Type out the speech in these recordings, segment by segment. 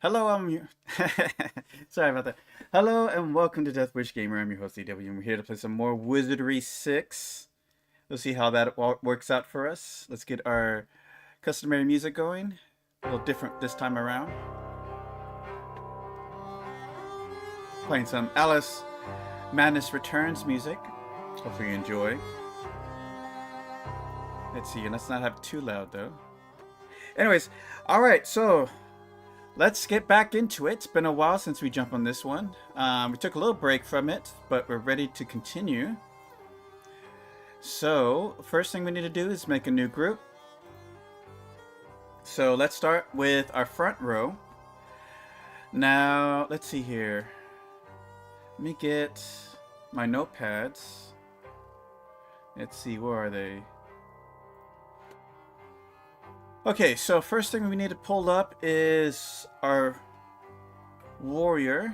Hello, sorry about that. Hello and welcome to Death Wish Gamer. I'm your host EW, and we're here to play some more Wizardry 6. We'll see how that works out for us. Let's get our customary music going. A little different this time around. Playing some Alice Madness Returns music. Hopefully you enjoy. Let's see, and let's not have it too loud though. Anyways, alright, so let's get back into it. It's been a while since we jumped on this one. We took a little break from it, but we're ready to continue. So, first thing we need to do is make a new group. So let's start with our front row. Now, let's see here. Let me get my notepads. Let's see, where are they? Okay, so first thing we need to pull up is our warrior,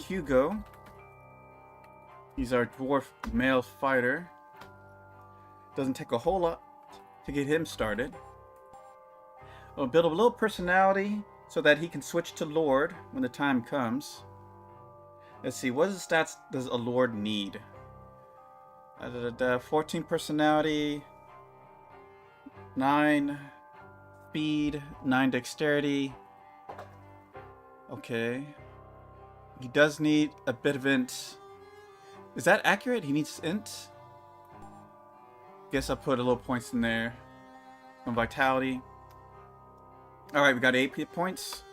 Hugo. He's our dwarf male fighter. Doesn't take a whole lot to get him started. We'll build a little personality so that he can switch to Lord when the time comes. Let's see, what stats does a Lord need? 14 personality, 9 speed, 9 dexterity. Okay. He does need a bit of int. Is that accurate? He needs int? Guess I'll put a little points in there. On vitality. Alright, we got 8 hit points.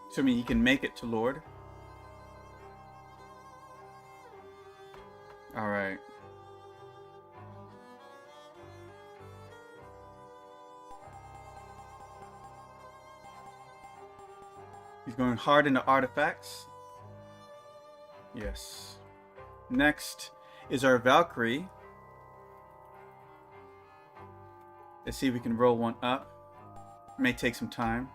Assuming he can make it to Lord. Alright. He's going hard into artifacts. Yes. Next is our Valkyrie. Let's see if we can roll one up. May take some time.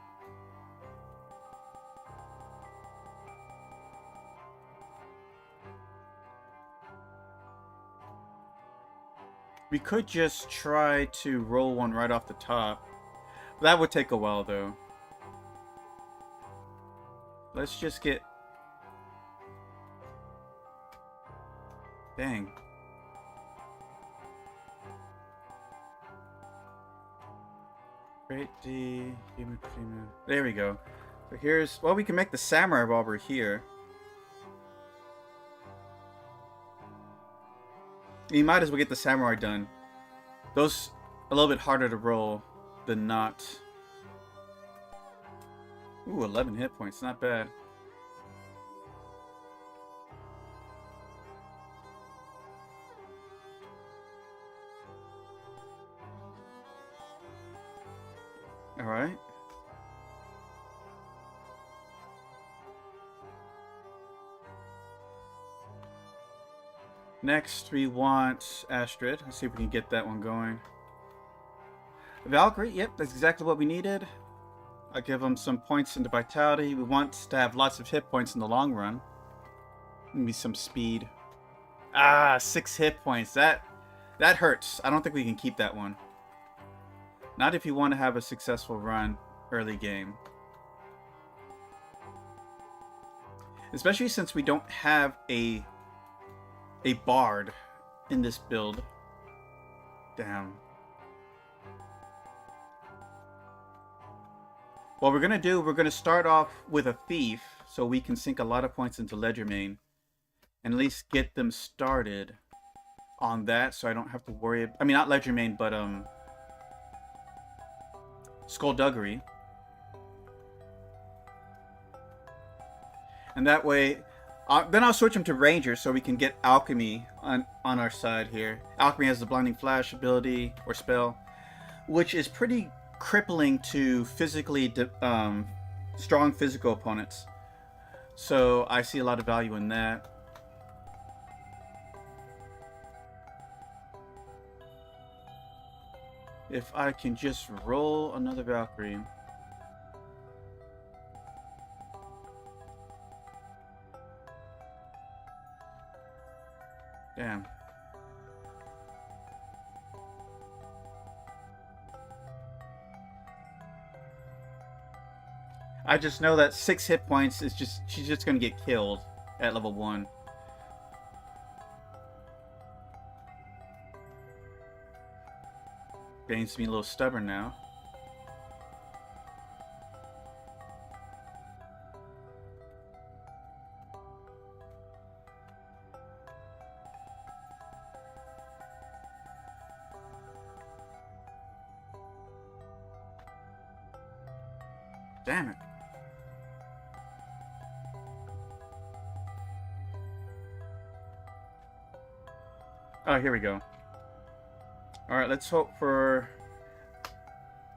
We could just try to roll one right off the top. That would take a while though. Let's just get... Dang. Great D... There we go. So here's... Well, we can make the samurai while we're here. You might as well get the samurai done. Those a little bit harder to roll than not. Ooh, 11 hit points, not bad. Alright. Next, we want Astrid. Let's see if we can get that one going. Valkyrie, yep, that's exactly what we needed. I'll give them some points into vitality. We want to have lots of hit points in the long run. Maybe some speed. Ah, 6 hit points. That hurts. I don't think we can keep that one. Not if you want to have a successful run early game. Especially since we don't have a bard in this build. Damn. What we're gonna do, we're gonna start off with a thief so we can sink a lot of points into Ledgermain and at least get them started on that so I don't have to worry. I mean, not Ledgermain, but Skullduggery. And that way, then I'll switch him to Ranger so we can get Alchemy on our side here. Alchemy has the Blinding Flash ability or spell, which is pretty crippling to physically strong physical opponents. So I see a lot of value in that. If I can just roll another Valkyrie. Damn. I just know that 6 hit points is just... She's just gonna get killed at level 1. Bane's being a little stubborn now. Damn it. Oh, here we go. Alright, let's hope for...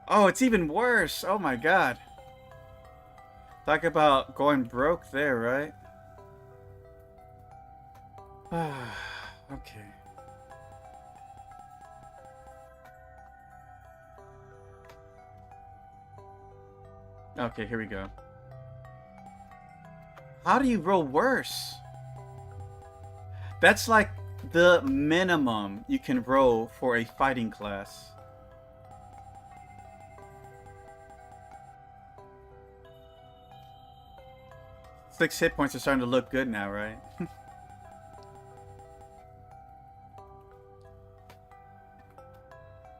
Oh, it's even worse! Oh my god. Talk about going broke there, right? Okay. Okay, here we go. How do you roll worse? That's like the minimum you can roll for a fighting class. Six hit points are starting to look good now, right?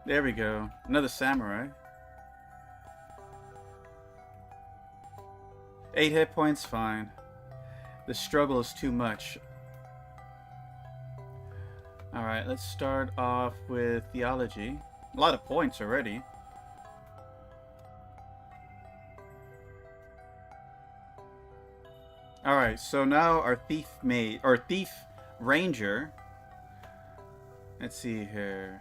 There we go. Another samurai. 8 hit points, fine. The struggle is too much. Alright, let's start off with theology. A lot of points already. Alright, so now our thief mate, or thief ranger. Let's see here.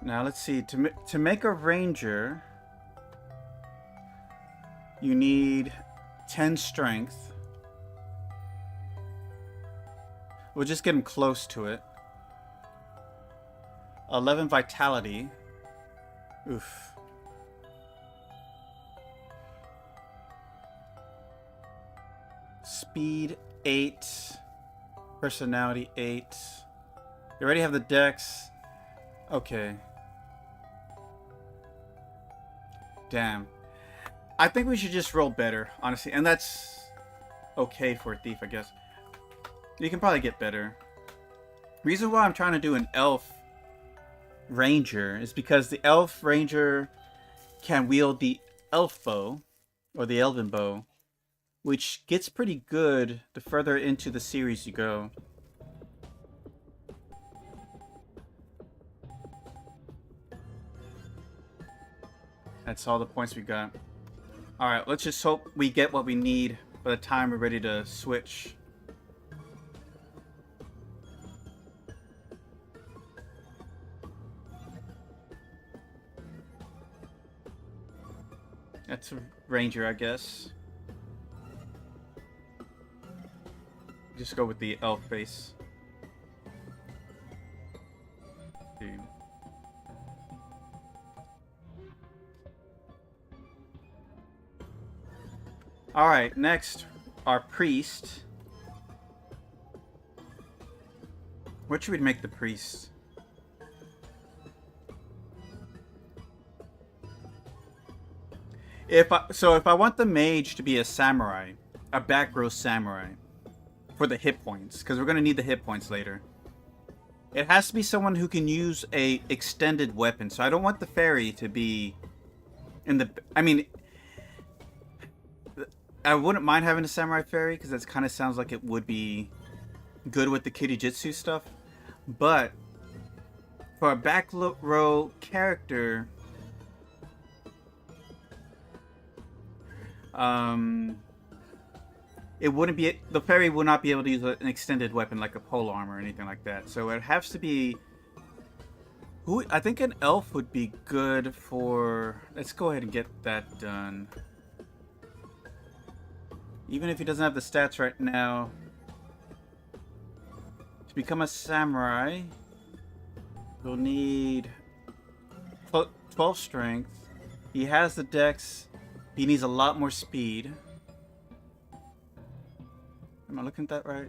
Now let's see, to make a ranger, you need 10 strength. We'll just get him close to it. 11 vitality. Oof. Speed 8. Personality 8. You already have the dex. Okay. Damn. I think we should just roll better, honestly. And that's okay for a thief, I guess. You can probably get better. Reason why I'm trying to do an elf ranger is because the elf ranger can wield the elf bow, or the elven bow, which gets pretty good the further into the series you go. That's all the points we got. Alright, let's just hope we get what we need by the time we're ready to switch. That's a ranger, I guess. Just go with the elf face. Dude. Alright, next, our priest. What should we make the priest? If I want the mage to be a samurai, a back row samurai, for the hit points, because we're going to need the hit points later. It has to be someone who can use a extended weapon. So I don't want the fairy to be in the... I mean... I wouldn't mind having a samurai fairy, because that kind of sounds like it would be good with the Kirijitsu stuff. But for a back row character, it wouldn't be, the fairy would not be able to use an extended weapon like a polearm or anything like that. So it has to be, who I think an elf would be good for. Let's go ahead and get that done. Even if he doesn't have the stats right now. To become a samurai, we'll need 12 strength. He has the dex. He needs a lot more speed. Am I looking at that right?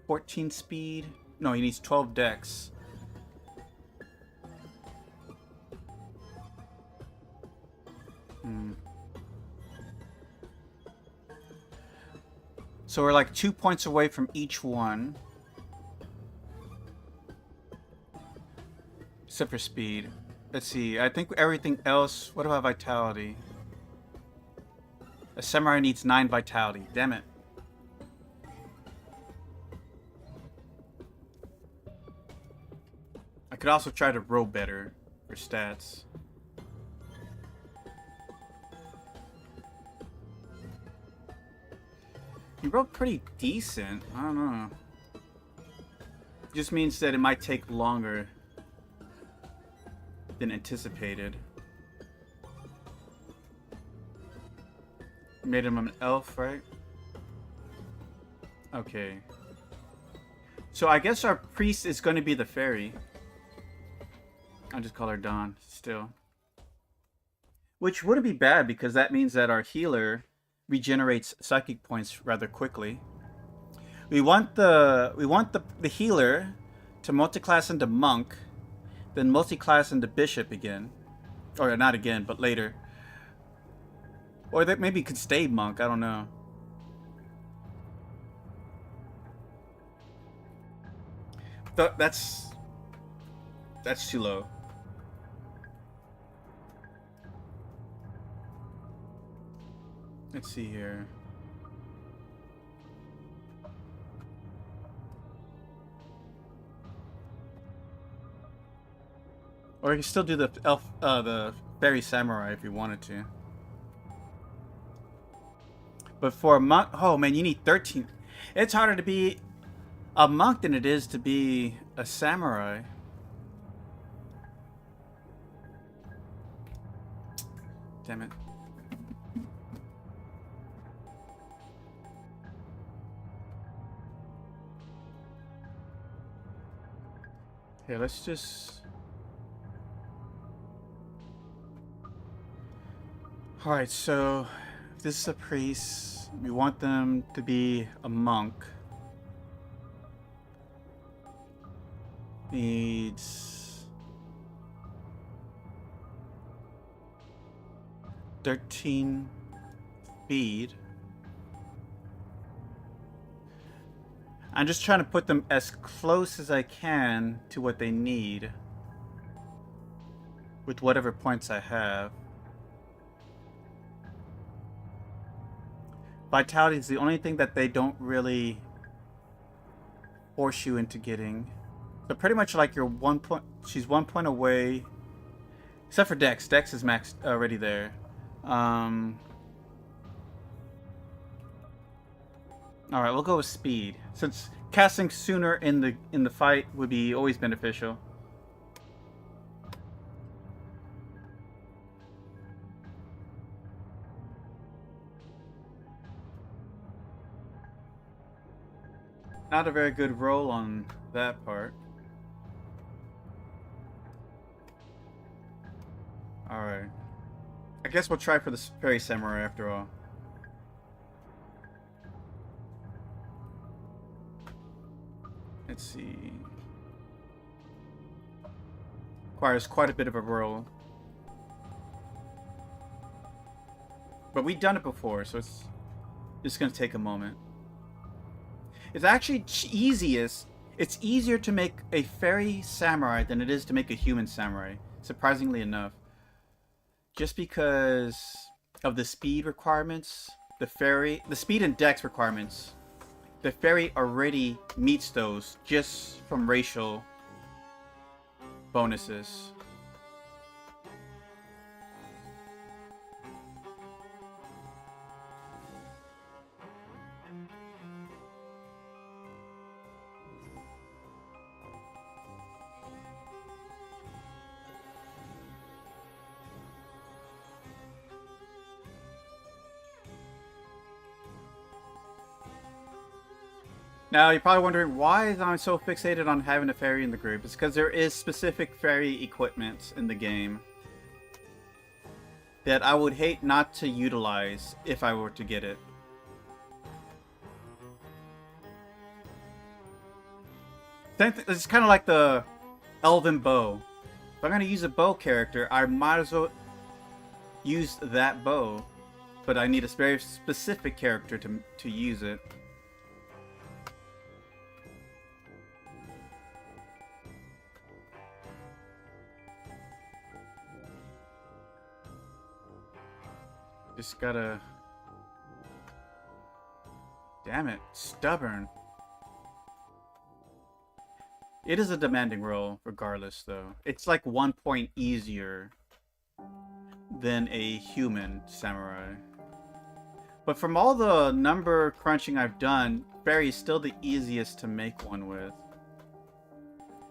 14 speed? No, he needs 12 dex. Hmm. So we're like 2 points away from each one. Except for speed. Let's see. I think everything else... What about vitality? A samurai needs 9 vitality. Damn it. I could also try to roll better for stats. You rolled pretty decent. I don't know. Just means that it might take longer than anticipated. Made him an elf, right? Okay. So I guess our priest is going to be the fairy. I'll just call her Dawn still. Which wouldn't be bad because that means that our healer regenerates psychic points rather quickly. We want the healer to multiclass into monk, then multiclass into bishop again. Or not again, but later. Or that maybe could stay monk, I don't know. That's too low. Let's see here. Or we can still do the elf, the fairy samurai if you wanted to. But for a monk, oh man, you need 13. It's harder to be a monk than it is to be a samurai. Damn it. Here, let's just... Alright, so if this is a priest, we want them to be a monk. Needs 13 speed. I'm just trying to put them as close as I can to what they need with whatever points I have. Vitality is the only thing that they don't really force you into getting. So pretty much like you're 1 point. She's 1 point away, except for Dex. Dex is maxed already there. All right, we'll go with speed since casting sooner in the fight would be always beneficial. Not a very good roll on that part. Alright. I guess we'll try for the fairy samurai after all. Let's see. Requires quite a bit of a roll. But we've done it before, so it's just going to take a moment. It's actually easiest. It's easier to make a fairy samurai than it is to make a human samurai, surprisingly enough. Just because of the speed requirements, the speed and dex requirements. The fairy already meets those just from racial bonuses. Now, you're probably wondering why I'm so fixated on having a fairy in the group. It's because there is specific fairy equipment in the game that I would hate not to utilize if I were to get it. It's kind of like the elven bow. If I'm going to use a bow character, I might as well... use that bow, but I need a very specific character to use it. Just gotta... Damn it, stubborn. It is a demanding role, regardless, though. It's like 1 point easier than a human samurai. But from all the number crunching I've done, Fairy is still the easiest to make one with.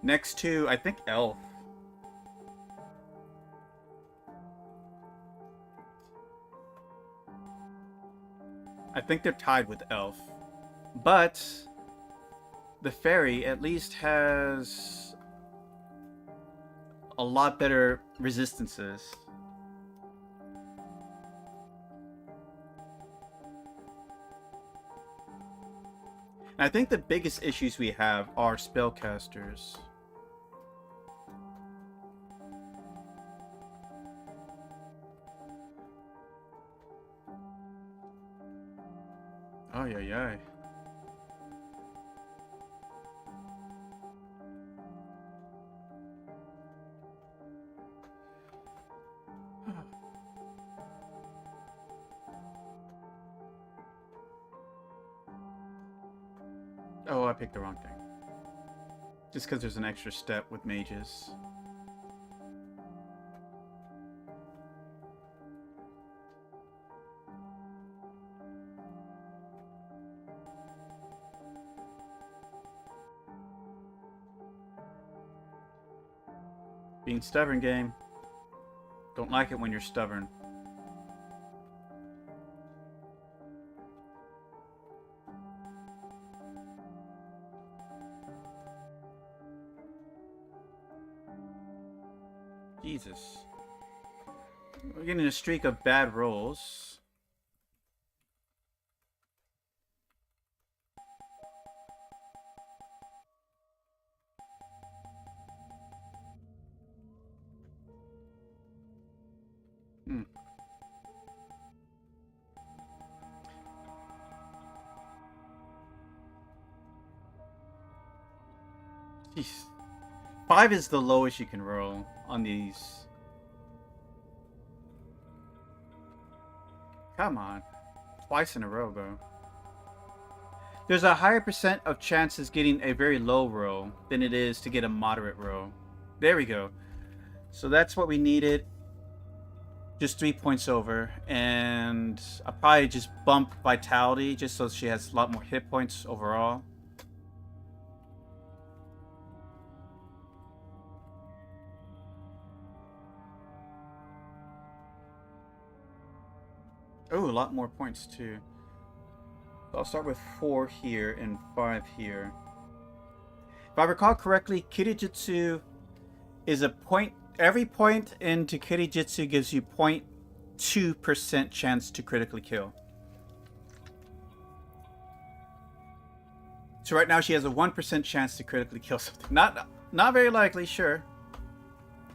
Next to, I think, Elf. I think they're tied with Elf. But the Fairy at least has a lot better resistances. And I think the biggest issues we have are spellcasters. Oh, yeah. Oh, I picked the wrong thing. Just because there's an extra step with mages. Being stubborn, game. Don't like it when you're stubborn. Jesus. We're getting a streak of bad rolls. Jeez. 5 is the lowest you can roll on these. Come on. Twice in a row, though. There's a higher percent of chances getting a very low roll than it is to get a moderate roll. There we go. So that's what we needed. Just 3 points over. And I'll probably just bump Vitality just so she has a lot more hit points overall. Oh, a lot more points too. So I'll start with 4 here and 5 here. If I recall correctly, Kirijutsu is a point. Every point into Kirijutsu gives you 0.2% chance to critically kill. So right now she has a 1% chance to critically kill something. Not very likely, sure.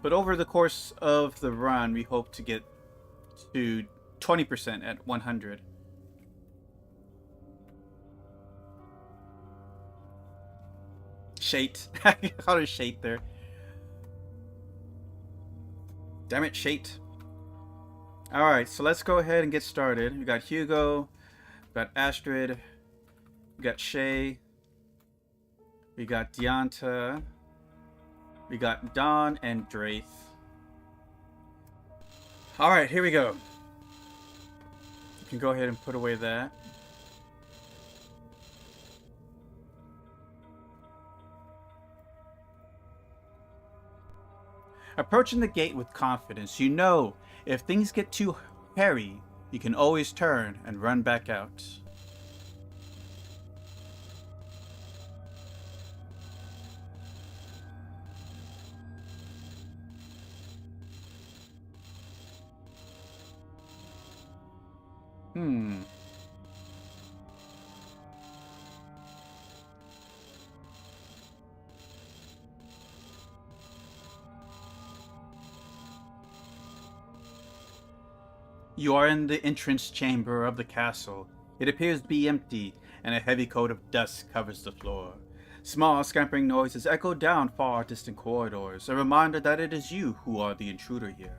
But over the course of the run, we hope to get to 20% at 100. Shate. I called her Shate there. Damn it, Shate. Alright, so let's go ahead and get started. We got Hugo, we got Astrid, we got Shay, we got Deonta, we got Dawn and Draith. Alright, here we go. You can go ahead and put away that. Approaching the gate with confidence, you know if things get too hairy, you can always turn and run back out. You are in the entrance chamber of the castle. It appears to be empty, and a heavy coat of dust covers the floor. Small scampering noises echo down far distant corridors, a reminder that it is you who are the intruder here.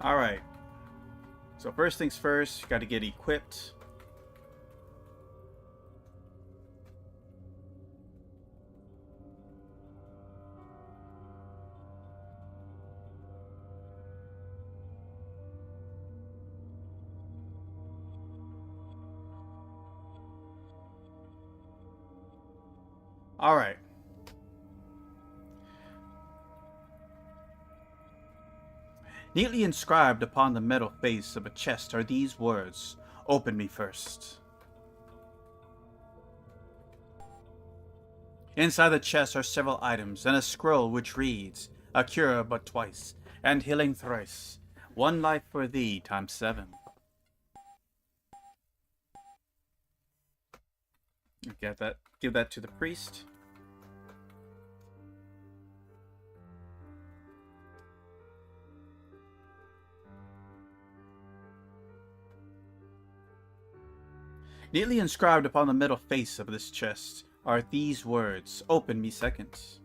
Alright. So first things first, you gotta get equipped. Alright. Neatly inscribed upon the metal face of a chest are these words, "Open me first." Inside the chest are several items and a scroll which reads, "A cure but twice, and healing thrice. One life for thee times 7. Get that. Give that to the priest. Neatly inscribed upon the metal face of this chest are these words, "Open me second."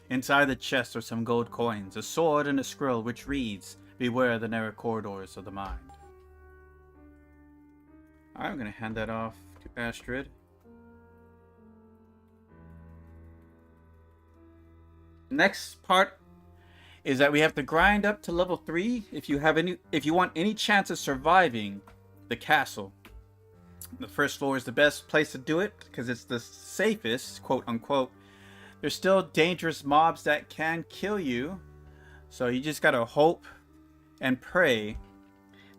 Inside the chest are some gold coins, a sword, and a scroll which reads, "Beware the narrow corridors of the mind." I'm going to hand that off to Astrid. Next part is that we have to grind up to level 3 if you want any chance of surviving the castle. The first floor is the best place to do it because it's the safest, quote unquote. There's still dangerous mobs that can kill you, so you just gotta hope and pray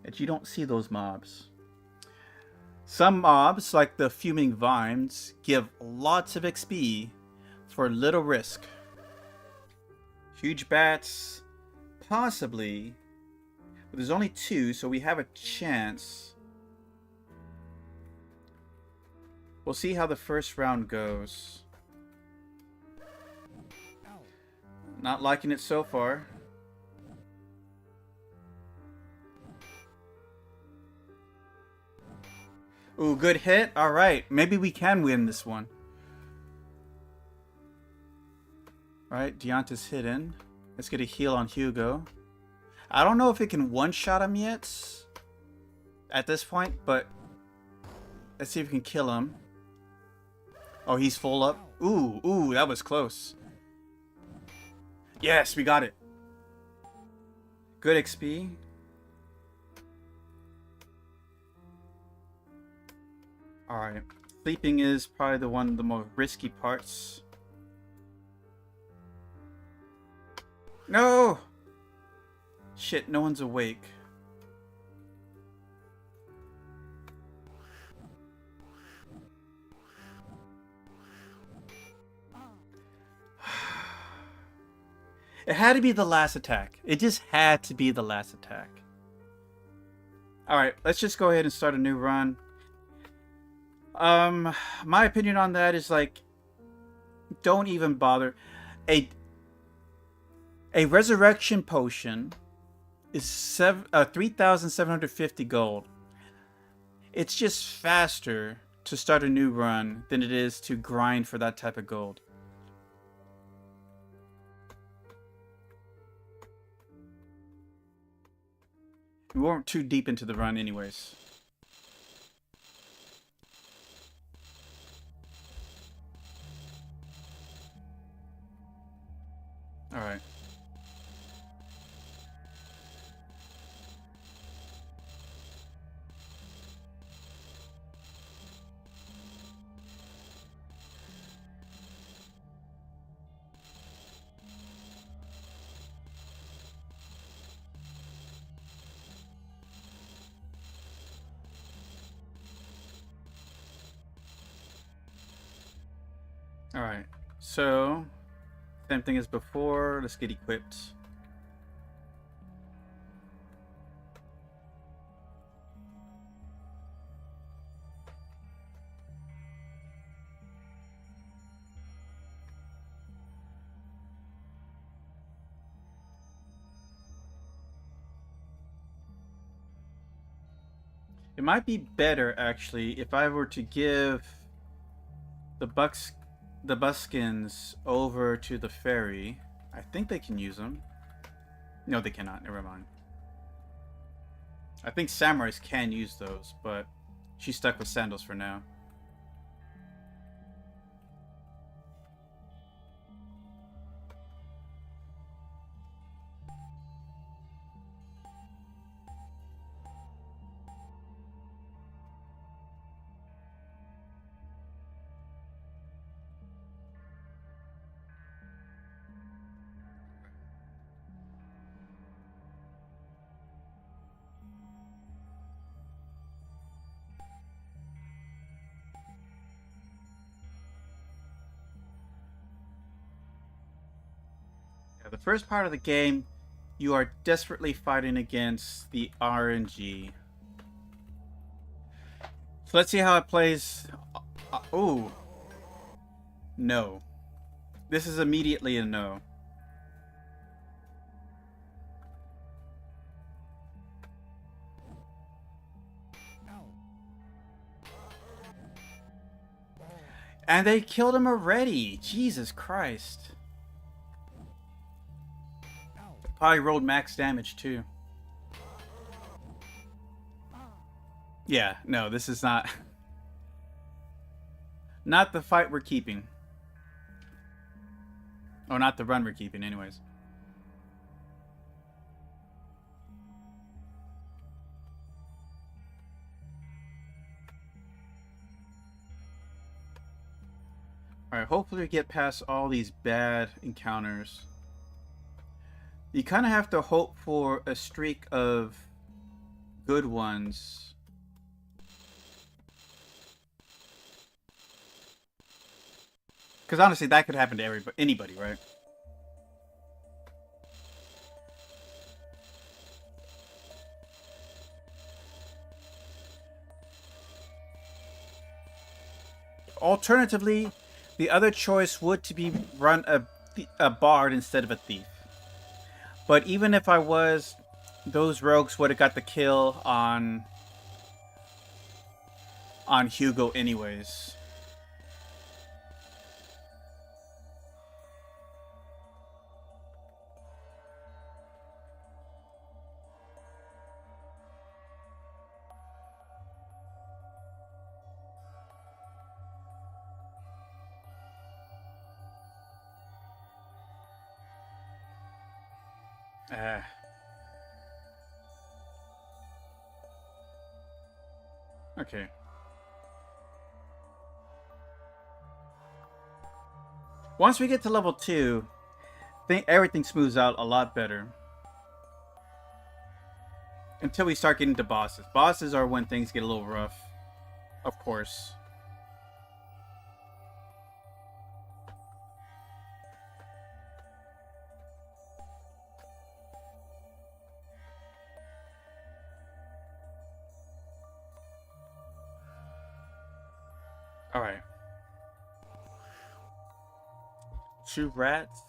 that you don't see those mobs. Some mobs, like the fuming vines, give lots of XP for little risk. Huge bats, possibly, but there's only 2, so we have a chance. We'll see how the first round goes. Not liking it so far. Ooh, good hit. Alright, maybe we can win this one. Alright, Deonta's hidden. Let's get a heal on Hugo. I don't know if it can one-shot him yet at this point, but let's see if we can kill him. Oh, he's full up. Ooh, that was close. Yes, we got it. Good XP. Alright. Sleeping is probably one of the most risky parts. No! Shit, no one's awake. It had to be the last attack. It just had to be the last attack. Alright, let's just go ahead and start a new run. My opinion on that is like, don't even bother. A resurrection potion is 3,750 gold. It's just faster to start a new run than it is to grind for that type of gold. We weren't too deep into the run anyways. Alright. Alright, so same thing as before. Let's get equipped. It might be better, actually, if I were to give the buskins over to the fairy. I think they can use them. No, they cannot. Never mind. I think samurais can use those, but she's stuck with sandals for now. The first part of the game, you are desperately fighting against the RNG. So let's see how it plays. Oh. No. This is immediately a no. And they killed him already. Jesus Christ. Probably rolled max damage too. Yeah, no, this is not not the fight we're keeping. Or not the run we're keeping anyways. Alright, hopefully we get past all these bad encounters. You kind of have to hope for a streak of good ones. Because honestly, that could happen to anybody, right? Alternatively, the other choice would to be run a bard instead of a thief. But even if I was, those rogues would have got the kill on Hugo anyways. Okay. Once we get to level 2, I think everything smooths out a lot better. Until we start getting to bosses. Bosses are when things get a little rough. Of course. Alright. 2 rats.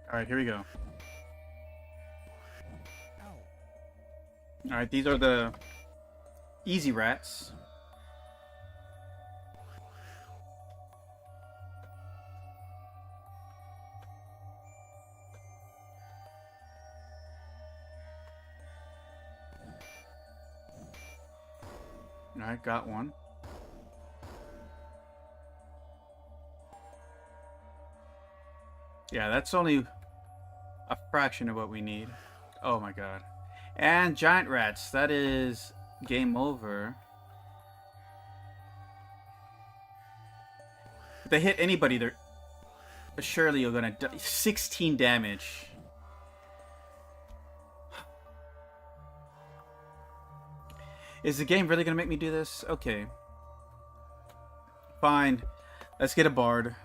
Alright, here we go. Alright, these are the easy rats. Alright, got one. Yeah, that's only a fraction of what we need. Oh my god. And giant rats. That is game over. If they hit anybody, they're surely you're gonna die. 16 damage. Is the game really gonna make me do this? Okay. Fine. Let's get a bard.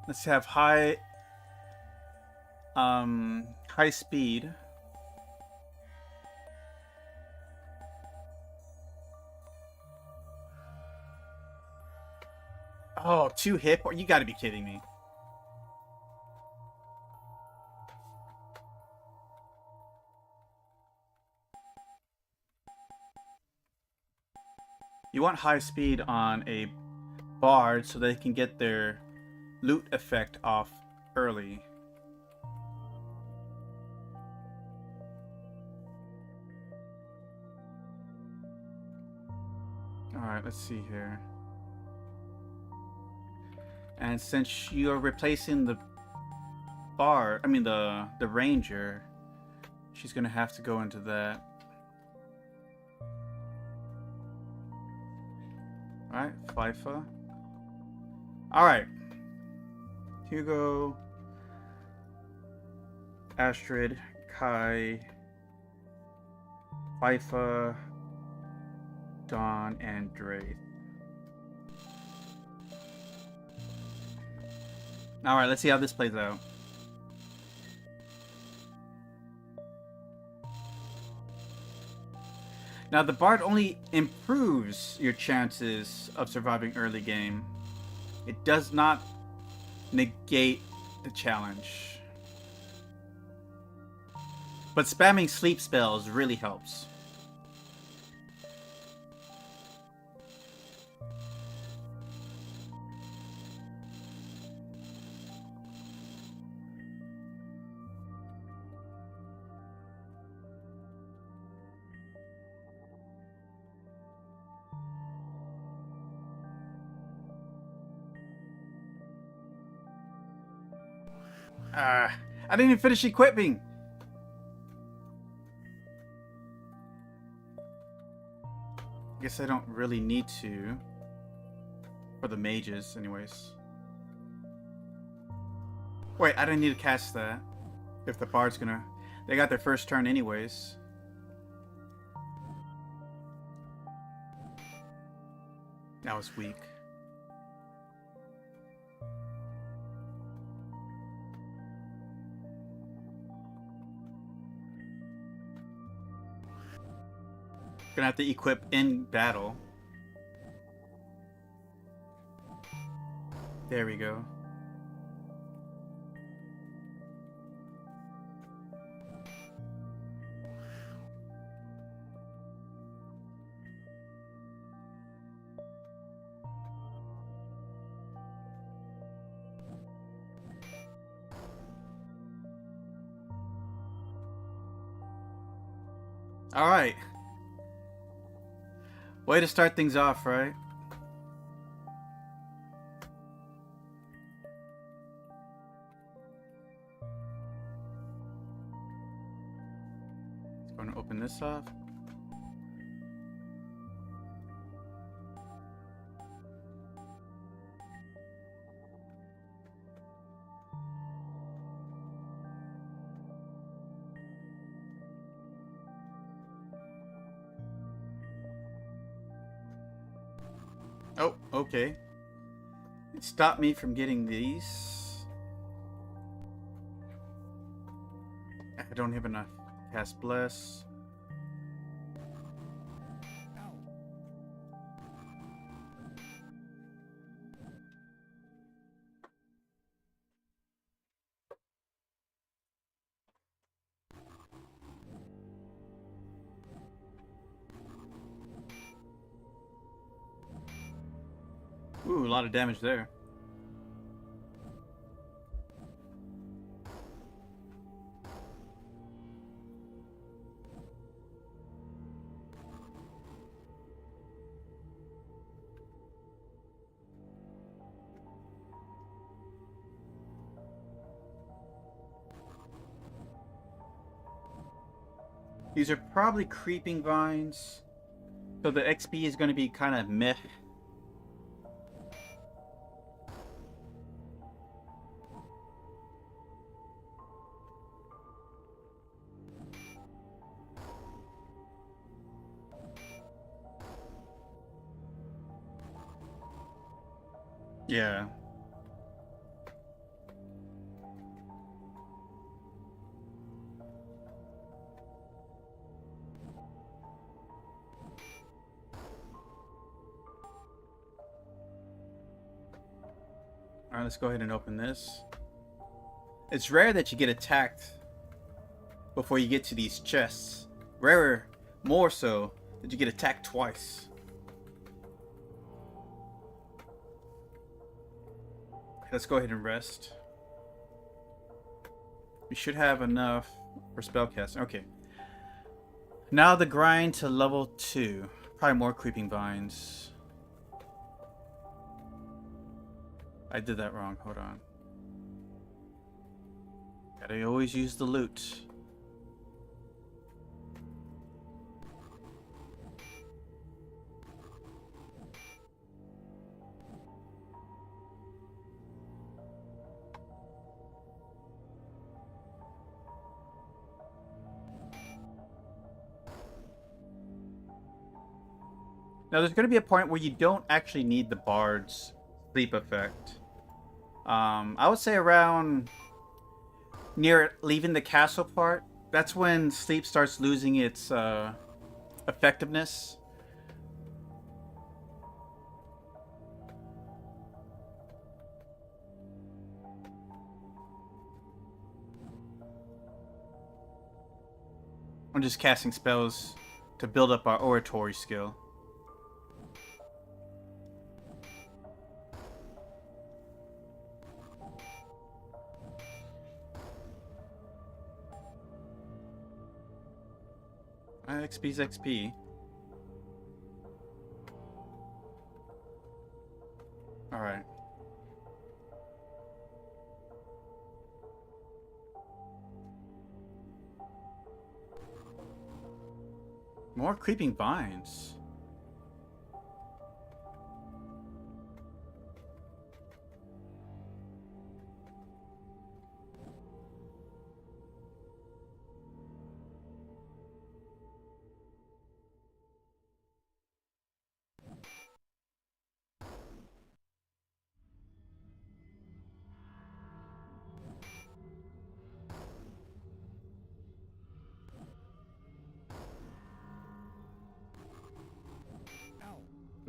Let's have high speed. Oh, 2 hit points? You gotta be kidding me. You want high speed on a bard so they can get their loot effect off early. Alright, let's see here. And since you are replacing the bard, I mean the ranger, she's gonna have to go into that. Alright, FIFA. Alright. Hugo, Astrid, Kai, FIFA, Dawn, and Draith. Alright, let's see how this plays out. Now, the Bard only improves your chances of surviving early game. It does not negate the challenge. But spamming sleep spells really helps. I didn't even finish equipping. I guess I don't really need to. For the mages, anyways. Wait, I didn't need to cast that. If the bard's gonna... They got their first turn anyways. That was weak. Gonna have to equip in battle. There we go. All right. Way to start things off, right? Going to open this up. Oh, okay. It stopped me from getting these. I don't have enough. Cast Bless. Ooh, a lot of damage there. These are probably creeping vines. So the XP is going to be kind of meh. Yeah. Alright, let's go ahead and open this. It's rare that you get attacked before you get to these chests. Rarer, more so, that you get attacked twice. Let's go ahead and rest. We should have enough for spellcasting. Okay. Now the grind to level 2. Probably more creeping vines. I did that wrong. Hold on. Gotta always use the loot. Now there's going to be a point where you don't actually need the Bard's sleep effect. I would say around near leaving the castle part. That's when sleep starts losing its effectiveness. I'm just casting spells to build up our oratory skill. XP's XP. Alright. More creeping vines.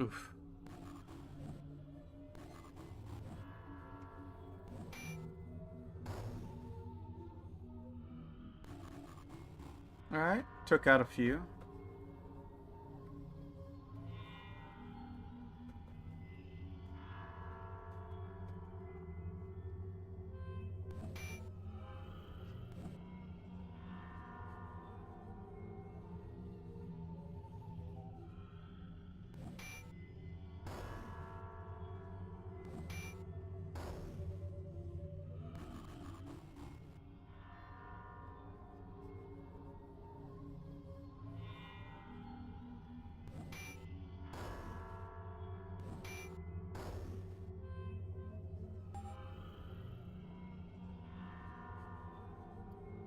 Oof. Alright, took out a few.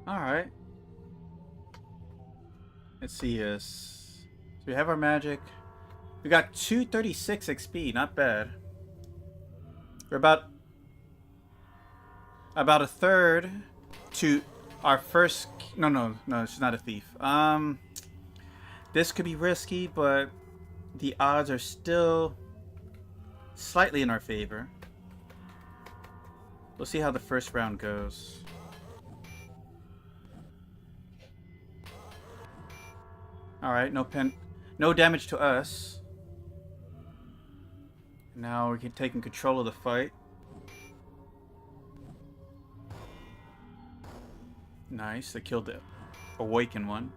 Alright. Let's see this. So we have our magic. We got 236 XP, not bad. We're about a third to our first. No, it's not a thief. This could be risky, but the odds are still slightly in our favor. We'll see how the first round goes. Alright, no damage to us. Now we're taking control of the fight. Nice, they killed the awakened one.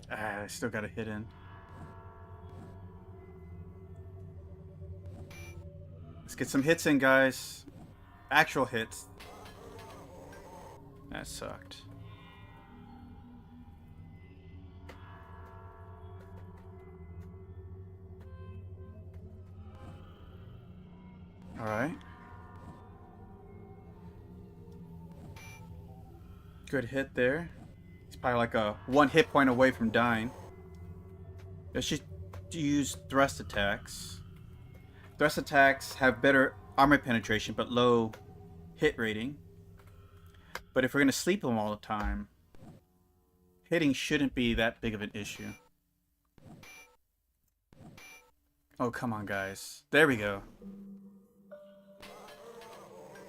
I still got a hit in. Let's get some hits in, guys. Actual hits. That sucked. Alright. Good hit there. He's probably like a 1 hit point away from dying. Let's just use thrust attacks. Thrust attacks have better armor penetration but low hit rating. But if we're going to sleep them all the time, Hitting shouldn't be that big of an issue. Oh, come on, guys. There we go.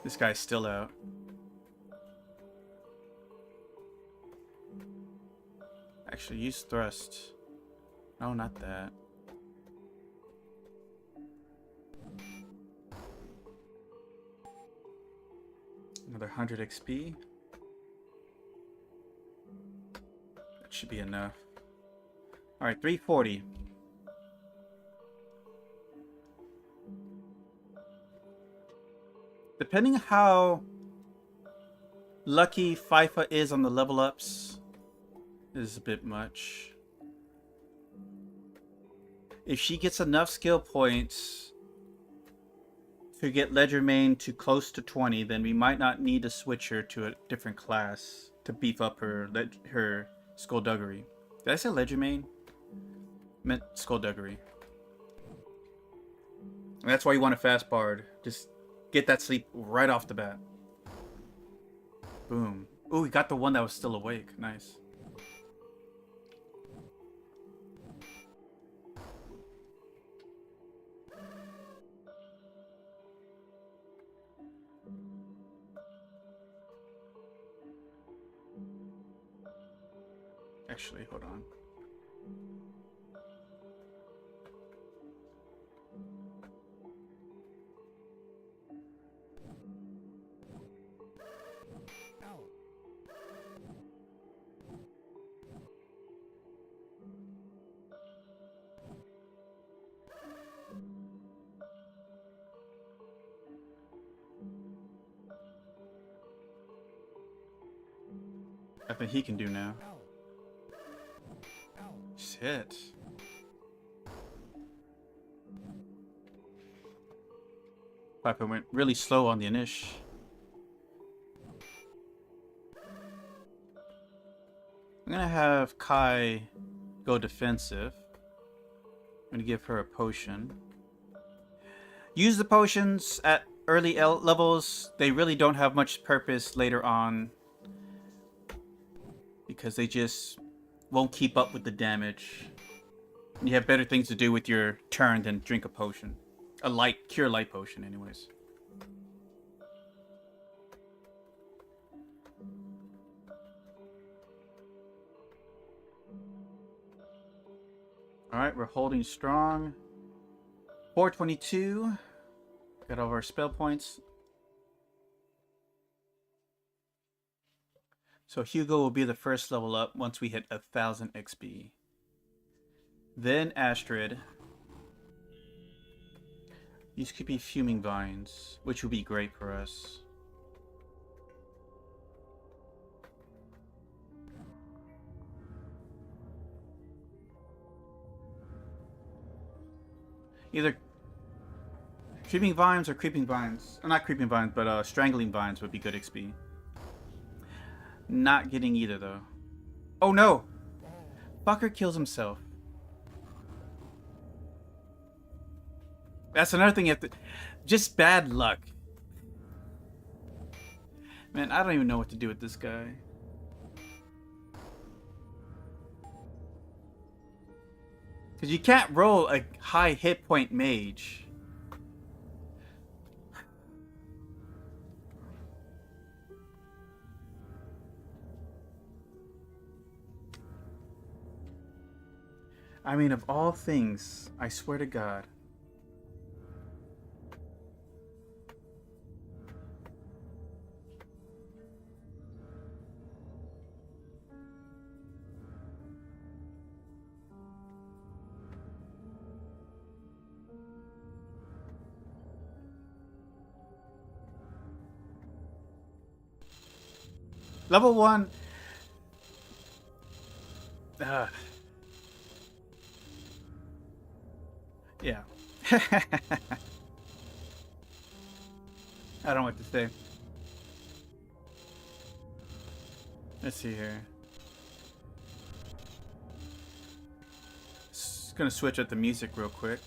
This guy's still out. Actually, use thrust. No, not that. Another 100 XP. That should be enough. Alright, 340. Depending how lucky FIFA is on the level ups, is a bit much. If she gets enough skill points to get Ledgermain to close to 20, then we might not need to switch her to a different class to beef up her skullduggery. Did I say Ledgermain? Meant skullduggery. And that's why you want a fast bard. Just get that sleep right off the bat. Boom. Ooh, we got the one that was still awake. Nice. Actually, hold on. I think he can do now. Shit. Piper went really slow on the initial. I'm gonna have Kai go defensive. I'm gonna give her a potion. Use the potions at early levels. They really don't have much purpose later on, because they just won't keep up with the damage. You have better things to do with your turn than drink a potion. A cure light potion anyways. Alright, we're holding strong. 422. Got all of our spell points. So Hugo will be the first level up once we hit 1000 XP. Then Astrid. These could be fuming vines, which would be great for us. Either creeping vines or creeping vines. Not creeping vines, but strangling vines would be good XP. Not getting either, though. Oh no! Fucker kills himself. That's another thing you have to... Just bad luck. Man, I don't even know what to do with this guy. Because you can't roll a high hit point mage. I mean, of all things, I swear to God. Level 1. Yeah. I don't know what to say. Let's see here. Just gonna switch up the music real quick.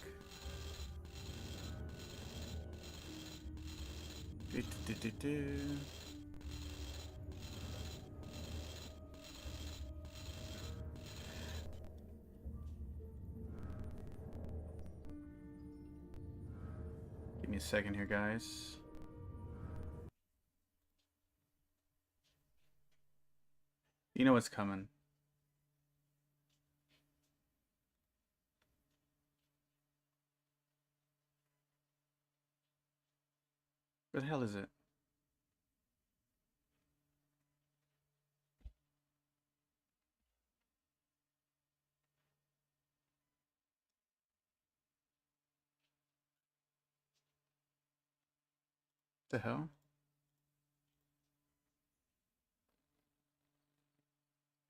me a second here, guys. You know what's coming. Where the hell is it? The hell?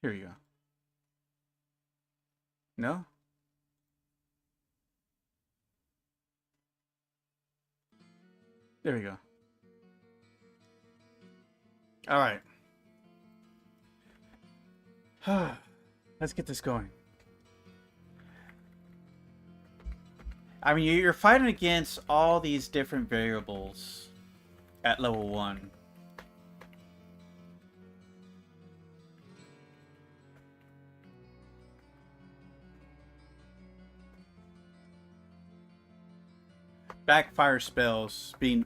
Here you go. No? There we go. Alright. Let's get this going. I mean, you're fighting against all these different variables at level 1. Backfire spells being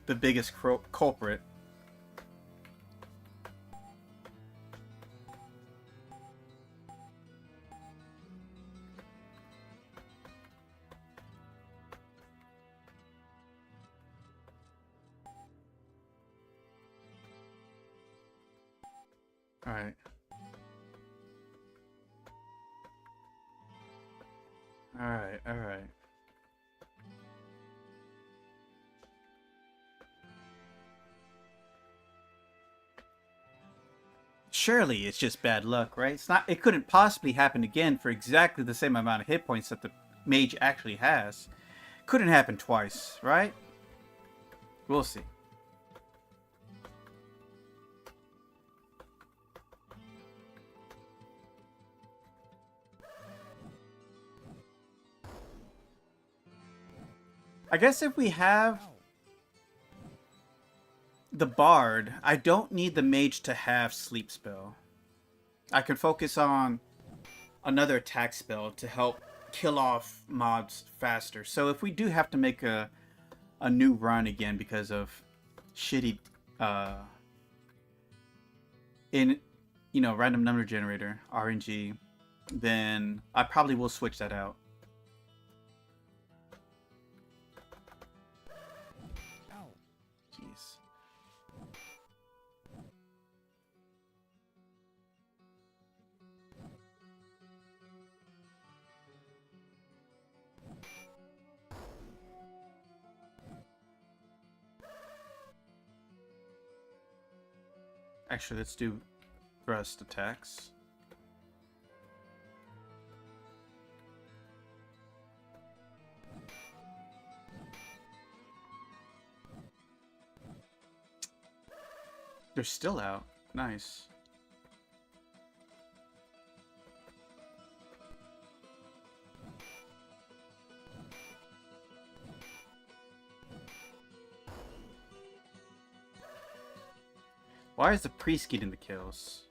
the biggest culprit. Alright. Alright, alright. Surely it's just bad luck, right? It's not. It couldn't possibly happen again for exactly the same amount of hit points that the mage actually has. Couldn't happen twice, right? We'll see. I guess if we have the bard, I don't need the mage to have sleep spell. I can focus on another attack spell to help kill off mobs faster. So if we do have to make a new run again because of shitty random number generator RNG, then I probably will switch that out. Jeez. Actually, let's do thrust attacks. They're still out. Nice. Why is the priest getting the kills?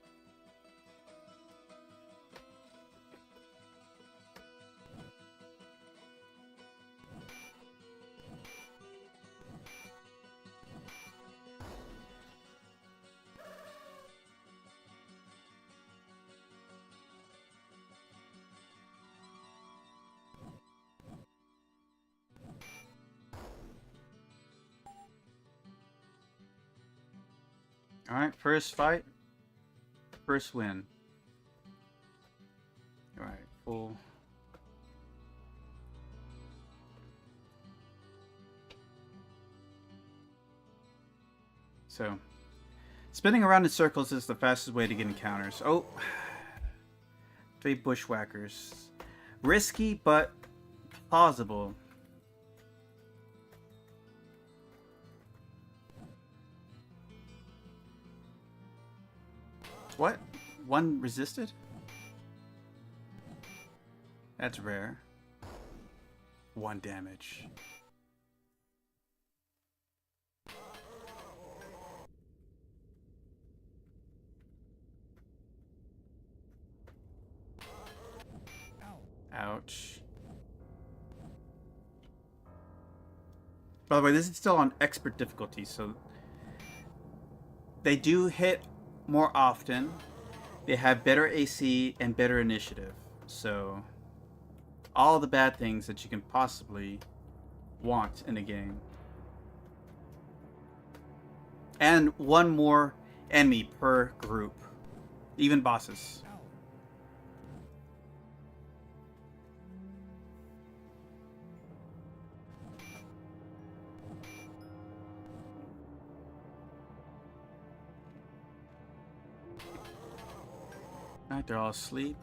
Alright, first fight. First win. Alright, full. So, spinning around in circles is the fastest way to get encounters. Oh, 3 bushwhackers. Risky, but plausible. What? One resisted? That's rare. 1 damage. Ouch. By the way, this is still on expert difficulty, so they do hit more often. They have better AC and better initiative. So all the bad things that you can possibly want in a game. And one more enemy per group. Even bosses. Alright, they're all asleep.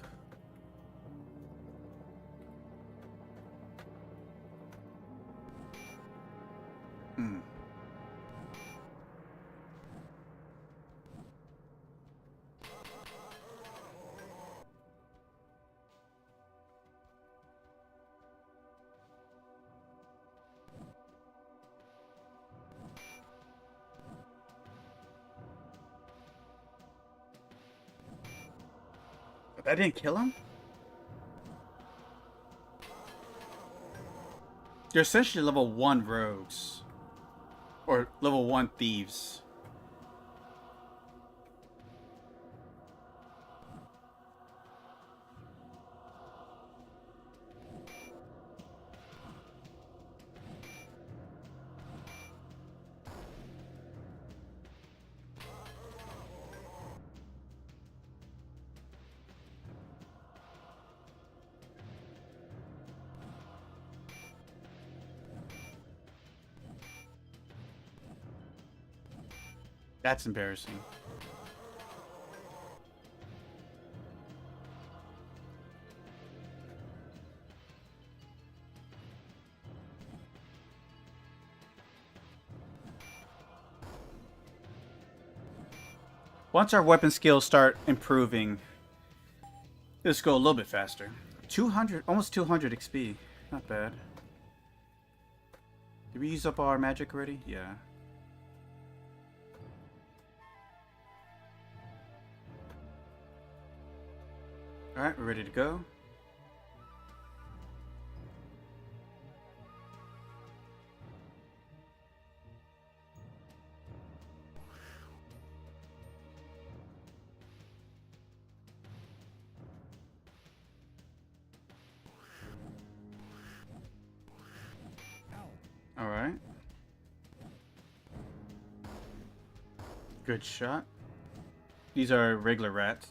Hmm. That didn't kill him? They're essentially level 1 rogues. Or level 1 thieves. That's embarrassing. Once our weapon skills start improving, let's go a little bit faster. 200, almost 200 XP. Not bad. Did we use up all our magic already? Yeah. Alright, we're ready to go. Alright. Good shot. These are regular rats.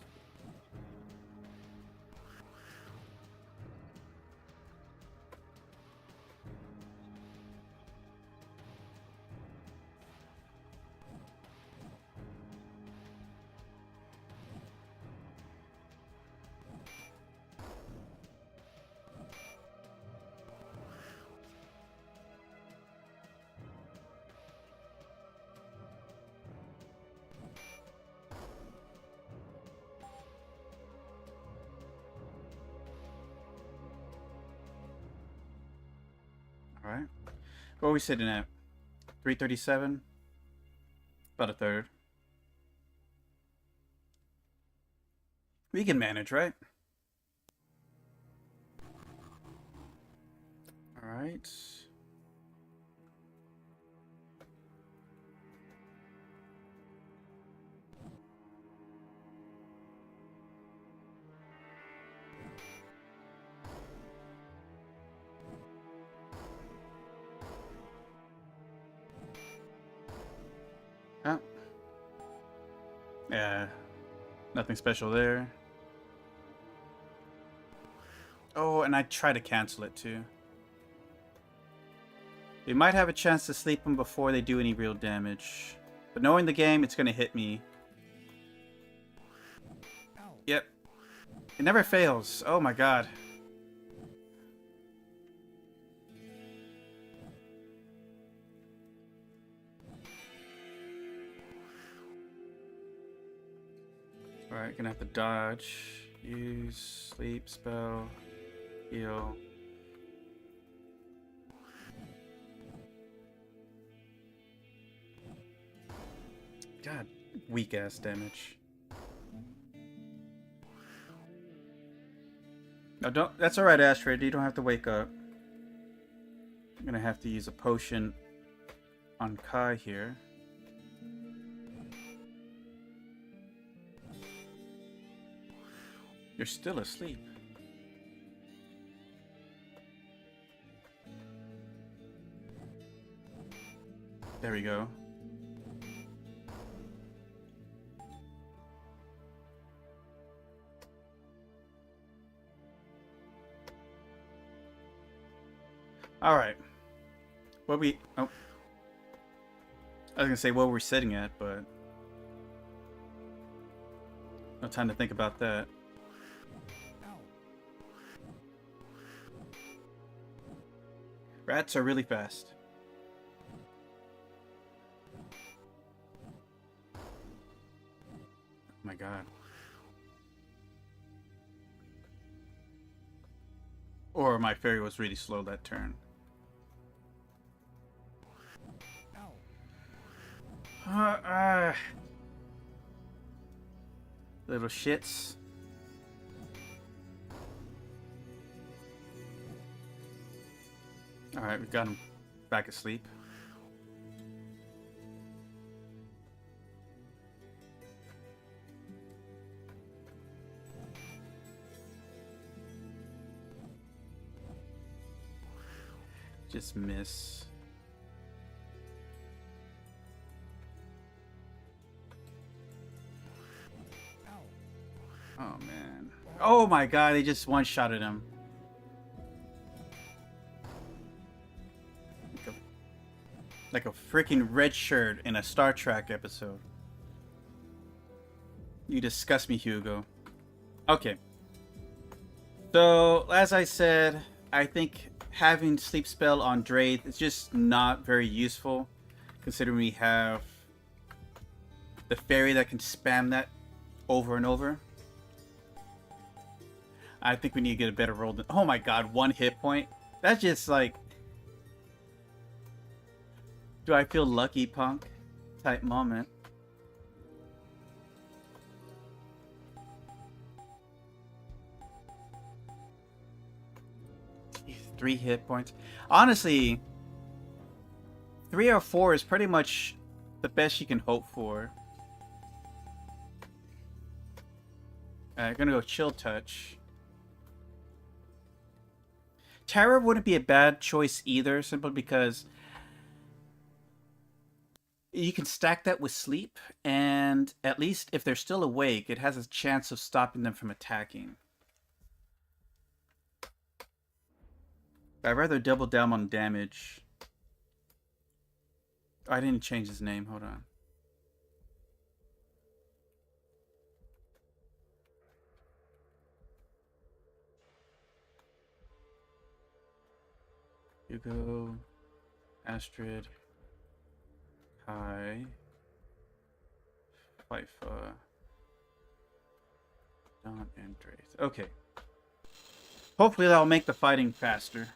Alright. What are we sitting at? 337? About a third. We can manage, right? Alright. Oh. Yeah. Nothing special there. Oh, and I try to cancel it too. We might have a chance to sleep them before they do any real damage. But knowing the game, it's going to hit me. Yep. It never fails. Oh my god. Alright, gonna have to dodge. Use, sleep, spell, heal. God, weak ass damage. No, don't. That's alright, Astrid. You don't have to wake up. I'm gonna have to use a potion on Kai here. You're still asleep. There we go. All right. What we... Oh. I was gonna say what we're sitting at, but... No time to think about that. Rats are really fast. Oh my god. Or my fairy was really slow that turn. Little shits. Alright, we got him back asleep. Just miss. Oh man. Oh my god, they just one-shotted him. Like a freaking red shirt in a Star Trek episode. You disgust me, Hugo. Okay. So, as I said, I think having Sleep Spell on Draith is just not very useful, considering we have the fairy that can spam that over and over. I think we need to get a better roll than... Oh my god, 1 hit point? That's just like... Do I feel lucky, punk? Type moment. Jeez, 3 hit points. Honestly, 3 or 4 is pretty much the best you can hope for. I'm gonna go Chill Touch. Terror wouldn't be a bad choice either, simply because you can stack that with Sleep, and at least if they're still awake, it has a chance of stopping them from attacking. I'd rather double down on damage. I didn't change his name, hold on. Hugo, Astrid, Kai, Fifa, Don, and Draith. Okay. Hopefully that'll make the fighting faster.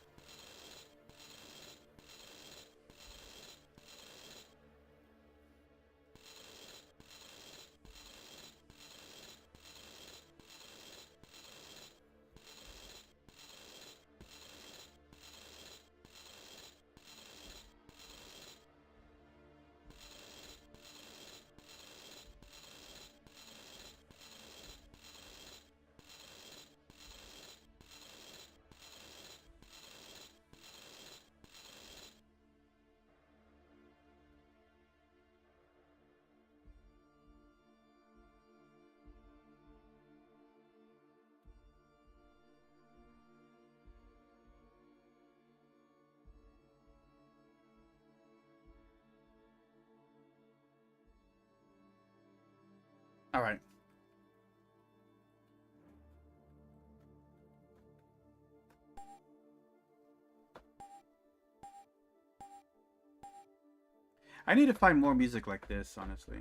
All right. I need to find more music like this, honestly.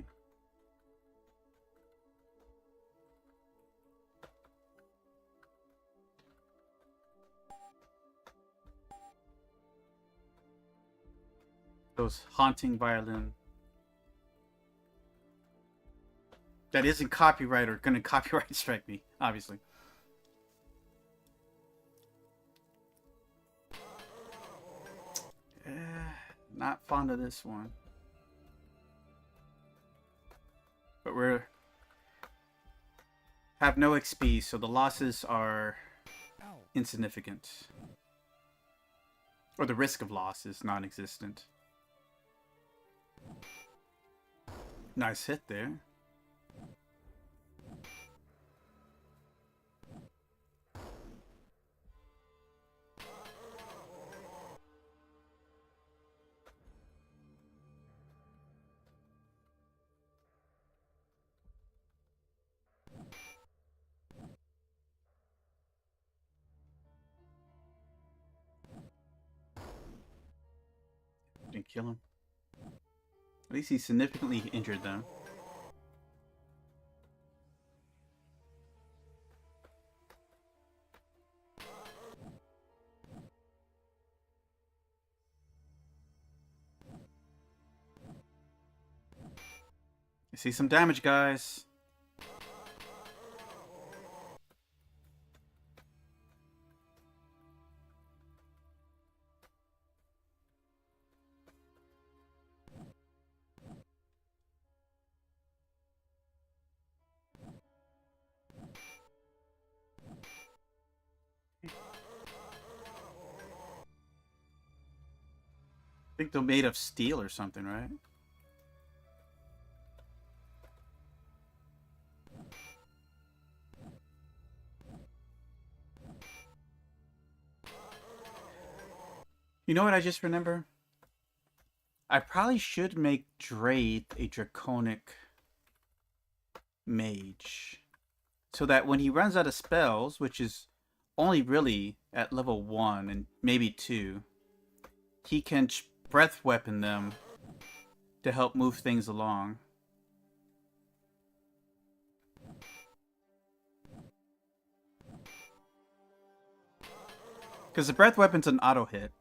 Those haunting violin. That isn't copyright or gonna copyright strike me, obviously. Not fond of this one. But we're have no XP, so the losses are insignificant. Or the risk of loss is non-existent. Nice hit there. Didn't kill him. At least he significantly injured them. You see some damage, guys. I think they're made of steel or something, right? You know what I just remember? I probably should make Draith a draconic mage. So that when he runs out of spells, which is only really at level 1 and maybe 2, he can breath weapon them to help move things along. Because the breath weapon's an auto hit.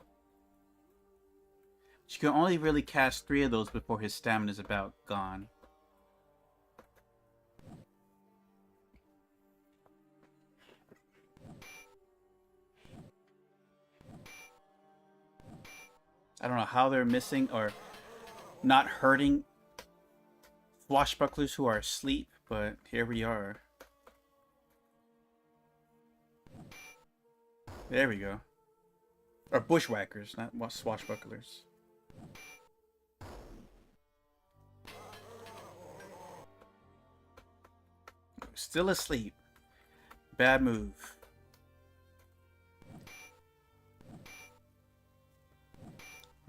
You can only really cast 3 of those before his stamina is about gone. I don't know how they're missing or not hurting swashbucklers who are asleep, but here we are. There we go. Or bushwhackers, not swashbucklers. Still asleep. Bad move.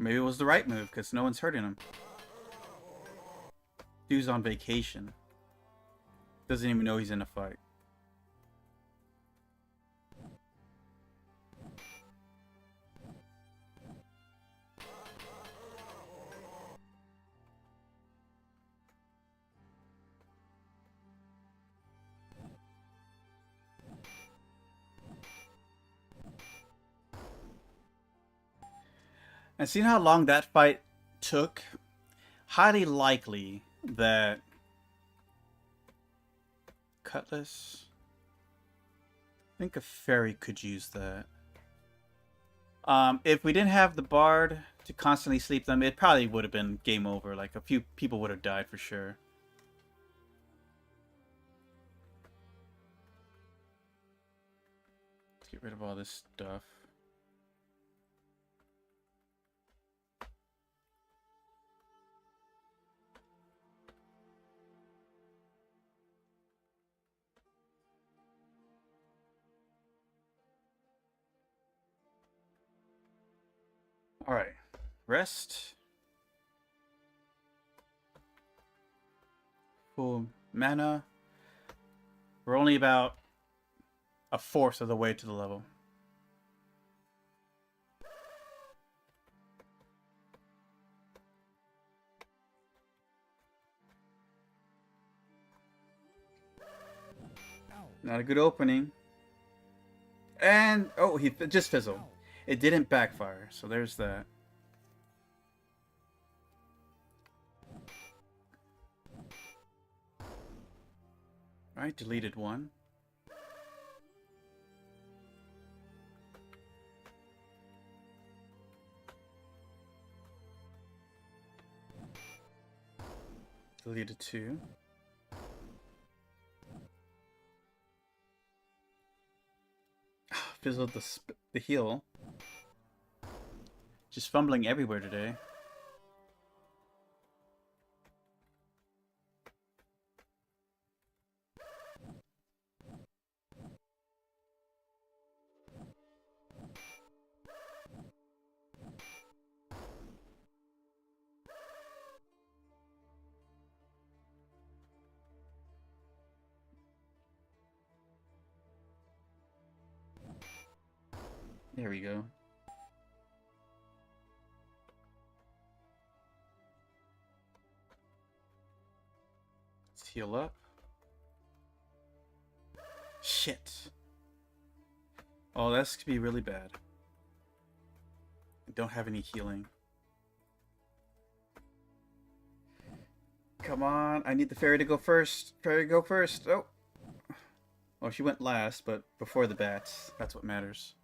Maybe it was the right move because no one's hurting him. Dude's on vacation. Doesn't even know he's in a fight. And seeing how long that fight took, highly likely that Cutlass, I think a fairy could use that. If we didn't have the bard to constantly sleep them, it probably would have been game over. Like a few people would have died for sure. Let's get rid of all this stuff. Alright, rest. Full mana. We're only about a fourth of the way to the level. Not a good opening. And, oh, he just fizzled. It didn't backfire, so there's that. Alright, deleted one. Deleted 2. Fizzled the heal. Just fumbling everywhere today. There we go. Let's heal up. Shit. Oh, that's gonna be really bad. I don't have any healing. Come on, I need the fairy to go first. Fairy, go first. Oh. Well, she went last, but before the bats. That's what matters.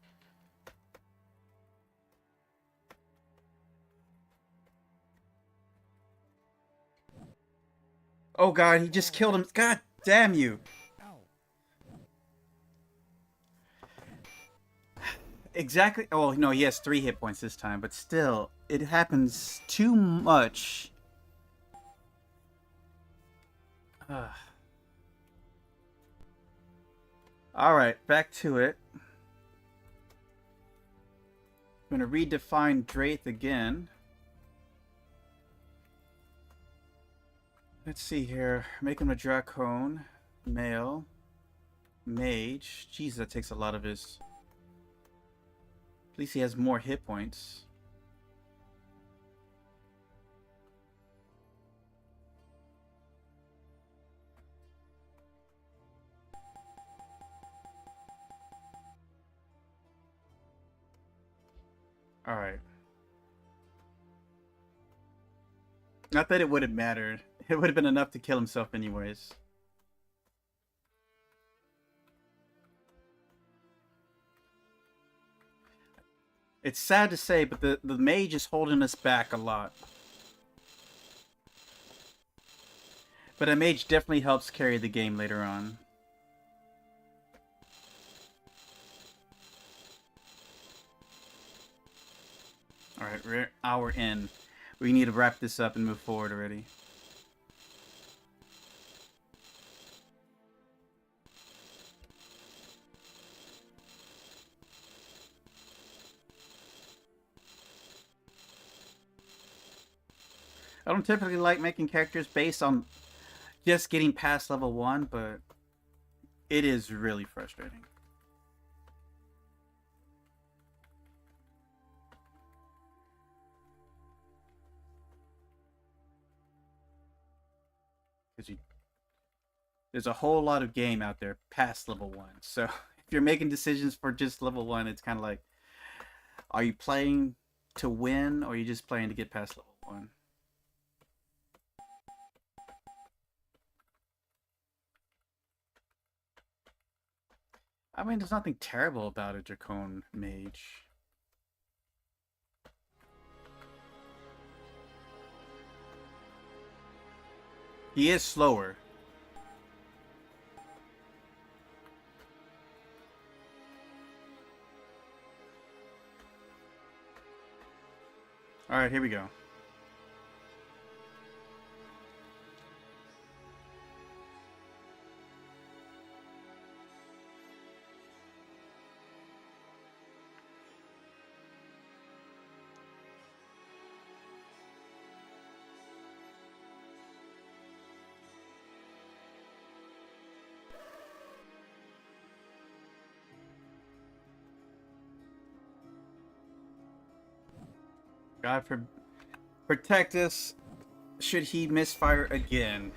Oh god, he just killed him. God damn you. Exactly. Oh, no, he has 3 hit points this time, but still, it happens too much. Alright, back to it. I'm gonna redefine Draith again. Let's see here. Make him a Dracone. Male. Mage. Jeez, that takes a lot of his... At least he has more hit points. Alright. Not that it would have mattered. It would have been enough to kill himself anyways. It's sad to say, but the mage is holding us back a lot. But a mage definitely helps carry the game later on. Alright, we're an hour in. We need to wrap this up and move forward already. I don't typically like making characters based on just getting past level 1, but it is really frustrating. Because there's a whole lot of game out there past level 1. So if you're making decisions for just level 1, it's kind of like, are you playing to win, or are you just playing to get past level 1? I mean, there's nothing terrible about a Dracone Mage. He is slower. Alright, here we go. God protect us should he misfire again.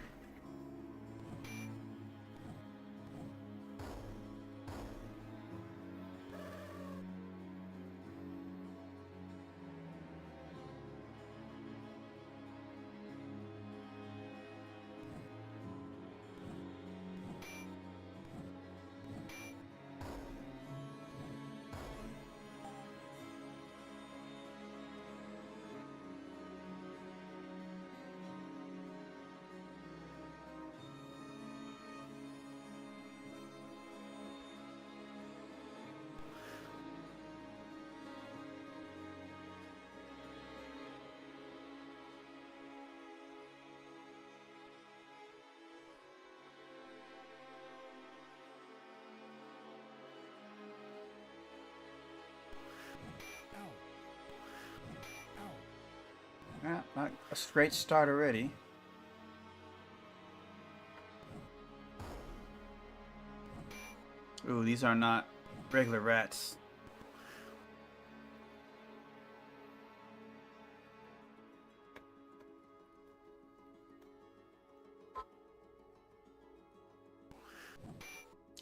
Not a great start already. Ooh, these are not regular rats.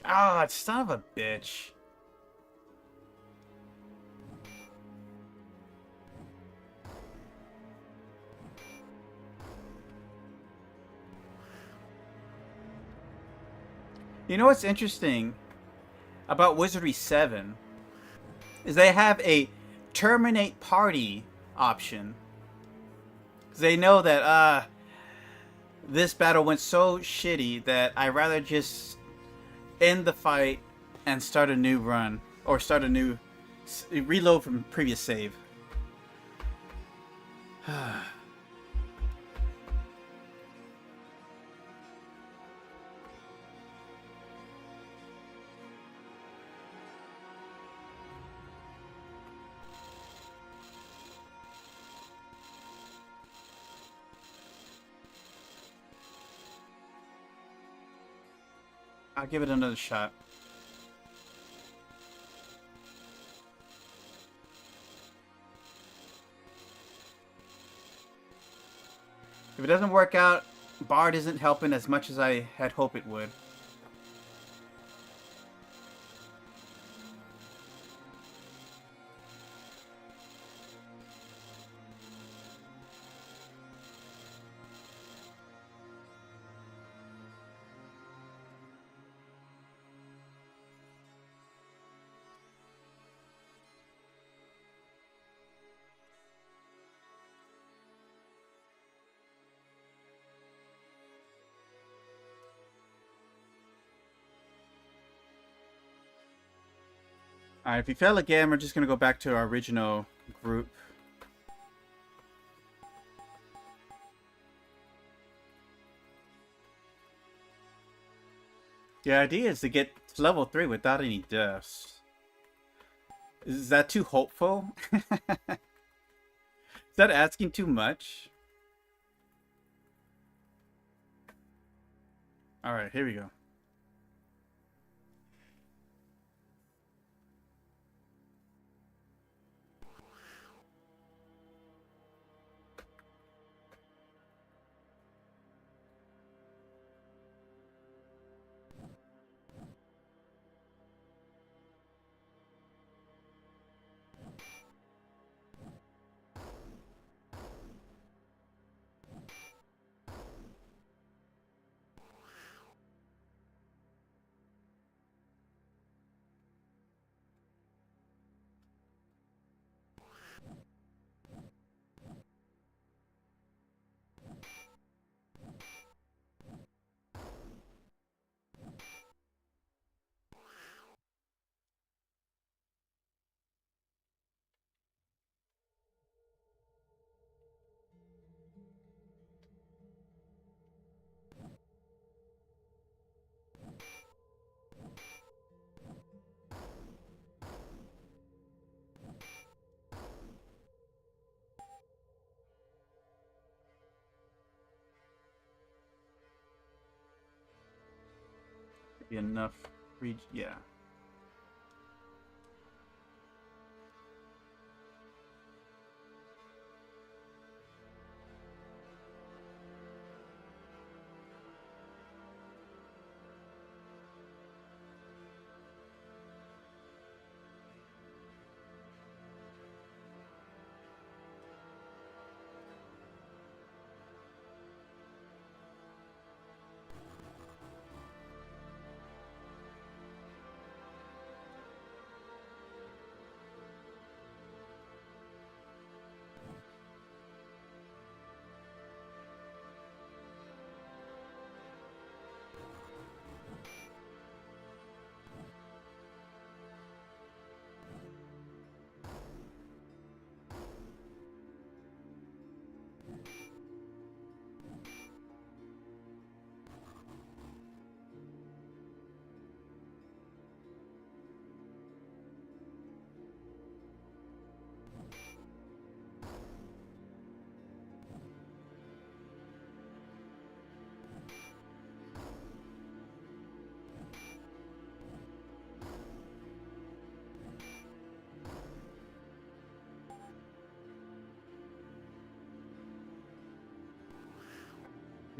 Ah, son of a bitch. You know what's interesting about Wizardry 7 is they have a terminate party option. They know that this battle went so shitty that I'd rather just end the fight and start a new run or start a new reload from previous save. I'll give it another shot. If it doesn't work out, Bard isn't helping as much as I had hoped it would. Alright, if we fail again, we're just going to go back to our original group. The idea is to get to level 3 without any deaths. Is that too hopeful? Is that asking too much? Alright, here we go. Be enough. Yeah.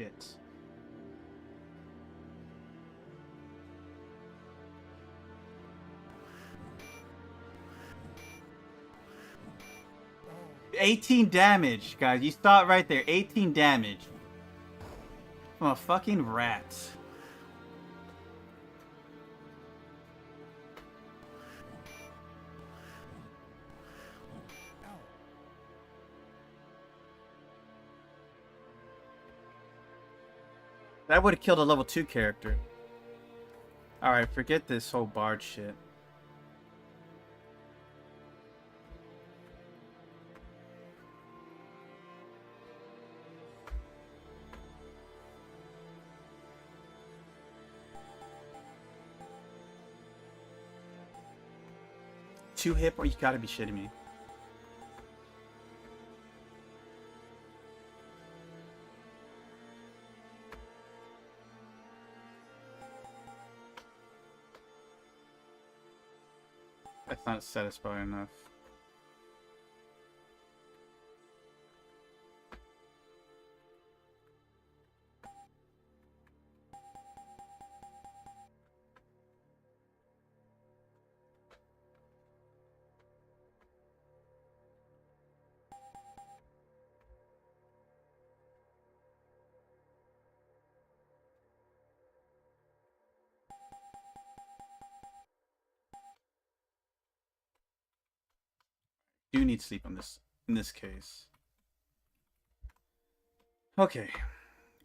shit. Oh. 18 damage, guys. You saw it right there. 18 damage. From a fucking rat. That would have killed a level 2 character. Alright, forget this whole bard shit. Two hit, or you gotta be shitting me. That's not satisfying enough. Do need sleep on this in this case. Okay.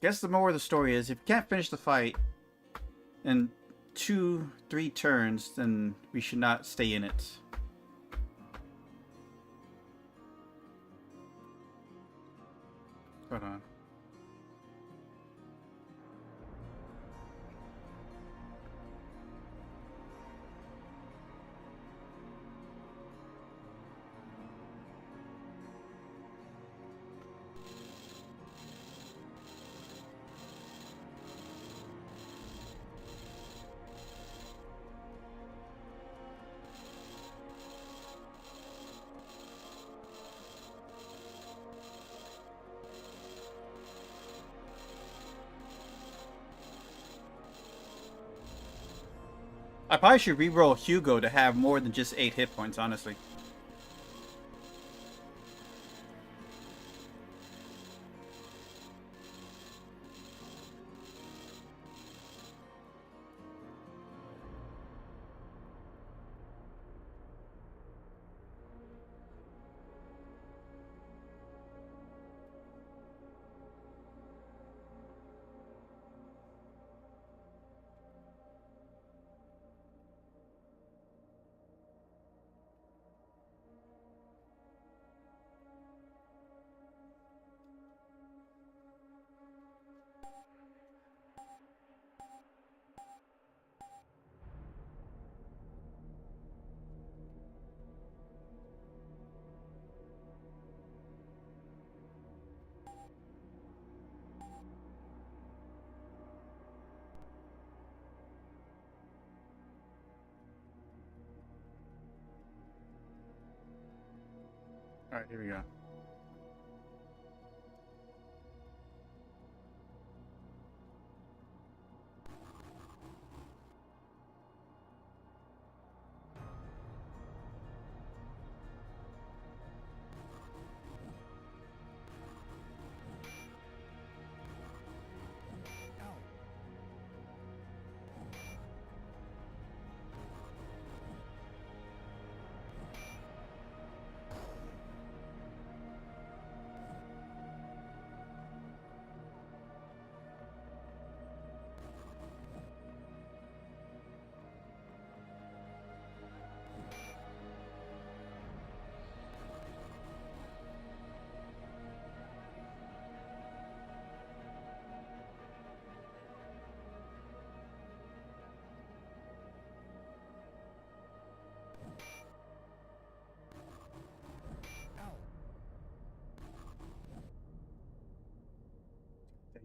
Guess the more of the story is if you can't finish the fight in 2-3 turns, then we should not stay in it. Hold on. I probably should reroll Hugo to have more than just 8 hit points, honestly. Alright, here we go.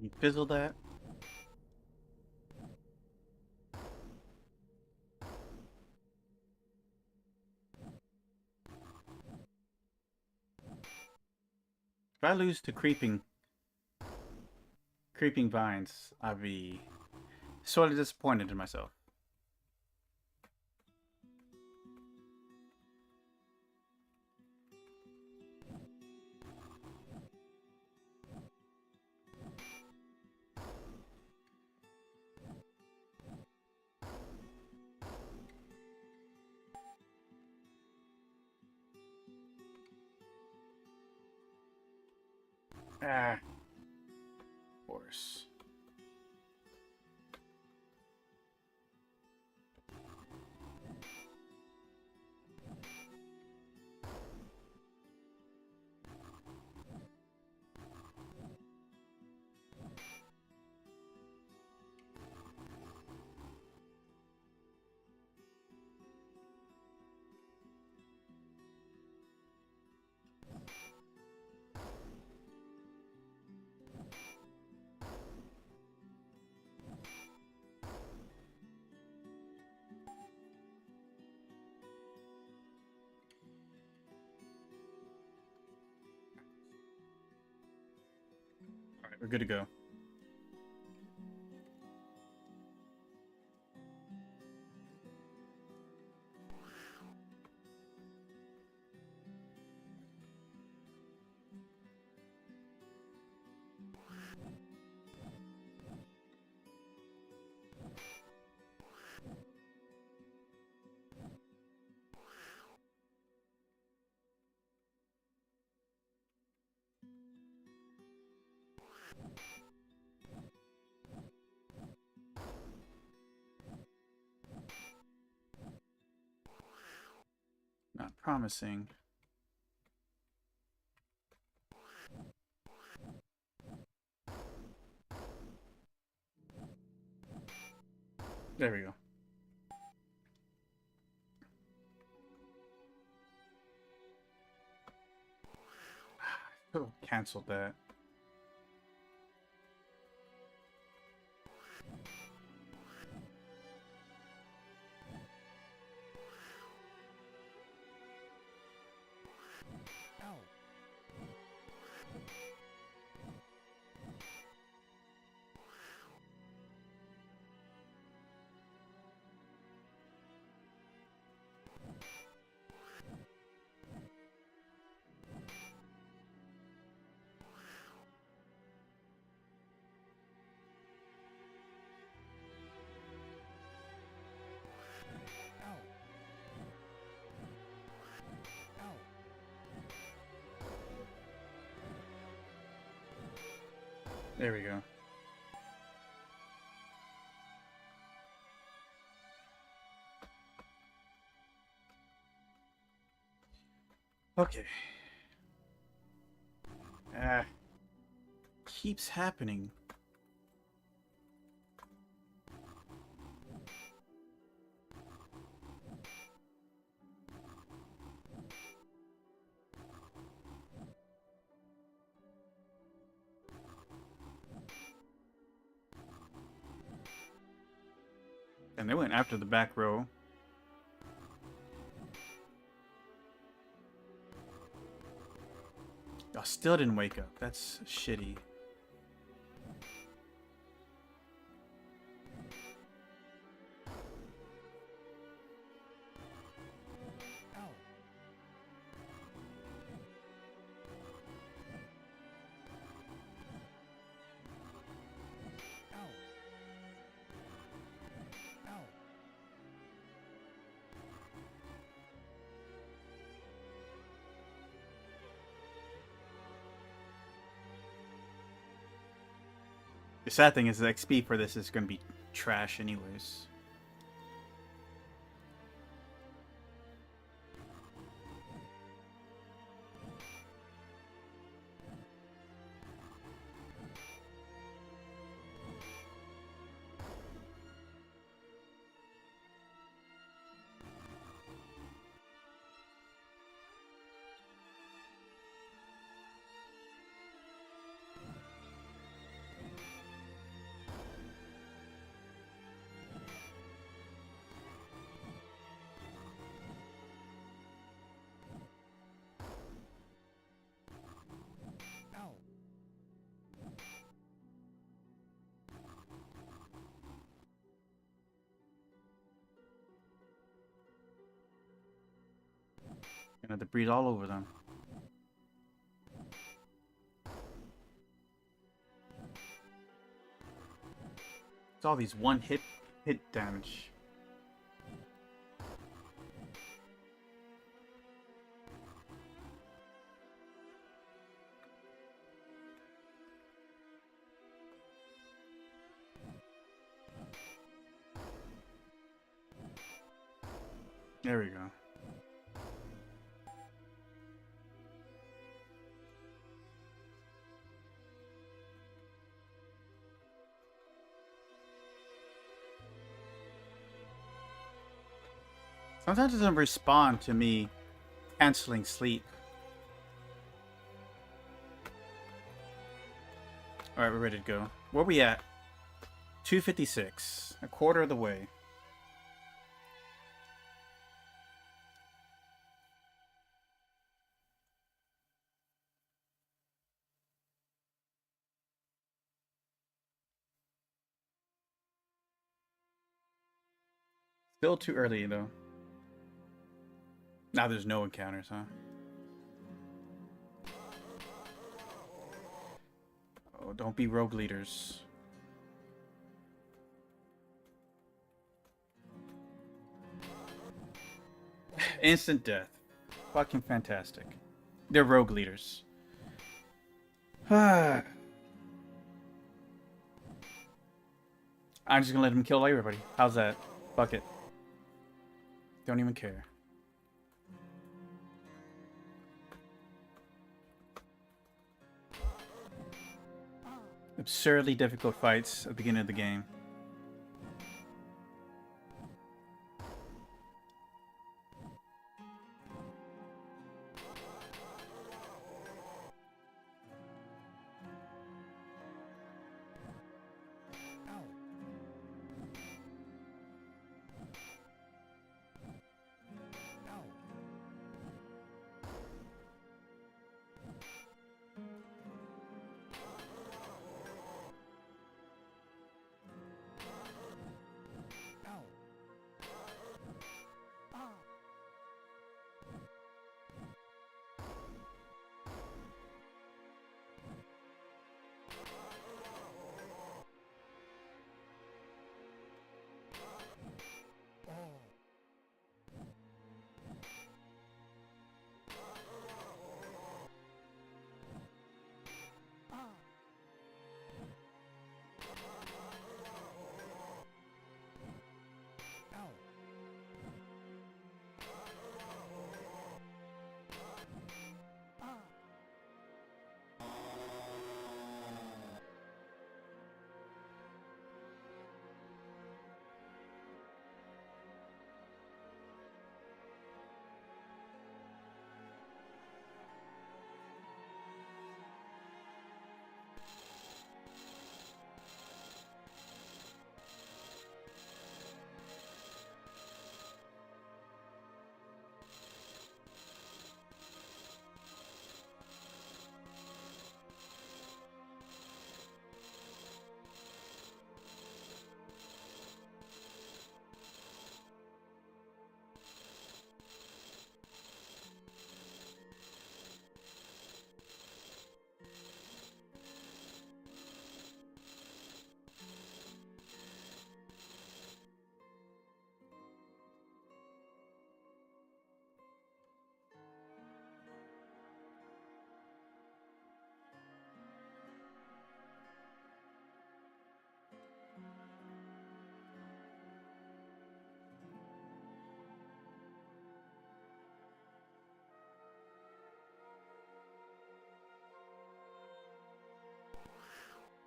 You fizzle that. If I lose to creeping, creeping vines, I'd be sorely disappointed in myself. Ah, of course. Alright, we're good to go. Not promising. There we go. Oh, canceled that. There we go. Okay. Keeps happening. And they went after the back row. Y'all still didn't wake up. That's shitty. The sad thing is the XP for this is going to be trash anyways. Gonna have to breathe all over them. It's all these one hit damage. There we go. Sometimes it doesn't respond to me canceling sleep. Alright, we're ready to go. Where are we at? 256. A quarter of the way. Still too early, though. Now there's no encounters, huh? Oh, don't be rogue leaders. Instant death. Fucking fantastic. They're rogue leaders. I'm just gonna let him kill everybody. How's that? Fuck it. Don't even care. Absurdly difficult fights at the beginning of the game.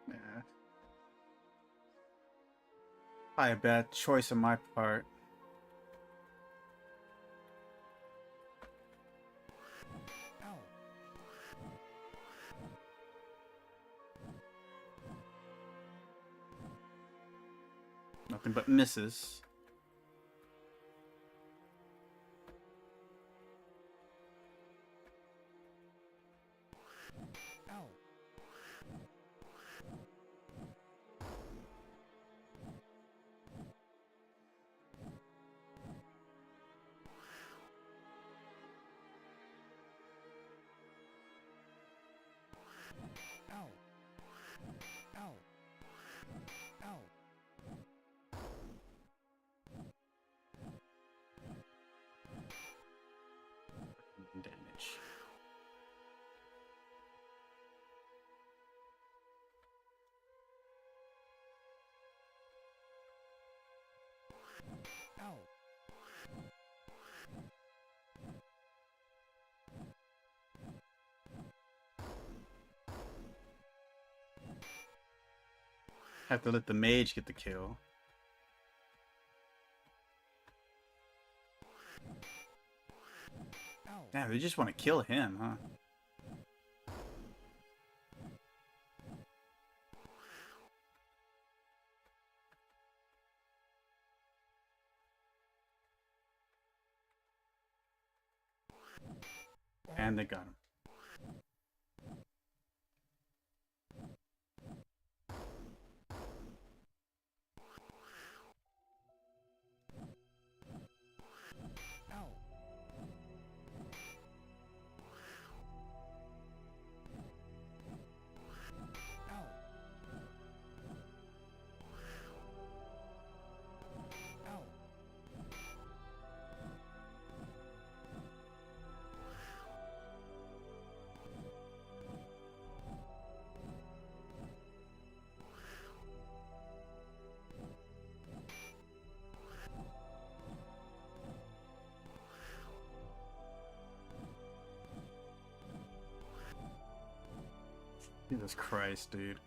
Yeah. Probably a bad choice on my part. Nothing but misses. Have to let the mage get the kill. Yeah, they just want to kill him, huh? And they got him. Jesus Christ, dude.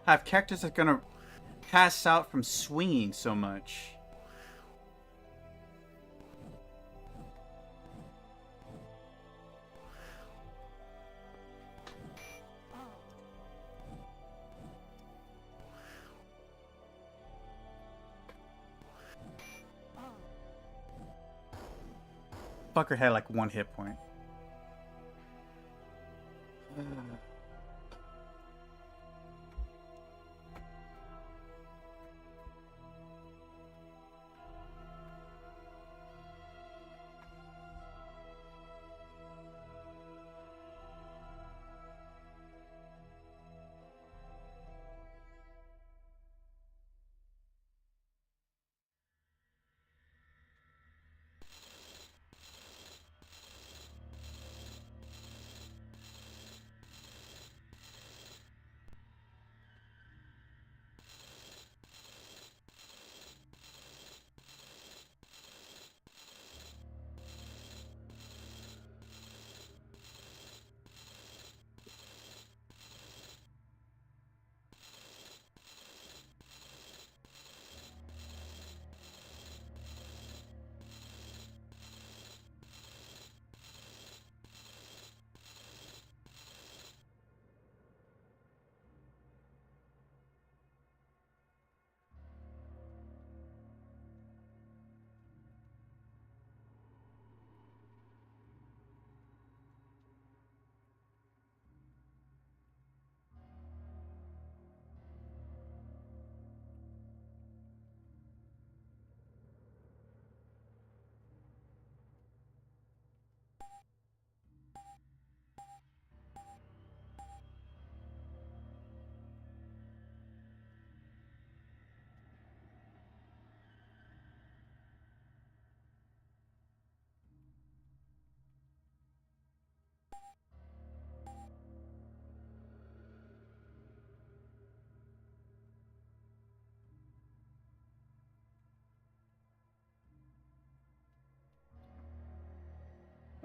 I have characters that are gonna pass out from swinging so much. Fucker had like 1 hit point.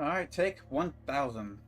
Alright, take 1,000.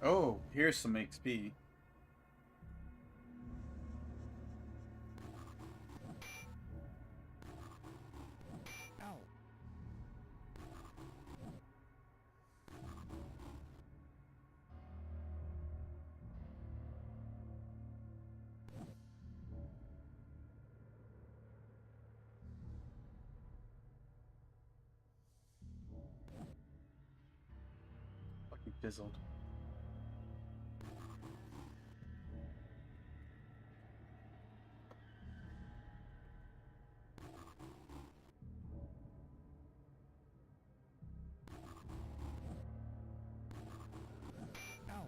Oh, here's some XP. Ow. Fucking fizzled. Ow.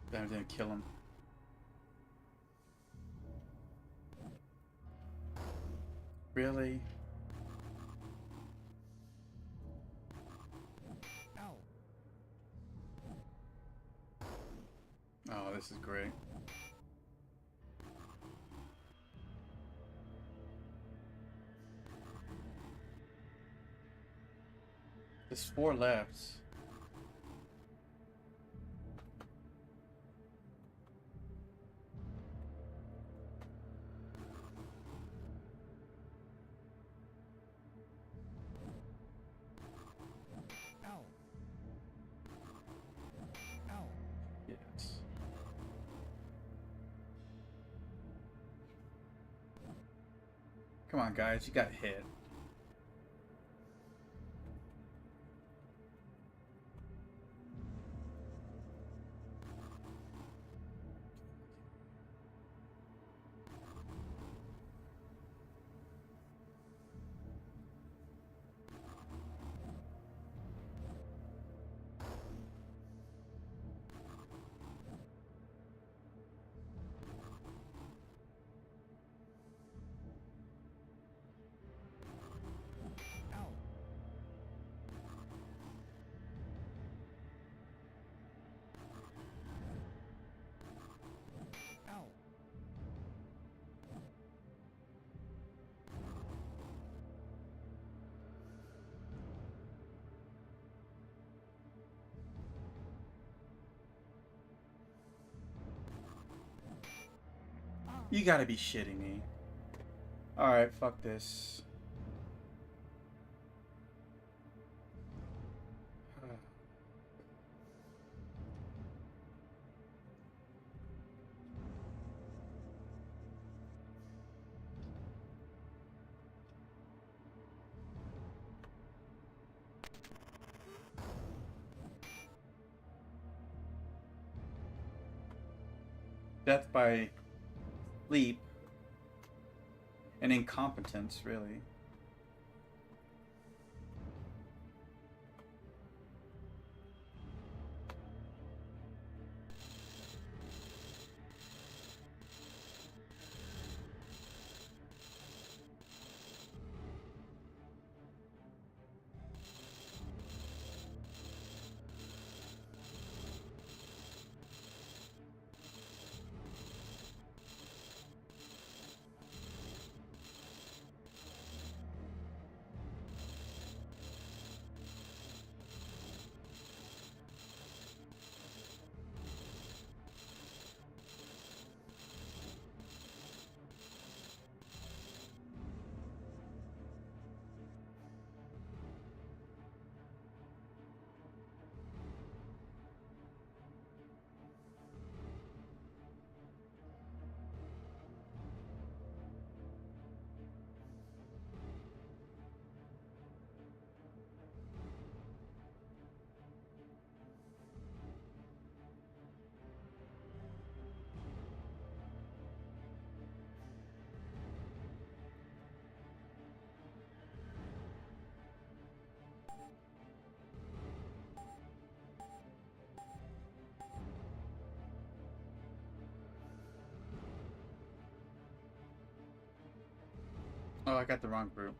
That didn't kill him. Really? Ow. Oh, this is great. There's 4 left. Ow. Ow. Yes. Come on, guys, you got hit. Ow. Ow. You gotta be shitting me. Alright, fuck this. Death by sleep and incompetence, really. Oh, I got the wrong group.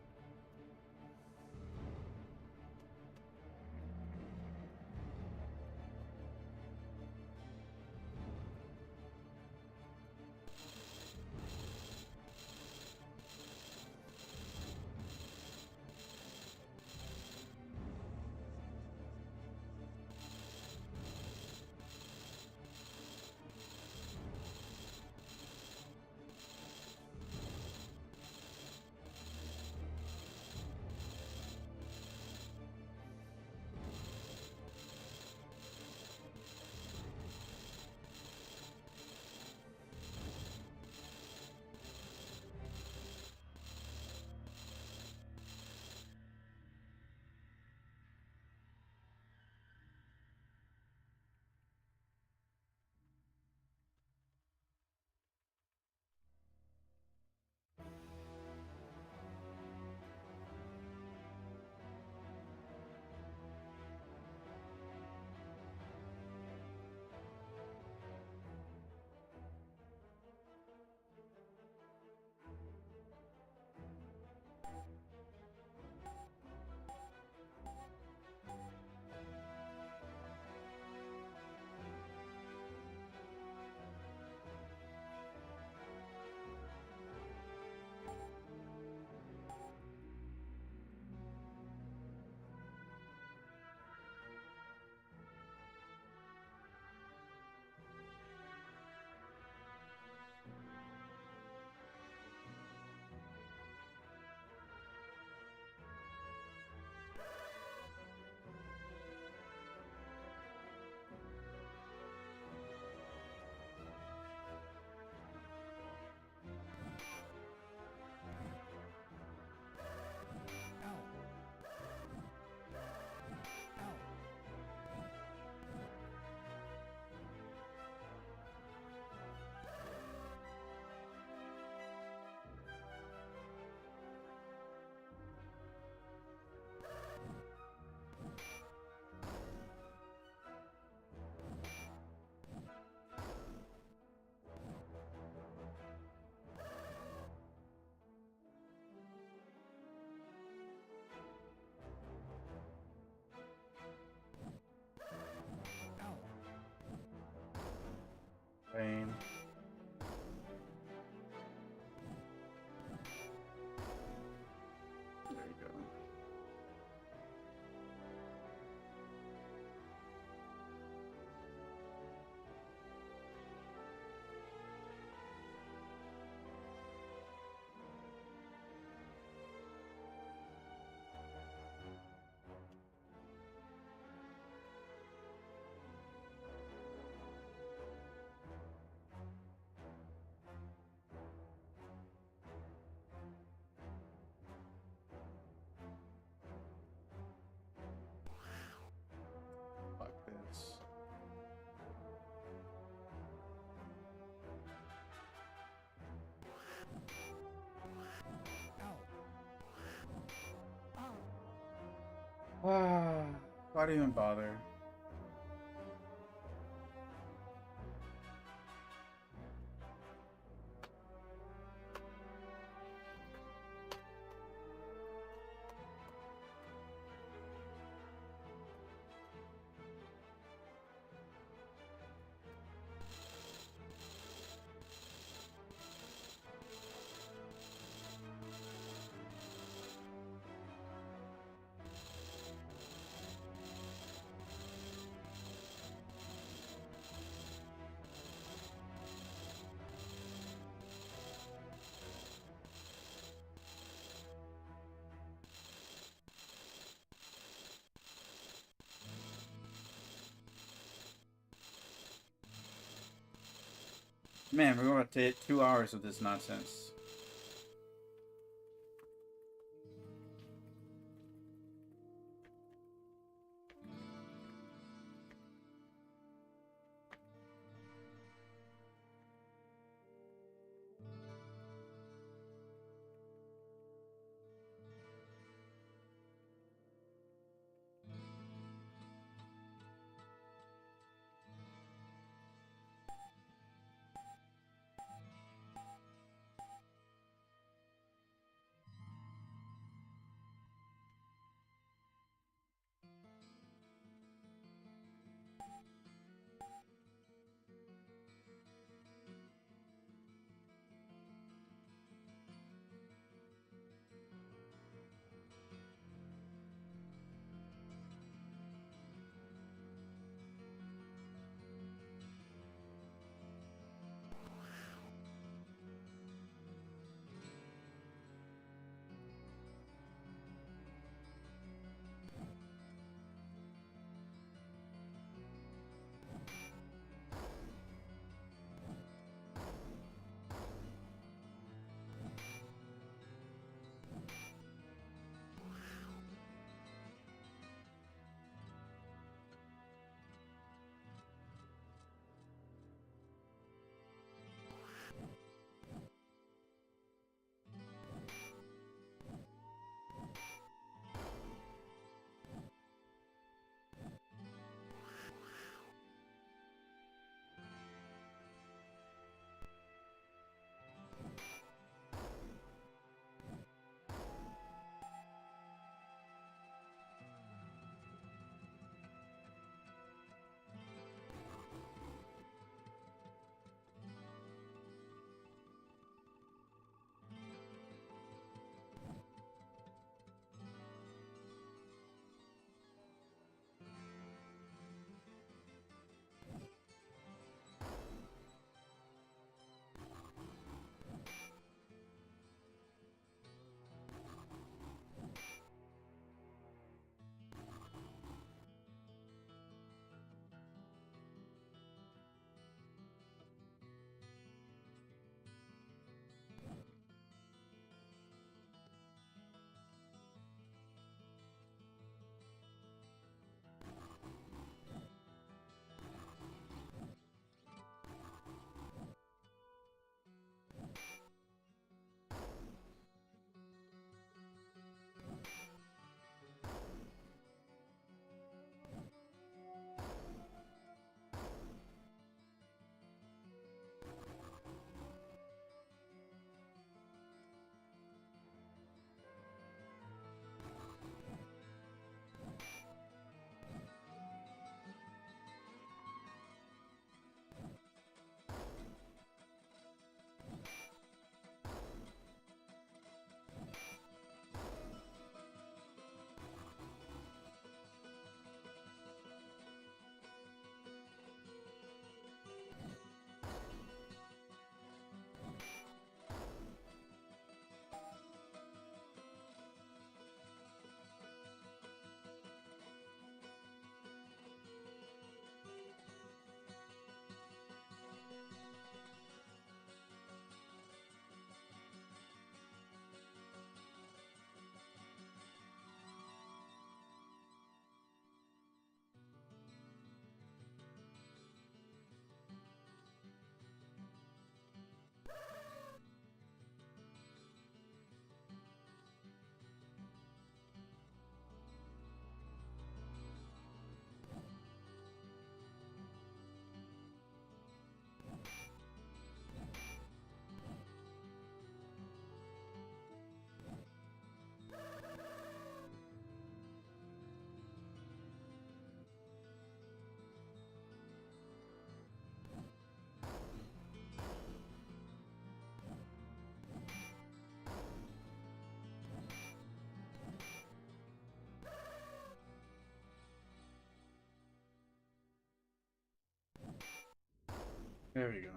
Rain. There you go. Fuck this. Why do you even bother? Man, we're going to take 2 hours of this nonsense. There we go.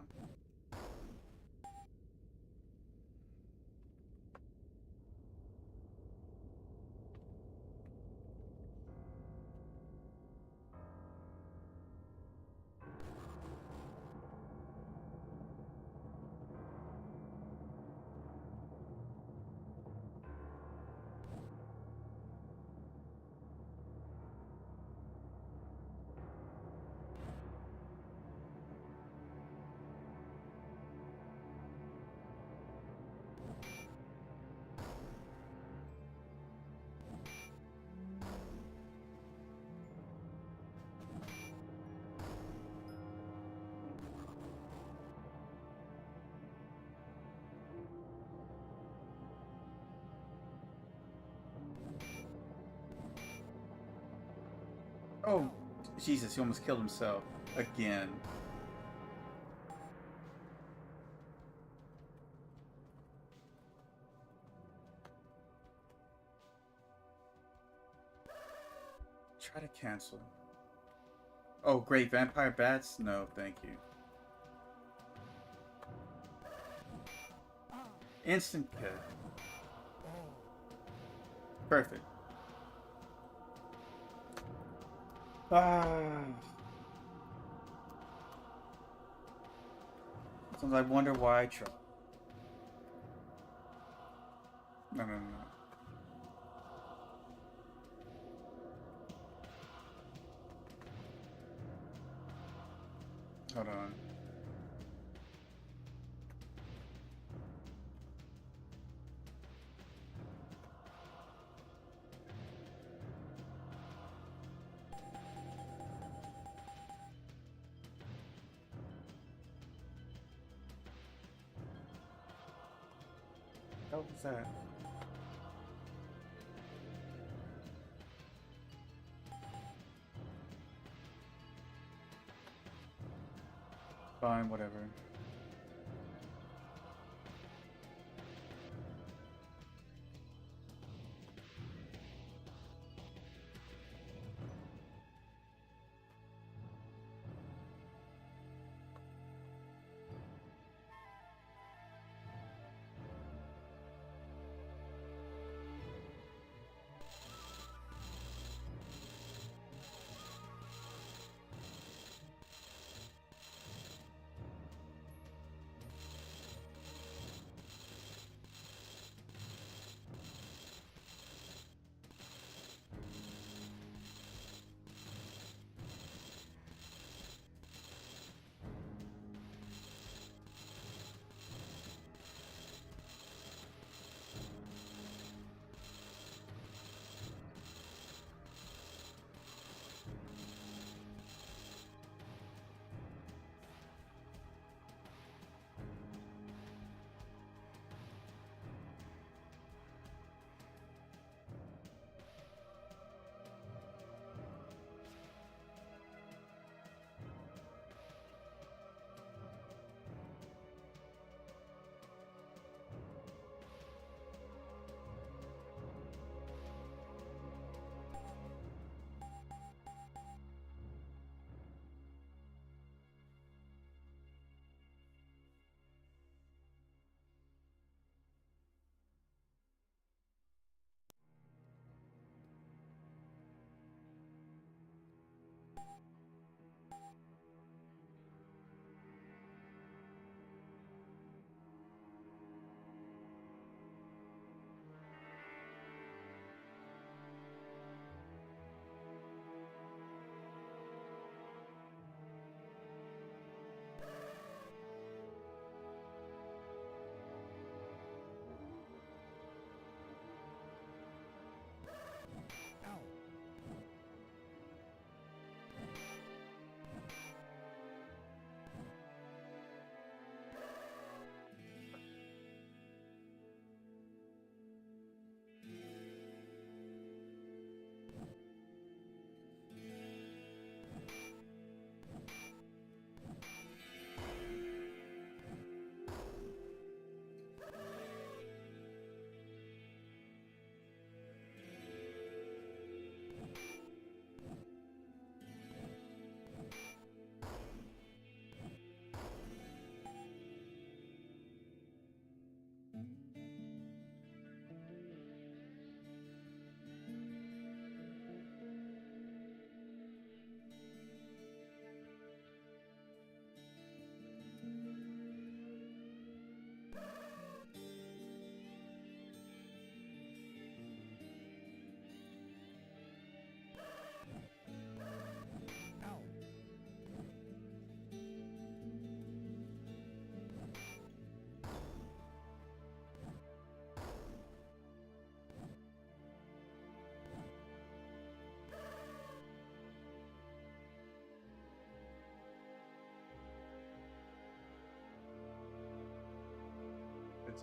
Oh, Jesus, he almost killed himself. Again. Try to cancel. Oh, great. Vampire bats? No, thank you. Instant kill. Perfect. Ah. Sometimes I wonder why I tried. No, no, no. Hold on. What was that? Fine, whatever.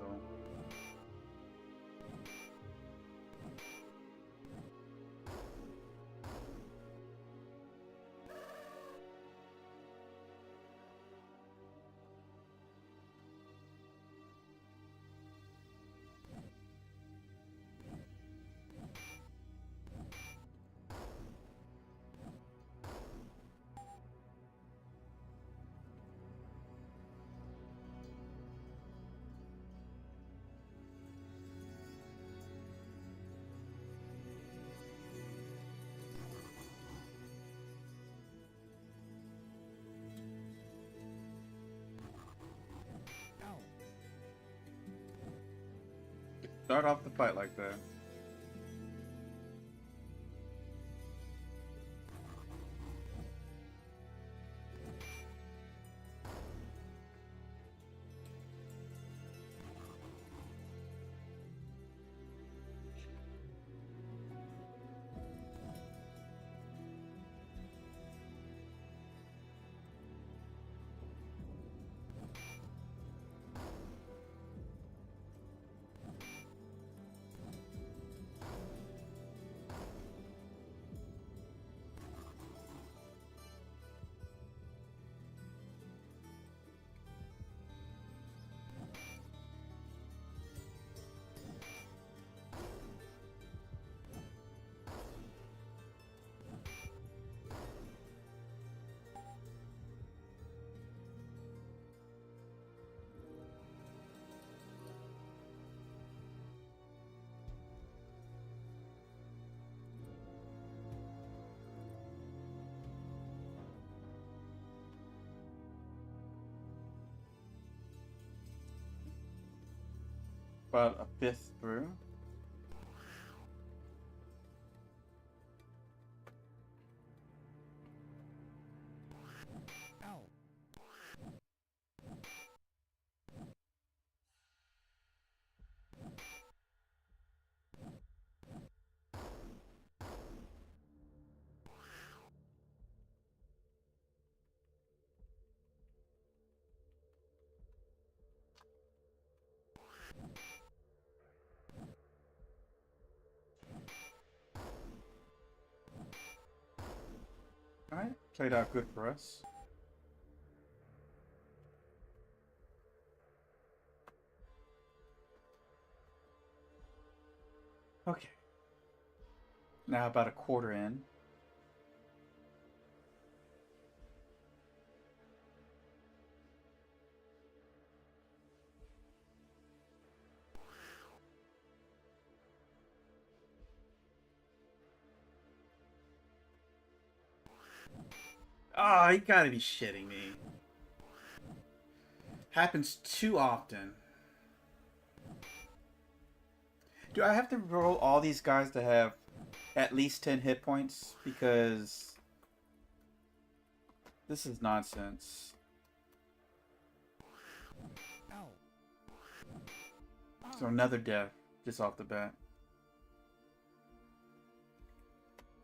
all. Out. Start off the fight like that. About a fifth through. Out. Alright, played out good for us. Okay. Now about a quarter in. Oh, you gotta be shitting me. Happens too often. Do I have to roll all these guys to have at least 10 hit points? Because this is nonsense. Out. So another death just off the bat.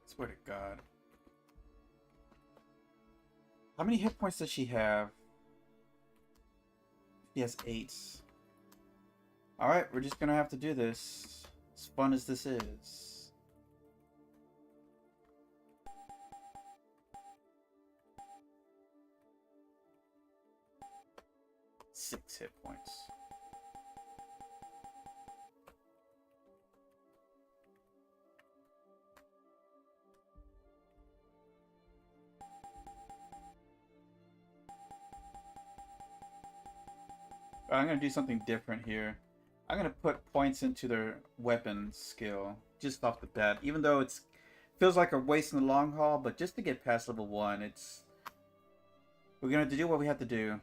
Swear to God. How many hit points does she have? She has 8. Alright, we're just gonna have to do this. As fun as this is. Six hit points. I'm gonna do something different here. I'm gonna put points into their weapon skill just off the bat, even though it's feels like a waste in the long haul. But just to get past level 1, we're gonna have to do what we have to do.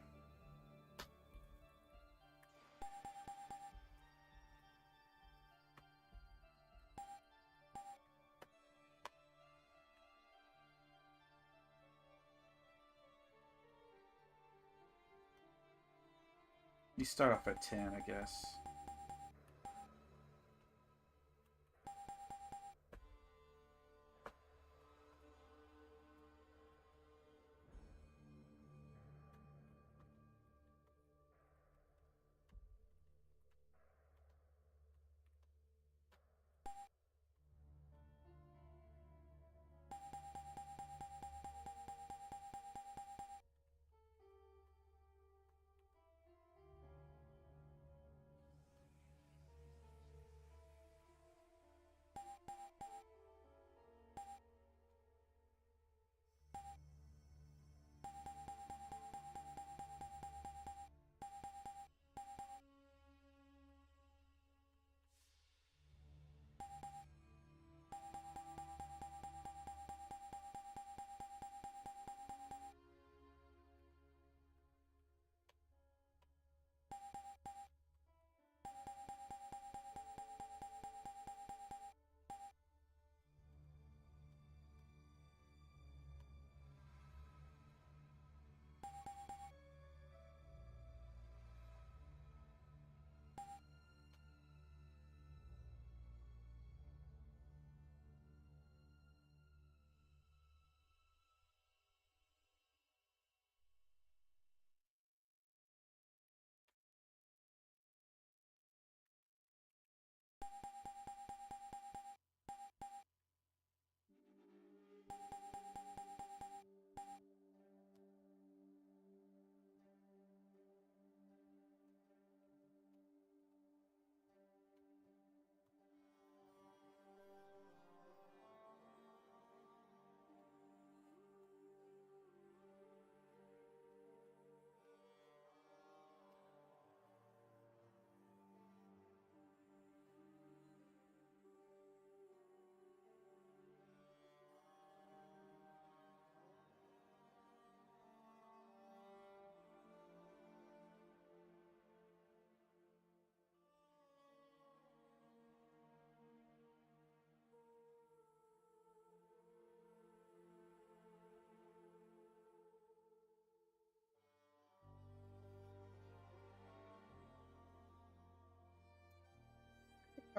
You start off at 10, I guess.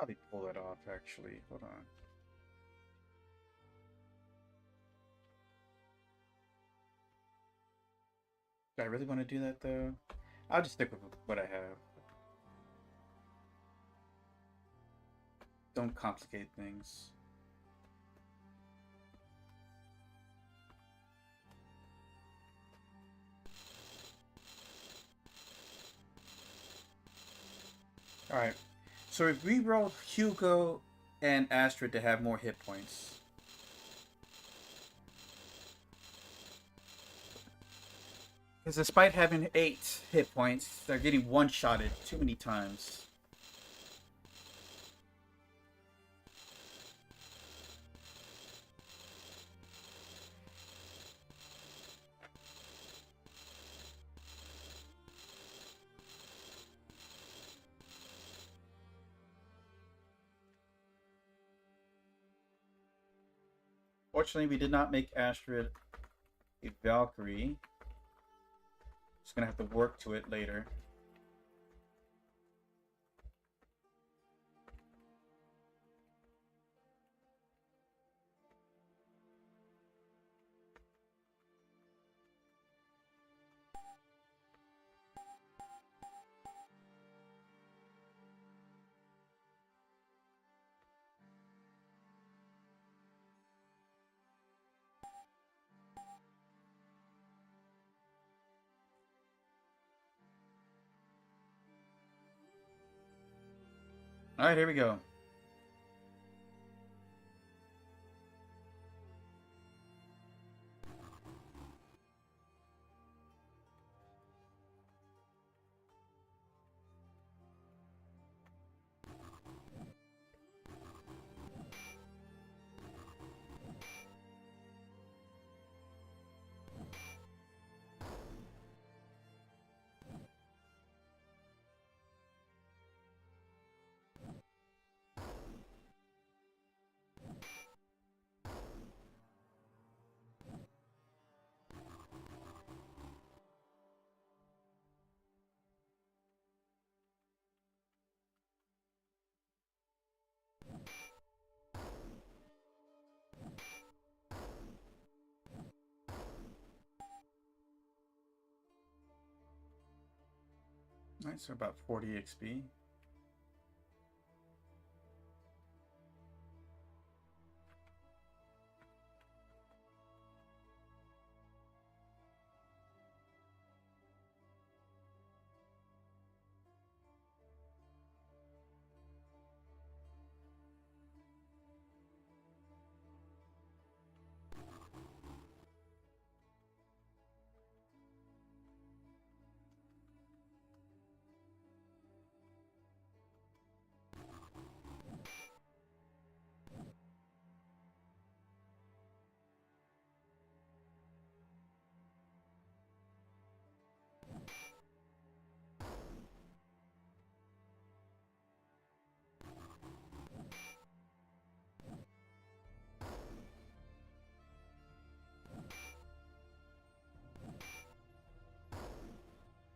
probably pull it off, actually. Hold on. Do I really want to do that, though? I'll just stick with what I have. Don't complicate things. Alright. So if we rolled Hugo and Astrid to have more hit points. Because despite having 8 hit points, they're getting one-shotted too many times. Fortunately, we did not make Astrid a Valkyrie. Just gonna have to work to it later. Alright, here we go. Alright, so about 40 XP.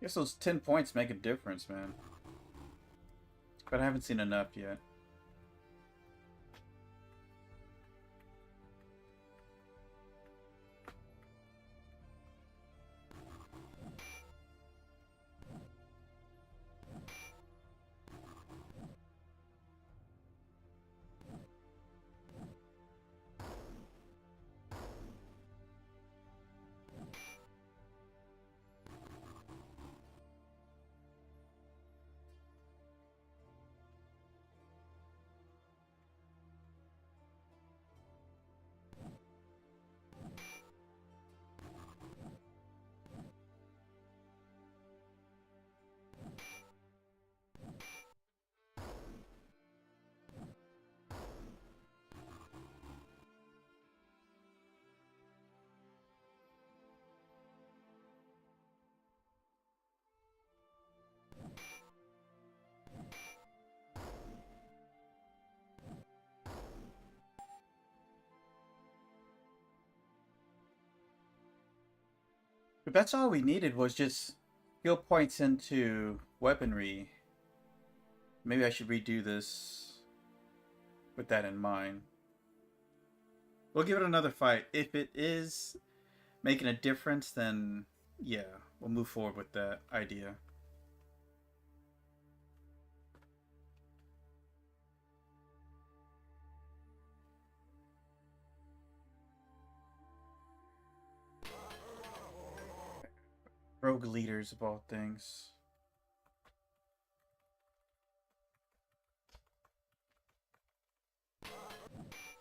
Guess those 10 points make a difference, man. But I haven't seen enough yet. But that's all we needed was just skill points into weaponry. Maybe I should redo this. with that in mind. We'll give it another fight. If it is making a difference, then yeah, we'll move forward with that idea. Rogue leaders of all things.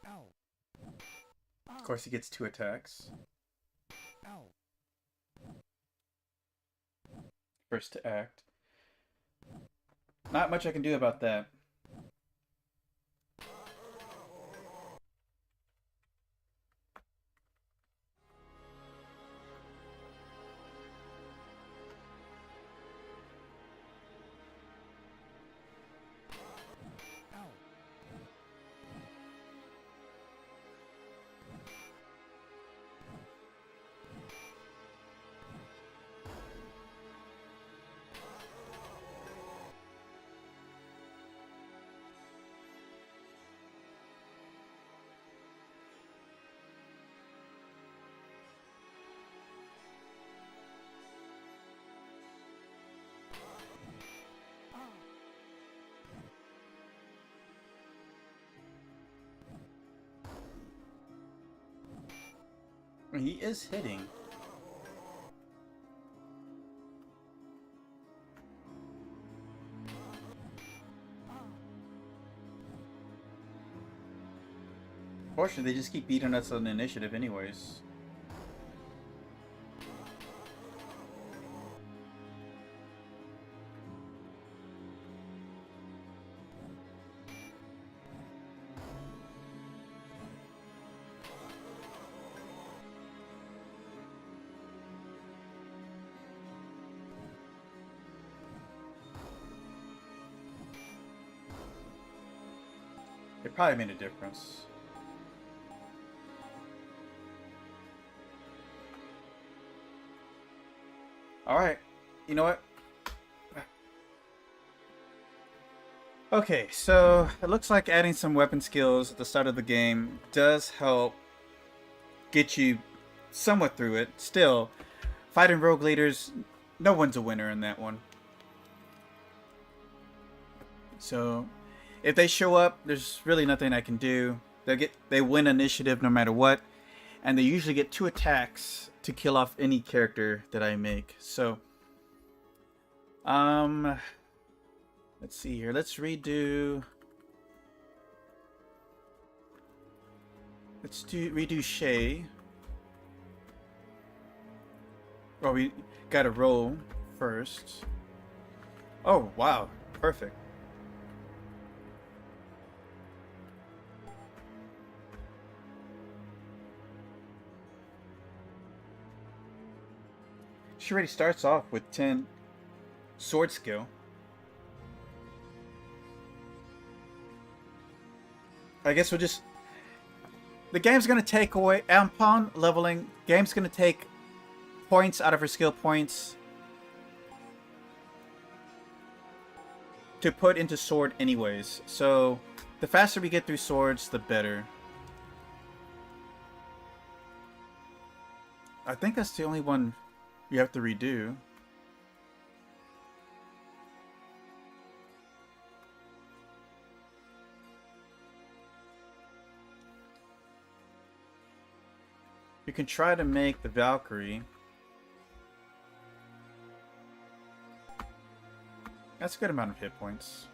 Ow. Of course, he gets 2 attacks. Ow. First to act. Not much I can do about that. Ow. He is hitting. Fortunately, they just keep beating us on the initiative anyways. It probably made a difference. Alright, you know what? Okay, so it looks like adding some weapon skills at the start of the game does help get you somewhat through it. Still, fighting rogue leaders, no one's a winner in that one. So, if they show up, there's really nothing I can do. They win initiative no matter what, and they usually get 2 attacks to kill off any character that I make. So, let's see here. Let's redo Shay. Well, we gotta roll first. Oh, wow. Perfect. She already starts off with 10 sword skill. I guess we'll just... The game's going to take away... Upon leveling, game's going to take points out of her skill points to put into sword anyways. So, the faster we get through swords, the better. I think that's the only one you have to redo. You can try to make the Valkyrie. That's a good amount of hit points.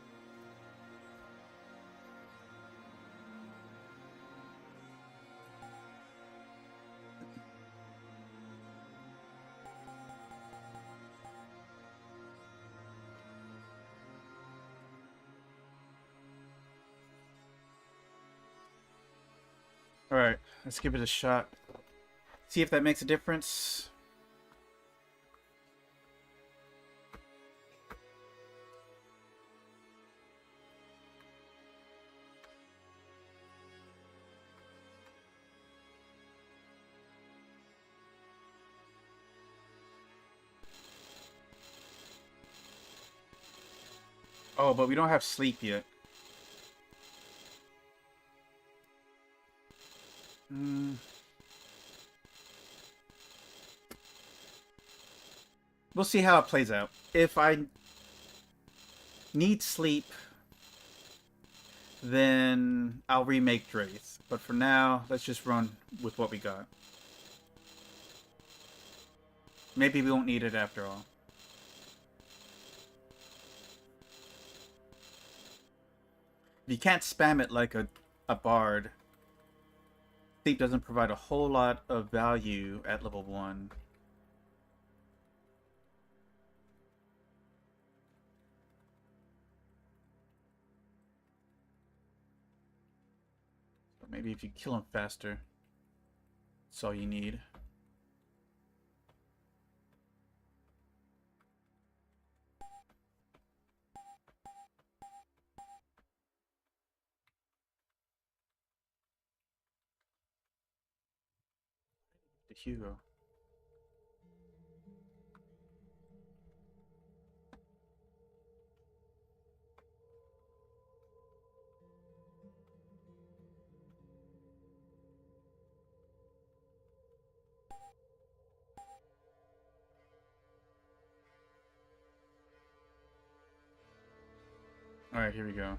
Alright, let's give it a shot. See if that makes a difference. Oh, but we don't have sleep yet. we'll see how it plays out. If I need sleep, then I'll remake Draith. But for now, let's just run with what we got. Maybe we won't need it after all. If you can't spam it like a bard, sleep doesn't provide a whole lot of value at level 1. So maybe if you kill him faster, that's all you need. To Hugo. Alright, here we go.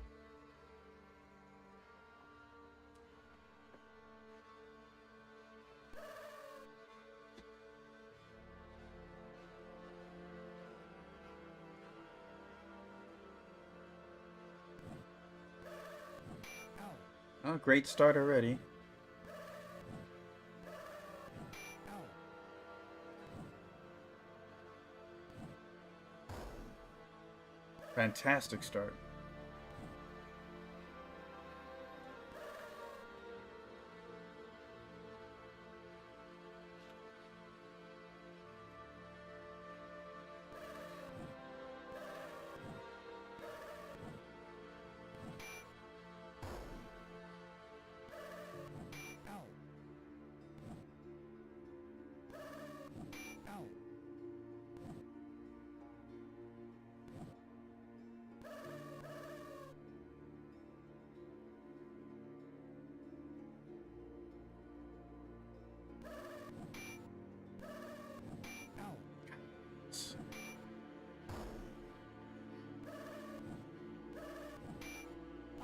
Ow. Oh, great start already. Ow. Fantastic start. Ow. Ow. Ow.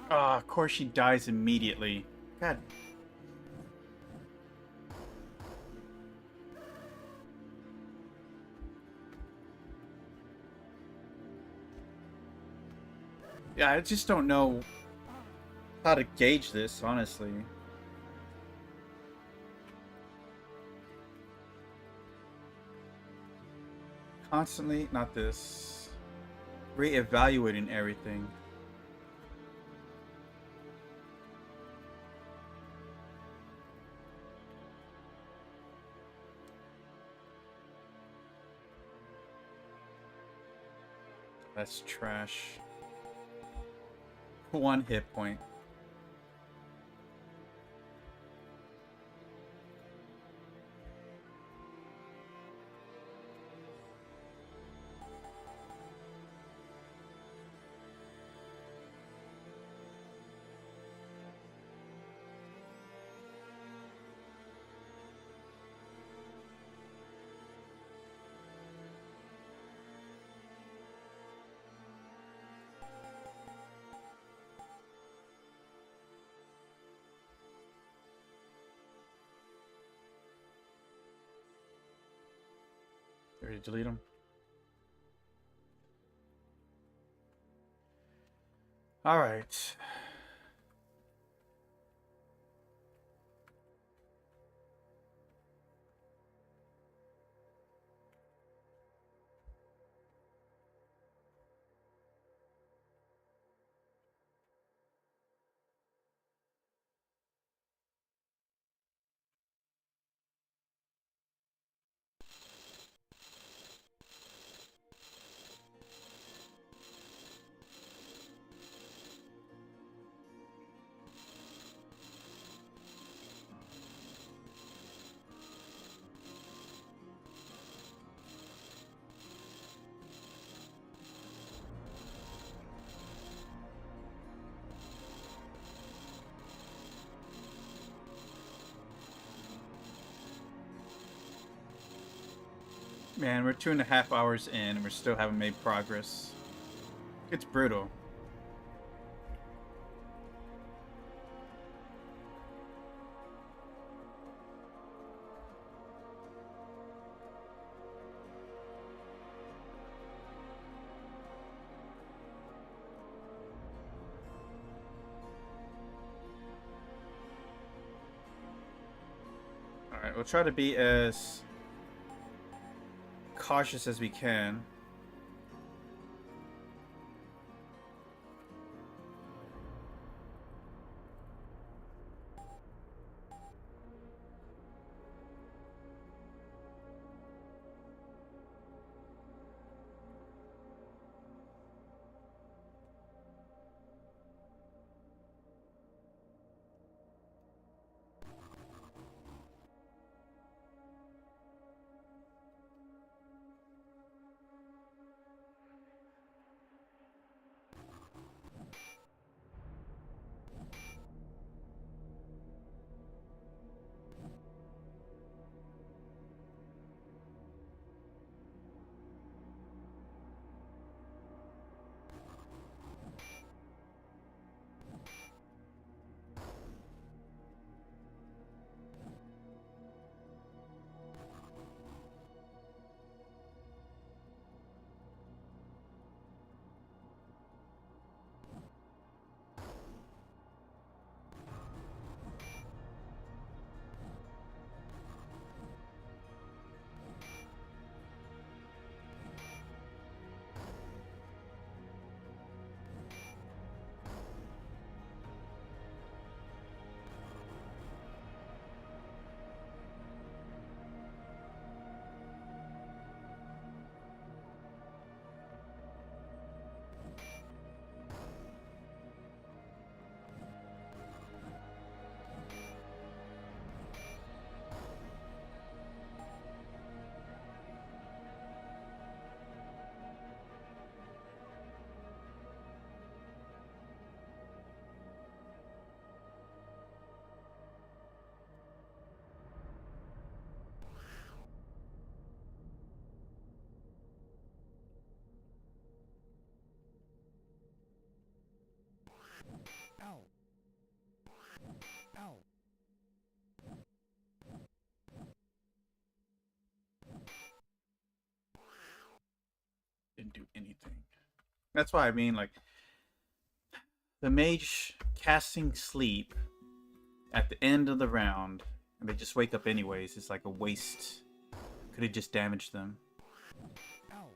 Ah, of course she dies immediately. God. Yeah, I just don't know how to gauge this, honestly. Constantly, not this. Reevaluating everything. That's trash. 1 hit point. Ready to delete them? Alright. Man, we're 2.5 hours in and we still haven't made progress. It's brutal. Alright, we'll try to be as cautious as we can. Ow. Ow. Didn't do anything. That's why I mean, like, the mage casting sleep at the end of the round, and they just wake up anyways, is like a waste. Could have just damaged them. Ow.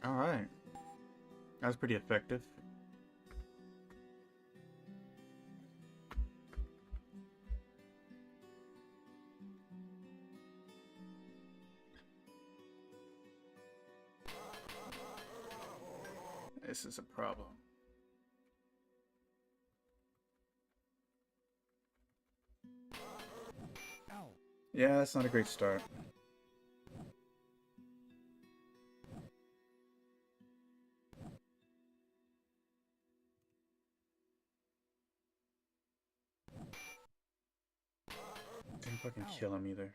Alright. That was pretty effective. This is a problem. Ow. Yeah, that's not a great start. Didn't fucking kill him either.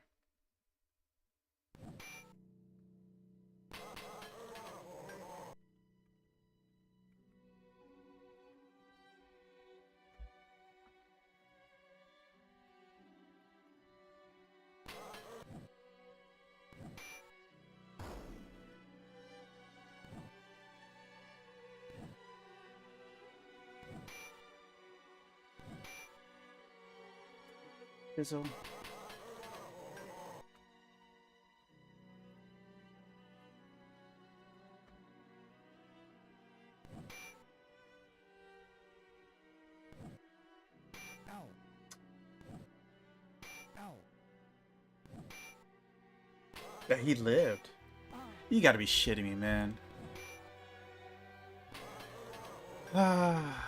Fizzle. Ow. Ow. That he lived. You gotta be shitting me, man. Ah.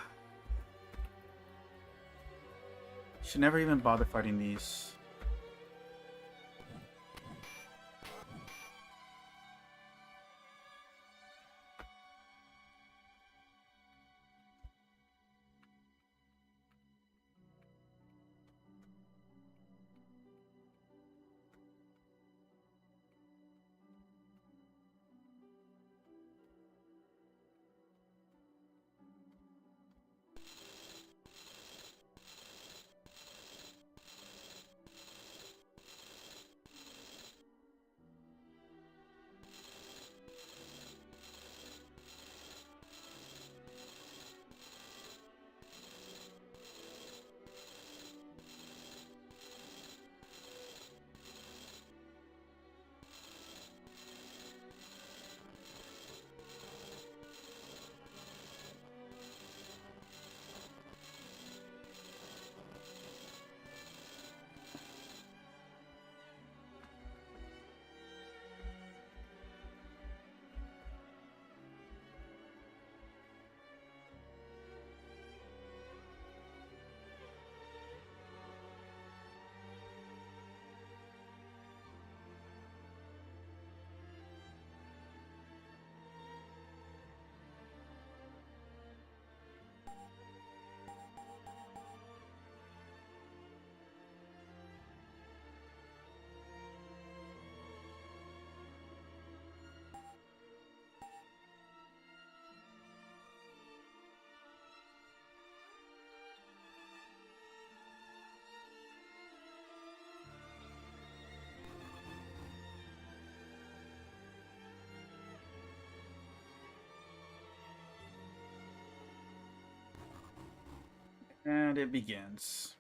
Should never even bother fighting these. And it begins.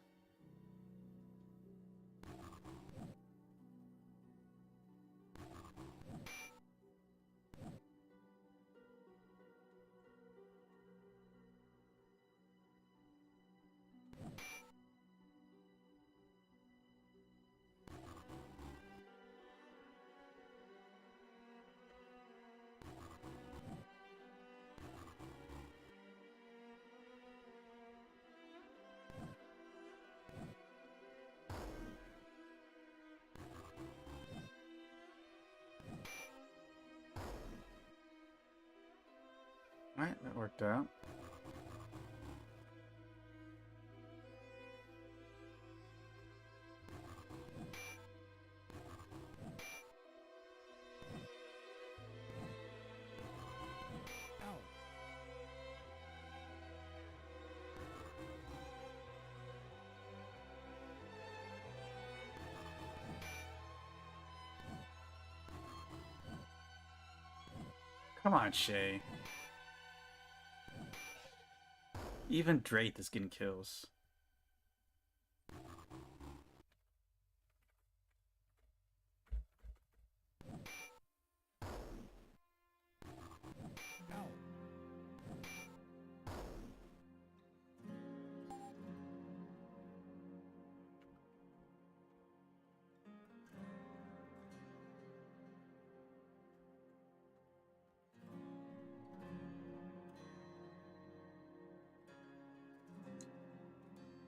Alright, that worked out. Ow. Come on, Shay. Even Draith is getting kills. Ow.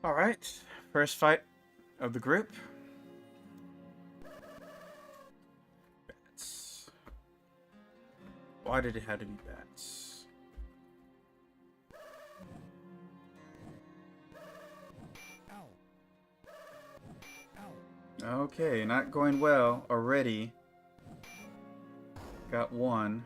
Alright, first fight of the group. Bats. Why did it have to be bats? Ow. Ow. Okay, not going well already. Got one.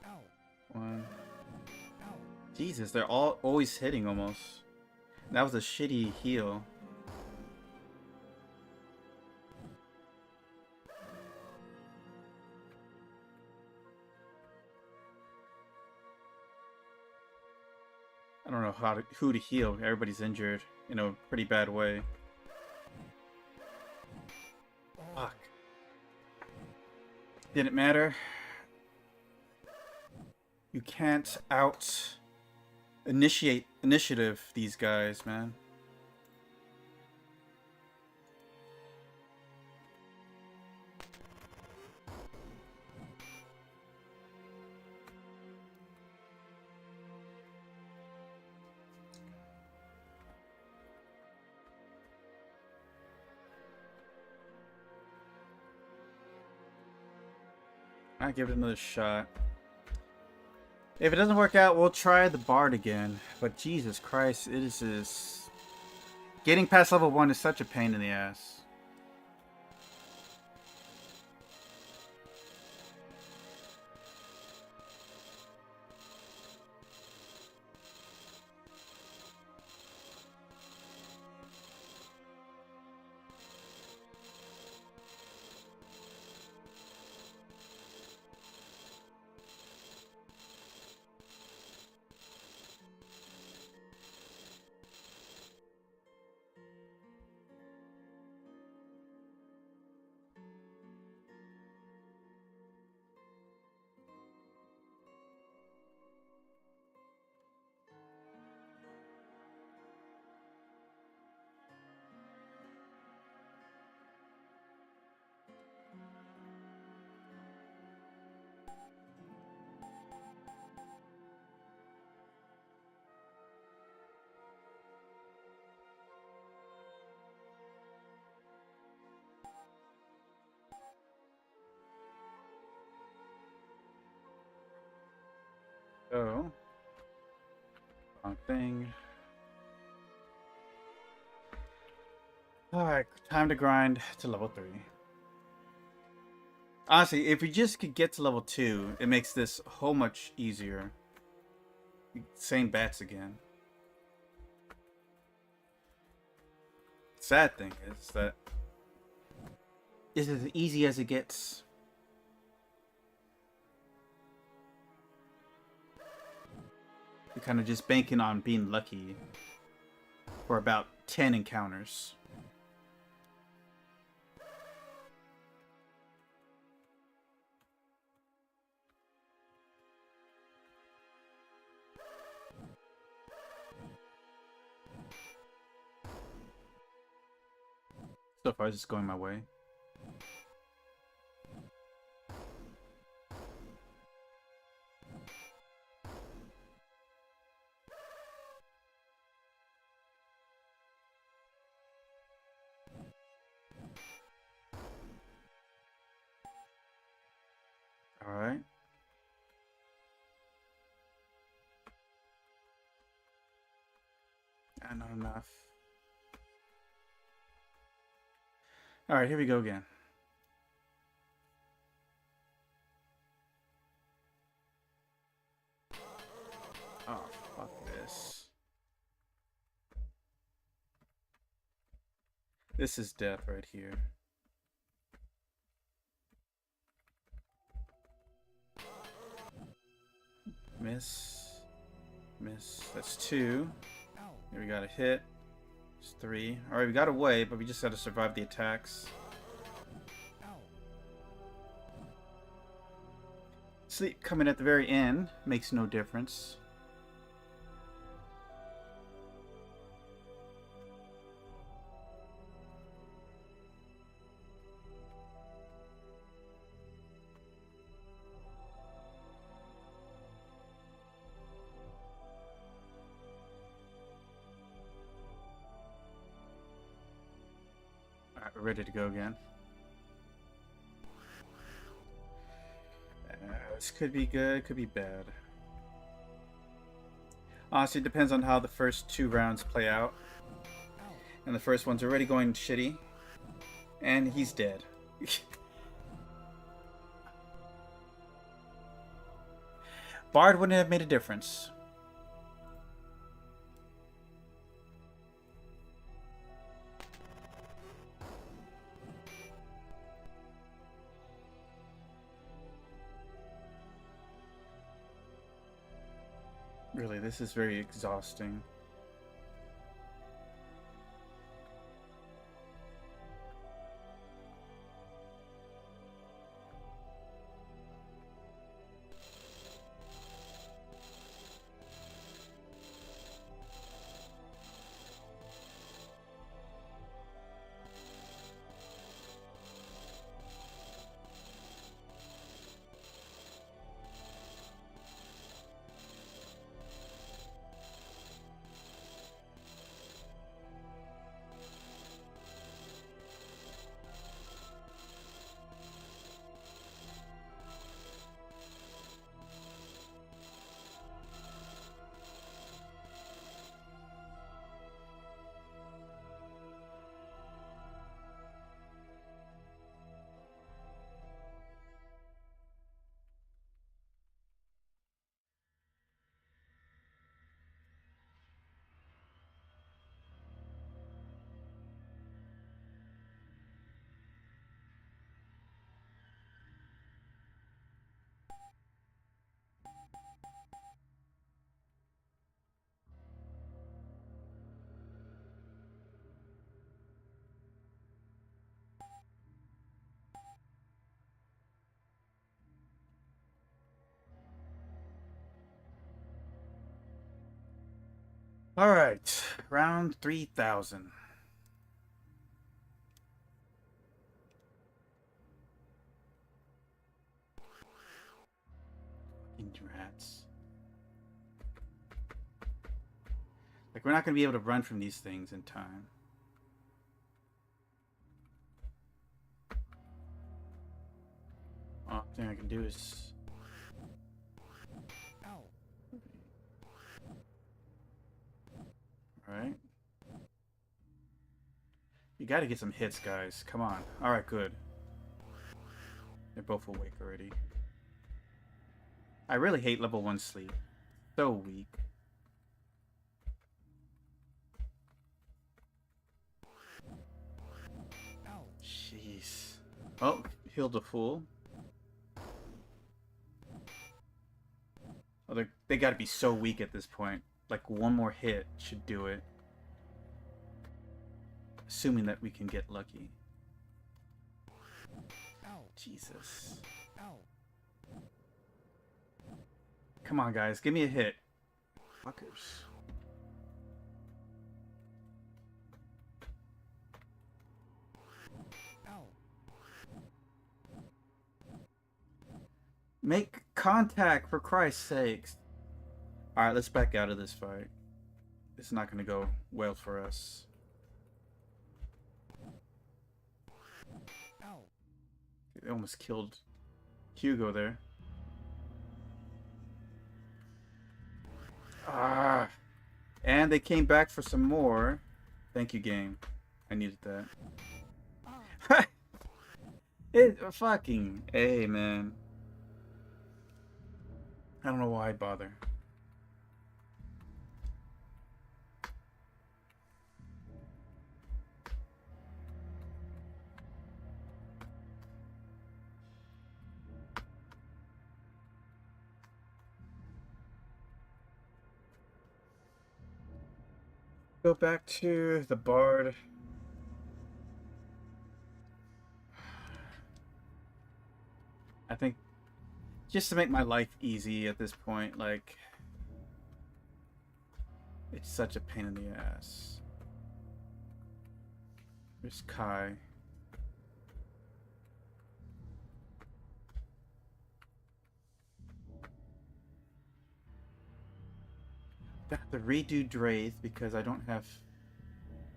Ow. One. Ow. Jesus, they're all always hitting almost. That was a shitty heal. I don't know who to heal. Everybody's injured in a pretty bad way. Fuck. Didn't matter. You can't initiative these guys, man. I'll give it another shot. If it doesn't work out, we'll try the Bard again. But Jesus Christ, it is just... Getting past level 1 is such a pain in the ass. Oh. Wrong thing. Alright, time to grind to level 3. Honestly, if we just could get to level 2, it makes this a whole much easier. Same bats again. Sad thing is that this is as easy as it gets. You're kind of just banking on being lucky for about 10 encounters. So far, it's just going my way. Alright. Not enough. Alright, here we go again. Oh, fuck this. This is death right here. Miss. Miss. That's 2. Here we got a hit. It's 3. Alright, we got away, but we just gotta survive the attacks. Sleep coming at the very end makes no difference. Alright, we're ready to go again. This could be good, could be bad. Honestly, it depends on how the first 2 rounds play out. And the first one's already going shitty. And he's dead. Bard wouldn't have made a difference. Really, this is very exhausting. All right, round 3000. Rats. Like, we're not going to be able to run from these things in time. All thing I can do is... Ow. Alright. You gotta get some hits, guys. Come on. Alright, good. They're both awake already. I really hate level 1 sleep. So weak. Ow. Jeez. Oh, healed a fool. Oh, they gotta be so weak at this point. Like, one more hit should do it. Assuming that we can get lucky. Ow. Jesus. Ow. Come on, guys. Give me a hit. Fuckers. Ow. Make contact, for Christ's sakes. Alright, let's back out of this fight. It's not going to go well for us. Ow. They almost killed Hugo there. Ah. And they came back for some more. Thank you, game. I needed that. Ah. It fucking hey, man. I don't know why I bother. Go back to the bard. I think just to make my life easy at this point, like, it's such a pain in the ass. There's Kai. I have to redo Draith because I don't have...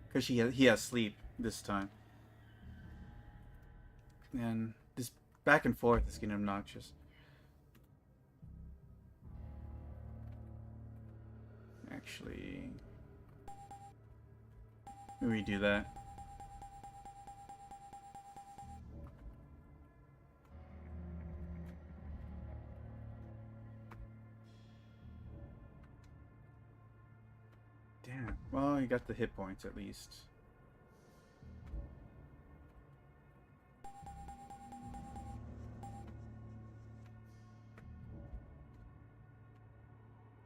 Because he has sleep this time. And this back and forth is getting obnoxious. Actually... Let me redo that. Damn. Well, you got the hit points at least.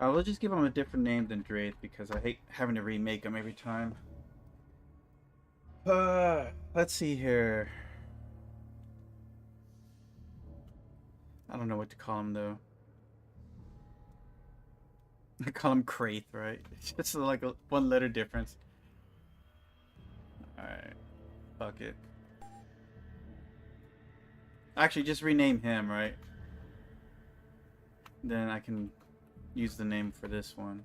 I will just give him a different name than Draith because I hate having to remake him every time. Let's see here. I don't know what to call him though. I call him Kraith, right? It's just like a one letter difference. Alright. Fuck it. Actually, just rename him, right? Then I can use the name for this one.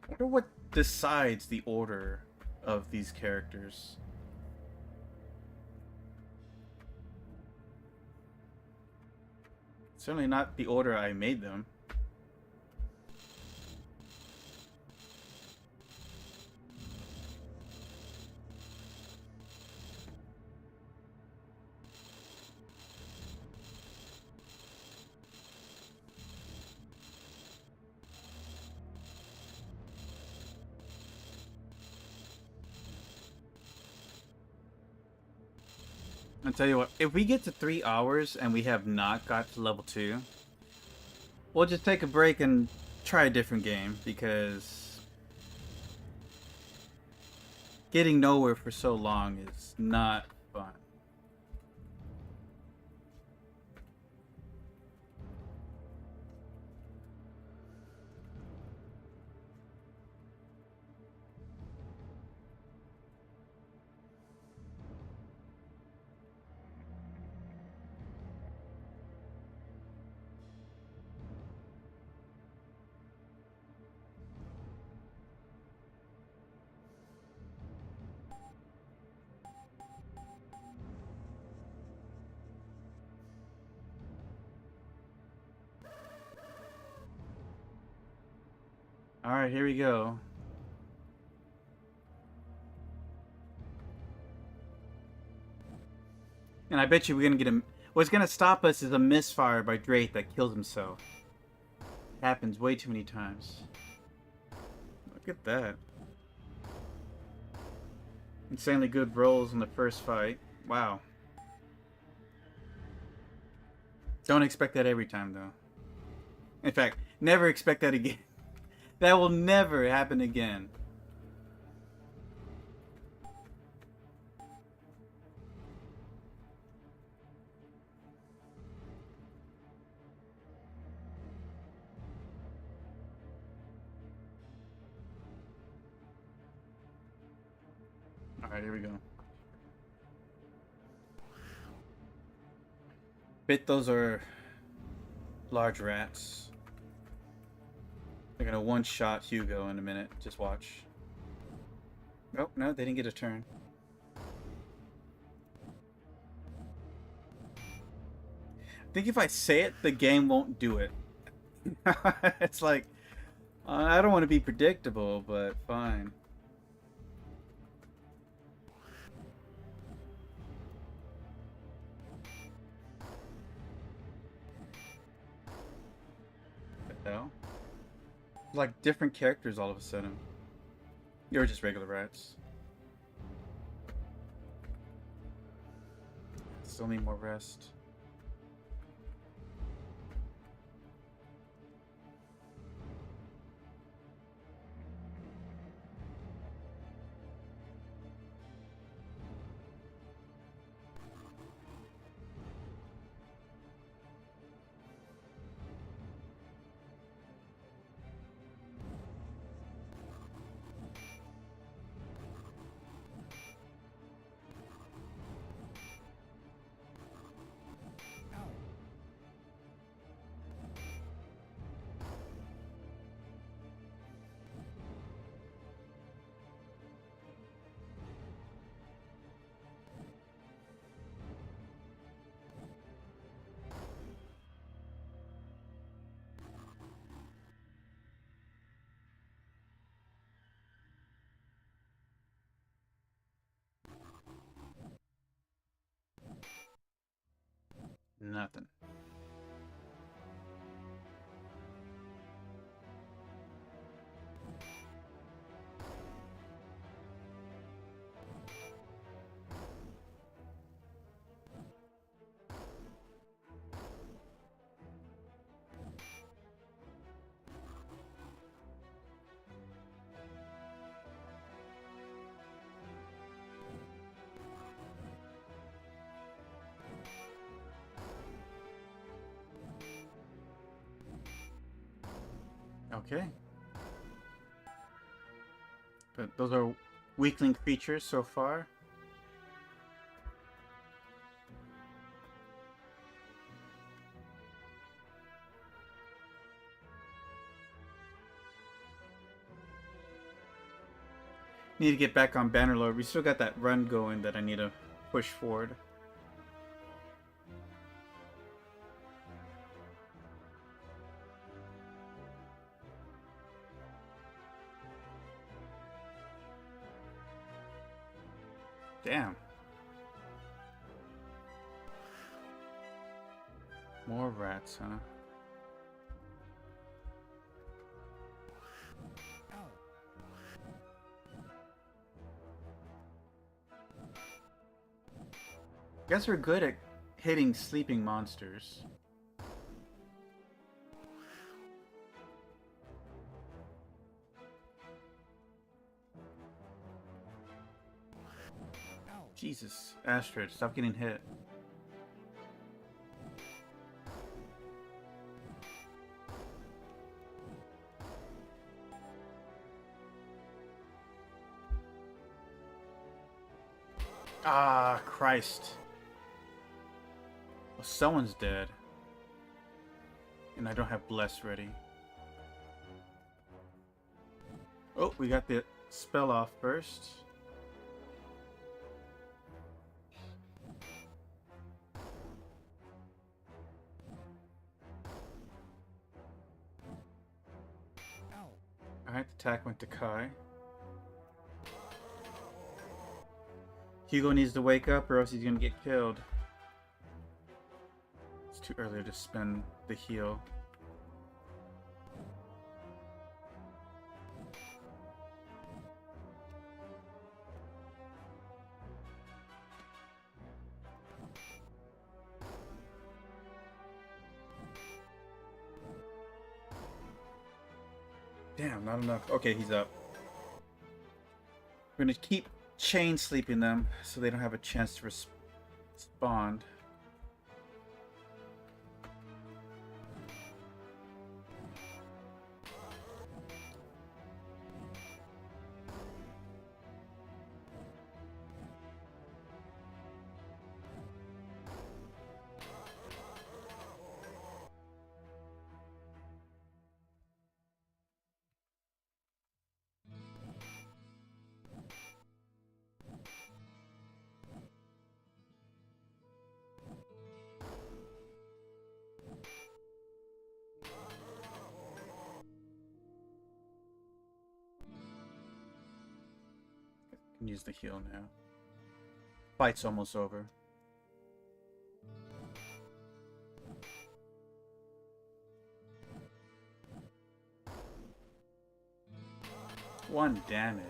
I wonder what decides the order of these characters. Certainly not the order I made them. I'll tell you what, if we get to 3 hours and we have not got to level 2, we'll just take a break and try a different game, because getting nowhere for so long is not fun. Alright, here we go. And I bet you we're gonna get a... What's gonna stop us is a misfire by Drake that kills himself. It happens way too many times. Look at that. Insanely good rolls in the first fight. Wow. Don't expect that every time, though. In fact, never expect that again. That will never happen again. Alright, here we go. Bet those are large rats. They're gonna one-shot Hugo in a minute. Just watch. Oh, no, they didn't get a turn. I think if I say it, the game won't do it. It's like, I don't want to be predictable, but fine. What the hell? Like different characters all of a sudden. You're just regular rats. Still need more rest. Nothing. Okay. But those are weakling creatures so far. Need to get back on Bannerlord. We still got that run going that I need to push forward. Damn. More rats, huh? Guess we're good at hitting sleeping monsters. Jesus, Astrid, stop getting hit. Ah, Christ. Well, someone's dead. And I don't have Bless ready. Oh, we got the spell off first. Alright, the attack went to Kai. Hugo needs to wake up or else he's gonna get killed. It's too early to spend the heal. Damn, not enough. Okay, he's up. We're gonna keep chain sleeping them so they don't have a chance to respond. Can use the heal now. Fight's almost over. One damage.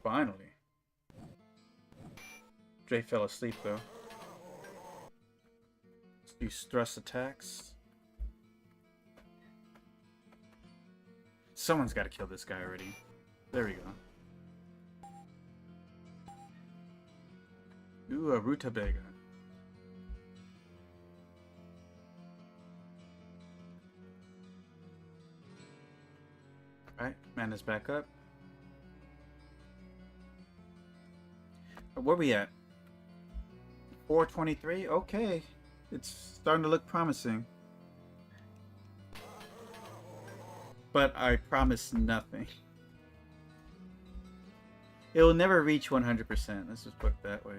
Finally. Dre fell asleep though. Use thrust attacks. Someone's got to kill this guy already. There we go. Ooh, a Rutabaga. Alright, mana's back up. Where we at? 423? Okay. It's starting to look promising. But I promise nothing. It will never reach 100%. Let's just put it that way.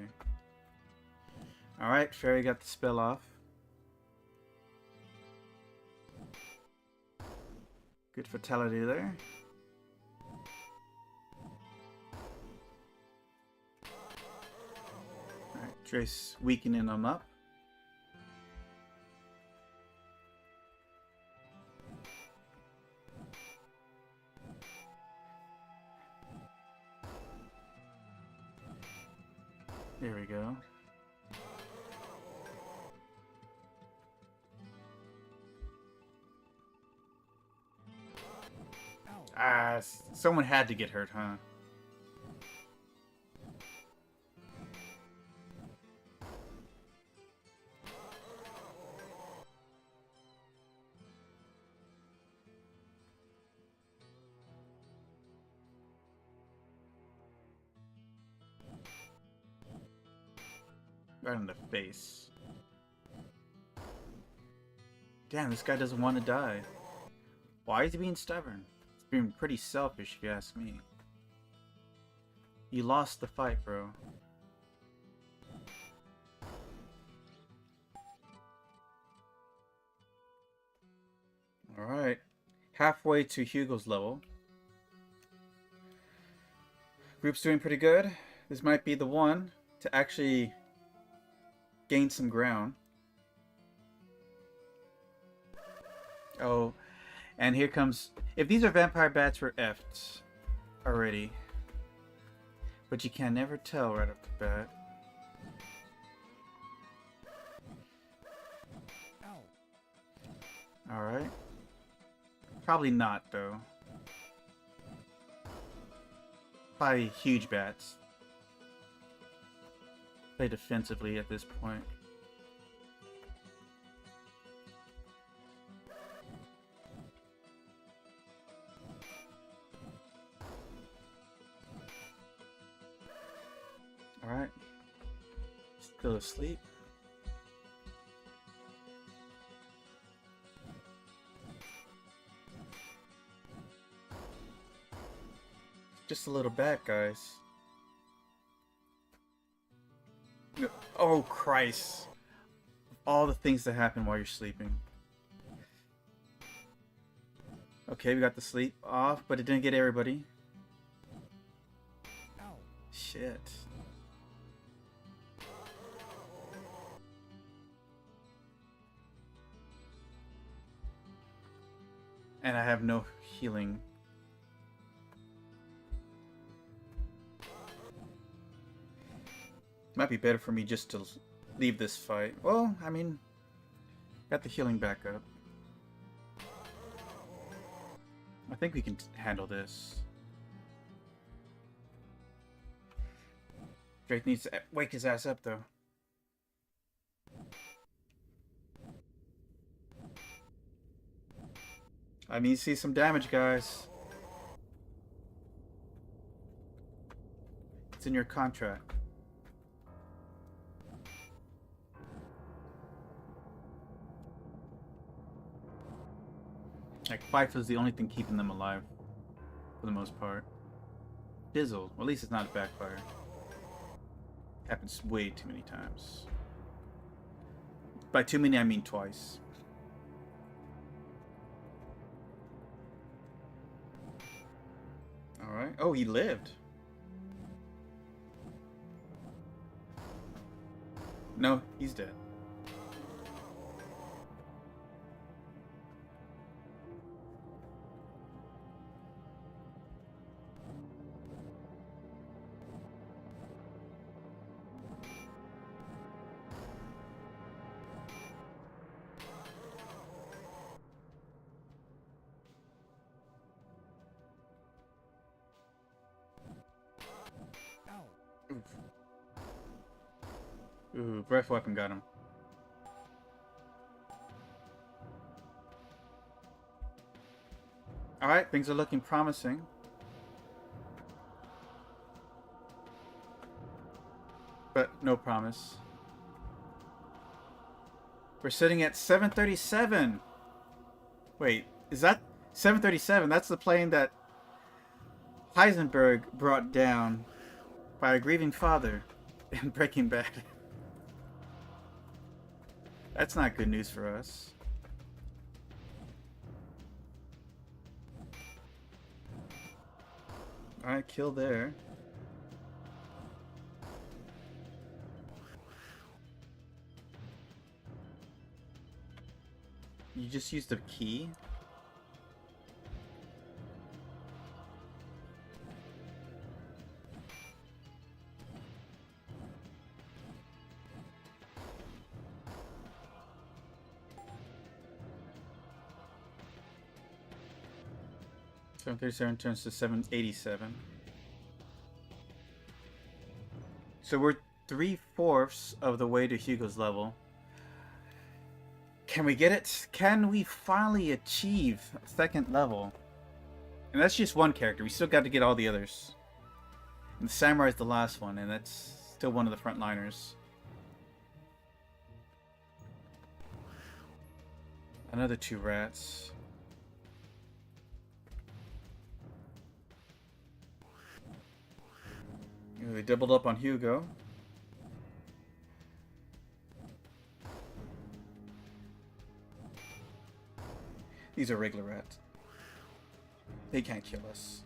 Alright, Fairy got the spell off. Good fatality there. Alright, Trace weakening them up. There we go. Ah, someone had to get hurt, huh? Right in the face. Damn, this guy doesn't want to die. Why is he being stubborn? He's being pretty selfish, if you ask me. You lost the fight, bro. Alright. Halfway to Hugo's level. Group's doing pretty good. This might be the one to actually gain some ground. Oh, and here comes... If these are vampire bats, we're effed already. But you can never tell right off the bat. Alright. Probably not, though. Probably huge bats. Play defensively at this point. Alright. Still asleep. Just a little back, guys. Oh, Christ. All the things that happen while you're sleeping. Okay, we got the sleep off, but it didn't get everybody. Shit. And I have no healing. Might be better for me just to leave this fight. Well, I mean, got the healing back up. I think we can handle this. Drake needs to wake his ass up, though. I need to see some damage, guys. It's in your contract. Like, Fife is the only thing keeping them alive, for the most part. Dizzle, well, at least it's not a backfire. Happens way too many times. By too many, I mean twice. Alright. Oh, he lived. No, he's dead. Ooh, breath weapon got him. Alright, things are looking promising. But no promise. We're sitting at 737. Wait, is that 737? That's the plane that Heisenberg brought down by a grieving father in Breaking Bad. That's not good news for us. Alright, kill there. You just used a key? $737 turns to $787. So we're 3/4 of the way to Hugo's level. Can we get it? Can we finally achieve second level? And that's just one character. We still got to get all the others. And the Samurai is the last one, and that's still one of the frontliners. Another 2 rats. Ooh, they doubled up on Hugo. These are regular rats. They can't kill us.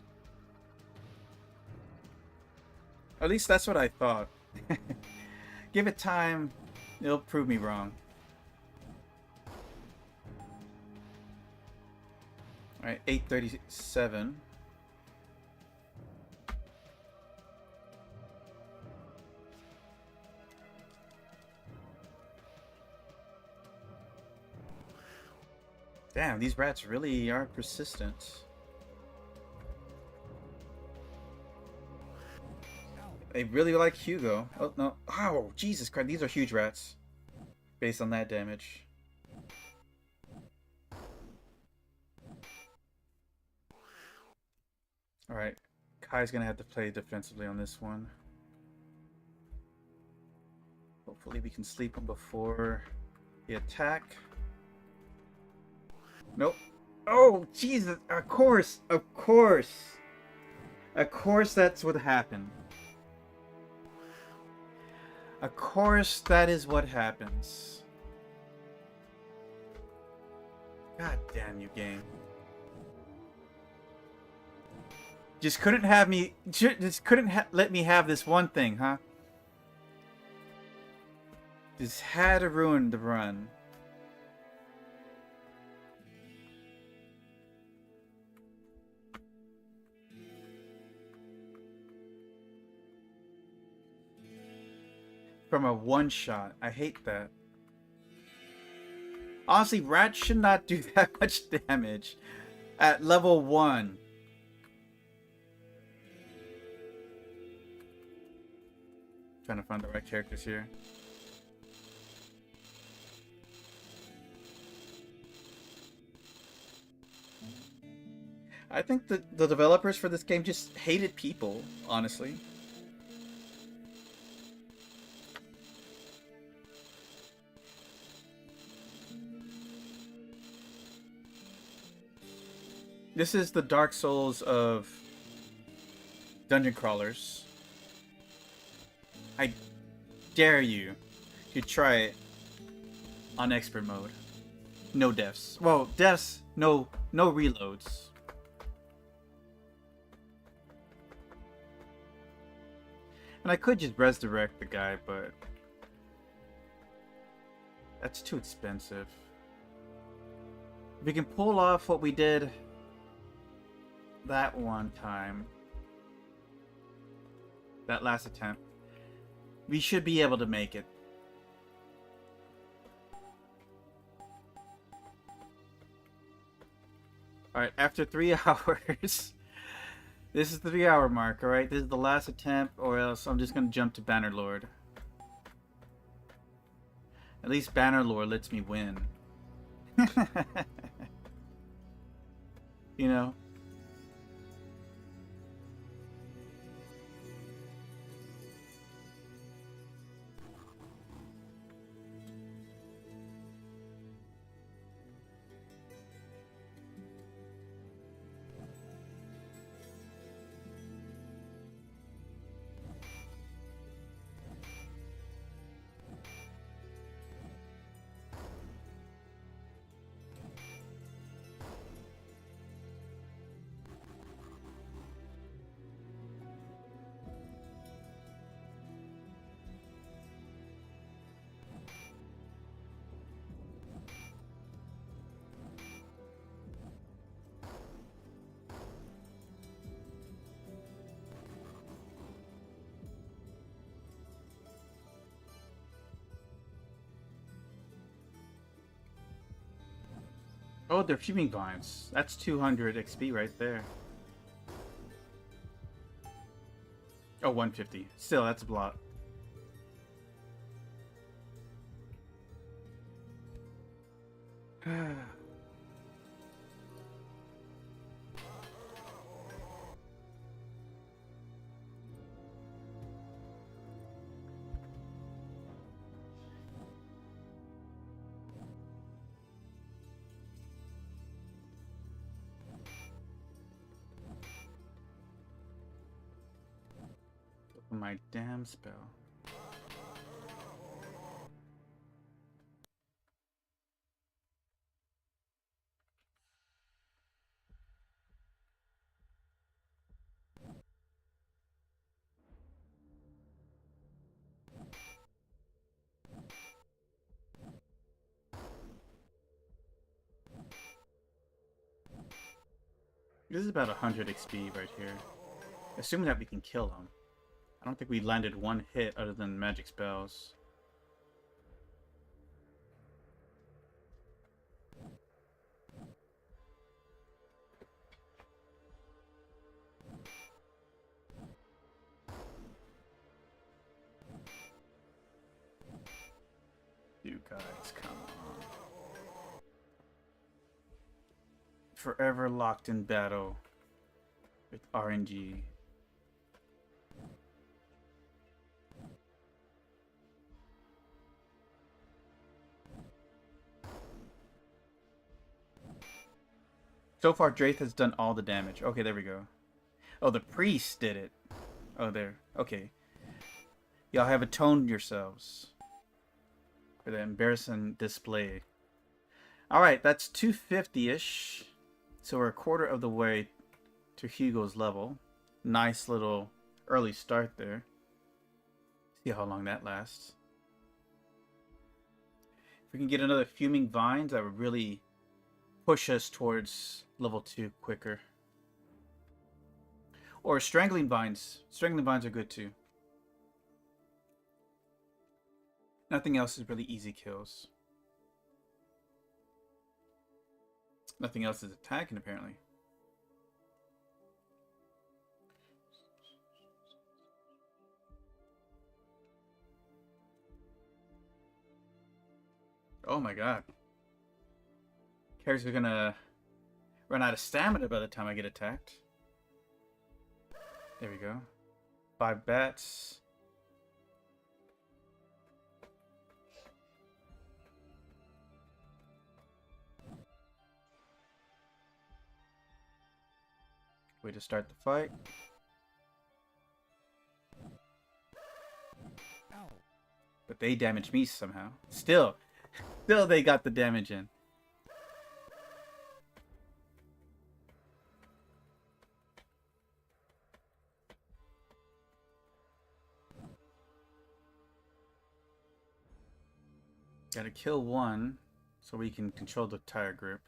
At least that's what I thought. Give it time, it'll prove me wrong. Alright, 837. Damn, these rats really are persistent. They really like Hugo. Oh, no. Oh, Jesus Christ. These are huge rats. Based on that damage. Alright. Kai's gonna have to play defensively on this one. Hopefully we can sleep him before the attack. Nope. Oh, Jesus. Of course. Of course. Of course that's what happened. Of course that is what happens. God damn you, game. Just couldn't have me... Just couldn't let me have this one thing, huh? Just had to ruin the run. From a one-shot. I hate that. Honestly, rats should not do that much damage at level 1. Trying to find the right characters here. I think the developers for this game just hated people, honestly. This is the Dark Souls of dungeon crawlers. I dare you to try it on expert mode. No deaths. Well, deaths, no reloads. And I could just resurrect the guy, but that's too expensive. If we can pull off what we did that one time, that last attempt, we should be able to make it. Alright, after 3 hours, this is the 3-hour mark, alright? This is the last attempt, or else I'm just gonna jump to Bannerlord. At least Bannerlord lets me win. You know? Oh, they're fuming vines. That's 200 XP right there. Oh, 150. Still, that's a lot. for my damn spell. This is about 100 XP right here. Assuming that we can kill him. I don't think we landed one hit other than magic spells. You guys, come on. Forever locked in battle with RNG. So far, Draith has done all the damage. Okay, there we go. Oh, the priest did it. Oh, there. Okay. Y'all have atoned yourselves for the embarrassing display. Alright, that's 250-ish. So we're a quarter of the way to Hugo's level. Nice little early start there. See how long that lasts. If we can get another Fuming Vines, that would really push us towards level 2 quicker. Or Strangling Vines. Strangling Vines are good too. Nothing else is really easy kills. Nothing else is attacking, apparently. Oh my god. Characters are gonna run out of stamina by the time I get attacked. There we go. 5 bats. Way to start the fight. But they damaged me somehow. Still they got the damage in. Gotta kill one so we can control the entire group.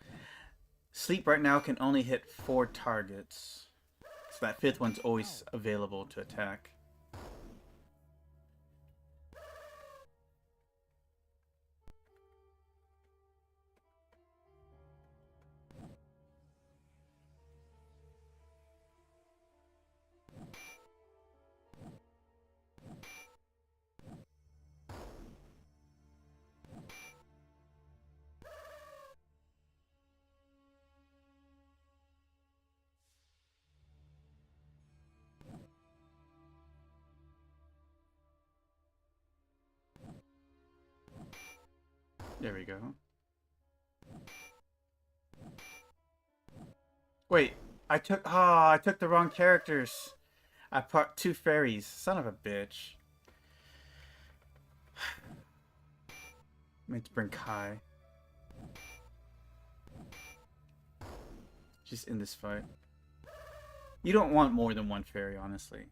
Sleep right now can only hit 4 targets. So that 5th one's always available to attack. There we go. Wait, I took the wrong characters. I put 2 fairies. Son of a bitch. Meant to bring Kai. She's in this fight. You don't want more than 1 fairy, honestly.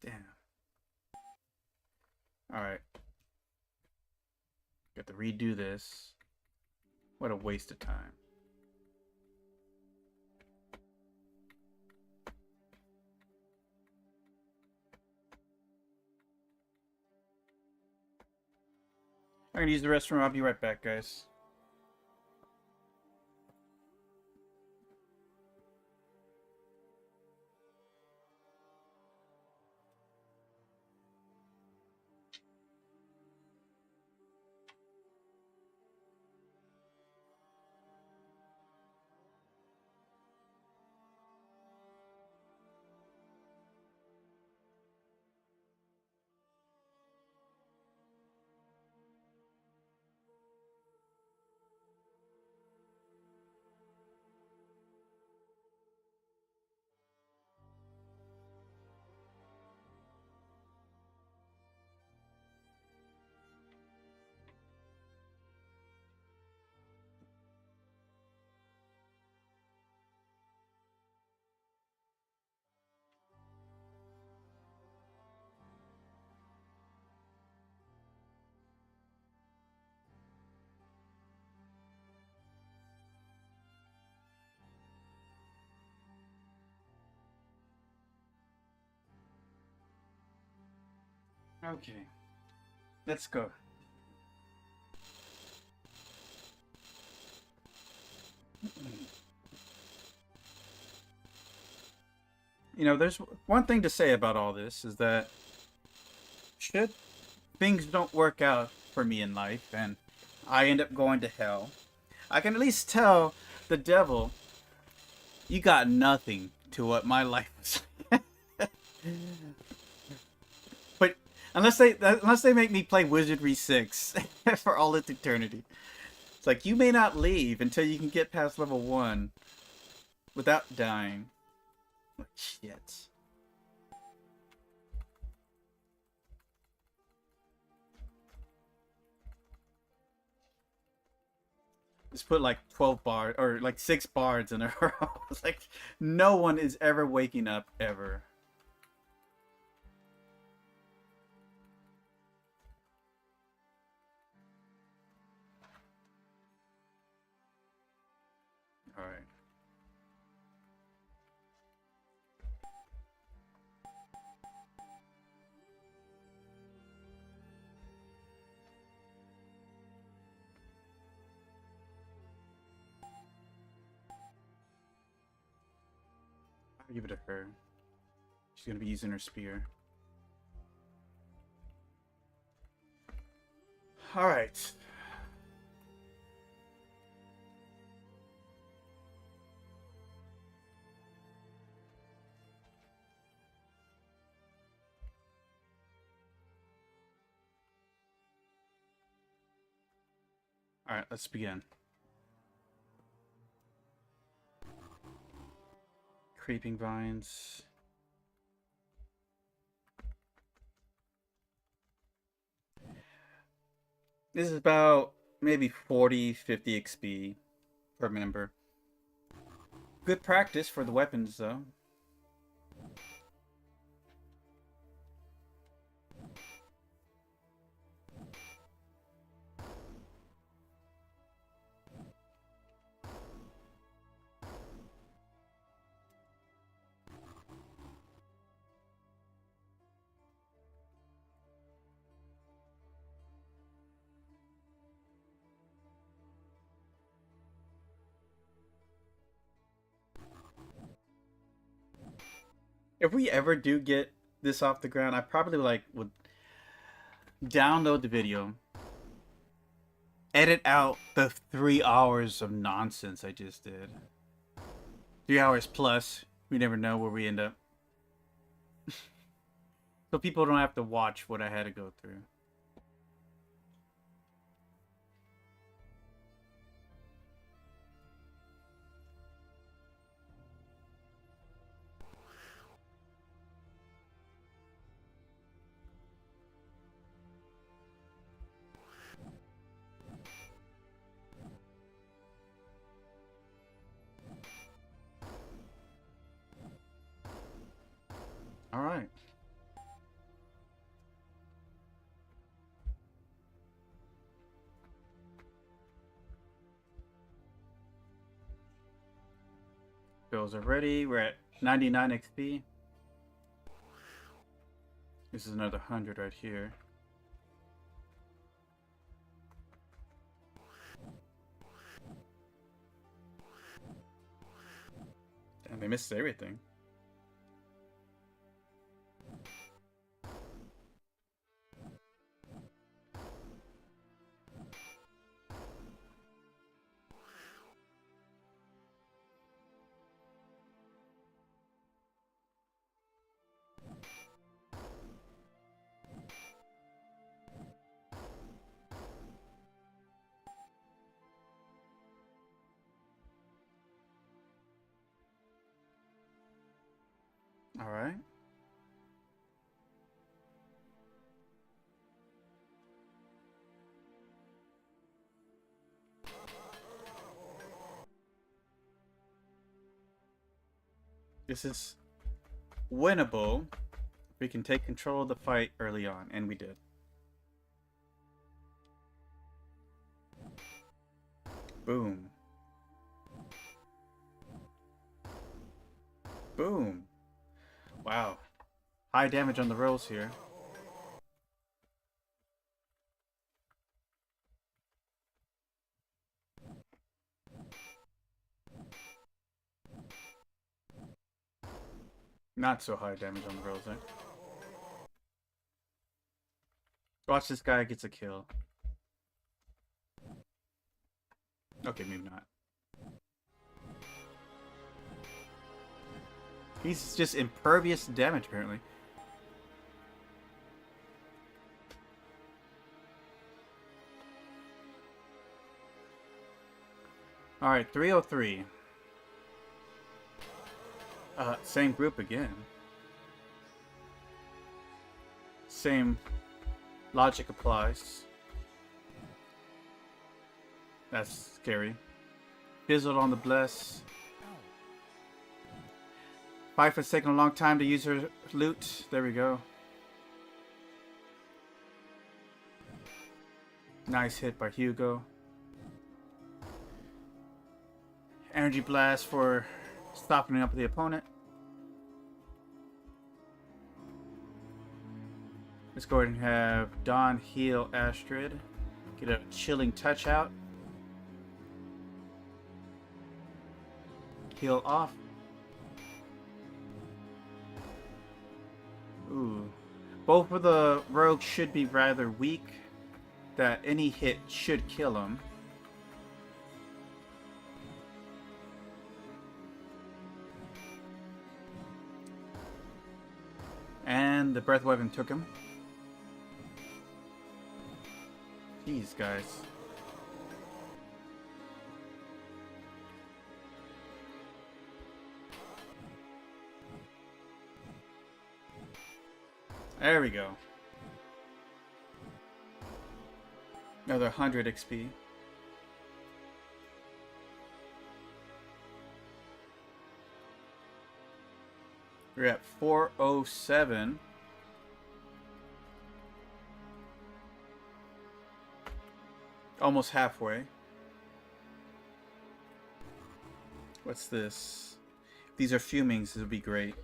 Damn. Alright. Got to redo this. What a waste of time. I'm gonna use the restroom. I'll be right back, guys. Okay. Let's go. You know, there's one thing to say about all this is that should things don't work out for me in life and I end up going to hell, I can at least tell the devil, you got nothing to what my life was. But unless they make me play Wizardry 6 for all its eternity. It's like you may not leave until you can get past level 1 without dying. Shit. Just put like 12 bars or like 6 bards in a row. It's like no one is ever waking up ever. All right. I'll give it to her. She's gonna be using her spear. All right. All right. Let's begin. Creeping vines. This is about maybe 40, 50 XP per member. Good practice for the weapons, though. If we ever do get this off the ground, I probably like would download the video, edit out the 3 hours of nonsense I just did. 3 hours plus. We never know where we end up. So people don't have to watch what I had to go through. All right. Bills are ready. We're at 99 XP. This is another 100 right here. And they missed everything. All right. This is winnable. We can take control of the fight early on, and we did. Boom. Boom. Wow. High damage on the rolls here. Not so high damage on the rolls there. Watch this guy gets a kill. Okay, maybe not. He's just impervious to damage, apparently. Alright, 303. Same group again. Same logic applies. That's scary. Fizzled on the bless. Five has taken a long time to use her loot. There we go. Nice hit by Hugo. Energy blast for stopping up the opponent. Let's go ahead and have Dawn heal Astrid. Get a chilling touch out. Heal off. Ooh. Both of the rogues should be rather weak. That any hit should kill them. And the breath weapon took him. Jeez, guys. There we go. Another 100 XP. We're at 407. Almost halfway. What's this? If these are fumings, this would be great.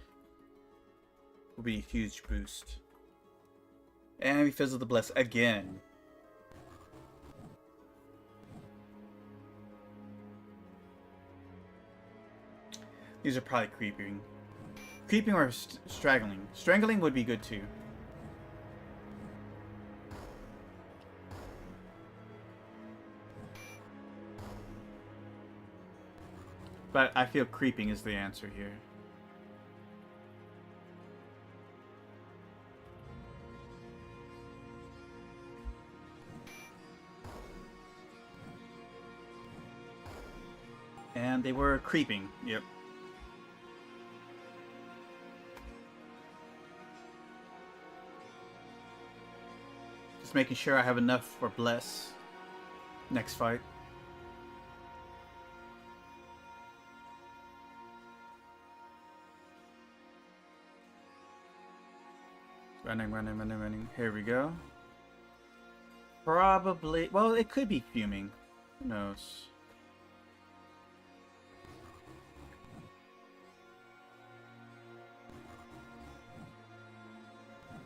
Will be a huge boost. And we fizzle the bless again. These are probably creeping. Creeping or strangling. Strangling would be good too. But I feel creeping is the answer here. And they were creeping. Yep. Just making sure I have enough for bless. Next fight. Running. Here we go. Probably. Well, it could be fuming. Who knows?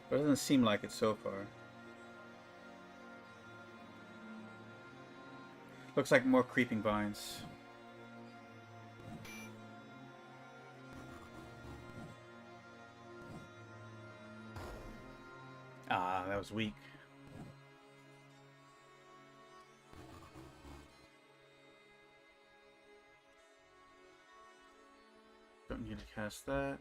But it doesn't seem like it so far. Looks like more creeping vines. Ah, that was weak. Don't need to cast that.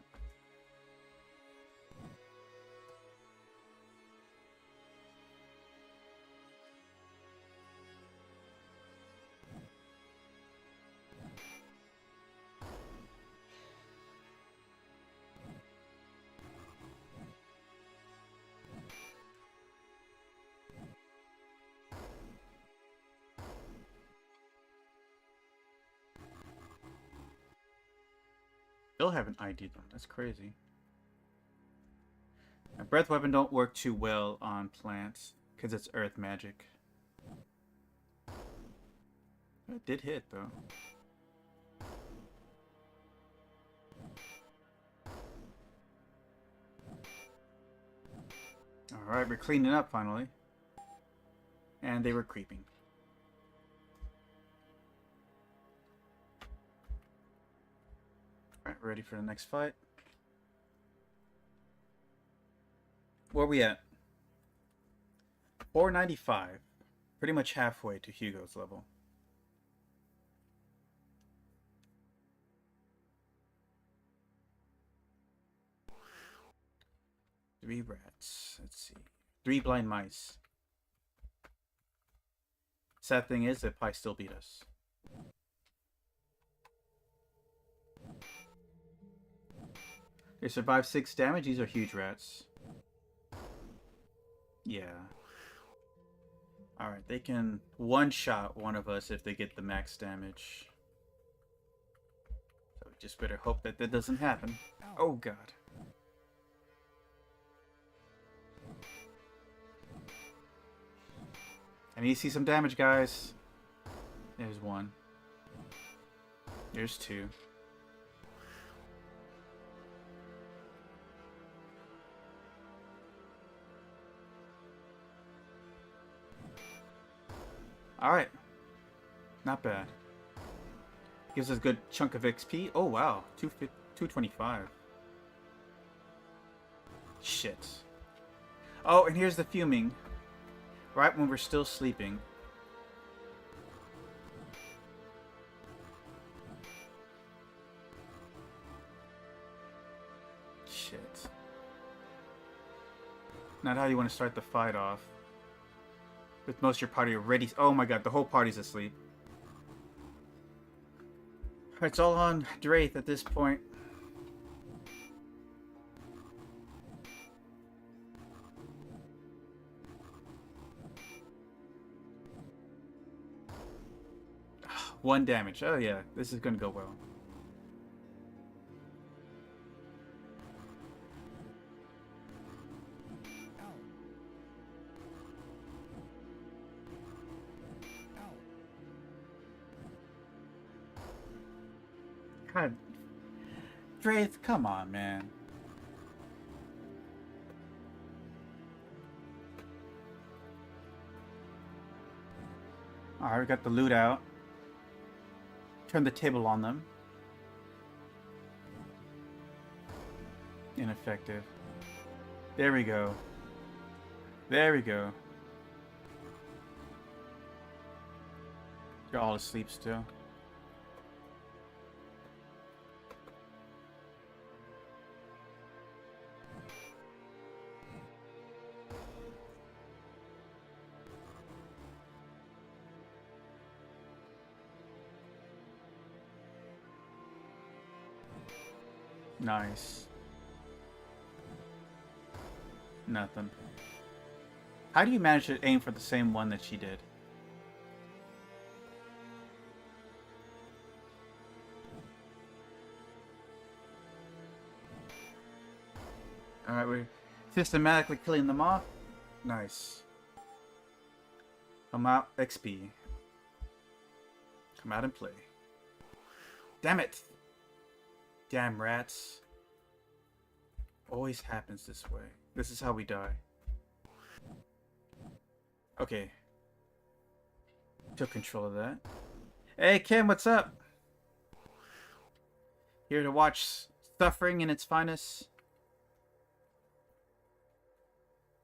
Still haven't ID'd them. That's crazy. A breath weapon don't work too well on plants because it's earth magic. It did hit though. Alright, we're cleaning up finally. And they were creeping. Alright, ready for the next fight. where we at? 495. Pretty much halfway to Hugo's level. Three rats. Let's see. 3 blind mice. Sad thing is, they probably still beat us. They survive 6 damage. These are huge rats. Yeah. Alright, they can one-shot one of us if they get the max damage. So we just better hope that that doesn't happen. Oh god. I need to see some damage, guys. There's 1. There's 2. Alright. Not bad. Gives us a good chunk of XP. Oh wow. 225. Shit. Oh, and here's the fuming. Right when we're still sleeping. Shit. Not how you want to start the fight off. With most of your party already... Oh my god, the whole party's asleep. It's all on Draith at this point. One damage. Oh yeah, this is gonna go well. God, Draith, come on, man. Alright, we got the loot out. Turn the table on them. Ineffective. There we go. There we go. They're all asleep still. Nice. Nothing. How do you manage to aim for the same one that she did? Alright, we're systematically killing them off. Nice. Come out, XP. Come out and play. Damn it! Damn rats. Always happens this way. This is how we die. Okay. Took control of that. Hey Kim, what's up? Here to watch suffering in its finest.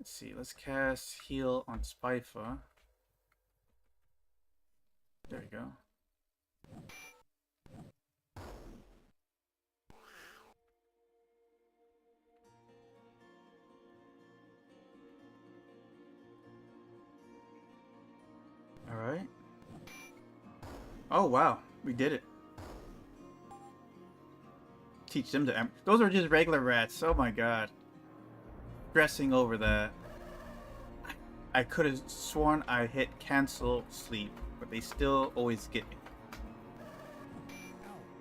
Let's see, let's cast heal on Spiteful. There you go. Alright. Oh wow, we did it. Teach them to those are just regular rats. Oh my god. Stressing over that. I could have sworn I hit cancel sleep, but they still always get me.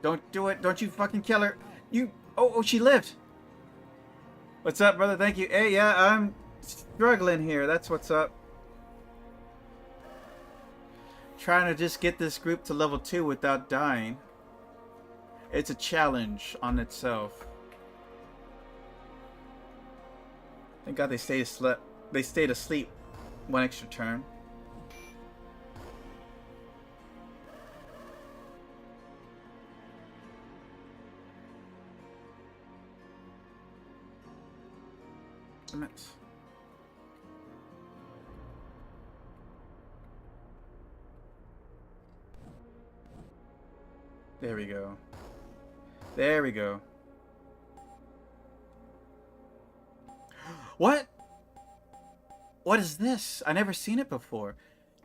Don't do it. Don't you fucking kill her. You. Oh, she lived. What's up, brother? Thank you. Hey, yeah, I'm struggling here. That's what's up. Trying to just get this group to level 2 without dying. It's a challenge on itself. Thank God they stayed asleep one extra turn. There we go. There we go. What? What is this? I never seen it before.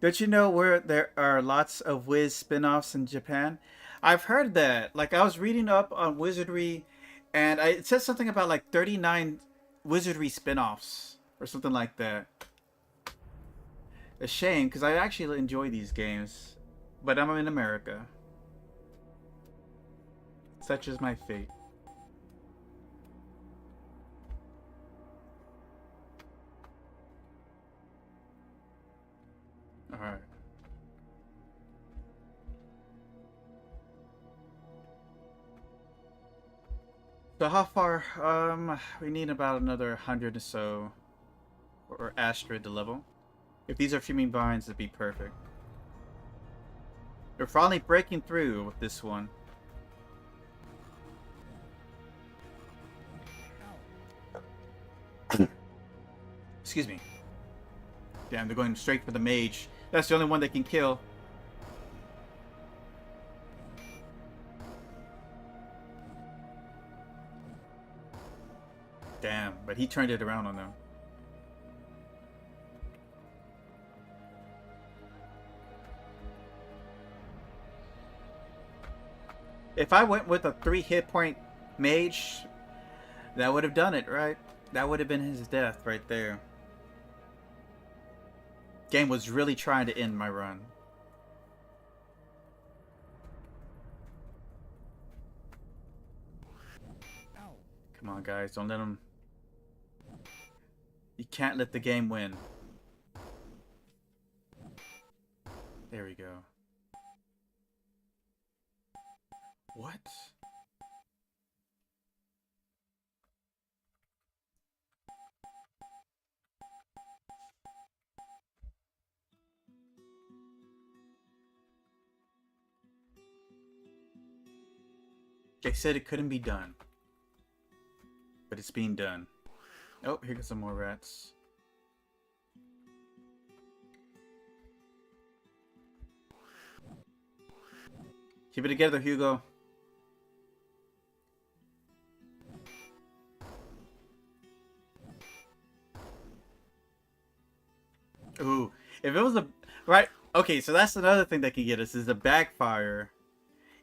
Don't you know where there are lots of Wiz spin-offs in Japan? I've heard that. Like, I was reading up on Wizardry, and it said something about like 39 Wizardry spin-offs or something like that. A shame, because I actually enjoy these games, but I'm in America. Such is my fate. Alright. So how far? We need about another 100 or so, or asteroid to level. If these are fuming vines, it'd be perfect. We're finally breaking through with this one. Excuse me. Damn, they're going straight for the mage. That's the only one they can kill. Damn, but he turned it around on them. If I went with a 3 hit point mage, that would have done it, right? That would have been his death right there. Game was really trying to end my run. Come on, guys. Don't let him... You can't let the game win. There we go. What? They said it couldn't be done. But it's being done. Oh, here go some more rats. Keep it together, Hugo. Ooh, if it was a... Right, okay, so that's another thing that can get us, is a backfire.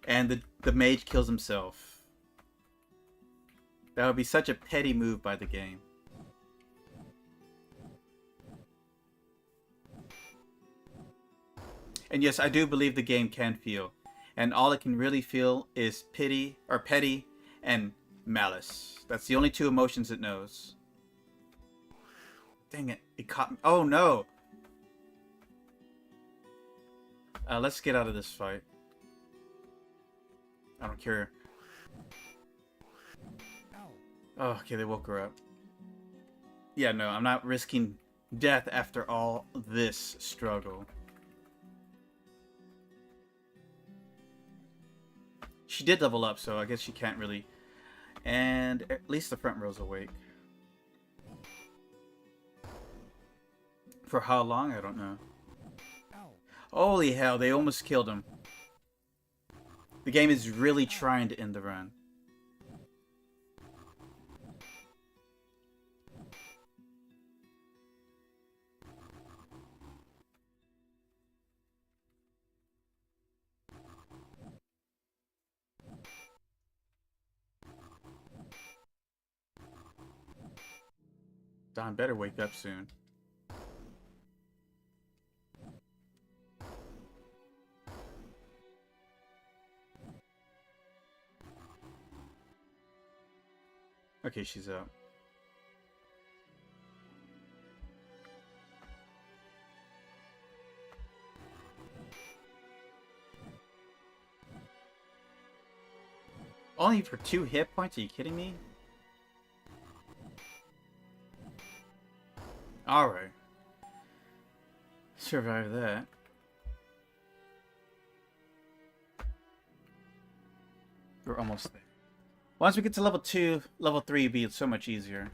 And the mage kills himself. That would be such a petty move by the game. And yes, I do believe the game can feel. And all it can really feel is pity, or petty, and malice. That's the only two emotions it knows. Dang it, it caught me. Oh no! Let's get out of this fight. I don't care. Oh, okay, they woke her up. Yeah, no, I'm not risking death after all this struggle. She did level up, so I guess she can't really... And at least the front row's awake. For how long? I don't know. Holy hell, they almost killed him. The game is really trying to end the run. Don better wake up soon. Okay, she's up. Only for 2 hit points? Are you kidding me? Alright. Survive that. We're almost there. Once we get to level 2, level 3 will be so much easier.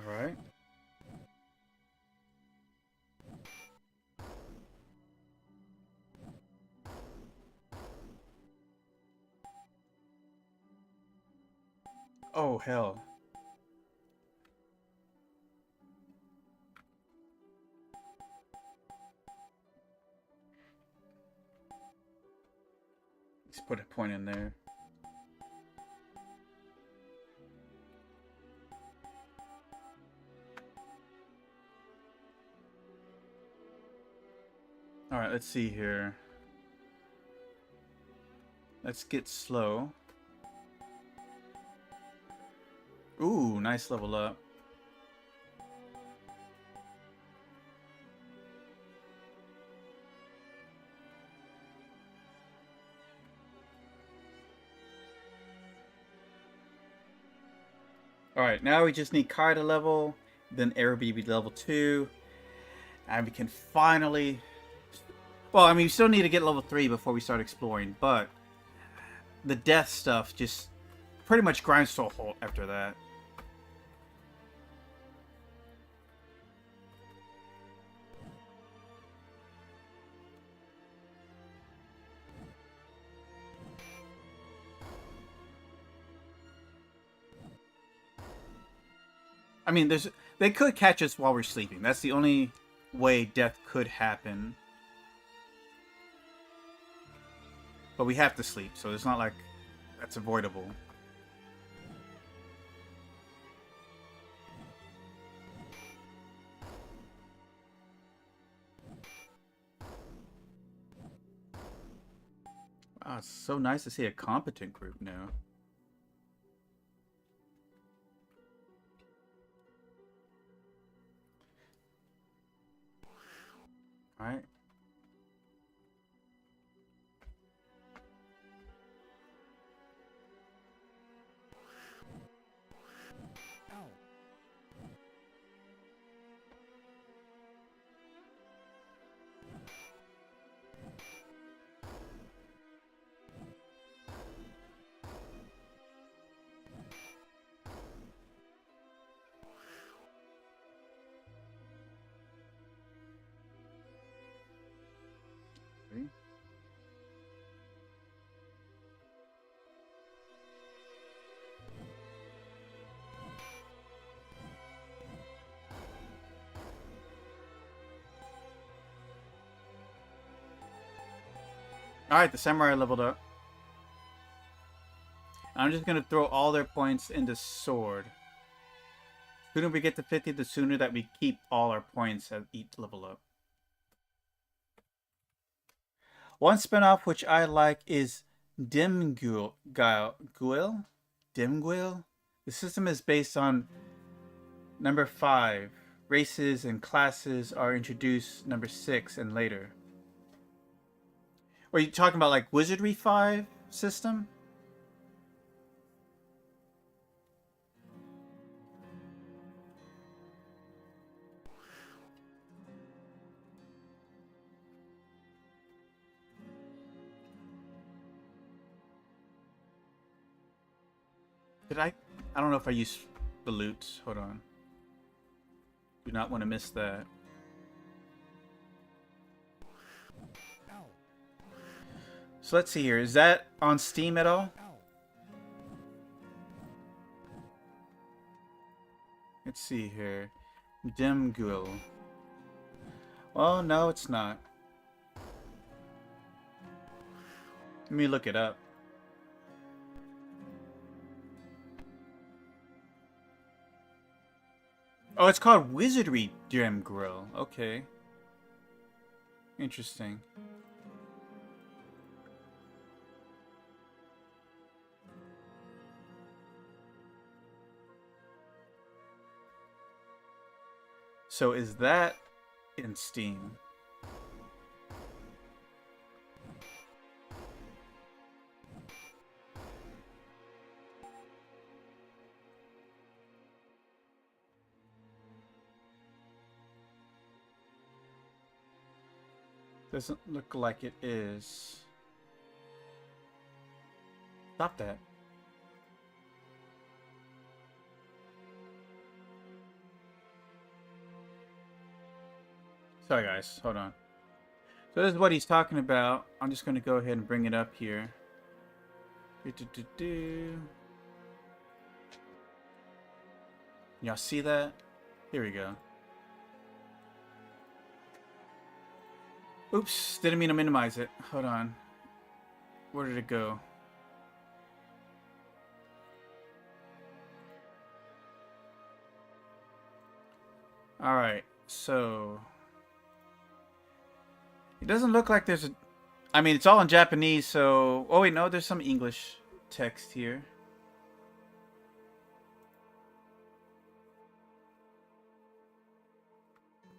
Alright. Oh, hell. Let's put a point in there. Alright, let's see here. Let's get slow. Ooh, nice level up. Alright, now we just need Kai to level, then Arabibi level 2, and we can finally... Well, I mean, we still need to get level 3 before we start exploring, but the death stuff just pretty much grinds to a halt after that. I mean, they could catch us while we're sleeping. That's the only way death could happen. But we have to sleep, so it's not like that's avoidable. Wow, it's so nice to see a competent group now. Alright. Alright, the samurai leveled up. I'm just going to throw all their points into sword. The sooner we get to 50, the sooner that we keep all our points at each level up. One spinoff which I like is Dimguil. Dimguil? The system is based on number 5. Races and classes are introduced number 6 and later. Are you talking about like Wizardry 5 system? Did I don't know if I used the loot. Hold on. Do not want to miss that. So let's see here. Is that on Steam at all? Let's see here. Dimguil. Well, no, it's not. Let me look it up. Oh, it's called Wizardry Dimguil. Okay. Interesting. So is that in Steam? Doesn't look like it is. Stop that. Sorry, guys. Hold on. So this is what he's talking about. I'm just going to go ahead and bring it up here. Y'all see that? Here we go. Oops, didn't mean to minimize it. Hold on. Where did it go? Alright, so... It doesn't look like there's a... I mean, it's all in Japanese, so... Oh, wait, no, there's some English text here.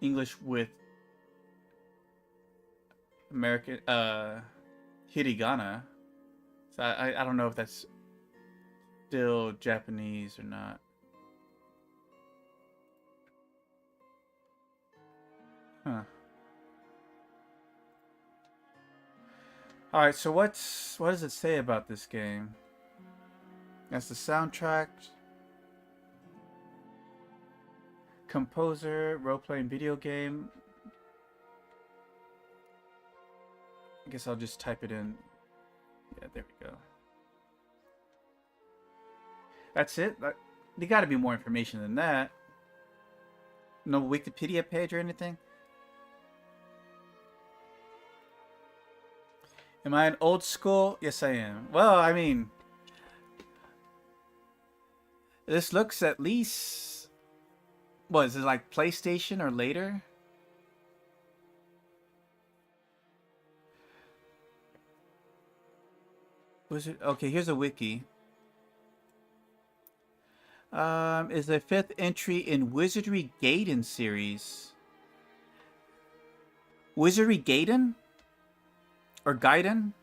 English with... American... Hiragana. So I don't know if that's still Japanese or not. Huh. Alright, so what does it say about this game? That's the soundtrack. Composer, role-playing video game. I guess I'll just type it in. Yeah, there we go. That's it? There gotta be more information than that. No Wikipedia page or anything? Am I an old school? Yes, I am. Well, I mean... This looks at least... What, is it like PlayStation or later? Wizard... Okay, here's a wiki. Is the 5th entry in Wizardry Gaiden series. Wizardry Gaiden? Or Gaiden?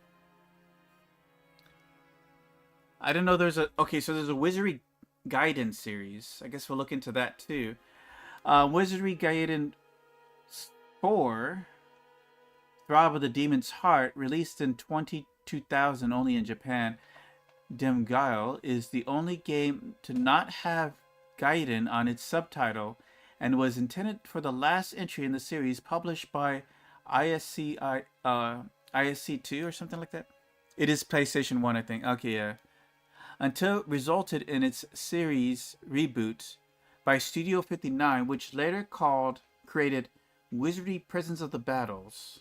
I didn't know there's a... Okay, so there's a Wizardry Gaiden series. I guess we'll look into that too. Wizardry Gaiden 4, Throb of the Demon's Heart, released in 2000 only in Japan. Dem Guile is the only game to not have Gaiden on its subtitle and was intended for the last entry in the series published by ISC2 or something like that. It is PlayStation 1, I think. Okay, yeah. Until it resulted in its series reboot by Studio 59, which later created Wizardry Prisons of the Battles.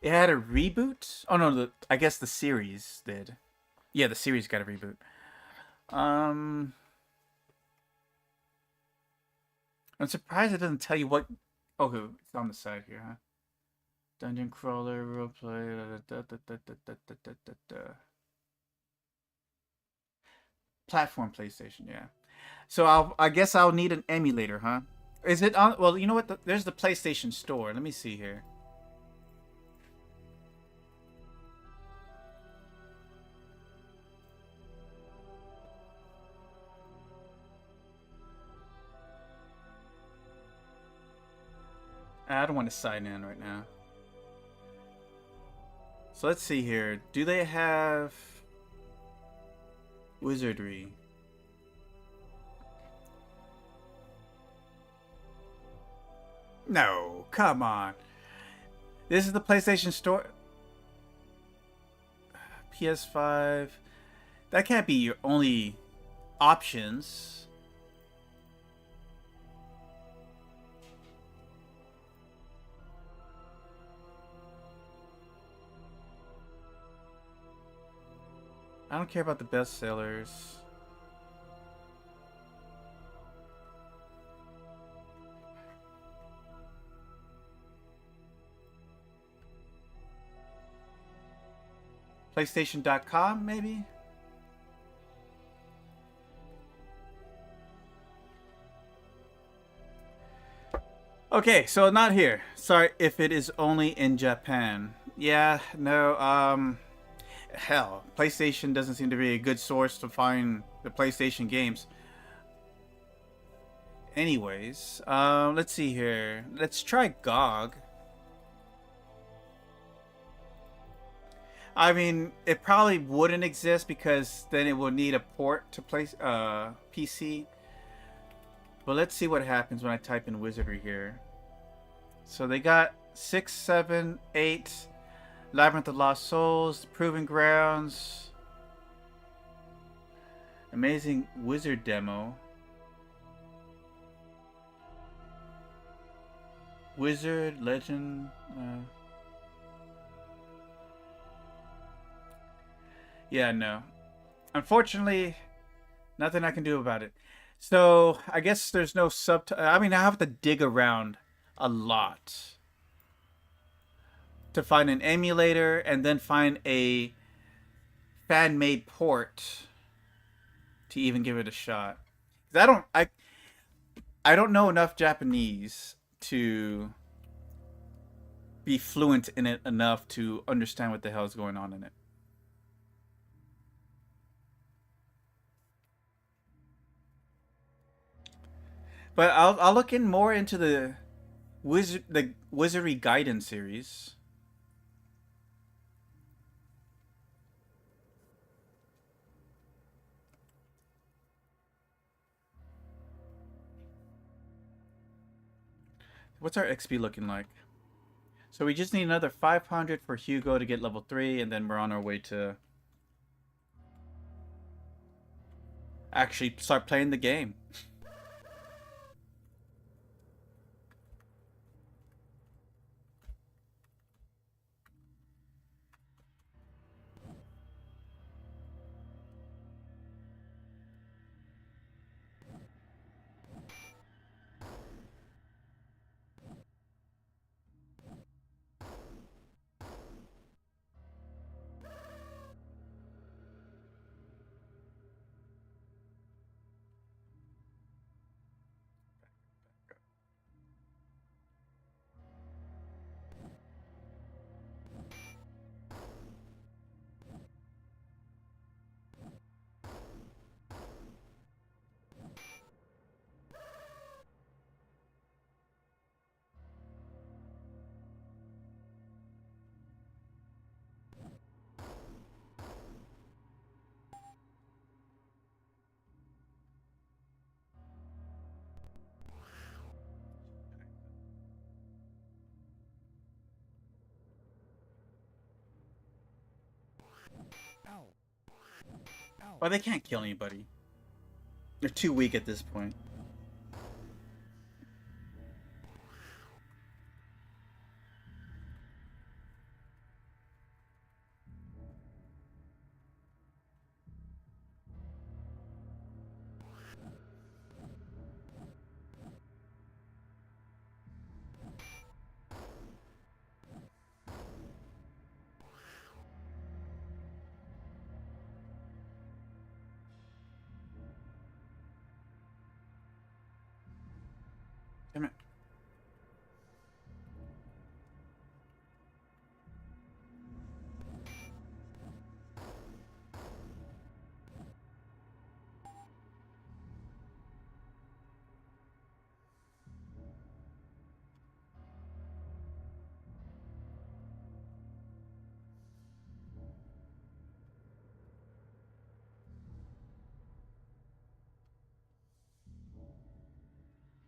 It had a reboot? Oh no, I guess the series did. Yeah, the series got a reboot. I'm surprised it doesn't tell you what... Okay, it's on the side here, huh? Dungeon crawler, roleplay... Platform PlayStation, yeah. So I guess I'll need an emulator, huh? Is it on... Well, you know what? There's the PlayStation Store. Let me see here. I don't want to sign in right now. So let's see here. Do they have Wizardry? No, come on. This is the PlayStation Store. PS5. That can't be your only options. I don't care about the bestsellers. PlayStation.com, maybe? Okay, so not here. Sorry if it is only in Japan. Yeah, no, hell, PlayStation doesn't seem to be a good source to find the PlayStation games. Anyways, let's see here. Let's try GOG. I mean, it probably wouldn't exist because then it would need a port to play PC. But let's see what happens when I type in Wizardry here. So they got 6, 7, 8. Labyrinth of Lost Souls, Proving Grounds, Amazing Wizard Demo, Wizard Legend. Yeah, no. Unfortunately, nothing I can do about it. So I guess there's no I mean, I have to dig around a lot to find an emulator and then find a fan-made port to even give it a shot. 'Cause I don't know enough Japanese to be fluent in it enough to understand what the hell is going on in it. But I'll look in more into the Wizardry Gaiden series. What's our XP looking like? So we just need another 500 for Hugo to get level 3, and then we're on our way to actually start playing the game. Well, they can't kill anybody. They're too weak at this point. Damn it.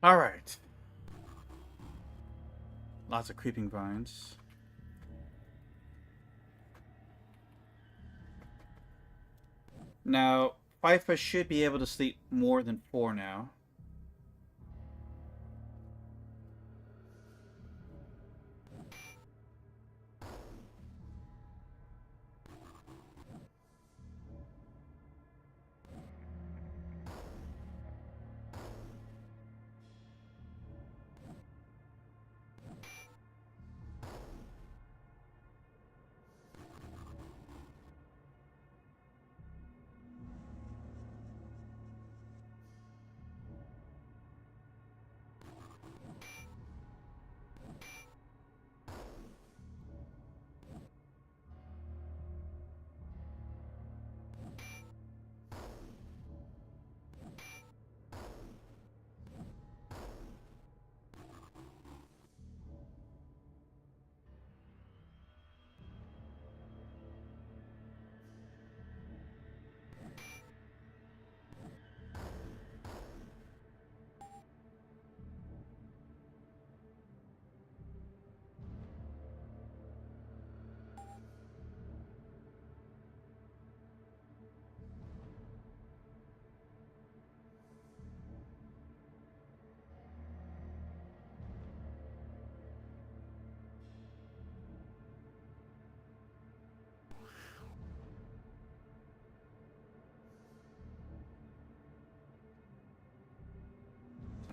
All right. Lots of creeping vines. Now, Fifa should be able to sleep more than 4 now.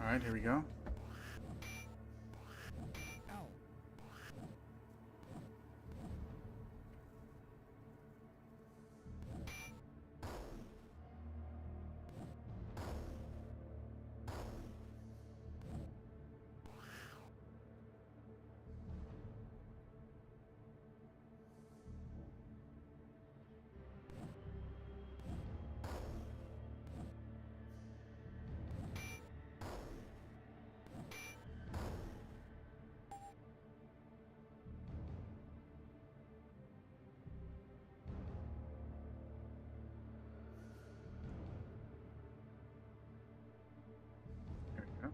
Alright, here we go. There we go.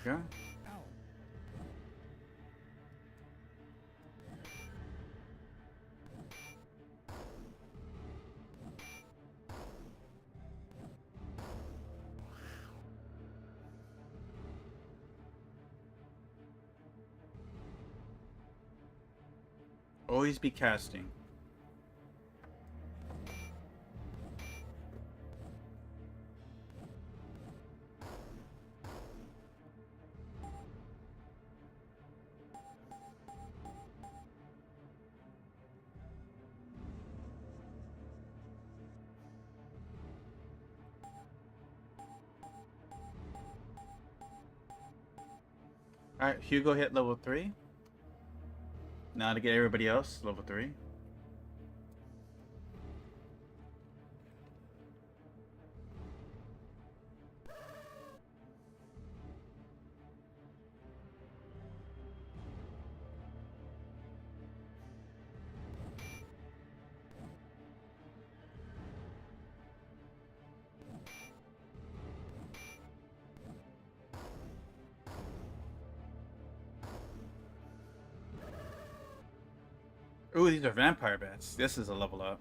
Go. Always be casting. Alright, Hugo hit level 3. Now to get everybody else level 3. Ooh, these are vampire bats. This is a level up.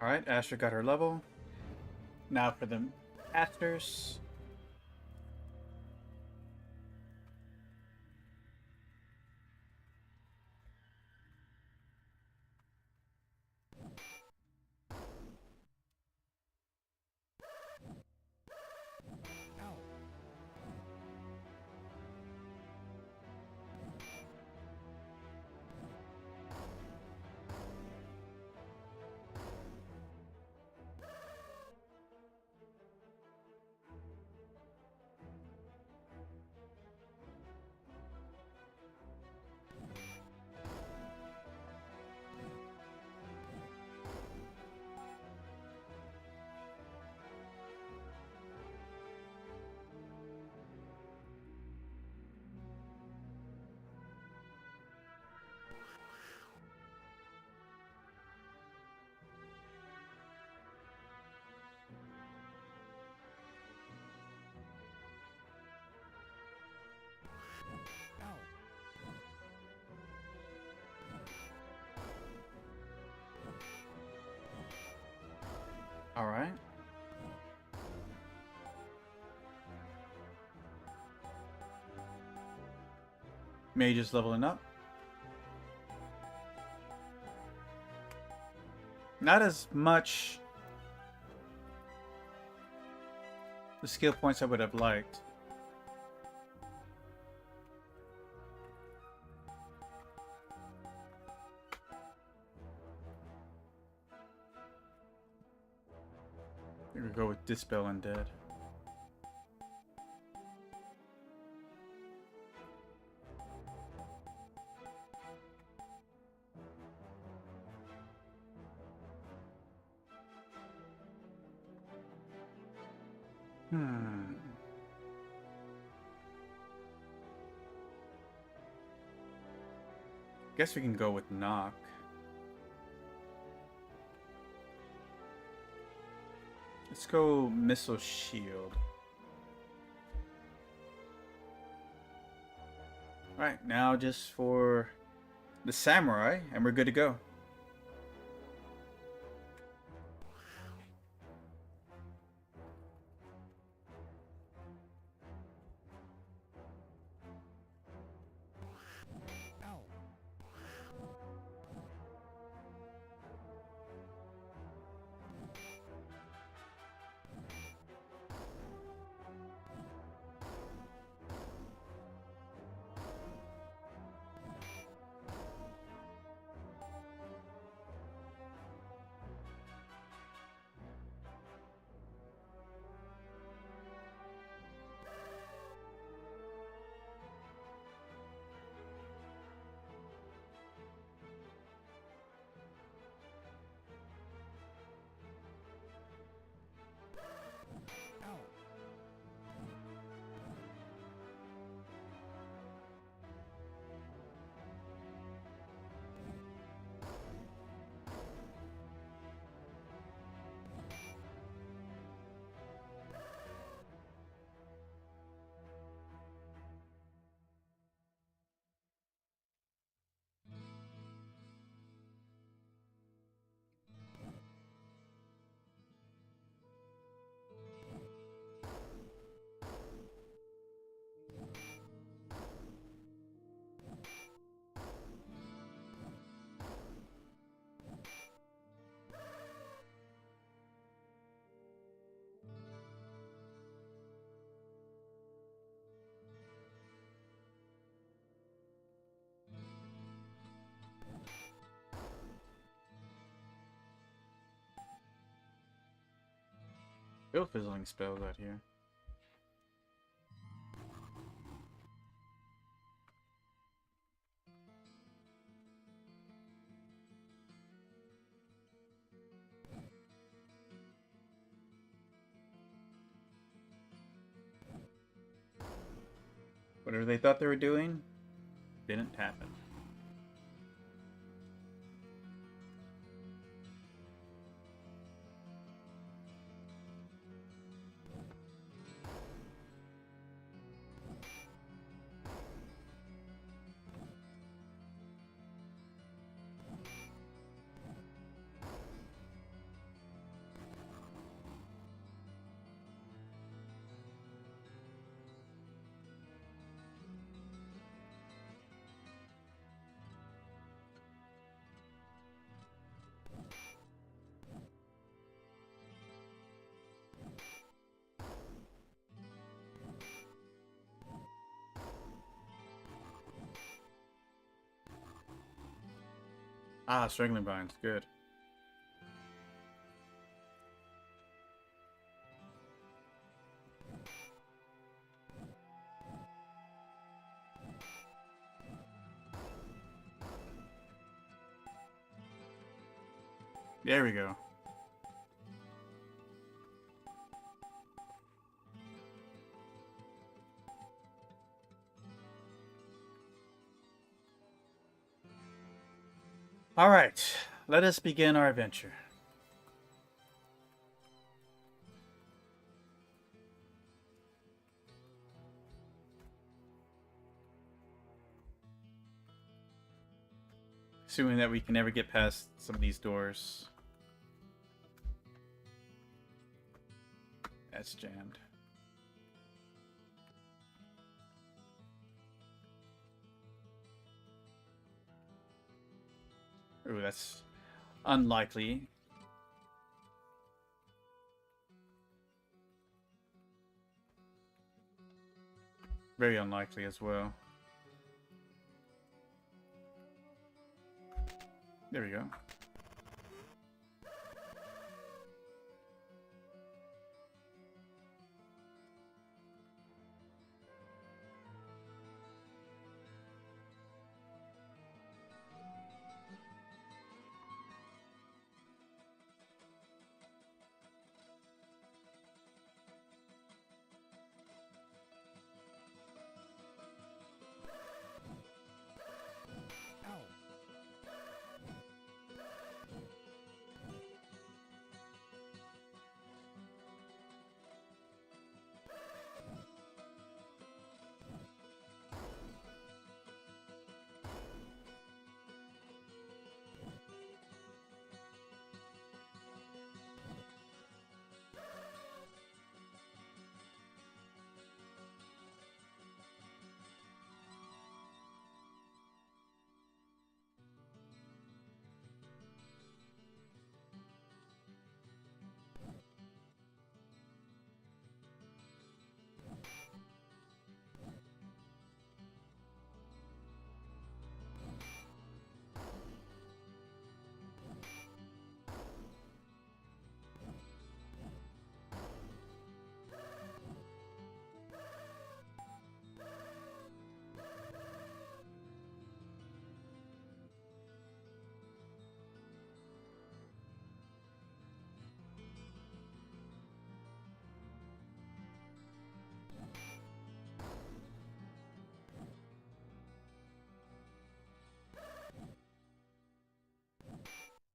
Alright, Asher got her level. Now for the casters. Alright. Mage is leveling up. not as much the skill points I would have liked. We're gonna go with Dispel Undead. Guess we can go with Knock. Let's go Missile Shield. Alright, now just for the Samurai, and we're good to go. Still fizzling spells out here. Whatever they thought they were doing, didn't happen. Ah, Strangling Vines, good. There we go. Alright, let us begin our adventure. Assuming that we can never get past some of these doors. That's jammed. Ooh, that's unlikely. Very unlikely as well. There we go.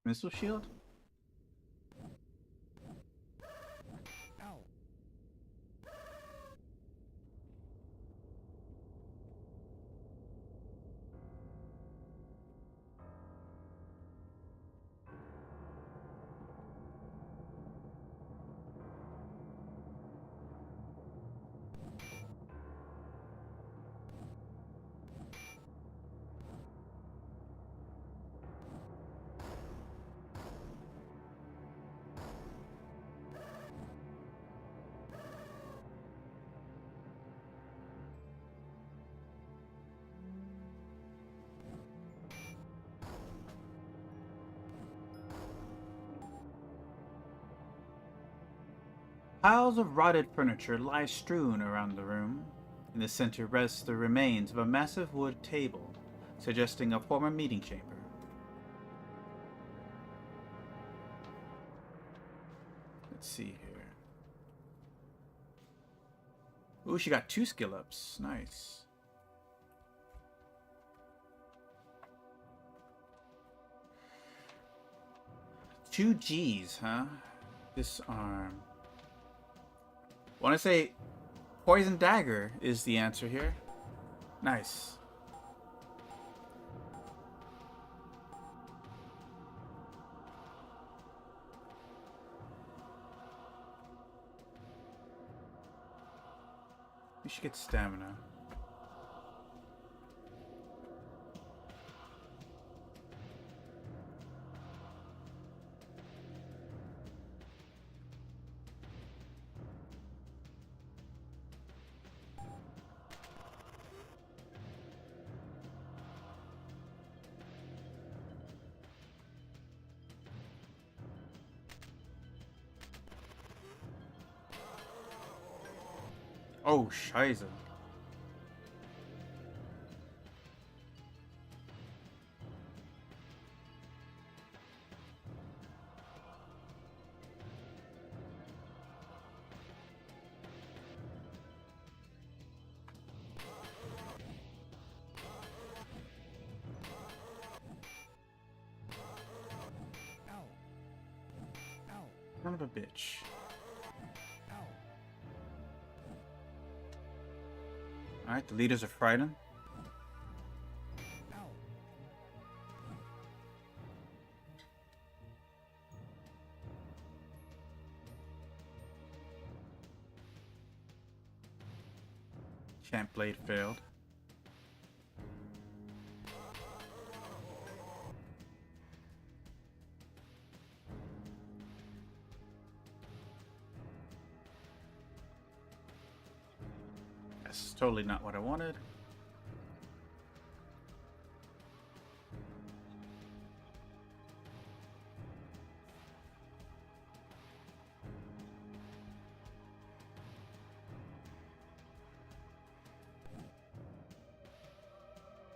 Missile shield? Piles of rotted furniture lie strewn around the room. In the center rests the remains of a massive wood table, suggesting a former meeting chamber. Let's see here. Ooh, she got 2 skill ups. Nice. Two G's, huh? Disarm. Want to say Poison Dagger is the answer here. Nice. We should get stamina. Oh, scheiße. Son of a bitch. Alright, the leaders are frightened. Champ Blade failed. Yes, totally not what I wanted.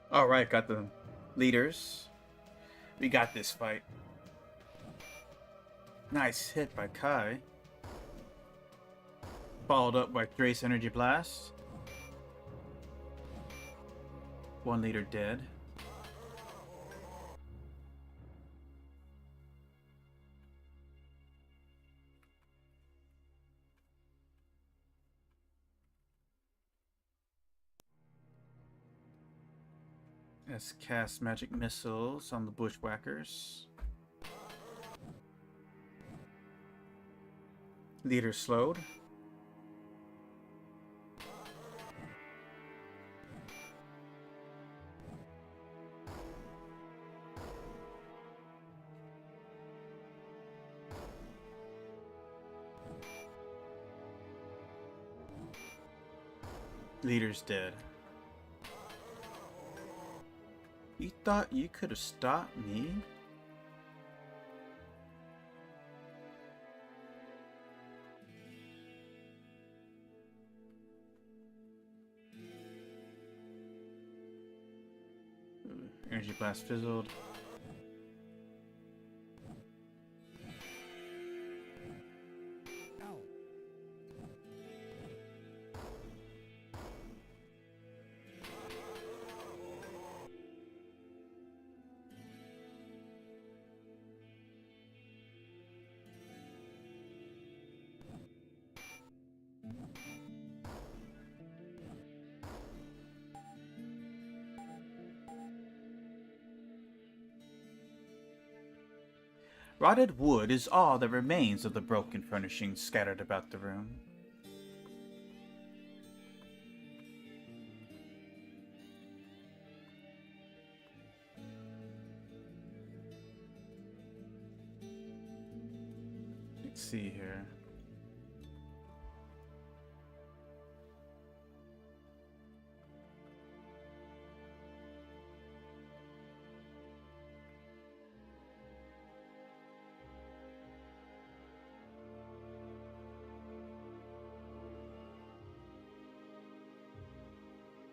Alright, got the leaders. We got this fight. Nice hit by Kai. Followed up by Drace Energy Blast. One leader dead. Let's cast magic missiles on the bushwhackers. Leader slowed. Leader's dead. You thought you could have stopped me? Ooh, energy blast fizzled. Rotted wood is all that remains of the broken furnishings scattered about the room. Let's see here.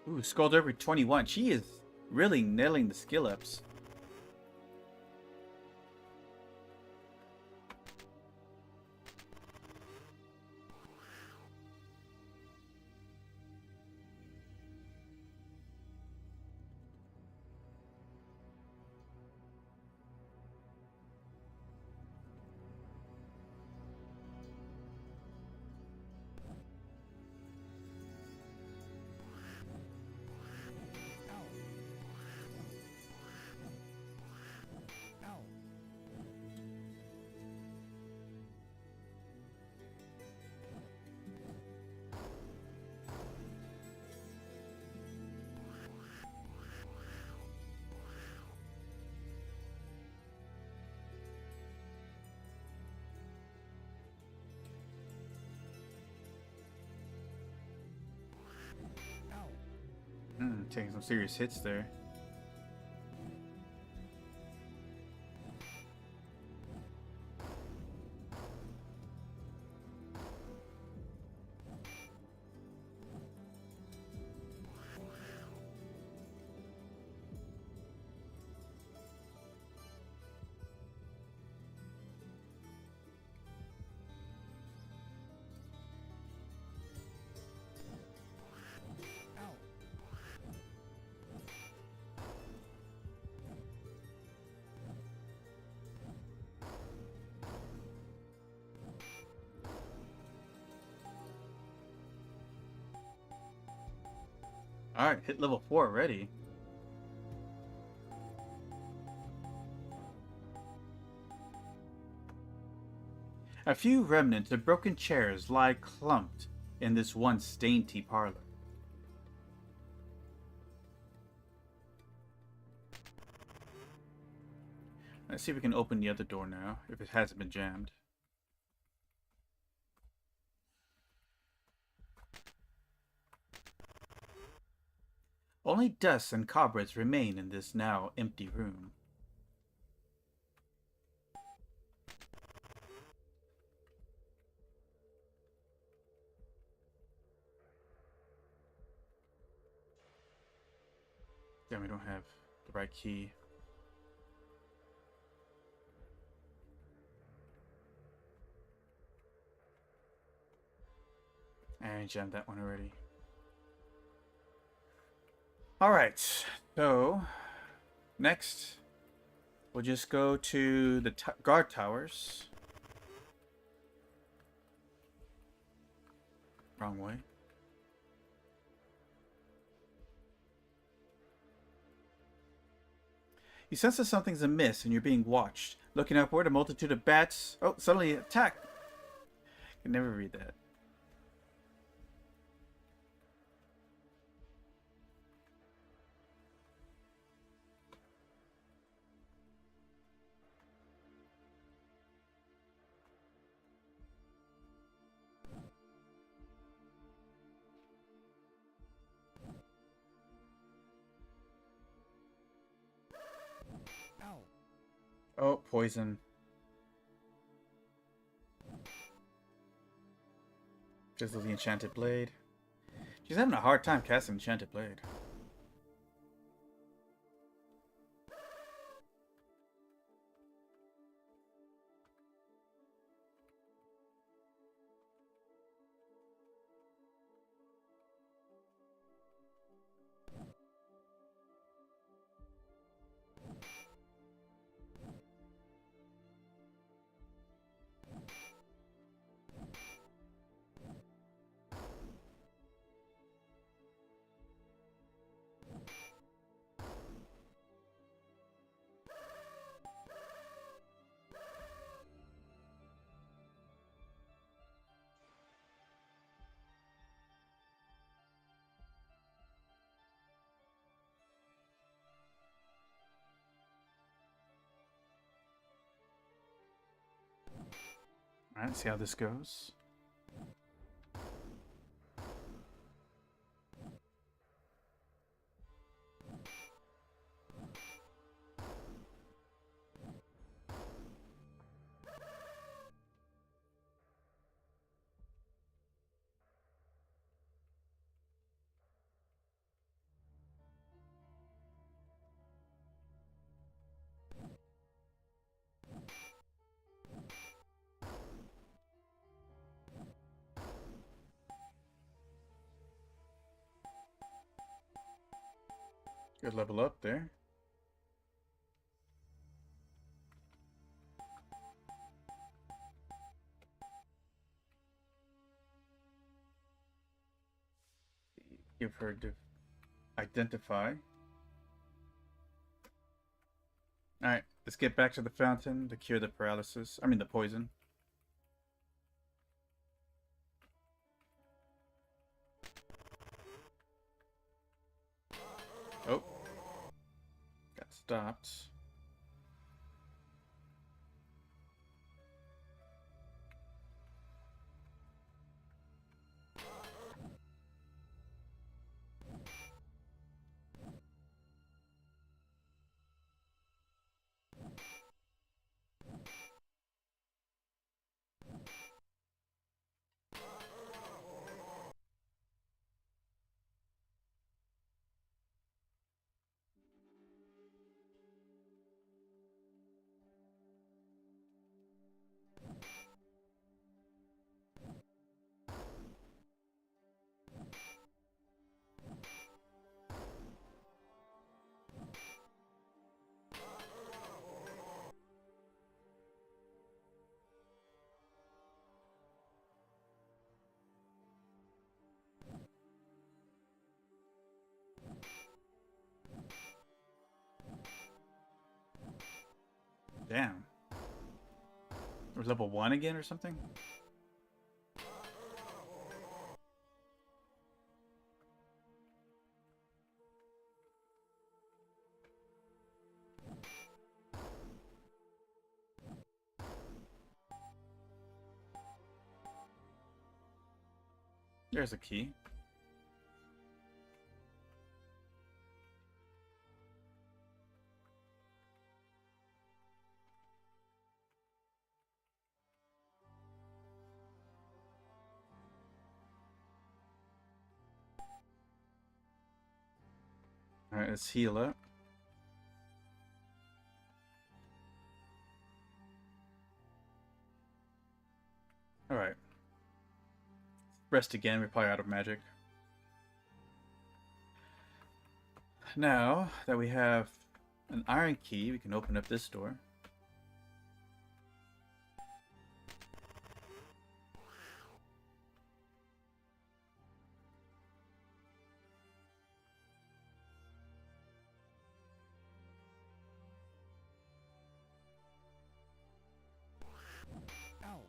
Ooh, Skullduggery 21. She is really nailing the skill ups. Taking some serious hits there. Alright, hit level 4 already. A few remnants of broken chairs lie clumped in this once dainty parlor. Let's see if we can open the other door now, if it hasn't been jammed. Only dust and cobwebs remain in this now empty room. Damn, we don't have the right key. I jammed that one already. Alright, so next we'll just go to the guard towers. Wrong way. You sense that something's amiss and you're being watched. Looking upward, a multitude of bats. Oh, suddenly attack! Can never read that. Ow. Oh, poison. Fizzle the enchanted blade. She's having a hard time casting enchanted blade. Alright, see how this goes. Good level up there. Give her to identify. Alright, let's get back to the fountain to cure the paralysis. I mean the poison. Oh. Got stopped. Damn. We're level 1 again or something? There's a key. Alright, let's heal up. Alright. Rest again, we're probably out of magic. Now that we have an iron key, we can open up this door. Ow.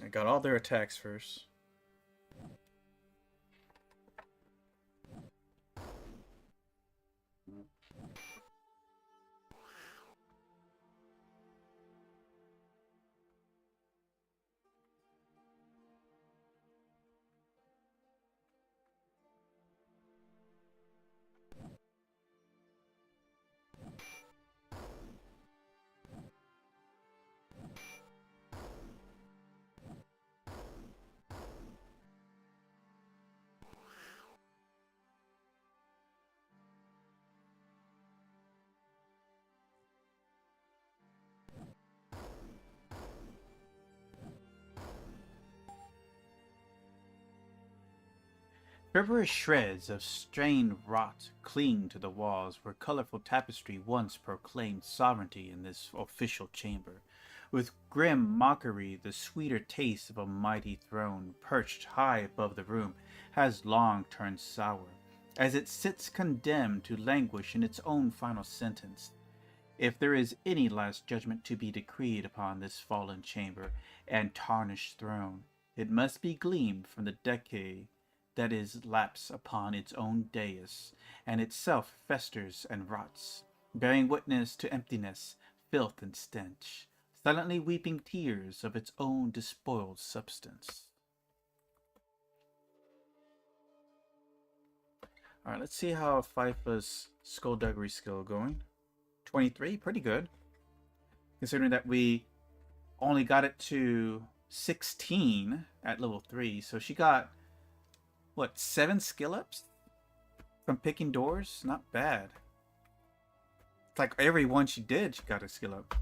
I got all their attacks first. Fibrilous shreds of strained rot cling to the walls where colorful tapestry once proclaimed sovereignty in this official chamber. With grim mockery, the sweeter taste of a mighty throne perched high above the room has long turned sour, as it sits condemned to languish in its own final sentence. If there is any last judgment to be decreed upon this fallen chamber and tarnished throne, it must be gleamed from the decay that is lapse upon its own dais, and itself festers and rots, bearing witness to emptiness, filth, and stench, silently weeping tears of its own despoiled substance. Alright, let's see how Fifa's skullduggery skill going. 23, pretty good. Considering that we only got it to 16 at level 3, so she got what, 7 skill ups from picking doors? Not bad. It's like every one she did, she got a skill up.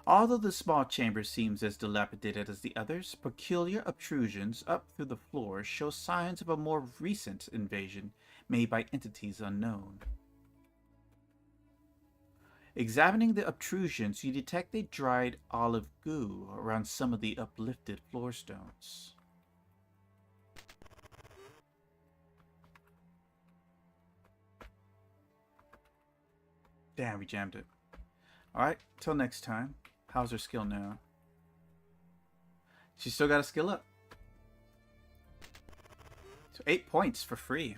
Although the small chamber seems as dilapidated as the others, peculiar obtrusions up through the floor show signs of a more recent invasion made by entities unknown. Examining the obtrusions, you detect a dried olive goo around some of the uplifted floor stones. Damn, we jammed it. Alright, till next time. How's her skill now? She's still got a skill up. So 8 points for free.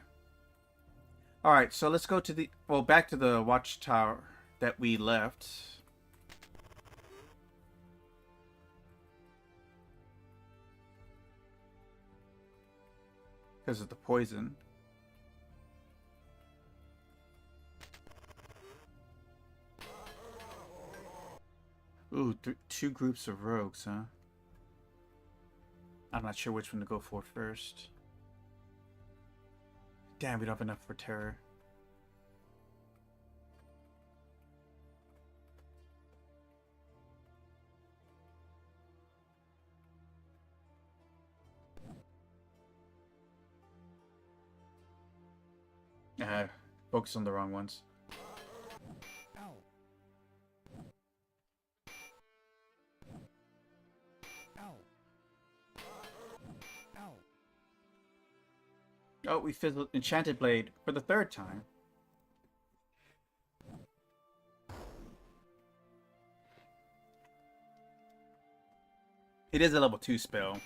Alright, so let's go to the... well, back to the watchtower that we left. Because of the poison. Ooh, 2 groups of rogues, huh? I'm not sure which one to go for first. Damn, we don't have enough for terror. Focus on the wrong ones. Ow. Ow. Ow. Oh, we fizzled Enchanted Blade for the 3rd time. It is a level 2 spell.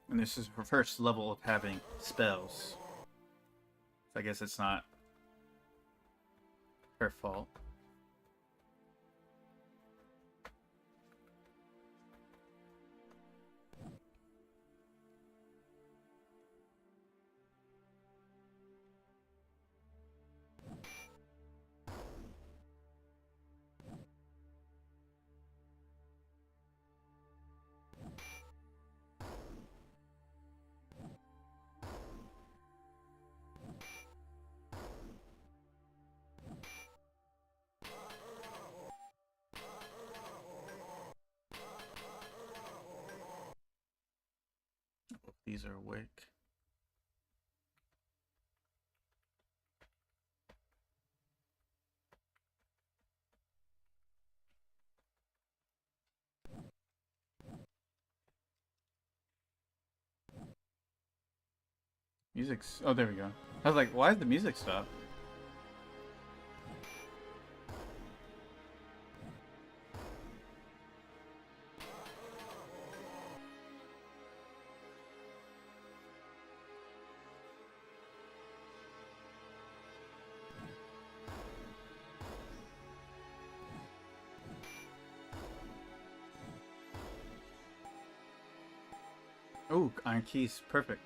And this is her first level of having spells. So I guess it's not her fault. These are awake. Music's... Oh, there we go. I was like, why did the music stop? Oh, iron keys. Perfect.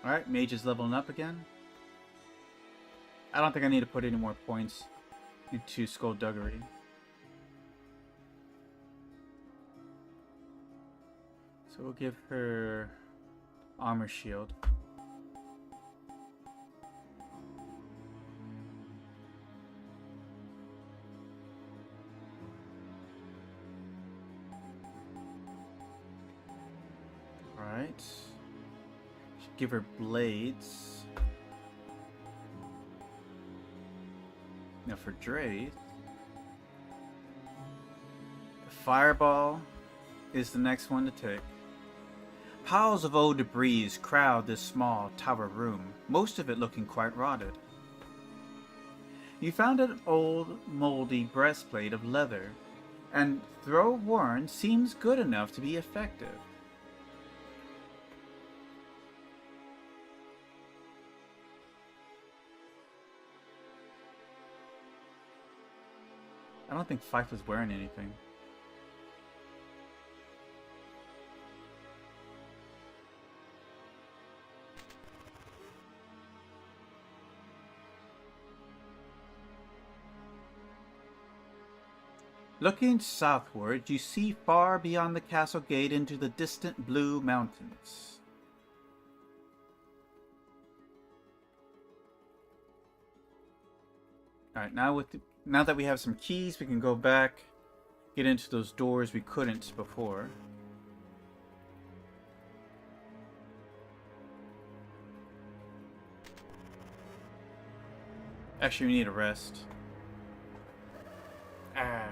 Alright, mage is leveling up again. I don't think I need to put any more points into Skullduggery. So we'll give her armor shield. Alright. Should give her blades. Now for Dre, the fireball is the next one to take. Piles of old debris crowd this small tower room, most of it looking quite rotted. You found an old, moldy breastplate of leather, and though worn, seems good enough to be effective. I don't think Fife was wearing anything. Looking southward, you see far beyond the castle gate into the distant blue mountains. Alright, now that we have some keys, we can go back, get into those doors we couldn't before. Actually, we need a rest. Ah.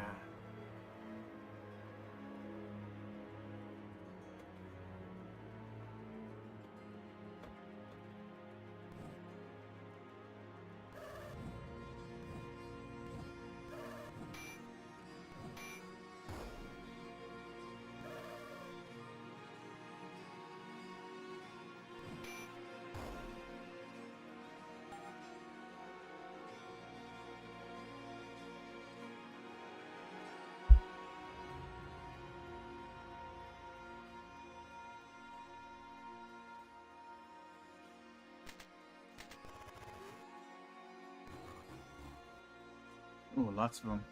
Ooh, lots of them.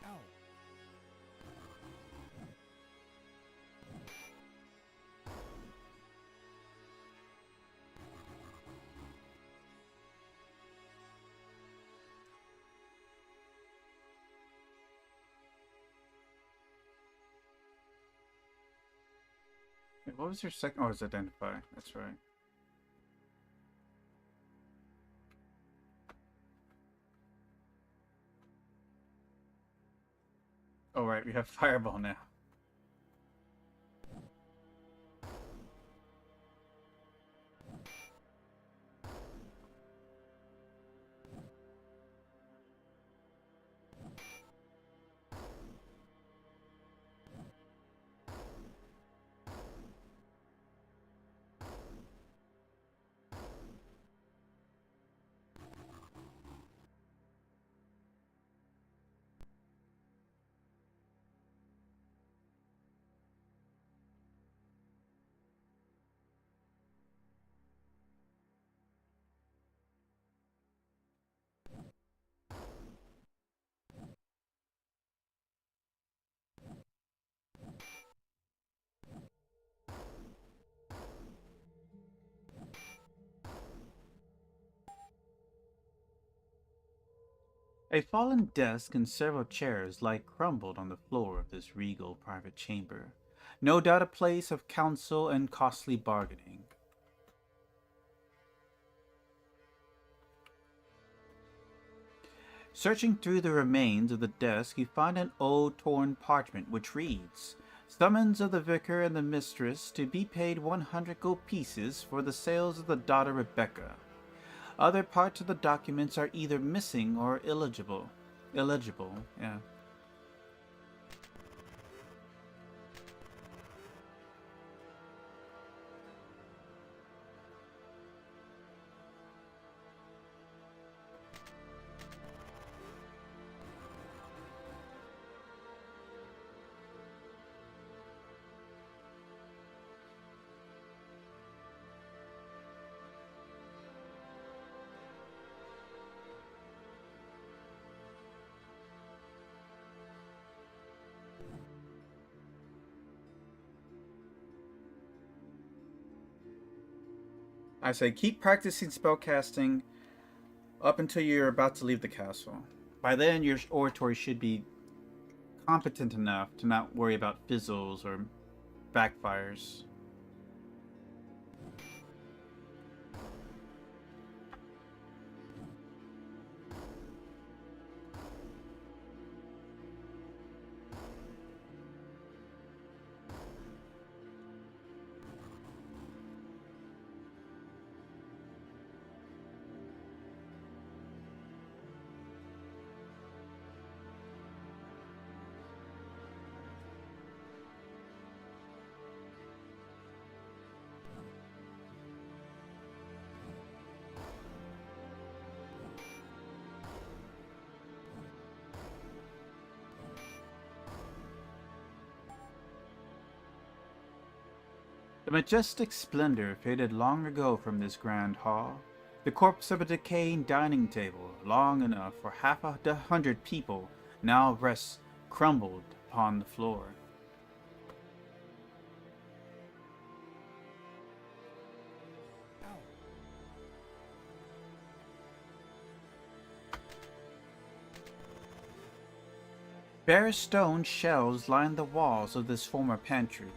Ow. Wait, what was your second? Oh, it's identify. That's right. Oh, right. We have fireball now. A fallen desk and several chairs lie crumbled on the floor of this regal private chamber, no doubt a place of counsel and costly bargaining. Searching through the remains of the desk, you find an old torn parchment which reads, "Summons of the vicar and the mistress to be paid 100 gold pieces for the sales of the daughter Rebecca. Other parts of the documents are either missing or illegible." Illegible, yeah. I say keep practicing spellcasting up until you're about to leave the castle. By then, your oratory should be competent enough to not worry about fizzles or backfires. The majestic splendor faded long ago from this grand hall. The corpse of a decaying dining table, long enough for half a hundred people, now rests crumbled upon the floor. Ow. Bare stone shelves line the walls of this former pantry.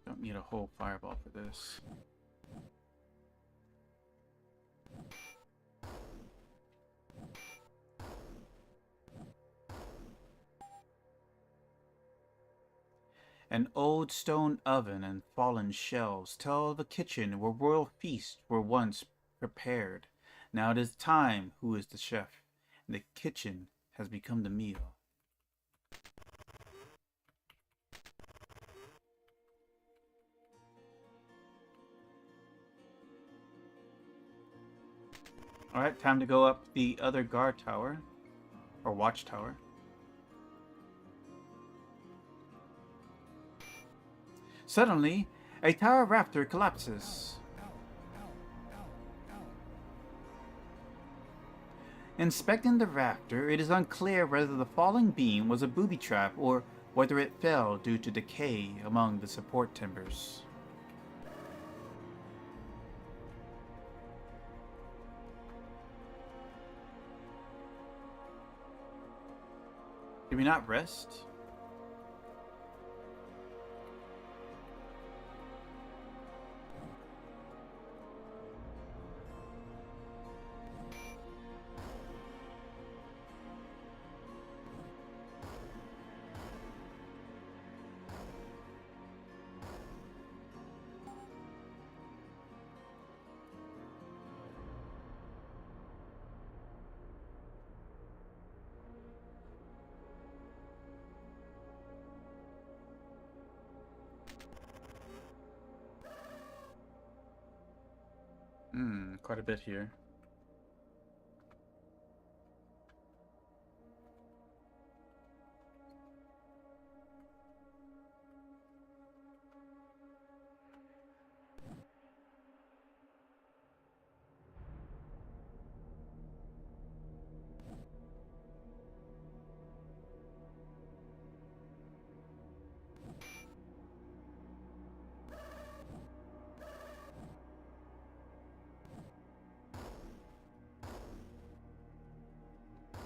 Don't need a whole fireball for this. An old stone oven and fallen shelves tell of a kitchen where royal feasts were once prepared. Now it is time who is the chef, and the kitchen has become the meal. Alright, time to go up the other guard tower, or watchtower. Suddenly, a tower rafter collapses. Inspecting the rafter, it is unclear whether the falling beam was a booby trap or whether it fell due to decay among the support timbers. Did we not rest? Quite a bit here.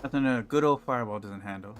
Nothing a good old fireball doesn't handle.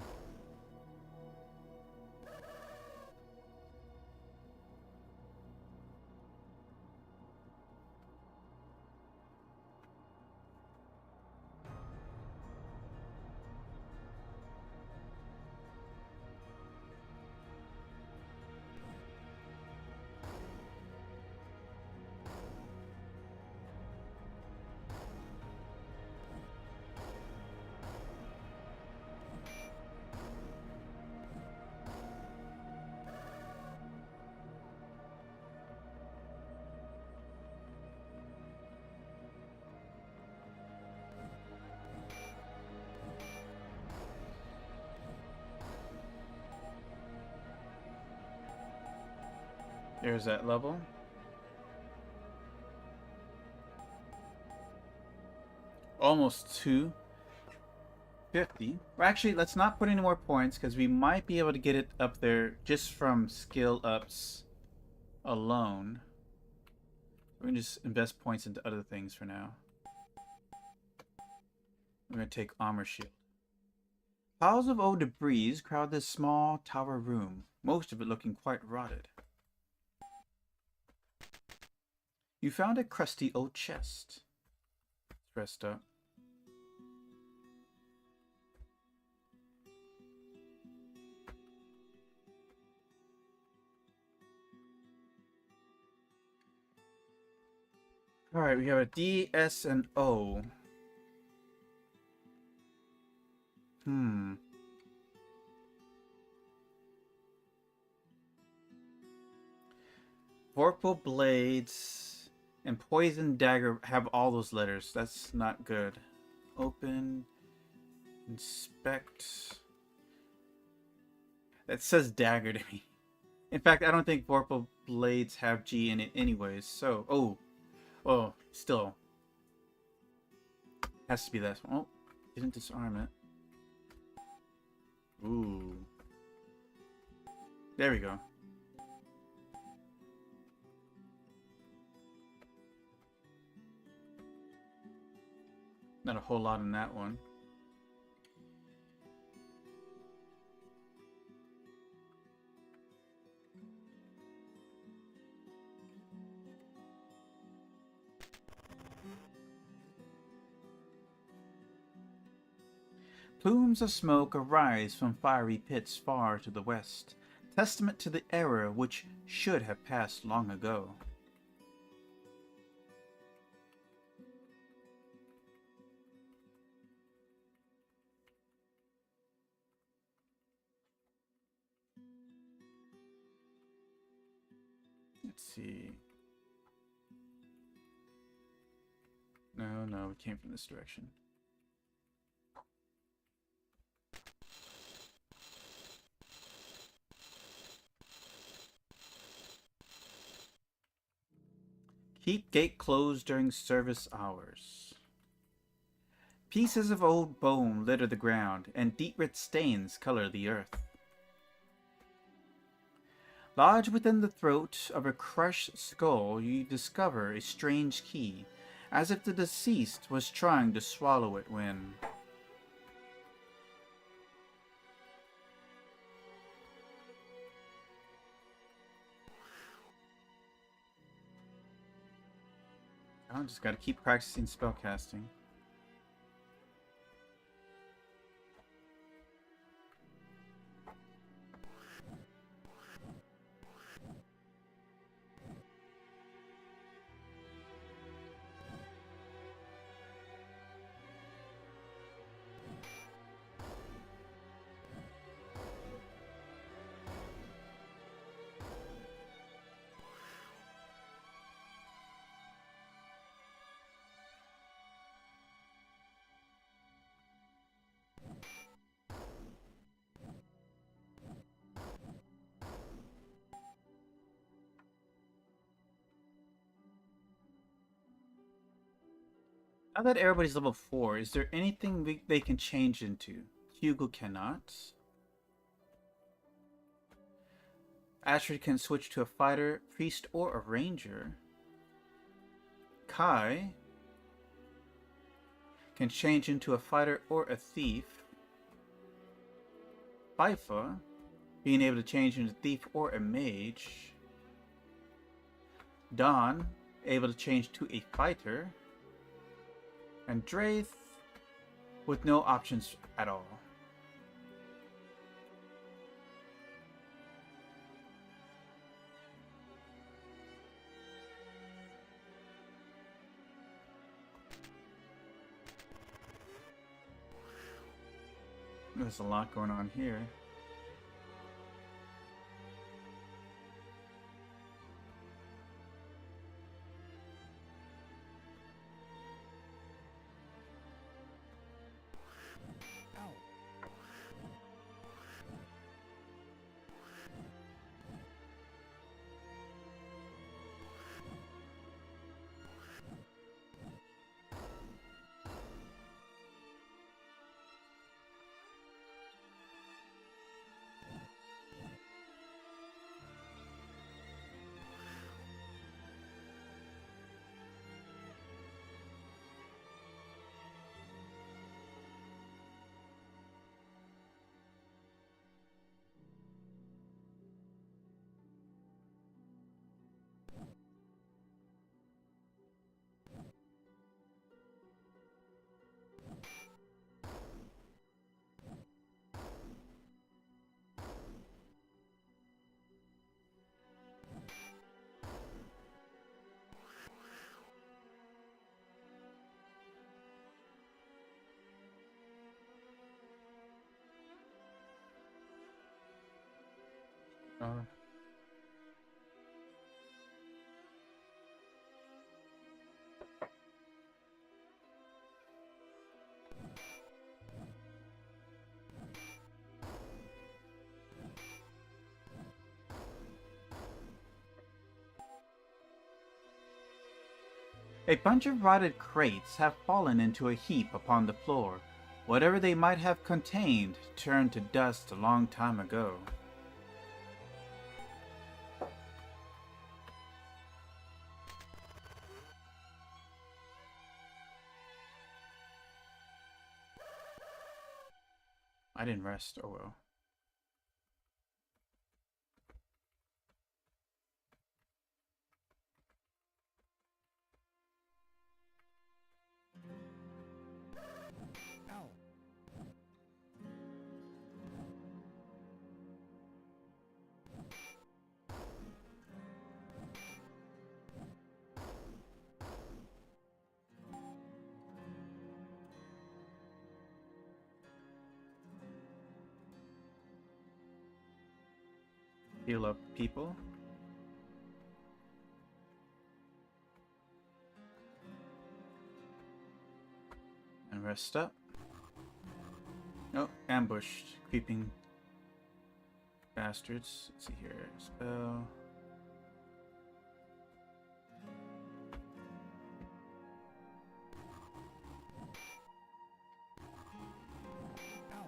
There's that level. Almost 250. Well, actually, let's not put any more points because we might be able to get it up there just from skill ups alone. We're going to just invest points into other things for now. We're going to take armor shield. Piles of old debris crowd this small tower room, most of it looking quite rotted. You found a crusty old chest. It's dressed up. Alright, we have a D, S, and O. Vorpal Blades and Poison Dagger have all those letters. That's not good. Open. Inspect. That says dagger to me. In fact, I don't think Vorpal Blades have G in it anyways. So, oh, still. Has to be this one. Oh, didn't disarm it. Ooh. There we go. Not a whole lot in that one. Plumes of smoke arise from fiery pits far to the west, testament to the era which should have passed long ago. Let's see. No, we came from this direction. Keep gate closed during service hours. Pieces of old bone litter the ground, and deep red stains color the earth. Lodged within the throat of a crushed skull, you discover a strange key, as if the deceased was trying to swallow it when... I just gotta keep practicing spellcasting. Now that everybody's level 4, is there anything they can change into? Hugo cannot. Astrid can switch to a fighter, priest, or a ranger. Kai can change into a fighter or a thief. Bifa, being able to change into a thief or a mage. Dawn, able to change to a fighter. And Draith, with no options at all. There's a lot going on here. Ow. Uh, A bunch of rotted crates have fallen into a heap upon the floor. Whatever they might have contained turned to dust a long time ago. I didn't rest. Oh well. Ow. Heal up people. And rest up. Oh, ambushed. Creeping bastards. Let's see here. Spell. Ow.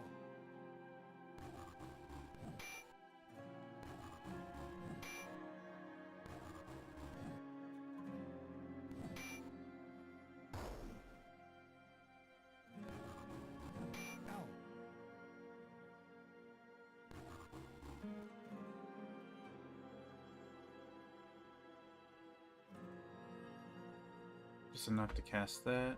Ow. Just enough to cast that.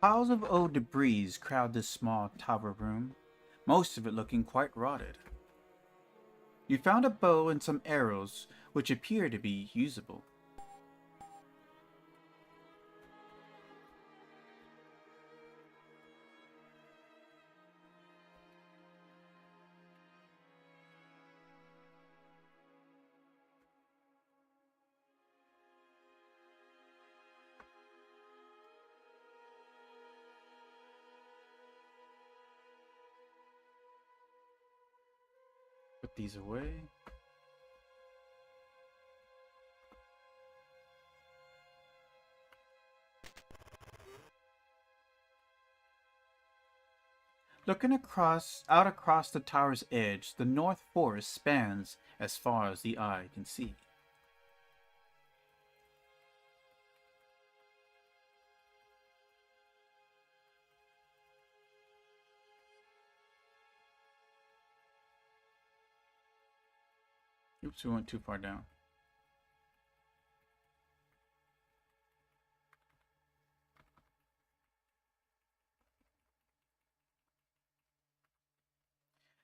Piles of old debris crowd this small tower room, most of it looking quite rotted. You found a bow and some arrows, which appear to be usable. Put these away. Looking out across the tower's edge, the North Forest spans as far as the eye can see. Oops, we went too far down.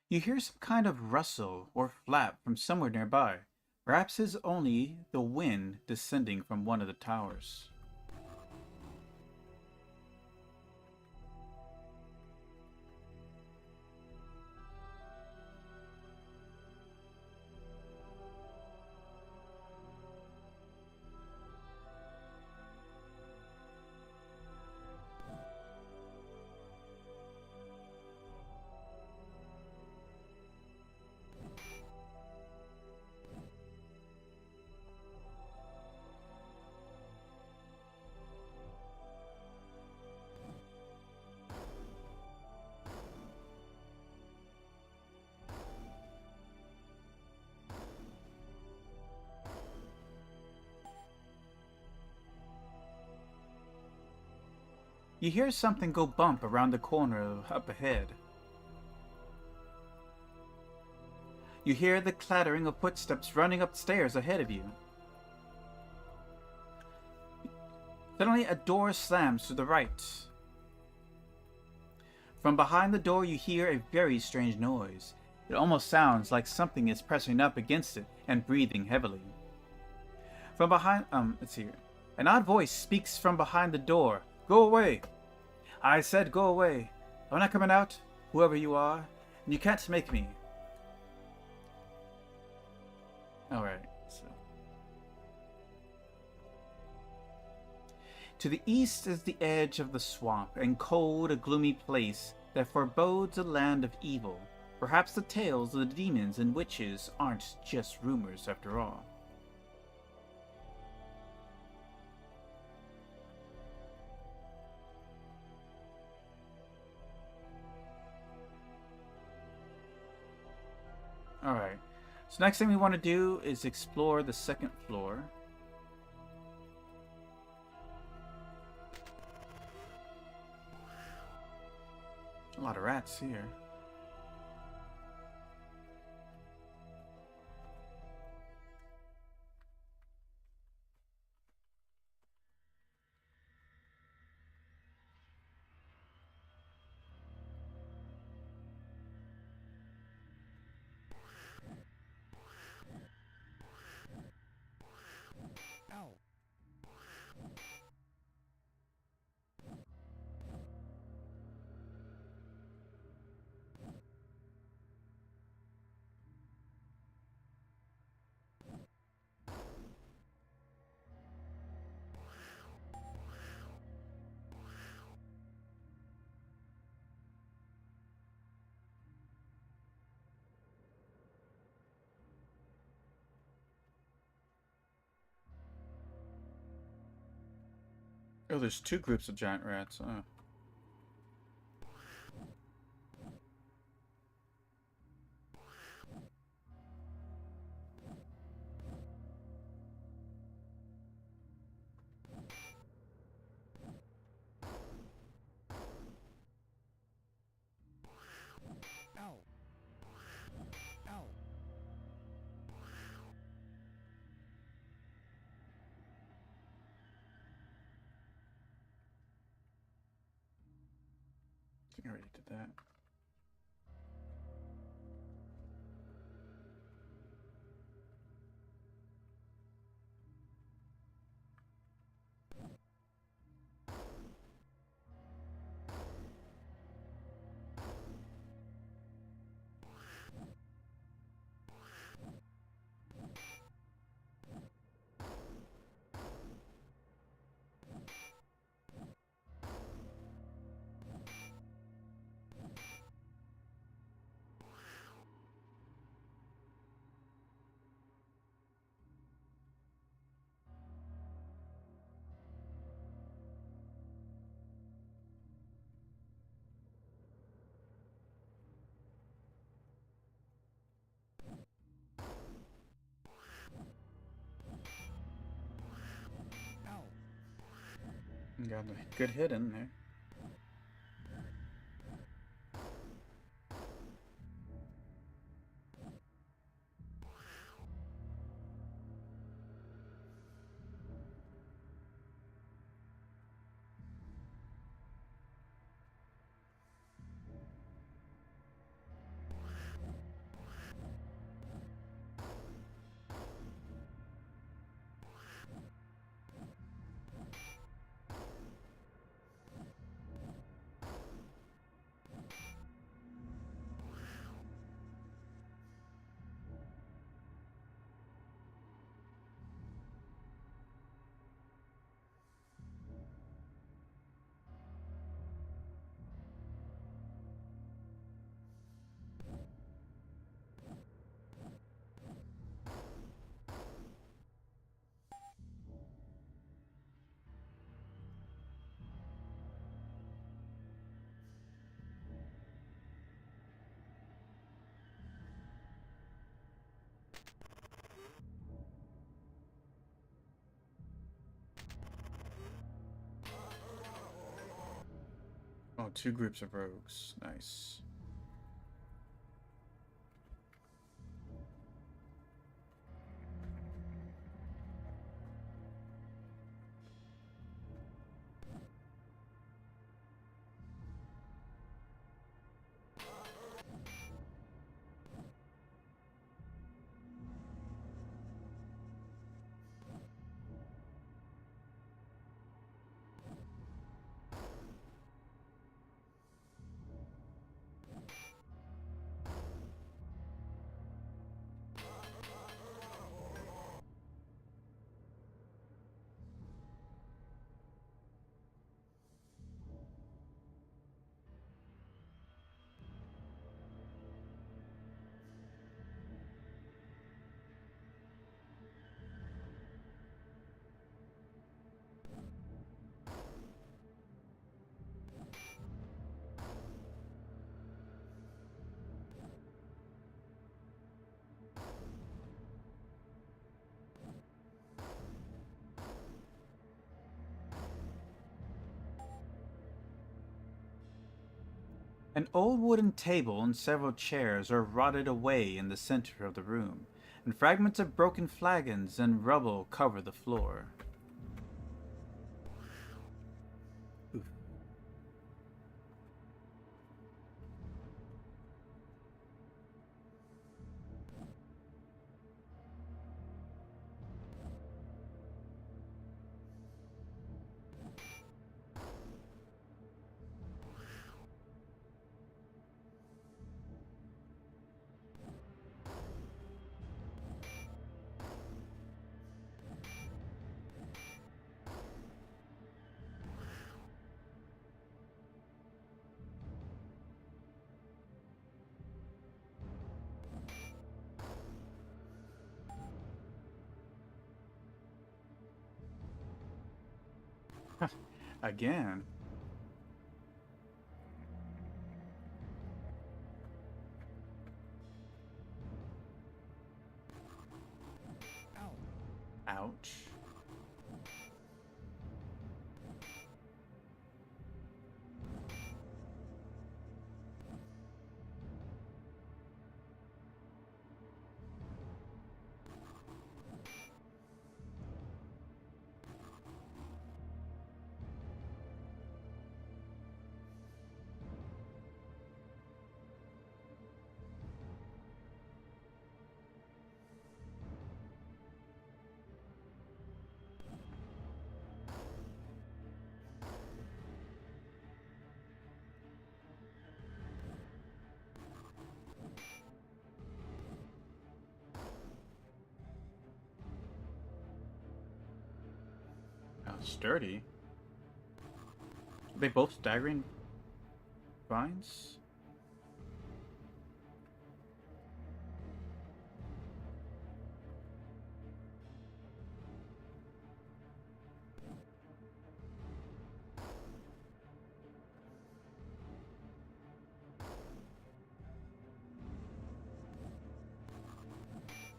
You hear some kind of rustle or flap from somewhere nearby. Perhaps it's only the wind descending from one of the towers. You hear something go bump around the corner up ahead. You hear the clattering of footsteps running upstairs ahead of you. Suddenly, a door slams to the right. From behind the door, you hear a very strange noise. It almost sounds like something is pressing up against it and breathing heavily. From behind, let's see here. An odd voice speaks from behind the door. Go away! I said go away. I'm not coming out, whoever you are, and you can't make me. Alright, so. To the east is the edge of the swamp, and cold, a gloomy place that forebodes a land of evil. Perhaps the tales of the demons and witches aren't just rumors after all. Alright, so next thing we want to do is explore the second floor. A lot of rats here. Ow. Oh, there's two groups of giant rats. Oh. Ow. Ow. I already did that. Ow. Got a good hit in there. Oh, two groups of rogues. Nice. An old wooden table and several chairs are rotted away in the center of the room, and fragments of broken flagons and rubble cover the floor. Oof. Again. Ow. Ouch. Sturdy. Are they both staggering vines?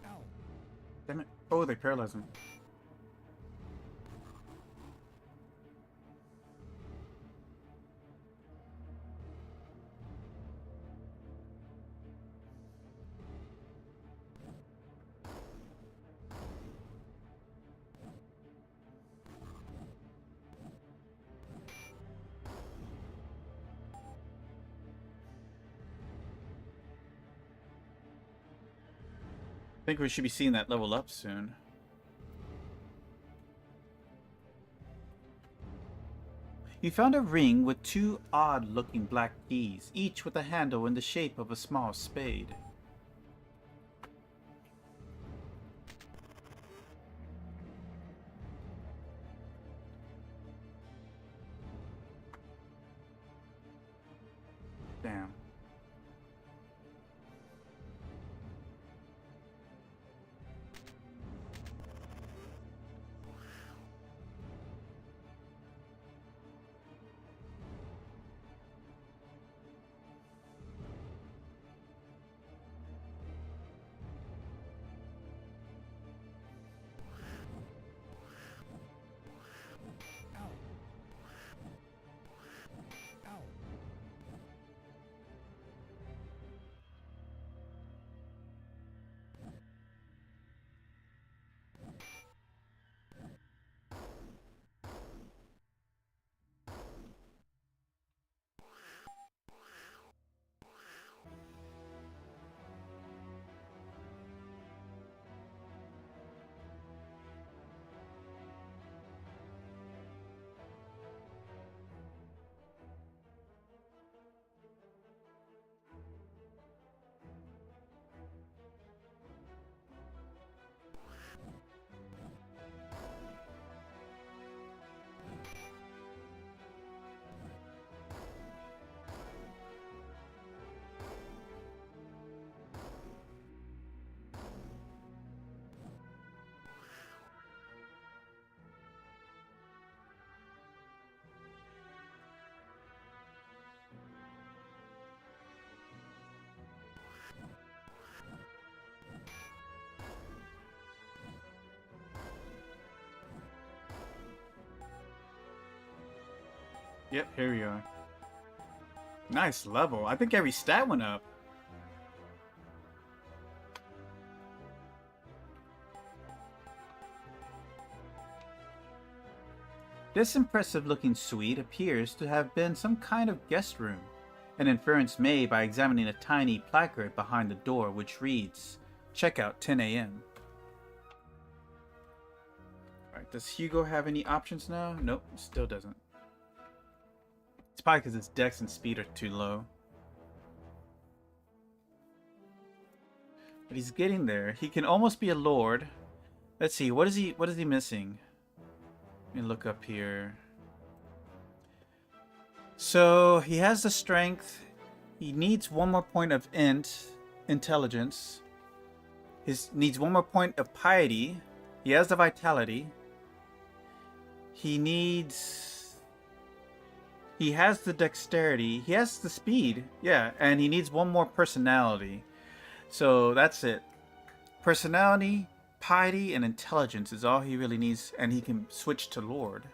Ow. Damn it. Oh, they paralyze him. I think we should be seeing that level up soon. You found a ring with two odd-looking black keys, each with a handle in the shape of a small spade. Damn. Ow. Ow. Yep, here we are. Nice level. I think every stat went up. This impressive-looking suite appears to have been some kind of guest room, an inference made by examining a tiny placard behind the door which reads, "Checkout 10 a.m." Alright, does Hugo have any options now? Nope, still doesn't. It's probably because his dex and speed are too low. But he's getting there. He can almost be a lord. Let's see, what is he missing? Let me look up here. So he has the strength. He needs one more point of intelligence. Needs one more point of piety. He has the vitality. He has the dexterity. He has the speed. Yeah, and he needs one more personality. So that's it. Personality, piety, and intelligence is all he really needs, and he can switch to Lord.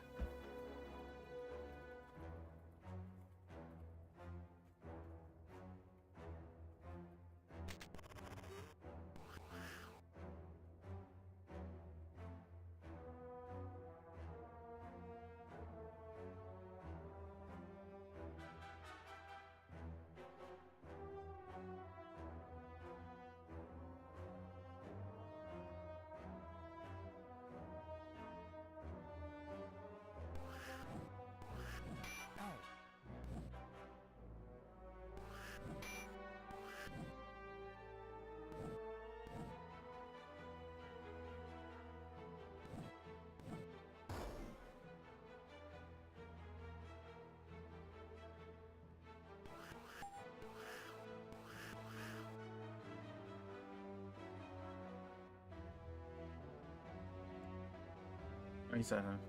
He's at him.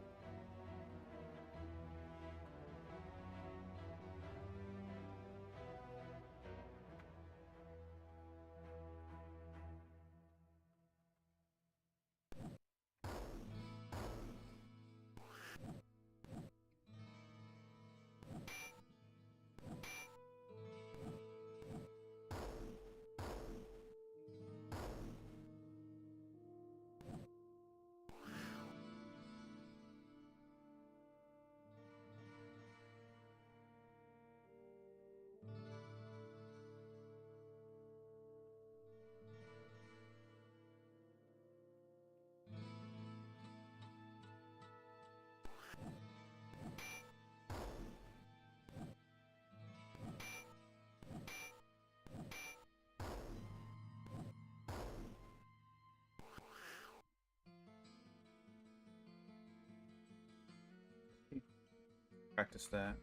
Practice that.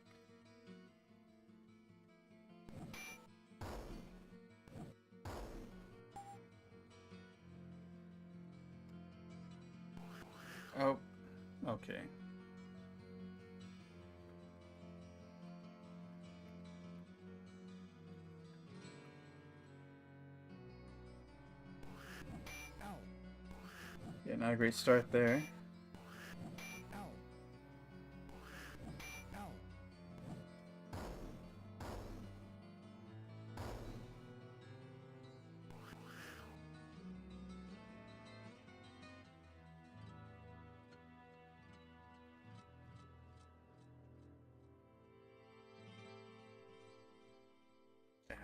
Oh, okay. Ow. Yeah, not a great start there. Ow. Ow. Yeah.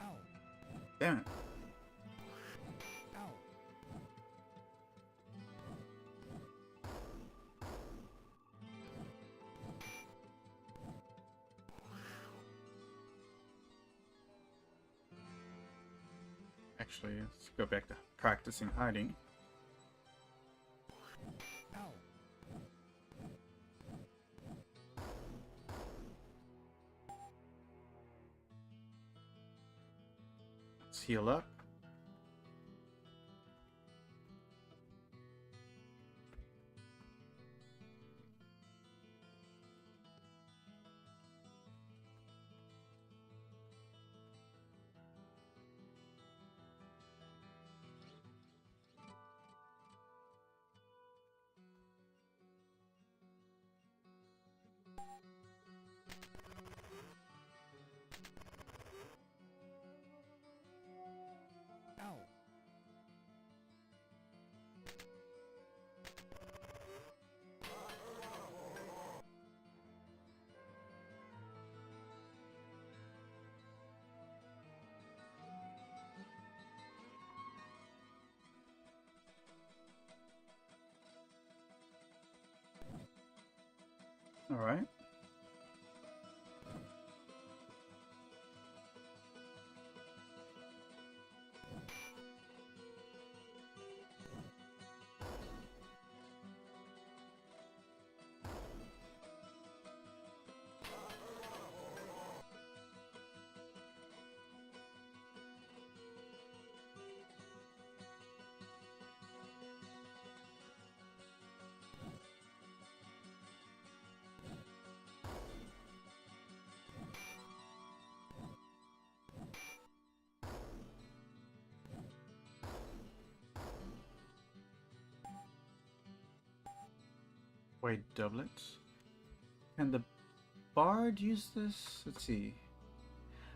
Ow. Damn it. Ow. Actually, let's go back to practicing hiding. Ow. Let's heal up. Ow. All right. White doublets. Can the bard use this? Let's see.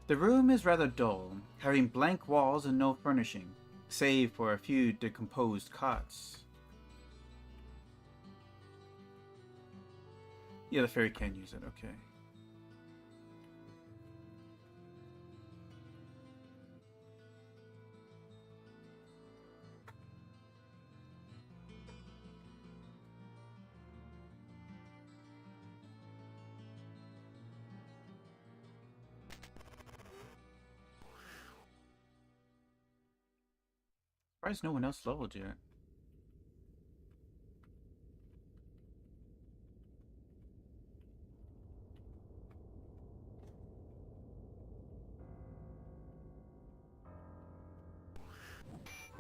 The room is rather dull, having blank walls and no furnishing, save for a few decomposed cots. Yeah, the fairy can use it, okay. Surprised no one else leveled yet.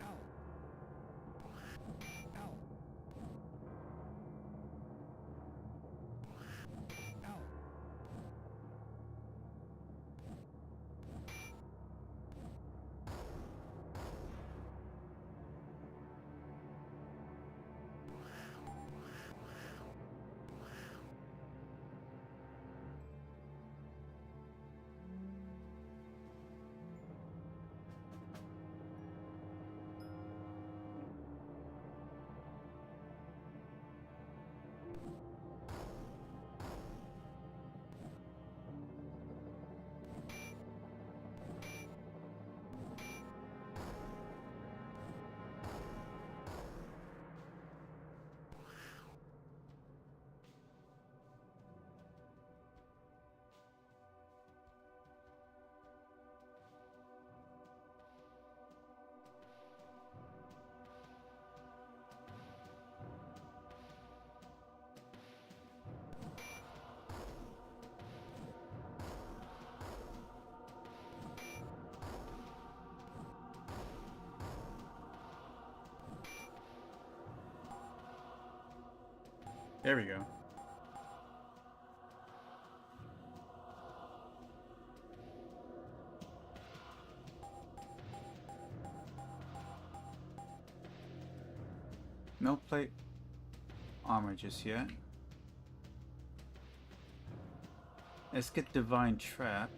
Ow. Ow. Ow. There we go. No plate armor just yet. Let's get Divine Trap.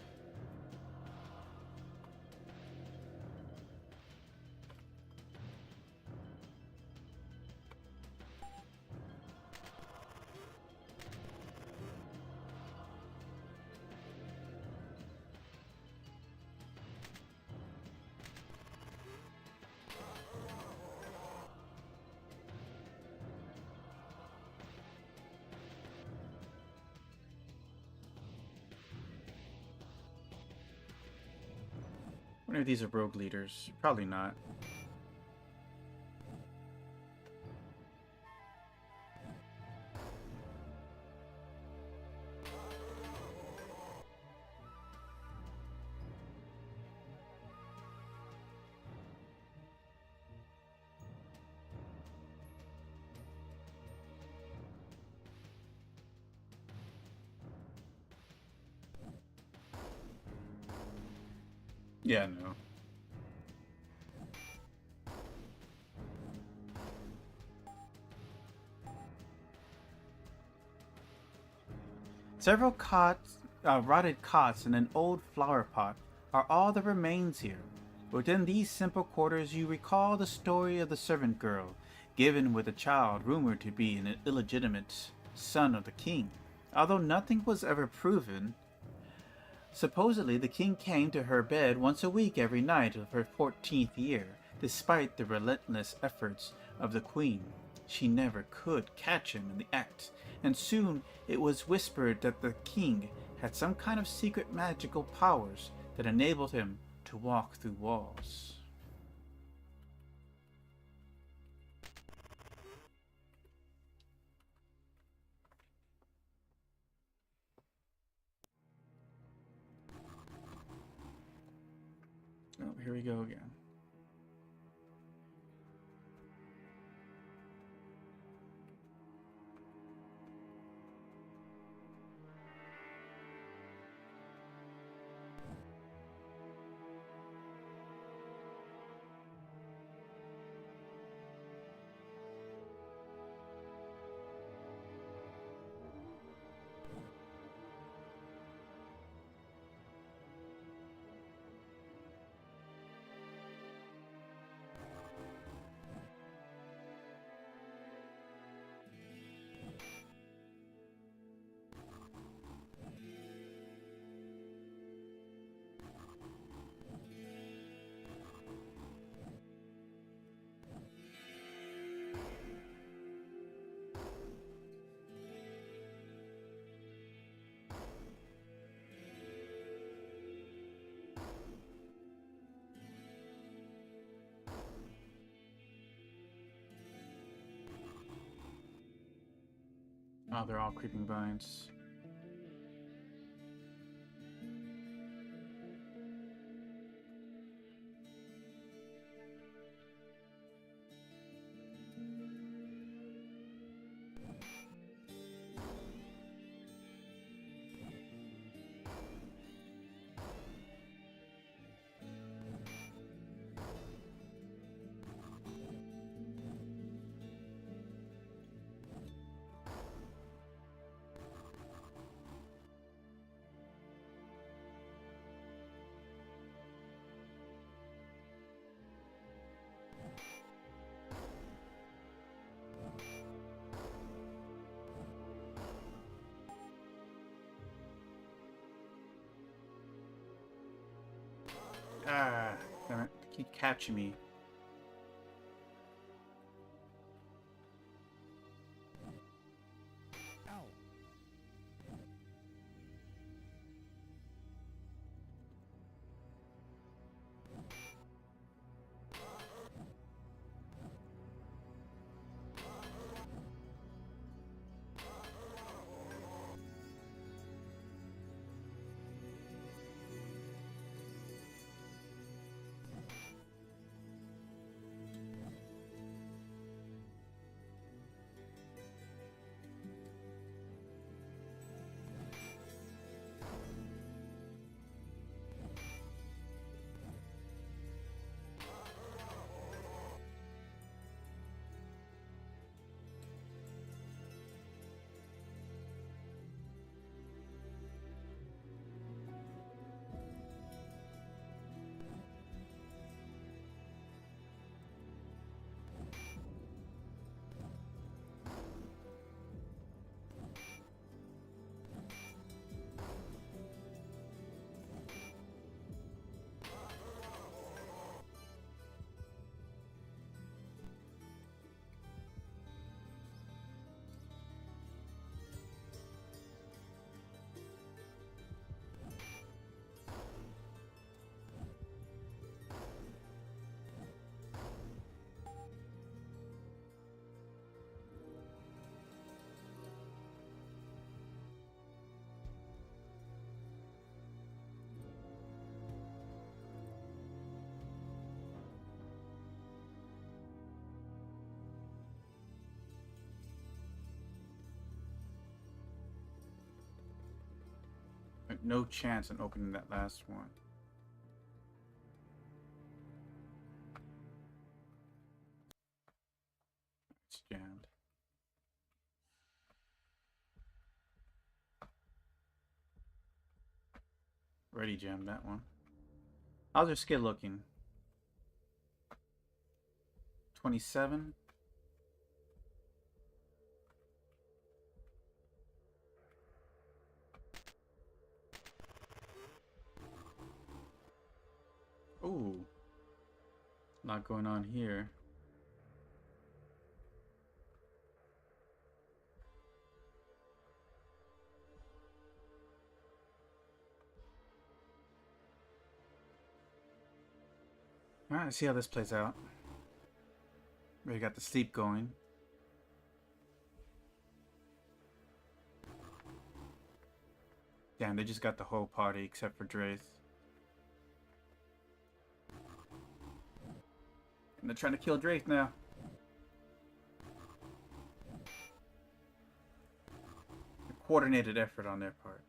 Wonder if these are rogue leaders. Probably not. Yeah, no. Several rotted cots and an old flower pot are all that remains here. Within these simple quarters you recall the story of the servant girl, given with a child rumored to be an illegitimate son of the king. Although nothing was ever proven, supposedly the king came to her bed once a week every night of her 14th year, despite the relentless efforts of the queen. She never could catch him in the act, and soon it was whispered that the king had some kind of secret magical powers that enabled him to walk through walls. Oh, here we go again. Oh, they're all creeping vines. Ah, damn it. They keep catching me. Ow. Like, no chance in opening that last one. It's jammed. Already jammed that one. How's their skill looking? 27? Ooh. A lot going on here. Alright, let's see how this plays out. We got the sleep going. Damn, they just got the whole party except for Draith. And they're trying to kill Draith now. A coordinated effort on their part.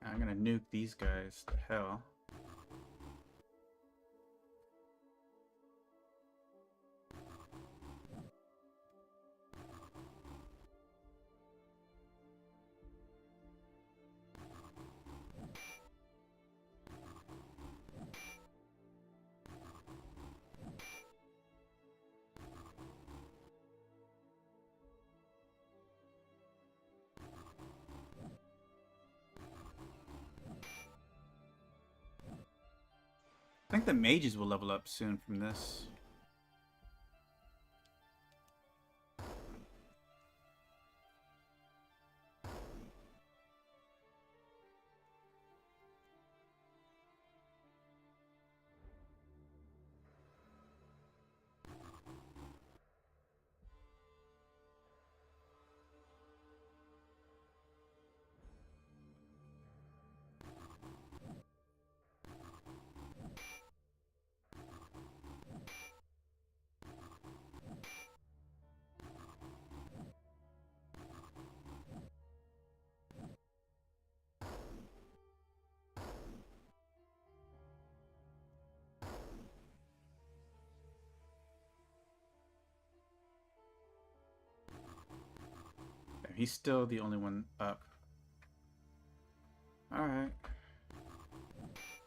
I'm gonna nuke these guys to hell. think the mages will level up soon from this. He's still the only one up. Alright.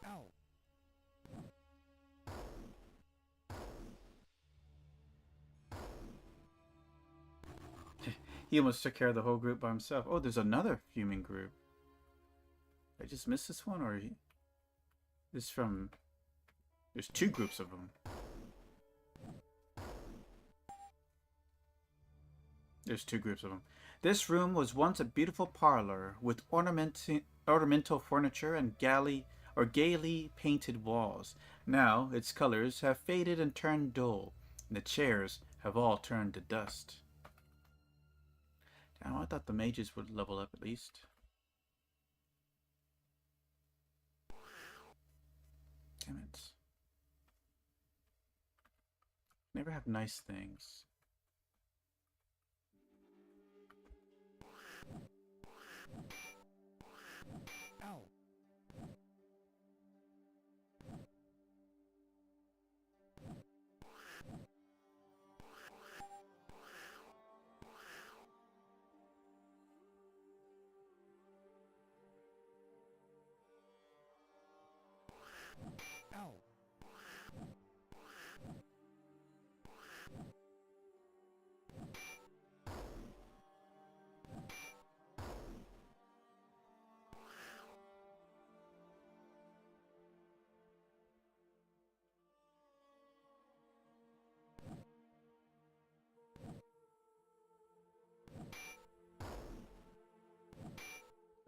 Ow. He almost took care of the whole group by himself. Oh, there's another fuming group. I just missed this one, or this is from... There's two groups of them. There's two groups of them. This room was once a beautiful parlor with ornamental furniture and gaily painted walls. Now its colors have faded and turned dull, and the chairs have all turned to dust. Damn, I thought the mages would level up at least. Damn it. Never have nice things. Ow. Ow.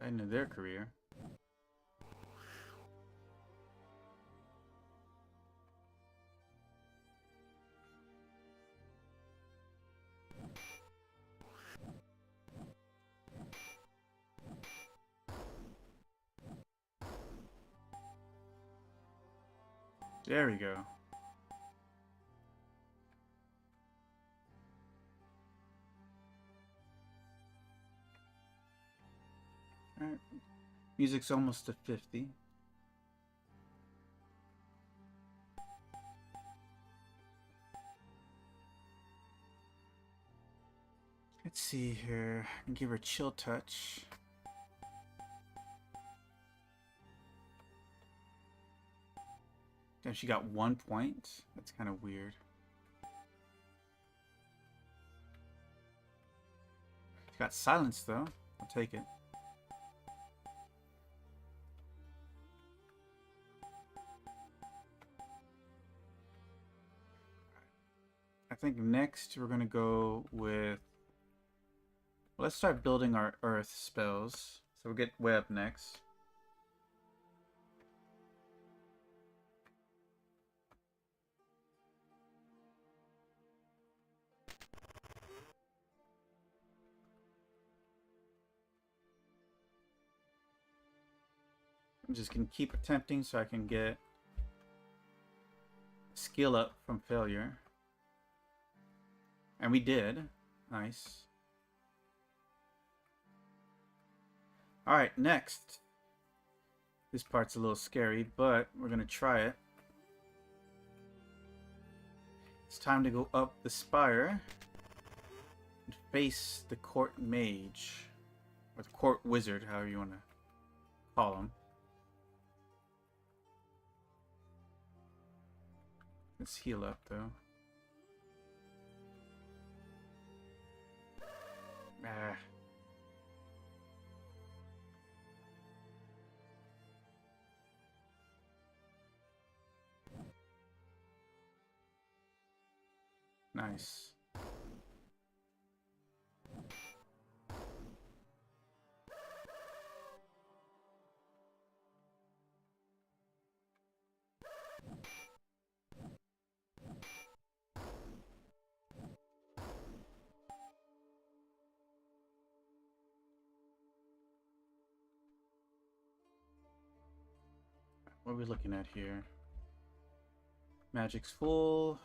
End of their career. There we go. Alright. Music's almost to 50. Let's see here. Give her chill touch. Damn, she got 1 point. That's kind of weird. She got silence though. I'll take it. I think next we're gonna go with... Let's start building our earth spells. So we'll get web next. I'm just gonna keep attempting so I can get skill up from failure. And we did. Nice. Alright, next. This part's a little scary, but we're gonna try it. It's time to go up the spire and face the court mage. Or the court wizard, however you want to call him. Let's heal up though. Ah. Nice. What are we looking at here? Magic's full.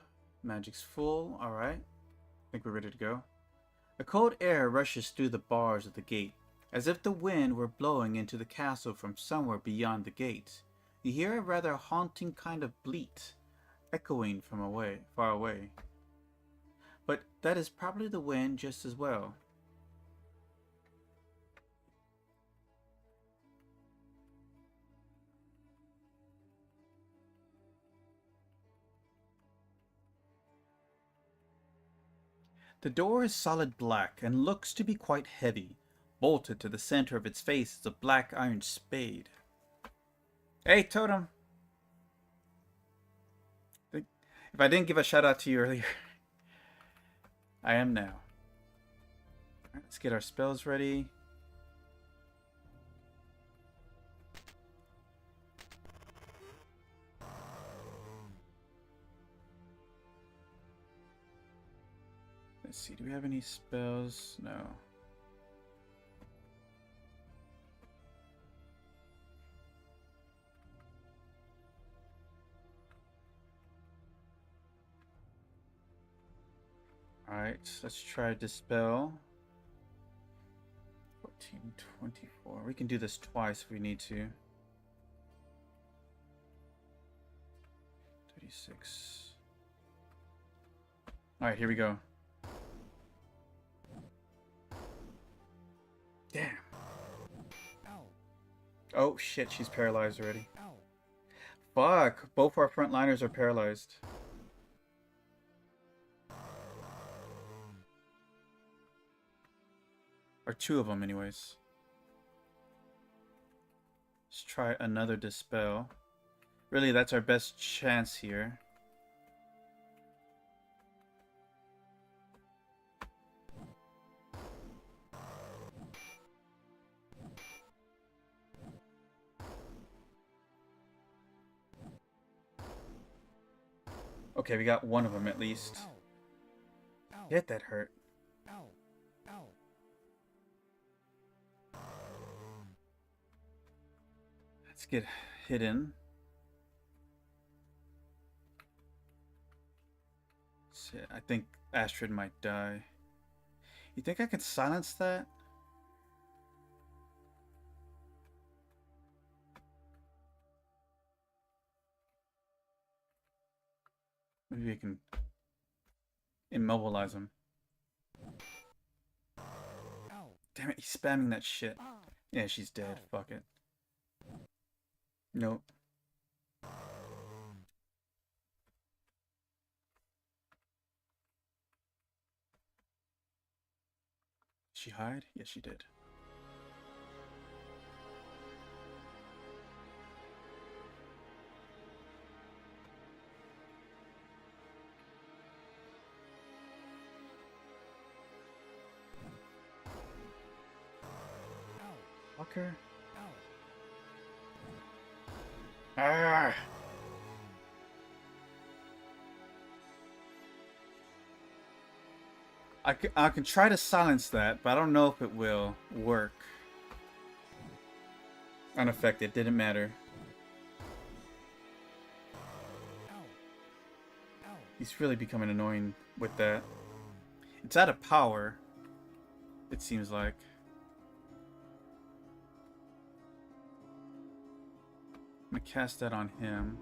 Magic's full. Alright. I think we're ready to go. A cold air rushes through the bars of the gate, as if the wind were blowing into the castle from somewhere beyond the gate. You hear a rather haunting kind of bleat, echoing from far away. But that is probably the wind just as well. The door is solid black and looks to be quite heavy. Bolted to the center of its face is a black iron spade. Hey, Totem! If I didn't give a shout out to you earlier, I am now. Alright, let's get our spells ready. Let's see, do we have any spells? No. Alright, let's try Dispel. 14, 24. We can do this twice if we need to. 36. Alright, here we go. Damn. Oh shit, she's paralyzed already. Fuck, both our frontliners are paralyzed. Or two of them anyways. Let's try another Dispel. Really, that's our best chance here. Okay, we got one of them at least. Hit that hurt. Let's get hidden. Shit, I think Astrid might die. You think I can silence that? Maybe we can immobilize him. Damn it, he's spamming that shit. Yeah, she's dead. Fuck it. Nope. She hide? Yes, she did. Fucker. Ah! I can try to silence that, but I don't know if it will work. Unaffected, didn't matter. He's really becoming annoying with that. It's out of power, it seems like. I'm gonna cast that on him.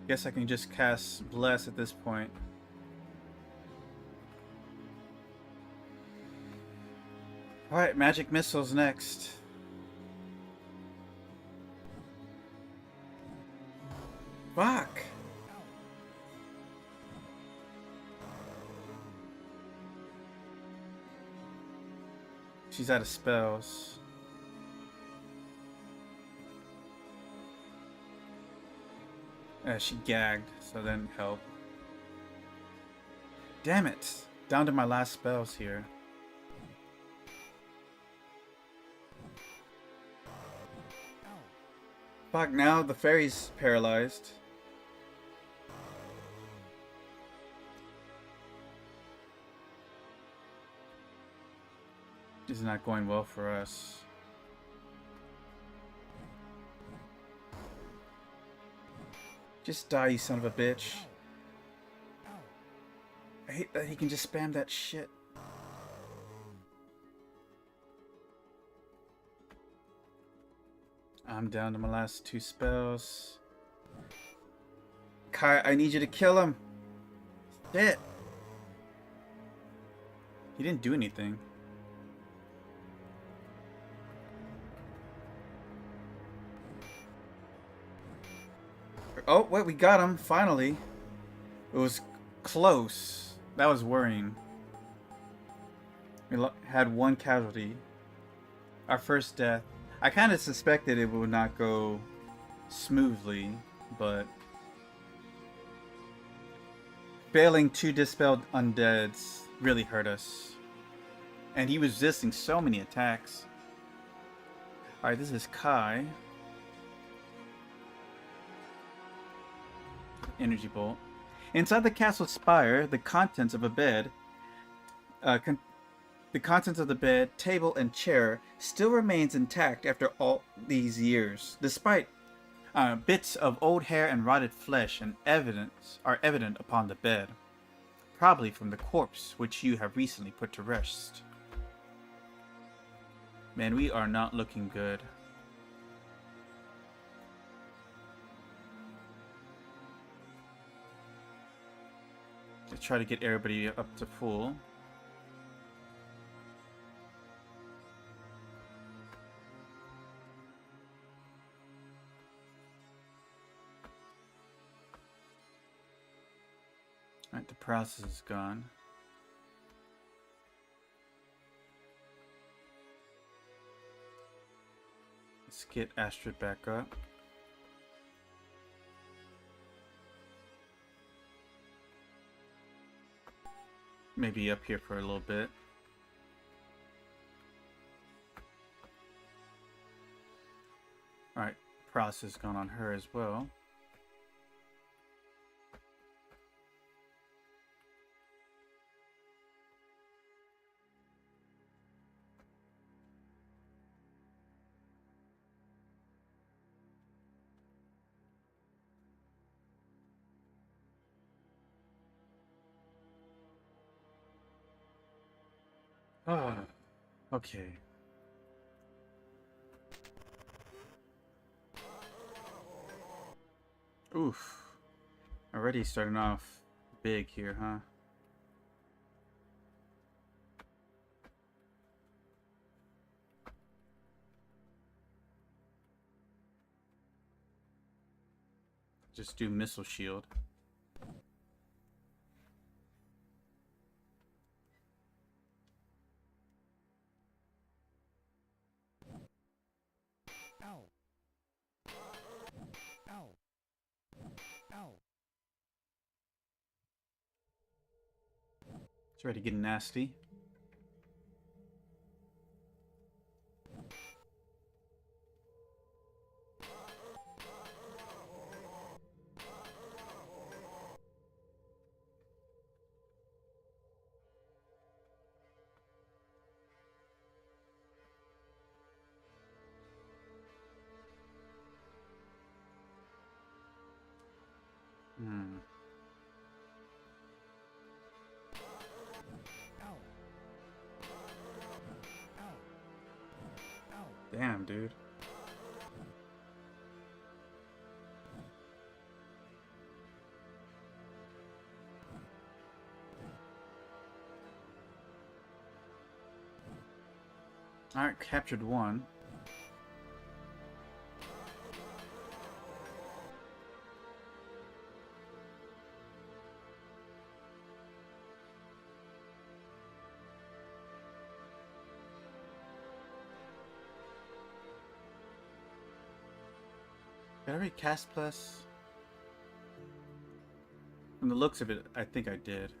Guess I can just cast Bless at this point. Alright, Magic Missile's next. Fuck! She's out of spells. She gagged, so that didn't help. Damn it! Down to my last spells here. Fuck, now the fairy's paralyzed. This is not going well for us. Just die, you son of a bitch. I hate that he can just spam that shit. I'm down to my last 2 spells. Kai, I need you to kill him. Shit. He didn't do anything. Oh, wait, we got him, finally. It was close. That was worrying. We had 1 casualty. Our first death. I kind of suspected it would not go smoothly, but failing 2 dispelled undeads really hurt us. And he was resisting so many attacks. Alright, this is Kai. Energy bolt. Inside the castle spire, the contents of a bed, the contents of the bed, table, and chair still remains intact after all these years, despite bits of old hair and rotted flesh and evidence are evident upon the bed, probably from the corpse which you have recently put to rest. Man, we are not looking good. Let's try to get everybody up to full. Alright, the process is gone. Let's get Astrid back up. Maybe up here for a little bit. Alright, process gone on her as well. Ah, okay. Oof. Already starting off big here, huh? Just do missile shield. Ow. Ow. Ow. It's ready to get nasty. Hmm. Ow. Ow. Ow. Damn, dude. Alright, captured 1. Did I already cast plus? From the looks of it, I think I did.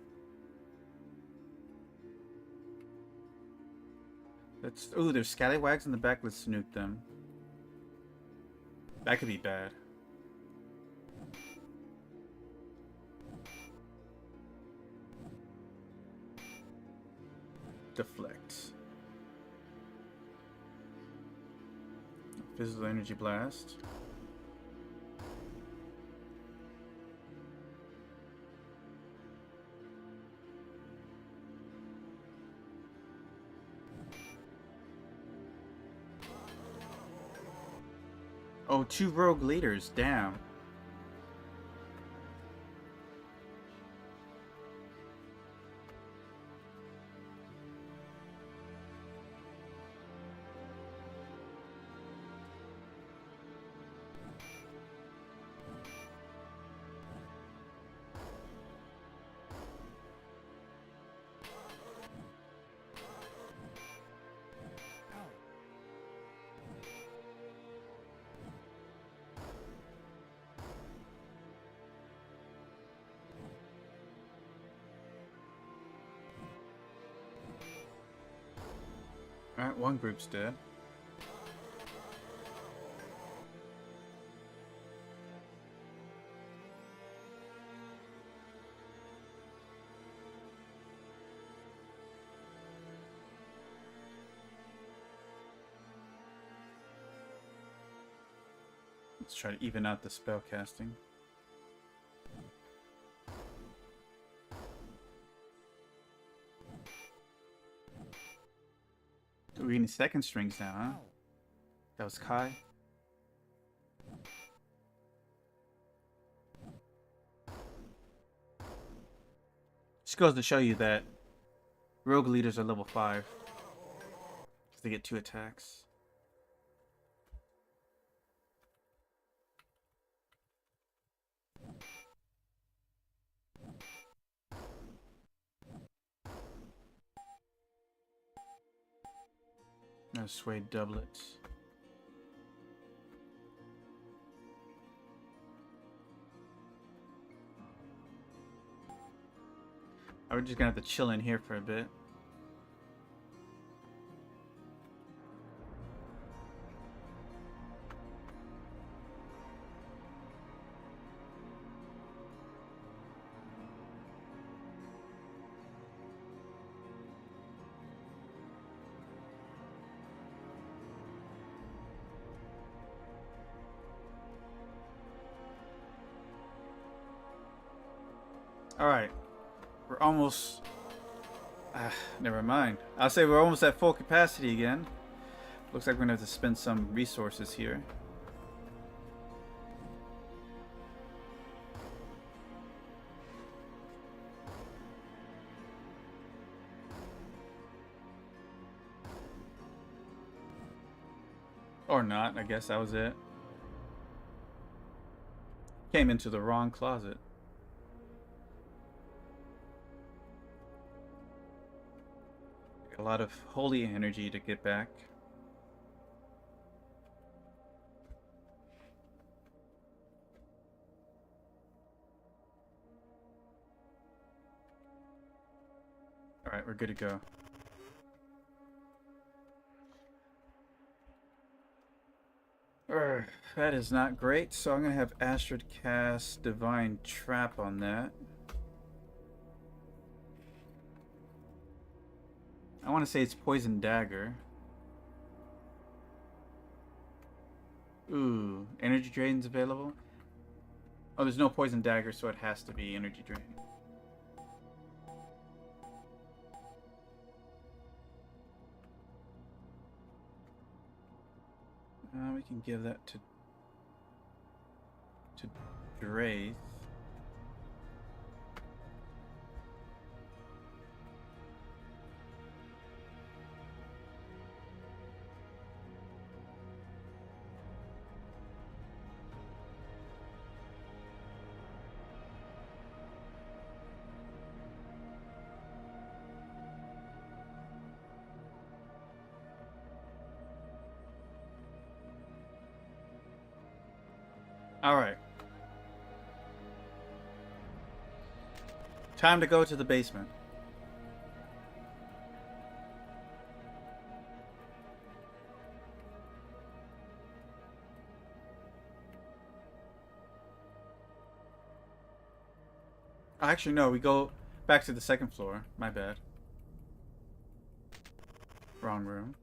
Let's. Ooh, there's scallywags in the back. Let's snoop them. That could be bad. Deflect. Physical energy blast. Oh, 2 rogue leaders. Damn. Ow. Alright, one group's dead. Let's try to even out the spell casting. We're getting second strings now, huh? Ow. That was Kai. Just goes to show you that rogue leaders are level 5. Because they get 2 attacks. No suede doublets. We're just gonna have to chill in here for a bit. Alright. We're almost... never mind. I'll say we're almost at full capacity again. Looks like we're gonna have to spend some resources here. Or not, I guess that was it. Came into the wrong closet. A lot of holy energy to get back. Alright, we're good to go. That is not great, so I'm going to have Astrid cast Divine Trap on that. I want to say it's Poison Dagger. Ooh, Energy Drain's available? Oh, there's no Poison Dagger, so it has to be Energy Drain. We can give that to Draith. Alright. Time to go to the basement. Actually, no, we go back to the second floor. My bad. Wrong room.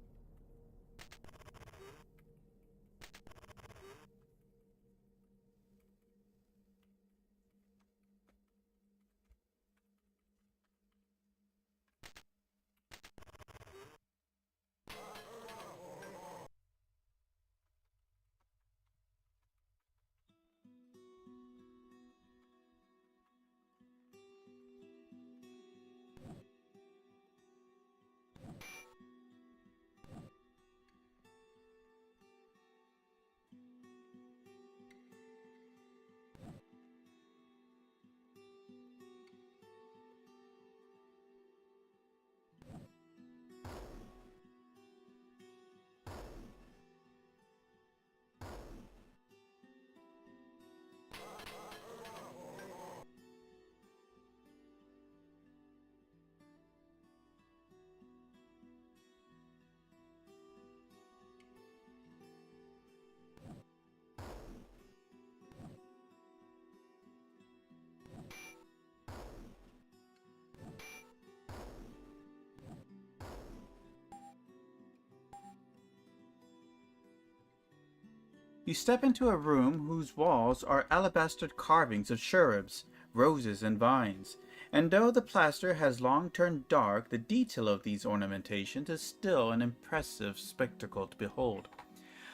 You step into a room whose walls are alabaster carvings of cherubs, roses, and vines, and though the plaster has long turned dark, the detail of these ornamentations is still an impressive spectacle to behold.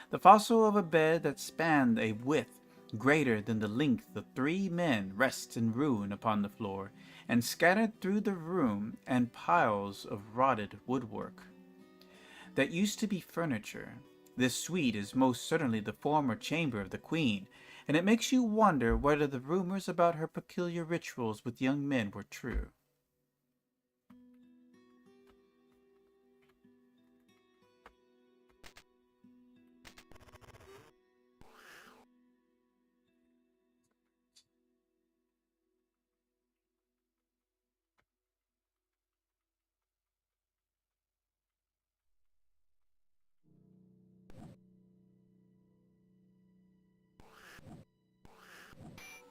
The fossil of a bed that spanned a width greater than the length of 3 men rests in ruin upon the floor, and scattered through the room and piles of rotted woodwork that used to be furniture. This suite is most certainly the former chamber of the queen, and it makes you wonder whether the rumors about her peculiar rituals with young men were true.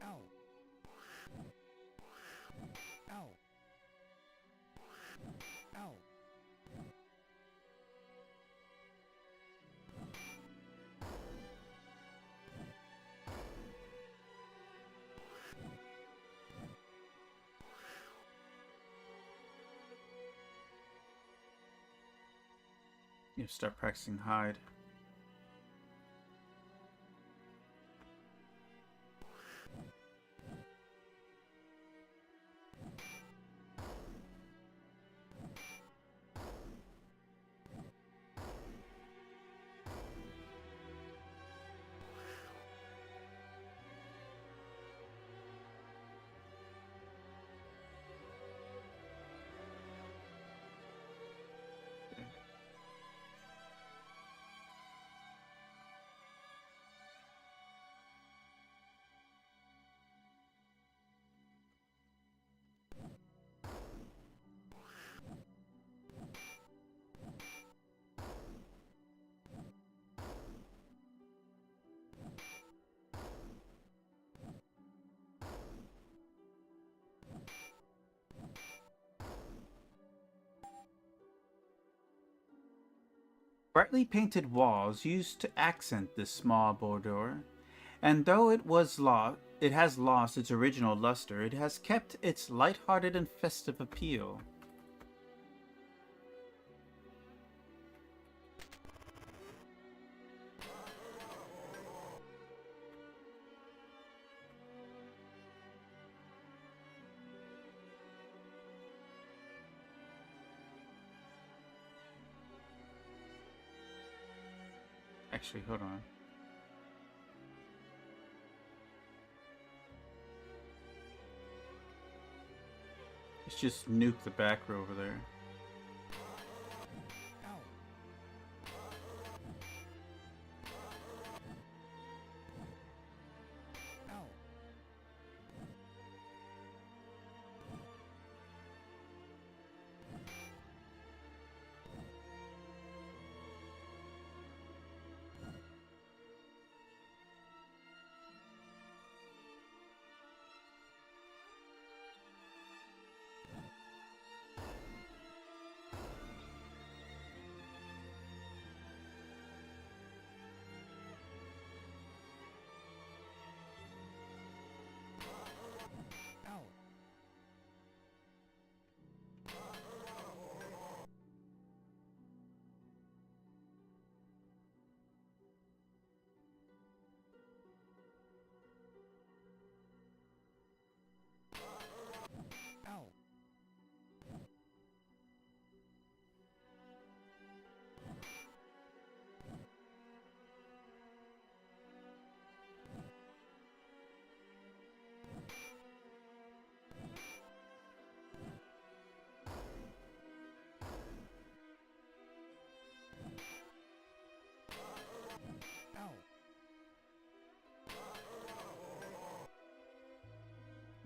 Ow. Ow. Ow. You start practicing hide. Brightly painted walls used to accent this small boudoir, and though it has lost its original luster, it has kept its light-hearted and festive appeal. Actually, hold on. Let's just nuke the back row over there. Ow. Ow.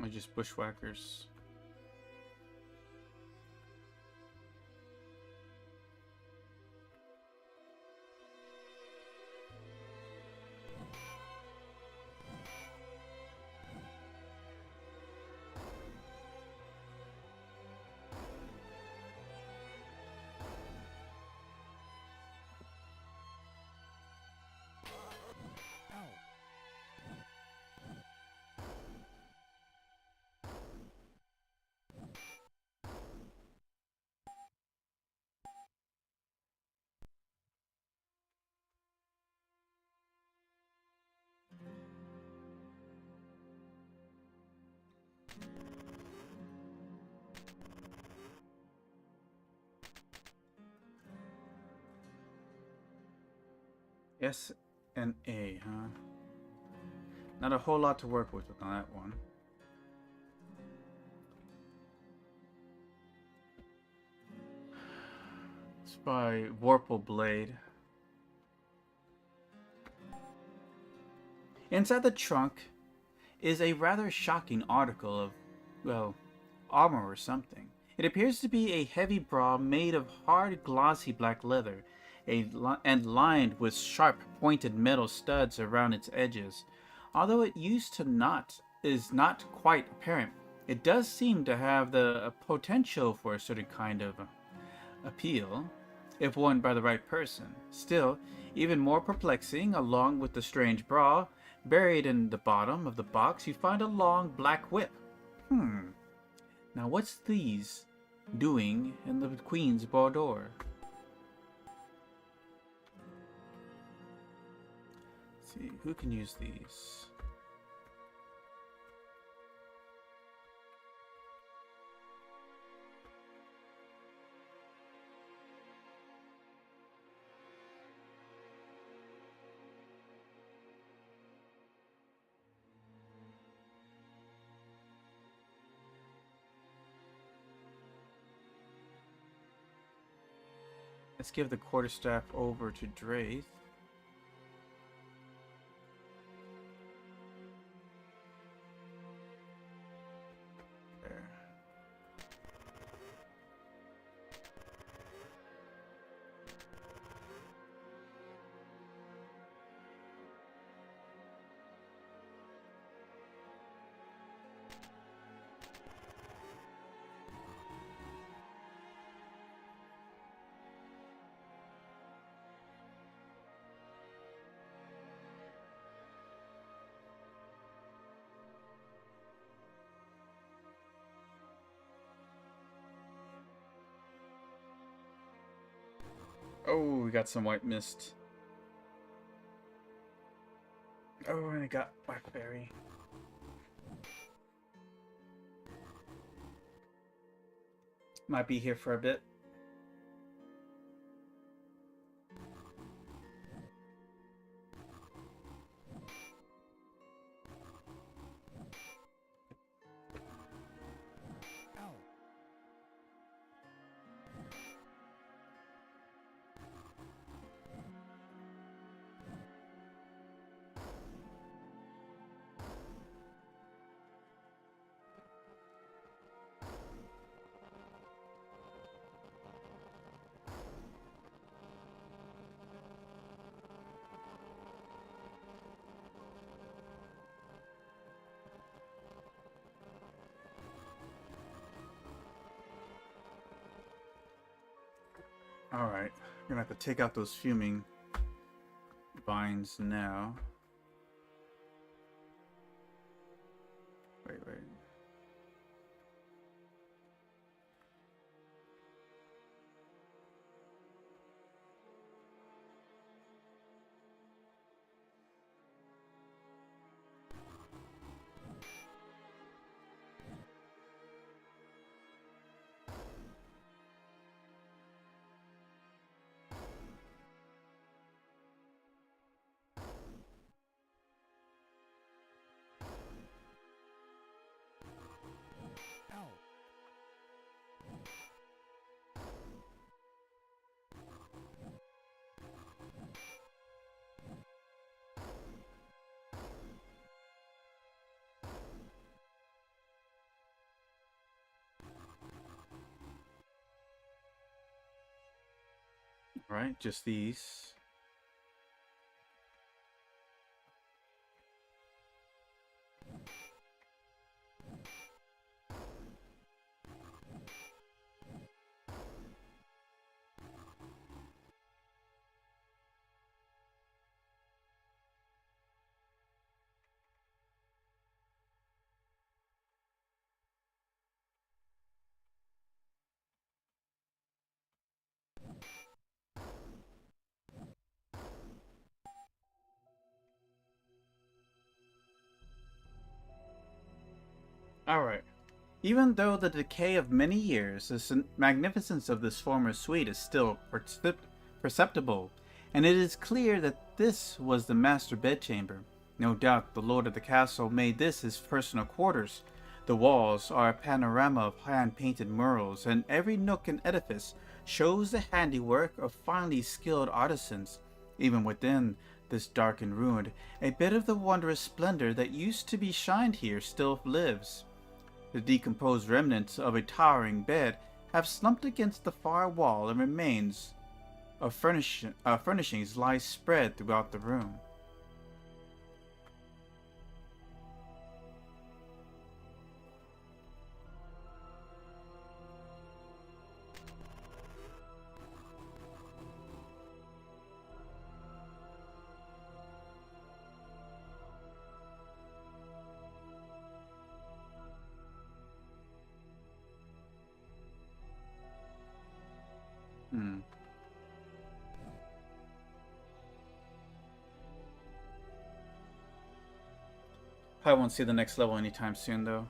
Or just bushwhackers? Ow. S and A, huh? Not a whole lot to work with on that one. It's by Warple Blade. Inside the trunk is a rather shocking article of, well, armor or something. It appears to be a heavy bra made of hard, glossy black leather, and lined with sharp, pointed metal studs around its edges. Although it used to is not quite apparent, it does seem to have the potential for a certain kind of appeal, if worn by the right person. Still, even more perplexing, along with the strange bra, buried in the bottom of the box, you find a long black whip. Now what's these doing in the Queen's boudoir? Let's see, who can use these? Let's give the quarterstaff over to Draith. There. Oh, we got some white mist. Oh, and I got blackberry. Might be here for a bit. Ow. Alright, I'm gonna have to take out those fuming vines now. Wait. Right, just these. Alright. Even though the decay of many years, the magnificence of this former suite is still perceptible, and it is clear that this was the master bedchamber. No doubt the lord of the castle made this his personal quarters. The walls are a panorama of hand-painted murals, and every nook and edifice shows the handiwork of finely skilled artisans. Even within this dark and ruined, a bit of the wondrous splendor that used to be shined here still lives. The decomposed remnants of a towering bed have slumped against the far wall, and remains of furnishings lie spread throughout the room. Hmm. Probably won't see the next level anytime soon, though.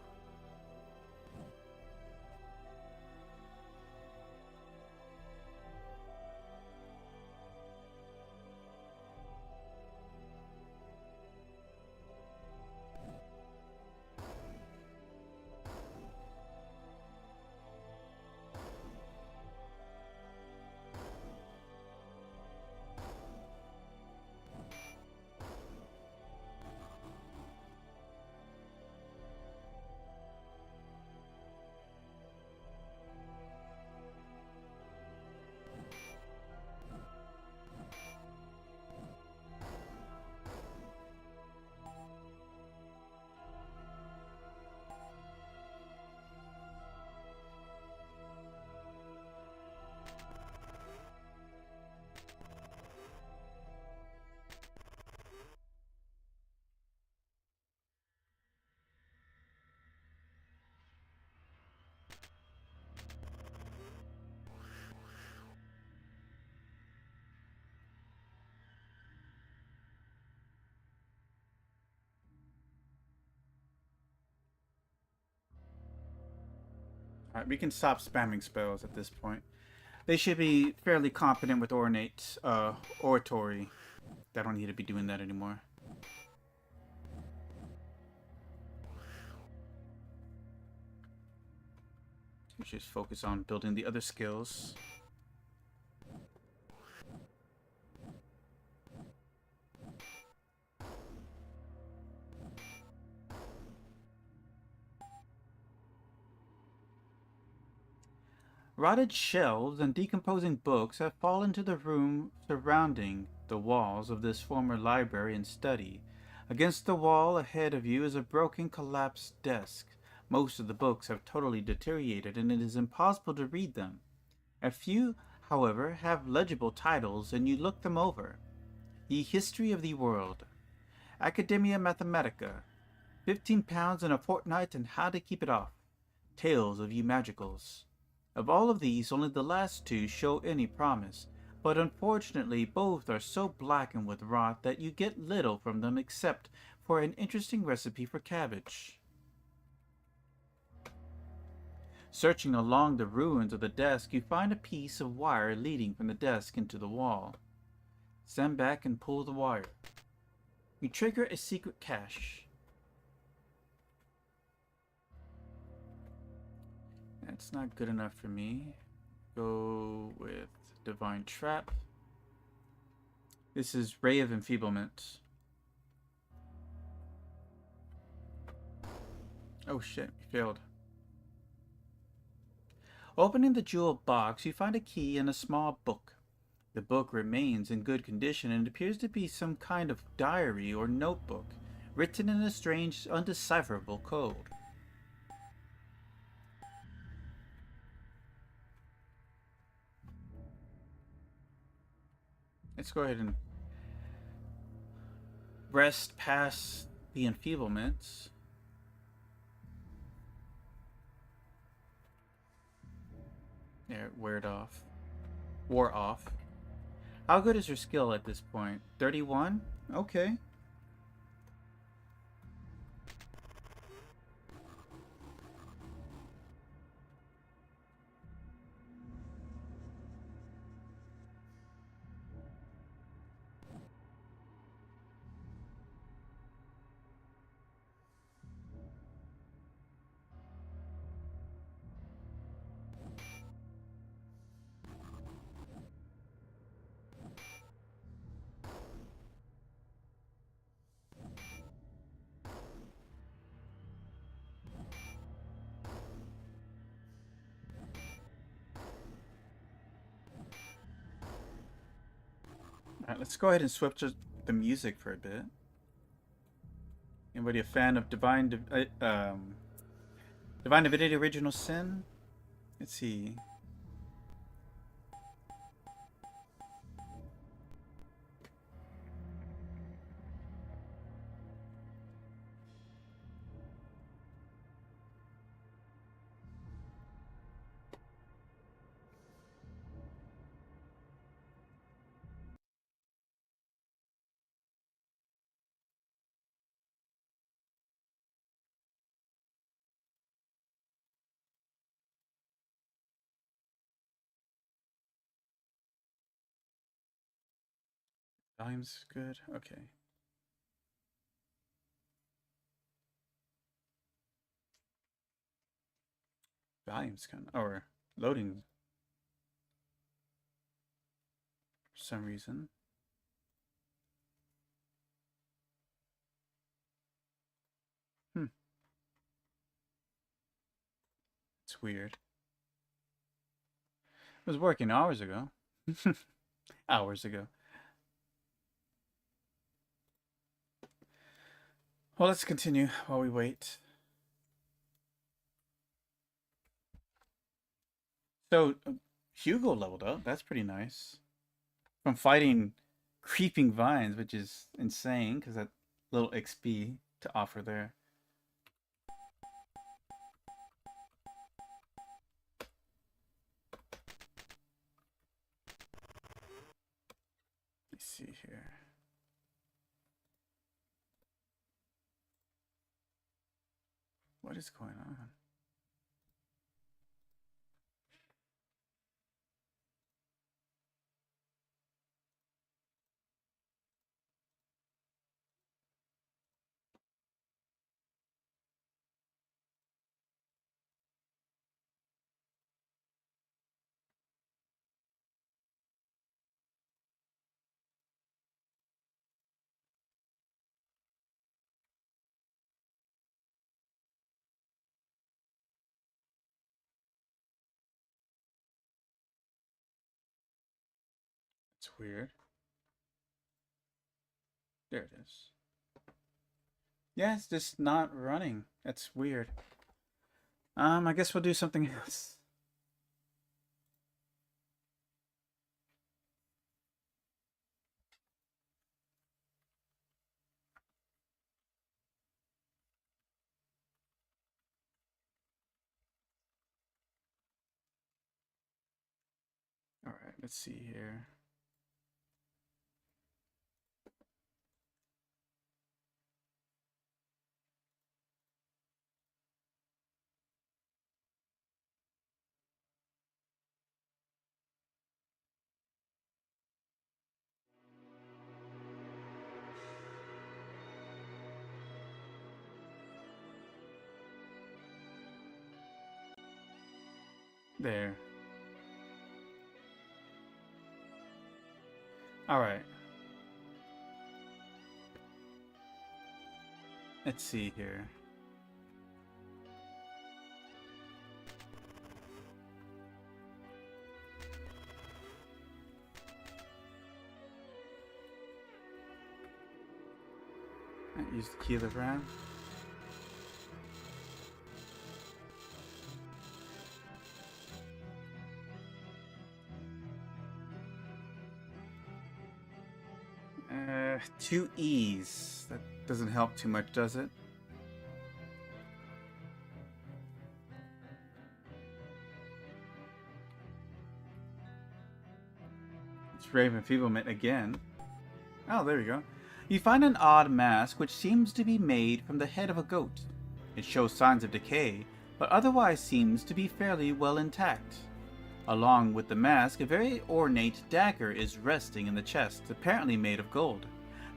Alright, we can stop spamming spells at this point. They should be fairly competent with ornate oratory. I don't need to be doing that anymore. We should focus on building the other skills. Rotted shelves and decomposing books have fallen to the room surrounding the walls of this former library and study. Against the wall ahead of you is a broken, collapsed desk. Most of the books have totally deteriorated, and it is impossible to read them. A few, however, have legible titles, and you look them over. The History of the World, Academia Mathematica, £15 in a fortnight and How to Keep It Off, Tales of You Magicals. Of all of these, only the last two show any promise, but unfortunately both are so blackened with rot that you get little from them except for an interesting recipe for cabbage. Searching along the ruins of the desk, you find a piece of wire leading from the desk into the wall. Stand back and pull the wire. You trigger a secret cache. That's not good enough for me. Go with Divine Trap. This is Ray of Enfeeblement. Oh shit, we failed. Opening the jeweled box, you find a key and a small book. The book remains in good condition and appears to be some kind of diary or notebook, written in a strange, undecipherable code. Let's go ahead and rest past the enfeeblements. There, wore off. How good is your skill at this point? 31? Okay. Alright, let's go ahead and switch to the music for a bit. Anybody a fan of Divine Divinity Original Sin? Let's see. Volume's good. Okay. Volume's kind of, or loading for some reason. Hmm. It's weird. It was working hours ago. Hours ago. Well, let's continue while we wait. So, Hugo leveled up. That's pretty nice. From fighting creeping vines, which is insane because that little XP to offer there. Let's see here. What is going on? It's weird. There it is. Yeah, it's just not running. That's weird. I guess we'll do something else. All right, let's see here. There. All right. Let's see here. Use the key of the ram. Two E's. That doesn't help too much, does it? It's Raven Feeblement again. Oh, there we go. You find an odd mask which seems to be made from the head of a goat. It shows signs of decay, but otherwise seems to be fairly well intact. Along with the mask, a very ornate dagger is resting in the chest, apparently made of gold.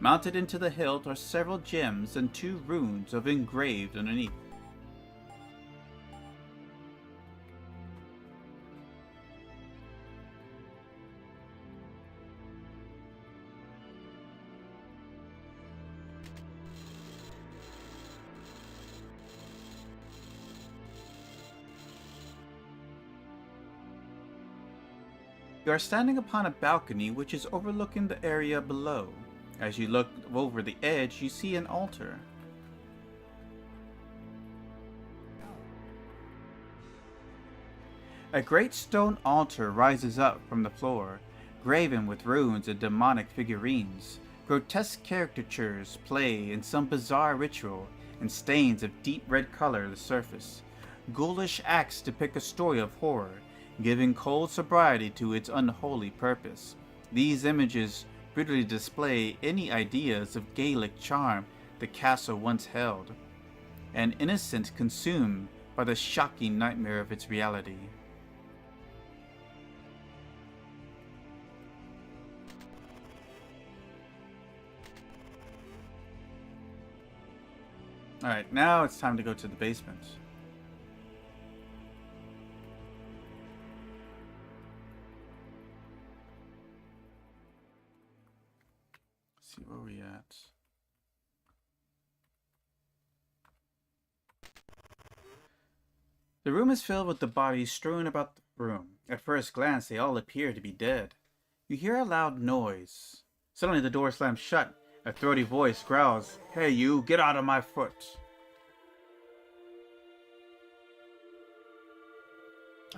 Mounted into the hilt are several gems and 2 runes of engraved underneath. You are standing upon a balcony which is overlooking the area below. As you look over the edge, you see an altar. A great stone altar rises up from the floor, graven with runes and demonic figurines. Grotesque caricatures play in some bizarre ritual, and stains of deep red color the surface. Ghoulish acts depict a story of horror, giving cold sobriety to its unholy purpose. These images brutally display any ideas of Gaelic charm the castle once held, an innocent consumed by the shocking nightmare of its reality. Alright, now it's time to go to the basement. See where we at. The room is filled with the bodies strewn about the room. At first glance, they all appear to be dead. You hear a loud noise. Suddenly the door slams shut. A throaty voice growls, "Hey you, get out of my foot!"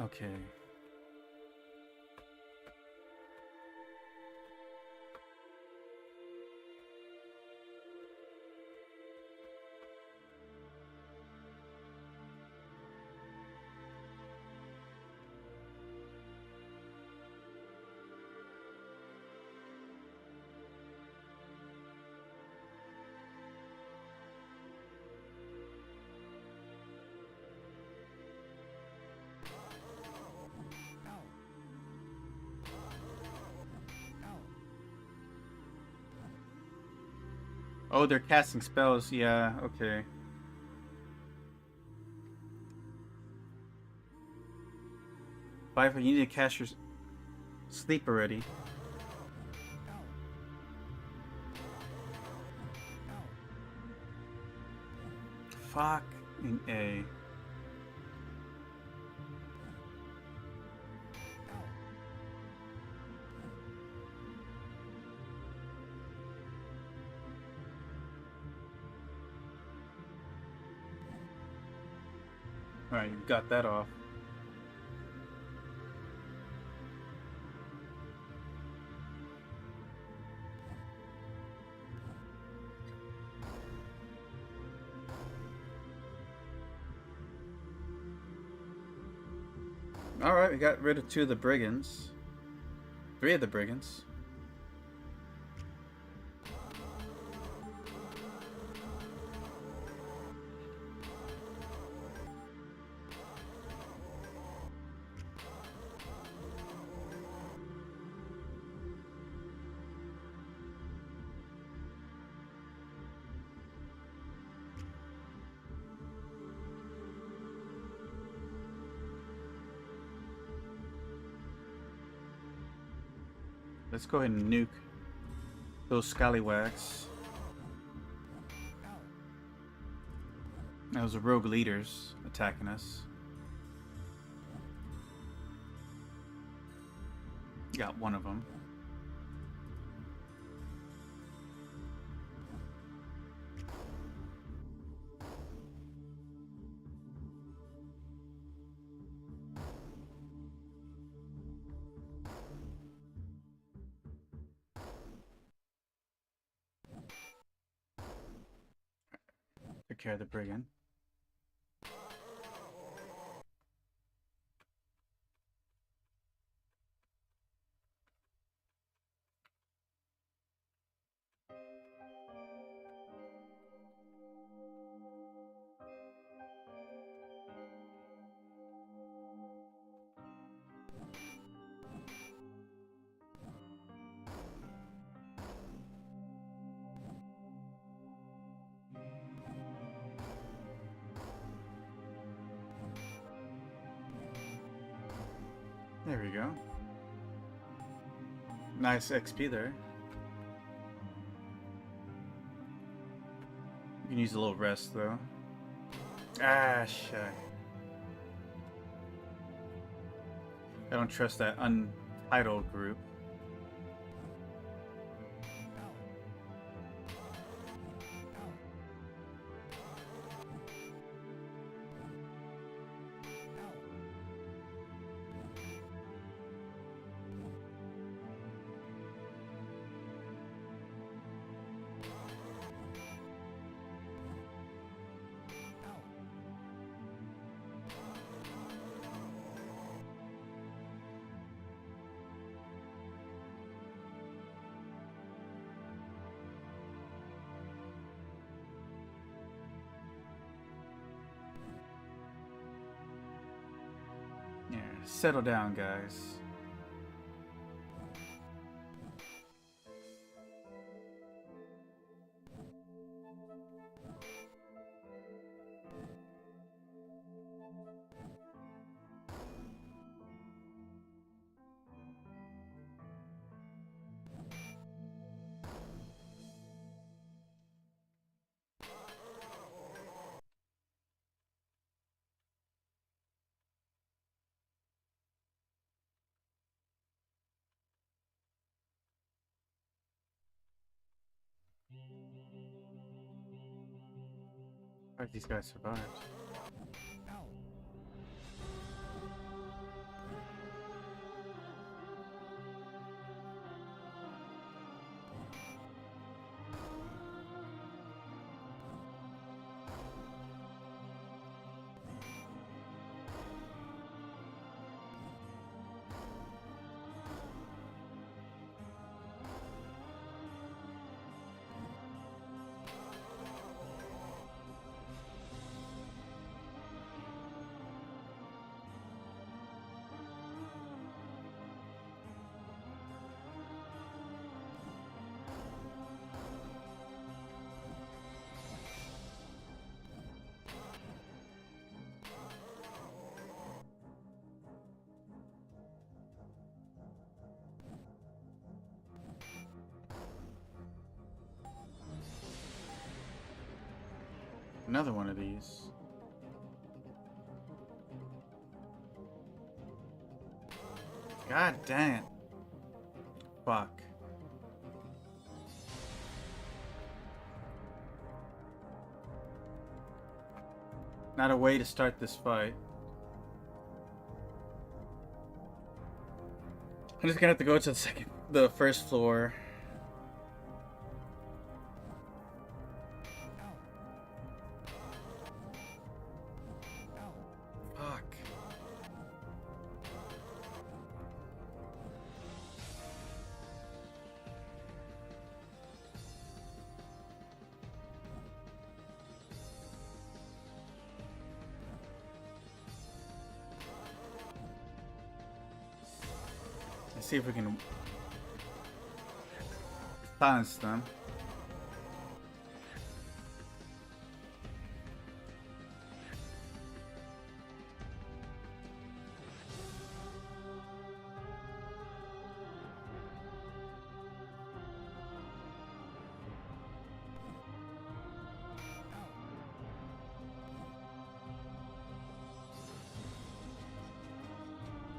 Okay. Oh, they're casting spells. Yeah, okay. Viper, you need to cast your sleep already. Fucking A. Alright, you got that off. Alright, we got rid of 2 of the brigands. 3 of the brigands. Let's go ahead and nuke those scallywags. Those are rogue leaders attacking us. Got one of them. care of the brigand. There we go. Nice XP there. You can use a little rest though. Ah, shit. I don't trust that untitled group. Yeah, settle down, guys. How these guys survived? Another one of these. God damn it. Fuck. Not a way to start this fight. I'm just gonna have to go to the first floor. Fuck. Let's see if we can silence them.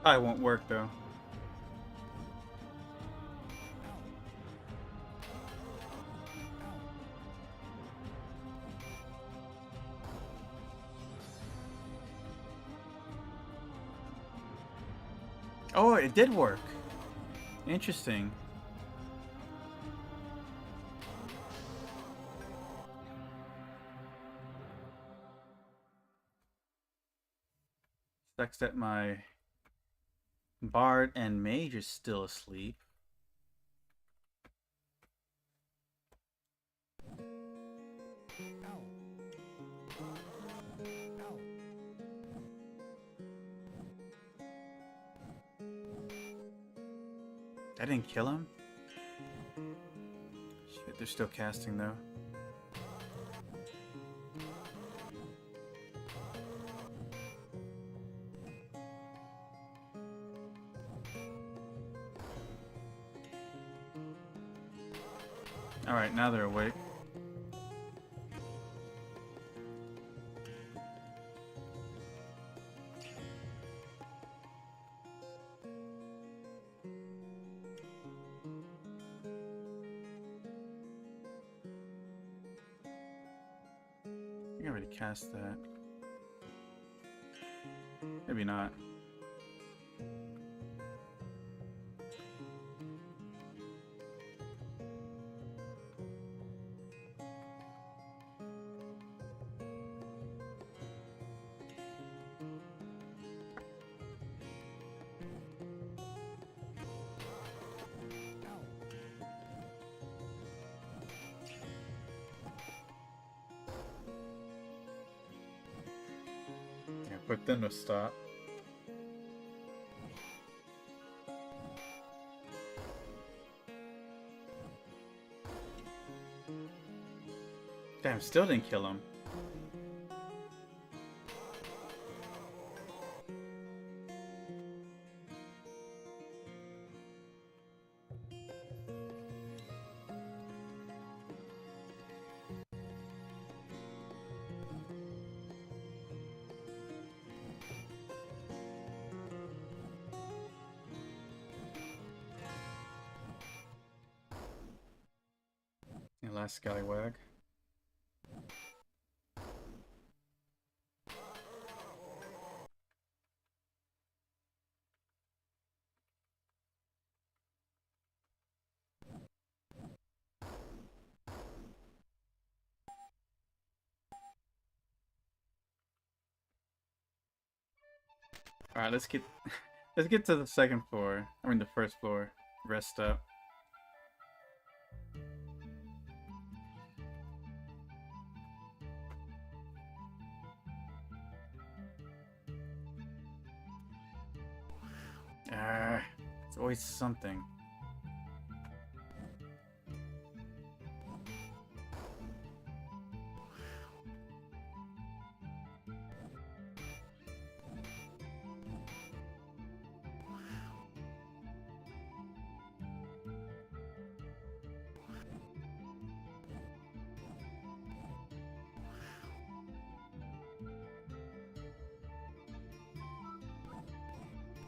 Probably won't work though. Oh, it did work. Interesting. Sucks that my bard and mage is still asleep. Ow. Ow. I didn't kill him? Shit, they're still casting though. Alright, now they're awake. I think I already cast that. Maybe not. Yeah, put them to stop. Damn, still didn't kill him. Yeah, last scallywag. Alright, let's get let's get to the second floor. I mean the first floor. Rest up. Ah, it's always something.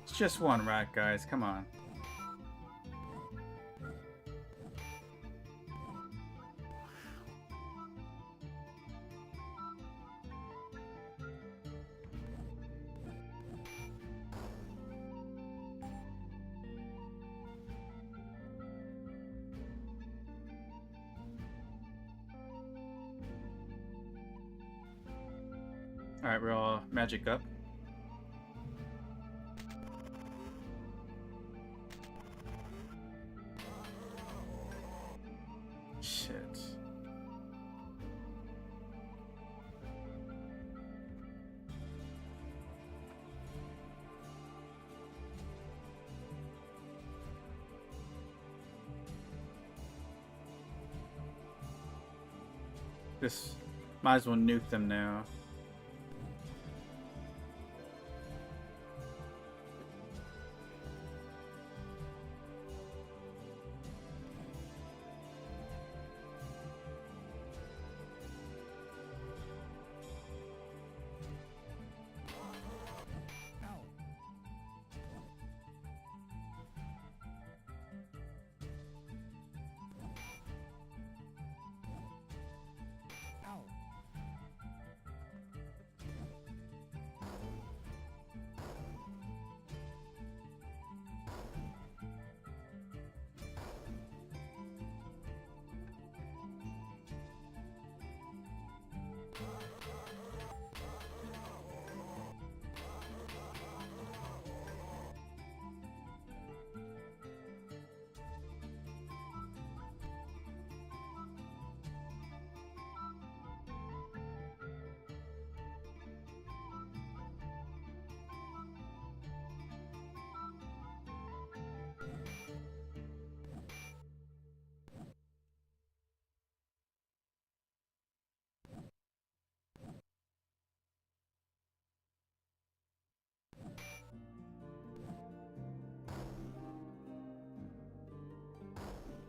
It's just one rat, guys. Come on. Alright, we're all magic up. Shit. This might as well nuke them now. Ow. Ow.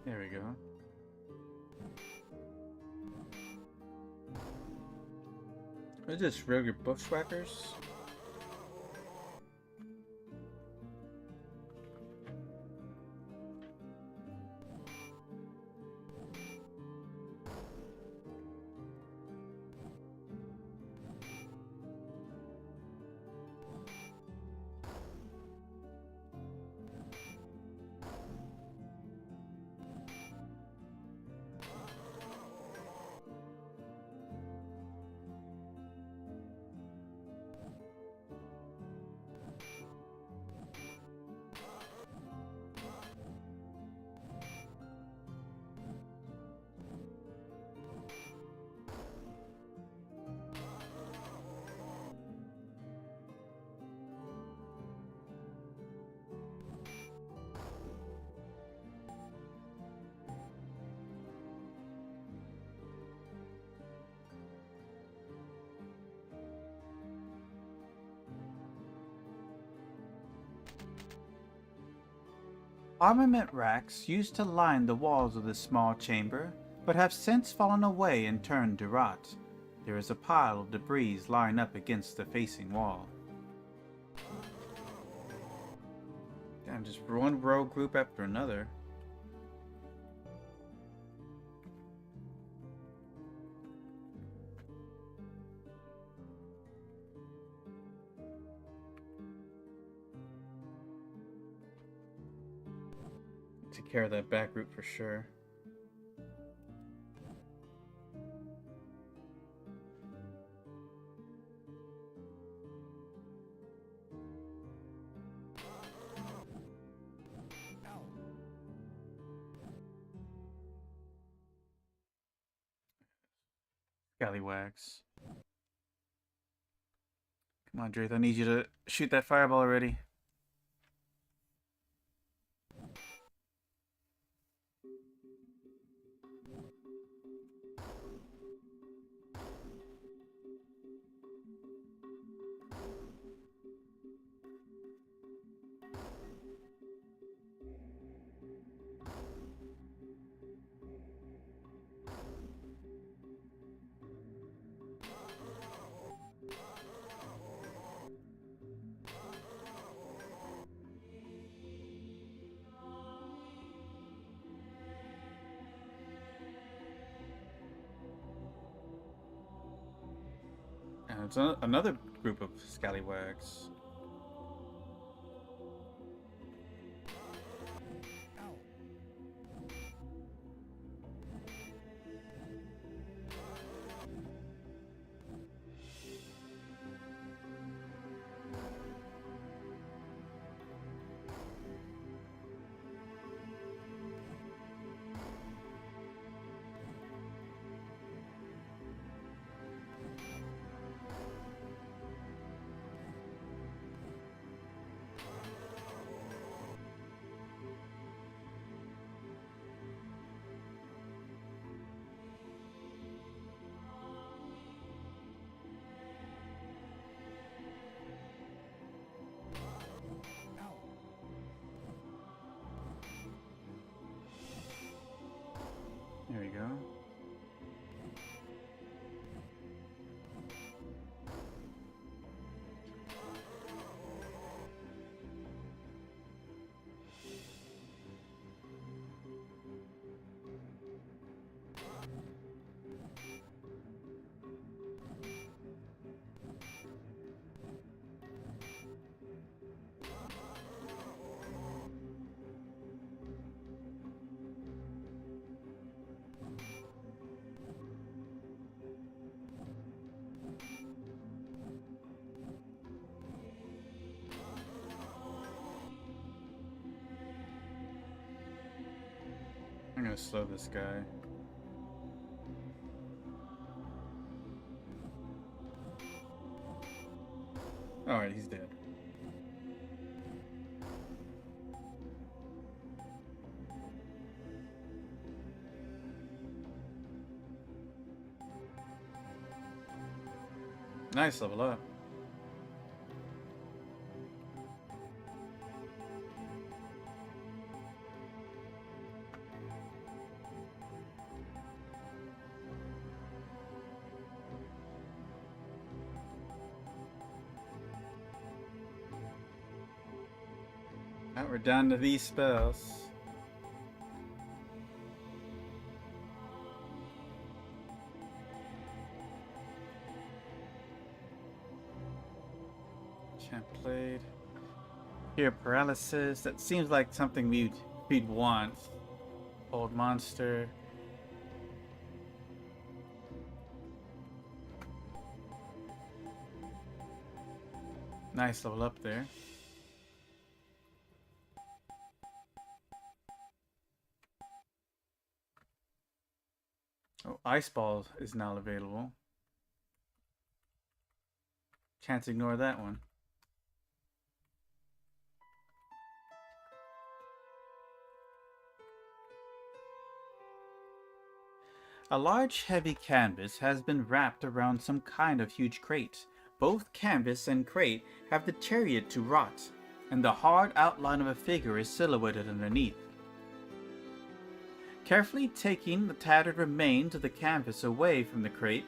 There we go. What is this? Regular bushwhackers? Armament racks used to line the walls of this small chamber, but have since fallen away and turned to rot. There is a pile of debris lying up against the facing wall. Damn, just one rogue group after another. Take care of that back route for sure. Ow. Scallywags. Come on, Drath, I need you to shoot that fireball already. And it's another group of scallywags. Ow. Ow. There we go. I'm gonna slow this guy. Alright, he's dead. Nice, level up. Now we're down to these spells. Champ played. Here, paralysis. That seems like something we'd want. Old monster. Nice level up there. Oh, Ice Ball is now available. Can't ignore that one. A large heavy canvas has been wrapped around some kind of huge crate. Both canvas and crate have the chariot to rot, and the hard outline of a figure is silhouetted underneath. Carefully taking the tattered remains of the canvas away from the crate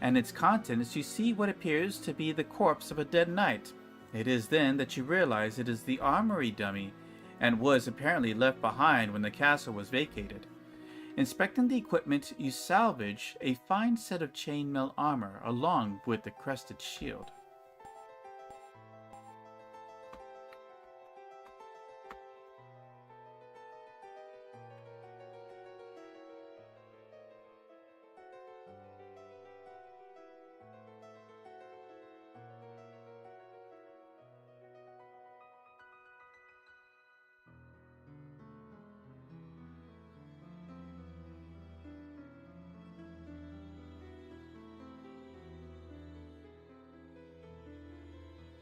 and its contents, you see what appears to be the corpse of a dead knight. It is then that you realize it is the armory dummy, and was apparently left behind when the castle was vacated. Inspecting the equipment, you salvage a fine set of chainmail armor along with the crested shield.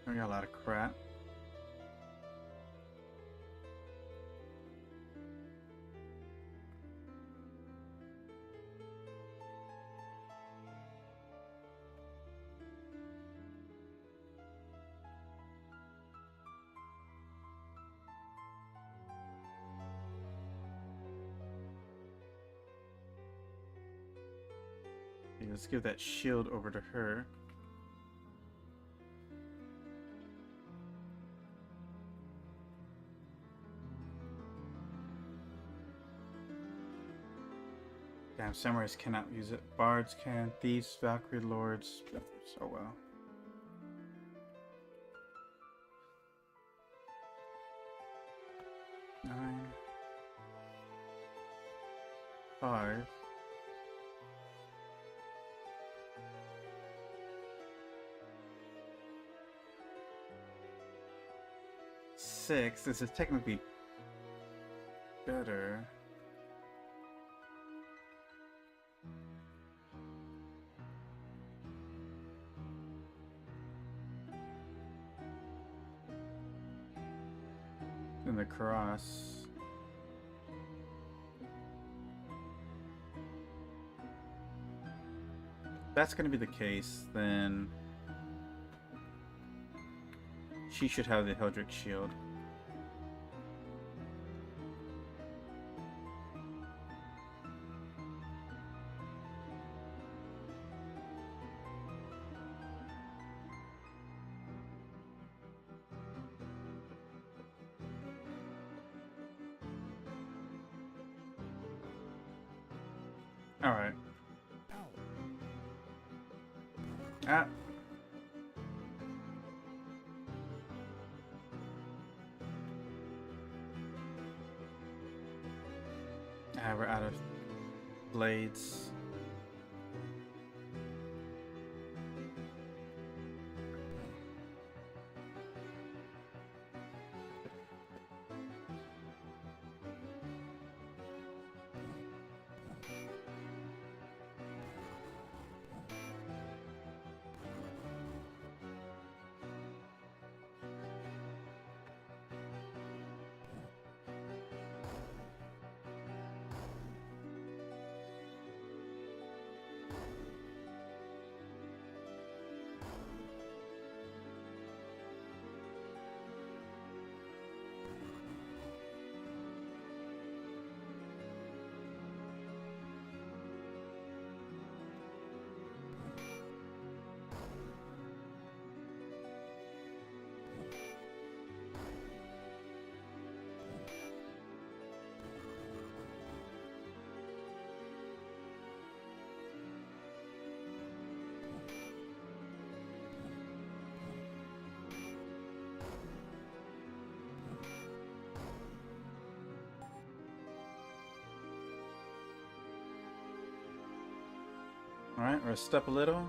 I got a lot of crap. Okay, let's give that shield over to her. Damn, samurais cannot use it. Bards can. Thieves, Valkyrie lords. So well. Nine. 5. Six. This is technically better. Than the cross. If that's going to be the case, then she should have the Heldrick shield. Alright. Ah. Ah, we're out of blades. Alright, rest up a little.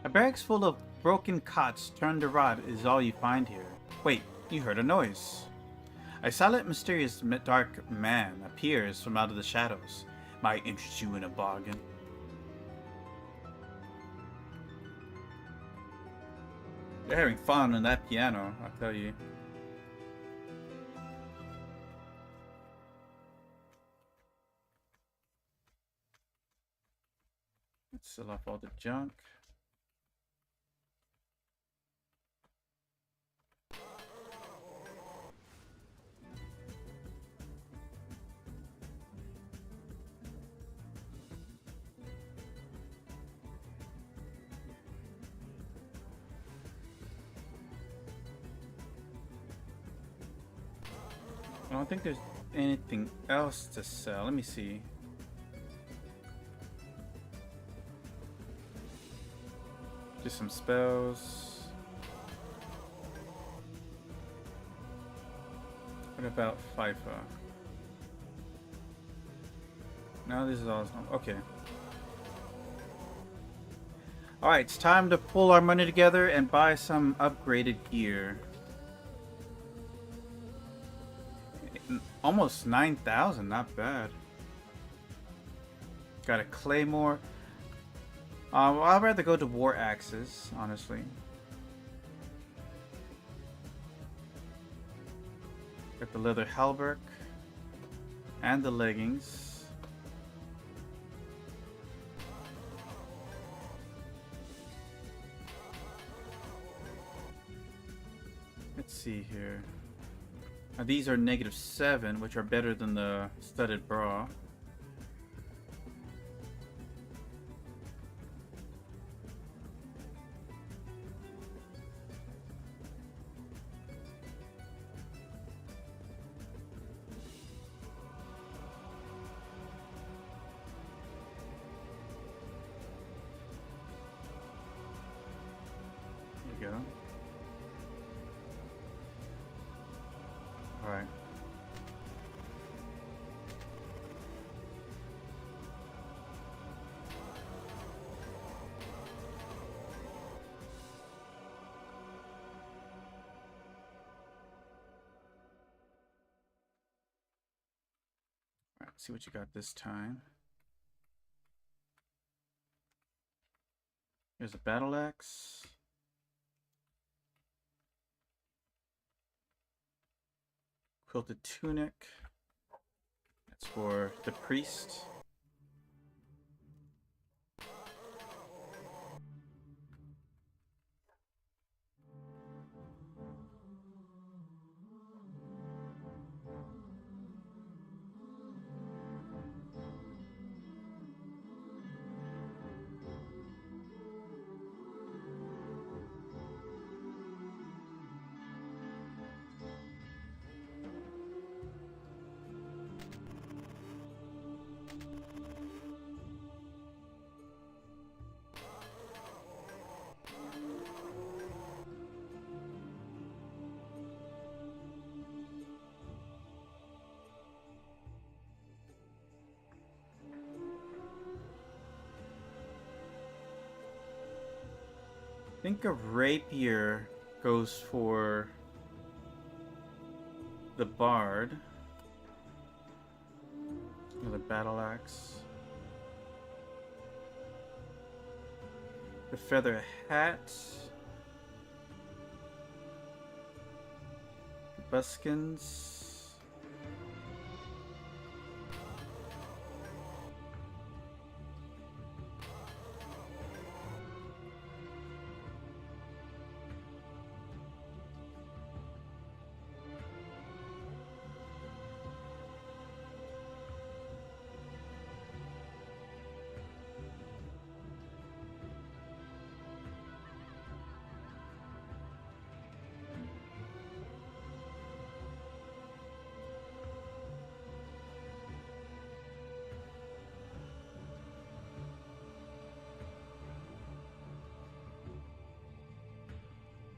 A barracks full of broken cots turned to rot is all you find here. Wait, you heard a noise. A silent, mysterious, dark man appears from out of the shadows. Might interest you in a bargain. They're having fun on that piano, I'll tell you. Let's sell off all the junk. I don't think there's anything else to sell. Let me see. Just some spells. What about FIFA? No, this is all. Okay. Alright, it's time to pull our money together and buy some upgraded gear. Almost 9,000, not bad. Got a claymore. Well, I'd rather go to war axes, honestly. Got the leather halberd and the leggings. Let's see here. Now, these are -7, which are better than the studded bra. There you go. Alright. Alright, see what you got this time. Here's a battle axe. Quilted tunic. That's for the priest. I think a rapier goes for the bard. Another battle axe. The feather hat. Buskins.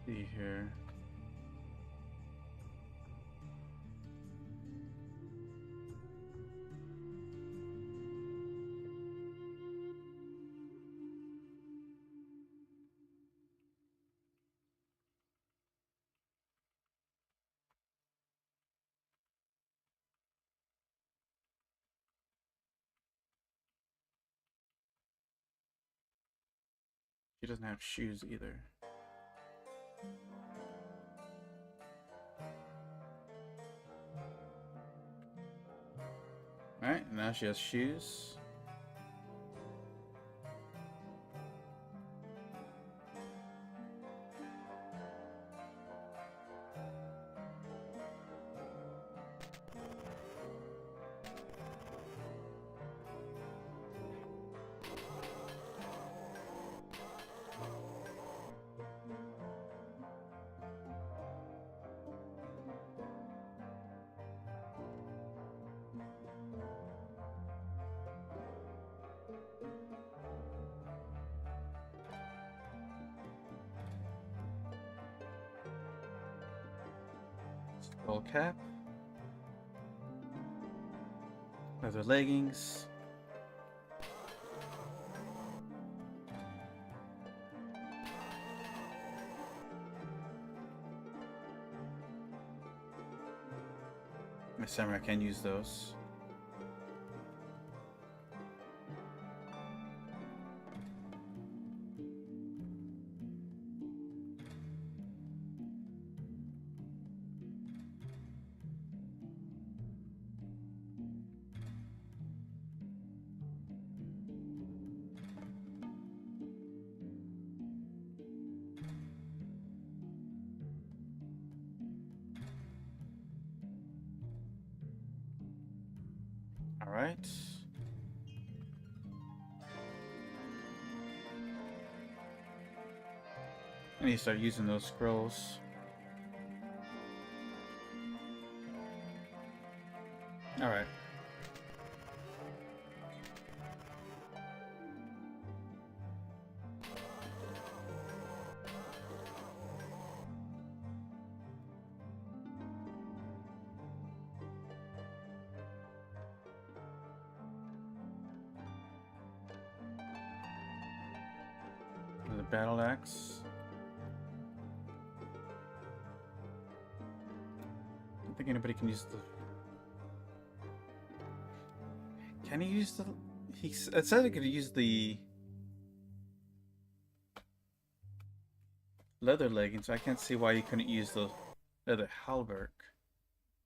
See here. She doesn't have shoes either. Alright, now she has shoes. Skull cap. Leather leggings. My samurai can use those. All right. I need to start using those scrolls. All right. The battle axe. I don't think anybody can use the. Can he use the? It said he could use the leather leggings. I can't see why he couldn't use the leather halberd.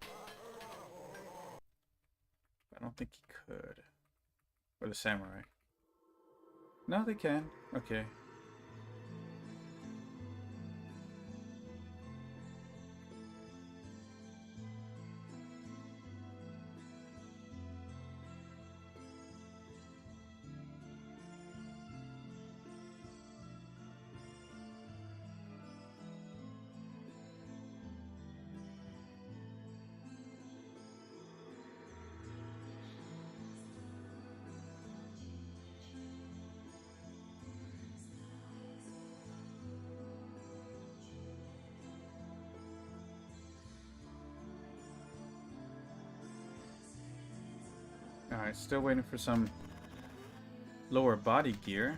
I don't think he could. Or the samurai. No, they can. Okay. Alright, still waiting for some lower body gear.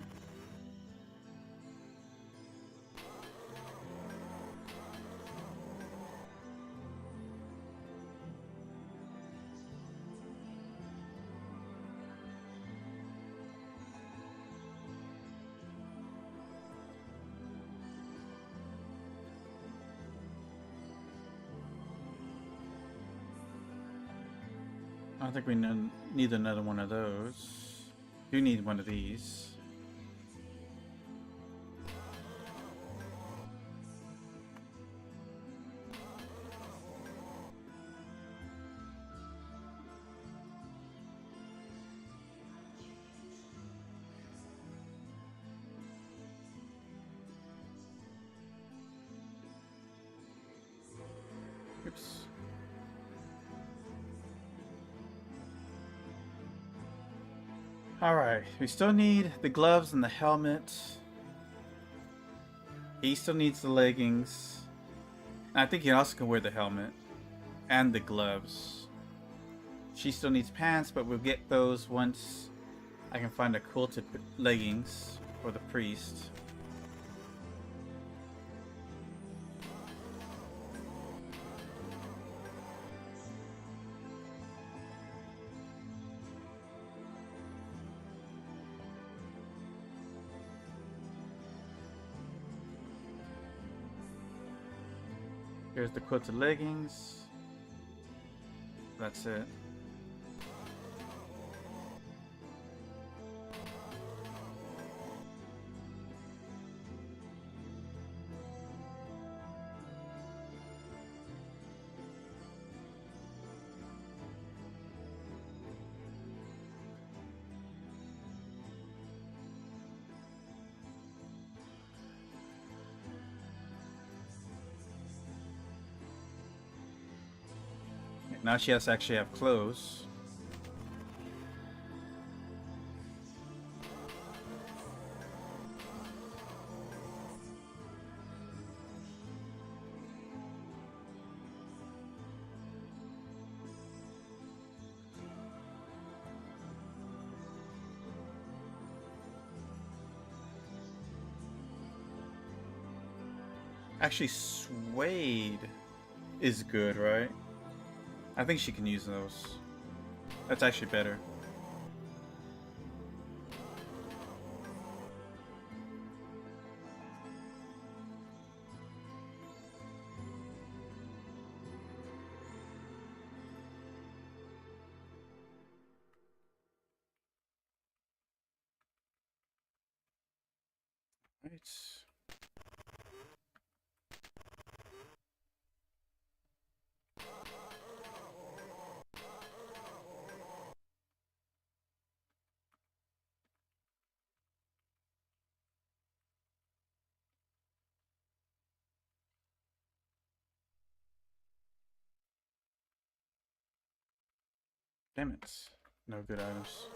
don't think we need another one of those. Do need one of these. Oops. Alright, we still need the gloves and the helmet. He still needs the leggings. And I think he also can wear the helmet. And the gloves. She still needs pants, but we'll get those once I can find a quilted leggings for the priest. Here's the quilted leggings. That's it. Now she has to actually have clothes. Actually, suede is good, right? I think she can use those. That's actually better. Right. Damn it. No good items.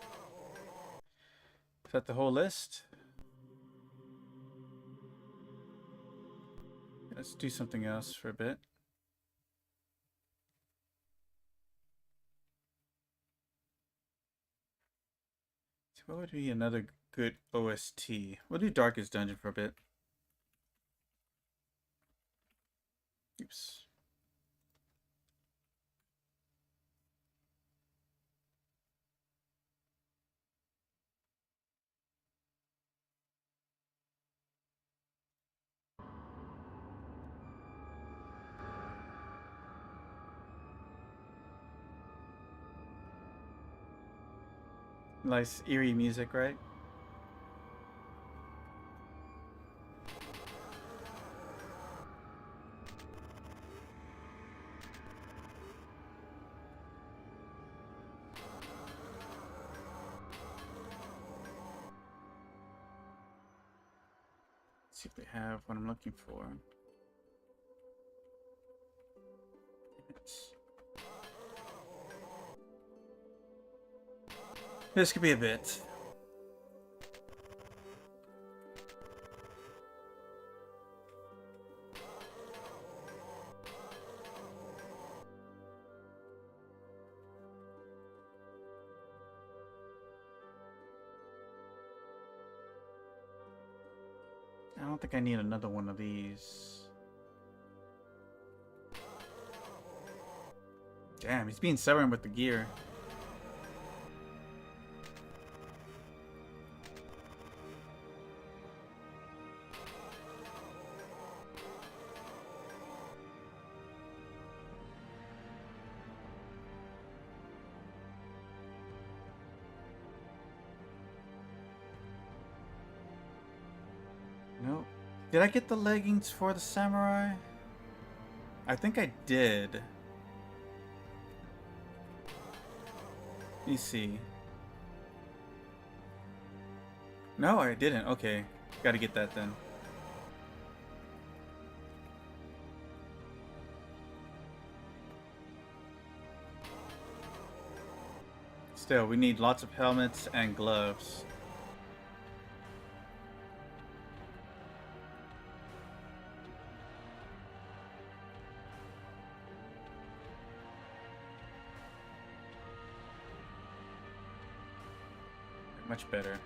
Is that the whole list? Let's do something else for a bit. So what would be another good OST? We'll do Darkest Dungeon for a bit. Oops. Nice eerie music, right? Let's see if they have what I'm looking for. This could be a bit. I don't think I need another one of these. Damn, he's being stubborn with the gear. Did I get the leggings for the samurai? I think I did. Let me see. No, I didn't. Okay. Gotta get that then. Still, we need lots of helmets and gloves. Much better.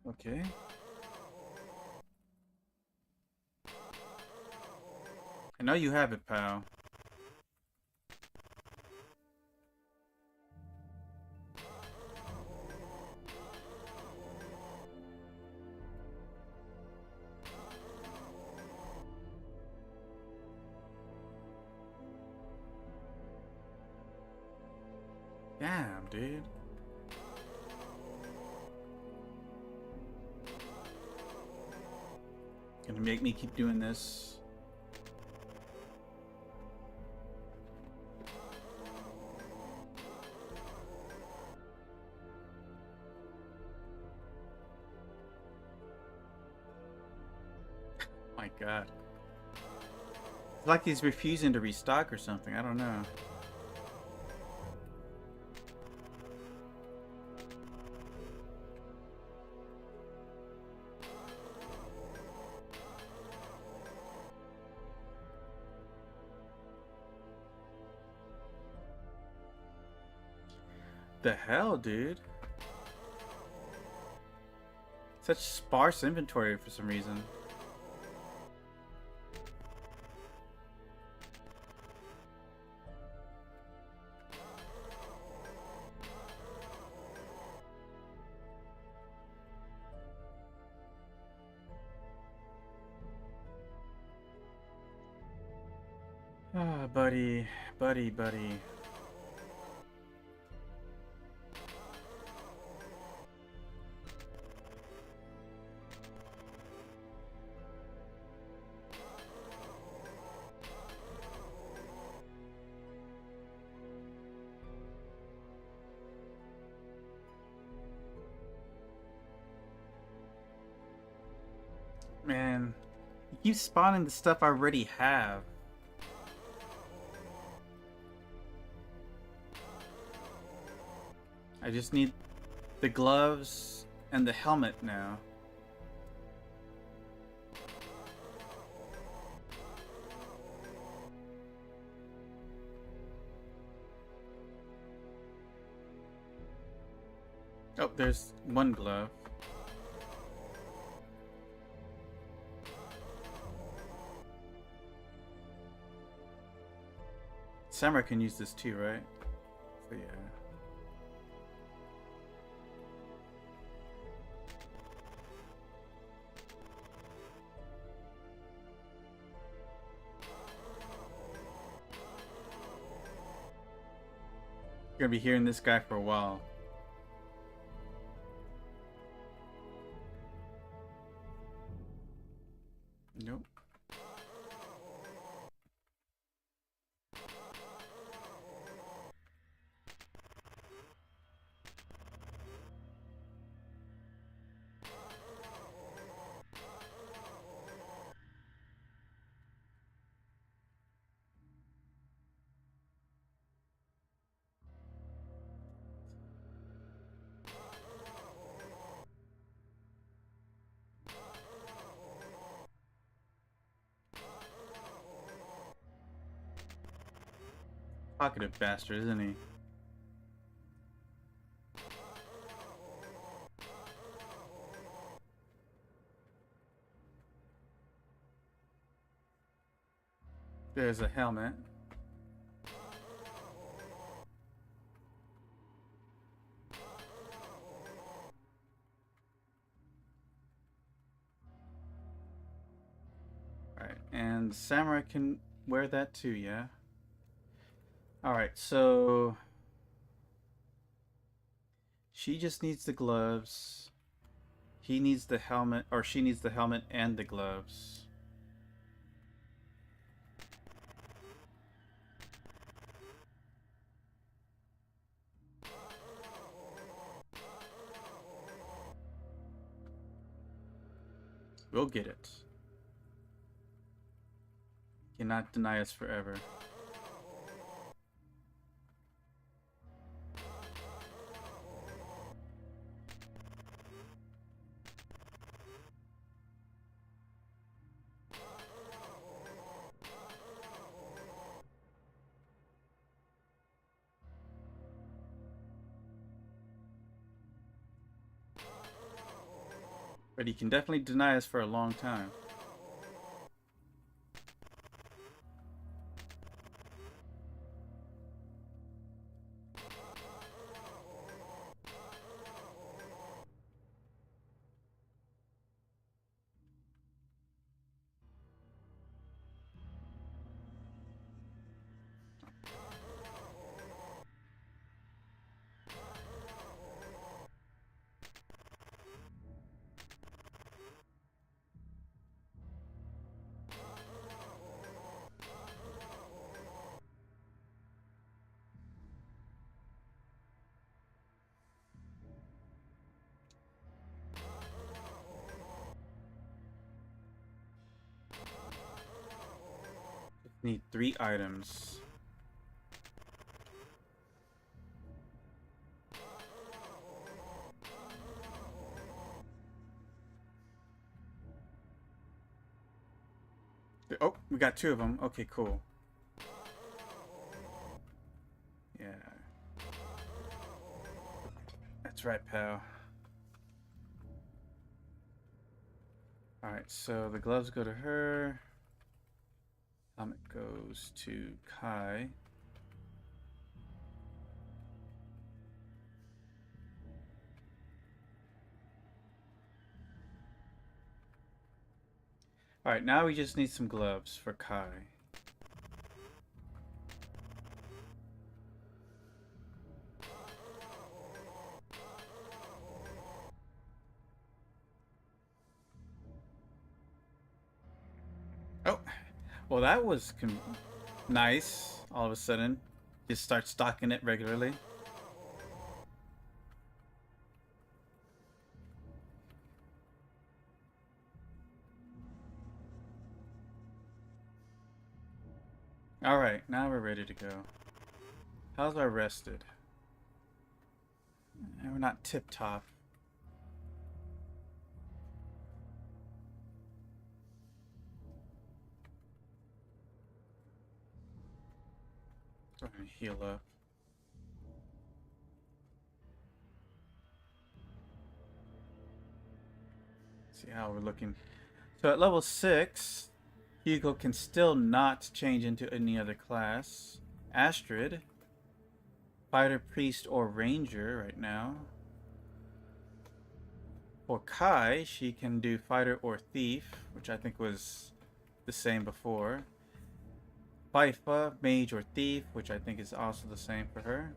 Okay. I know you have it, pal. Damn, dude. Gonna make me keep doing this. My god. It's like he's refusing to restock or something. I don't know. The hell, dude? Such sparse inventory for some reason. Ah, buddy. Buddy. Man, you keep spawning the stuff I already have. I just need the gloves and the helmet now. Oh, there's one glove. Samurai can use this too, right? So yeah. You're gonna be hearing this guy for a while. Nope. Talkative bastard, isn't he? There's a helmet. And Samurai can wear that too, yeah? Alright, so... She just needs the gloves. He needs the helmet, or she needs the helmet and the gloves. We'll get it. Cannot deny us forever. But he can definitely deny us for a long time. Need 3 items. Oh, we got 2 of them. Okay, cool. Yeah. That's right, pal. Alright, so the gloves go to her. Helmet goes to Kai. Alright, now we just need some gloves for Kai. Oh, well that was nice. All of a sudden, just start stocking it regularly. Alright, now we're ready to go. How's our rested? We're not tip-top. Go ahead and heal up. See how we're looking. So at level 6, Hugo can still not change into any other class. Astrid, fighter, priest, or ranger right now. For Kai, she can do fighter or thief, which I think was the same before. Fifa, mage, or thief, which I think is also the same for her.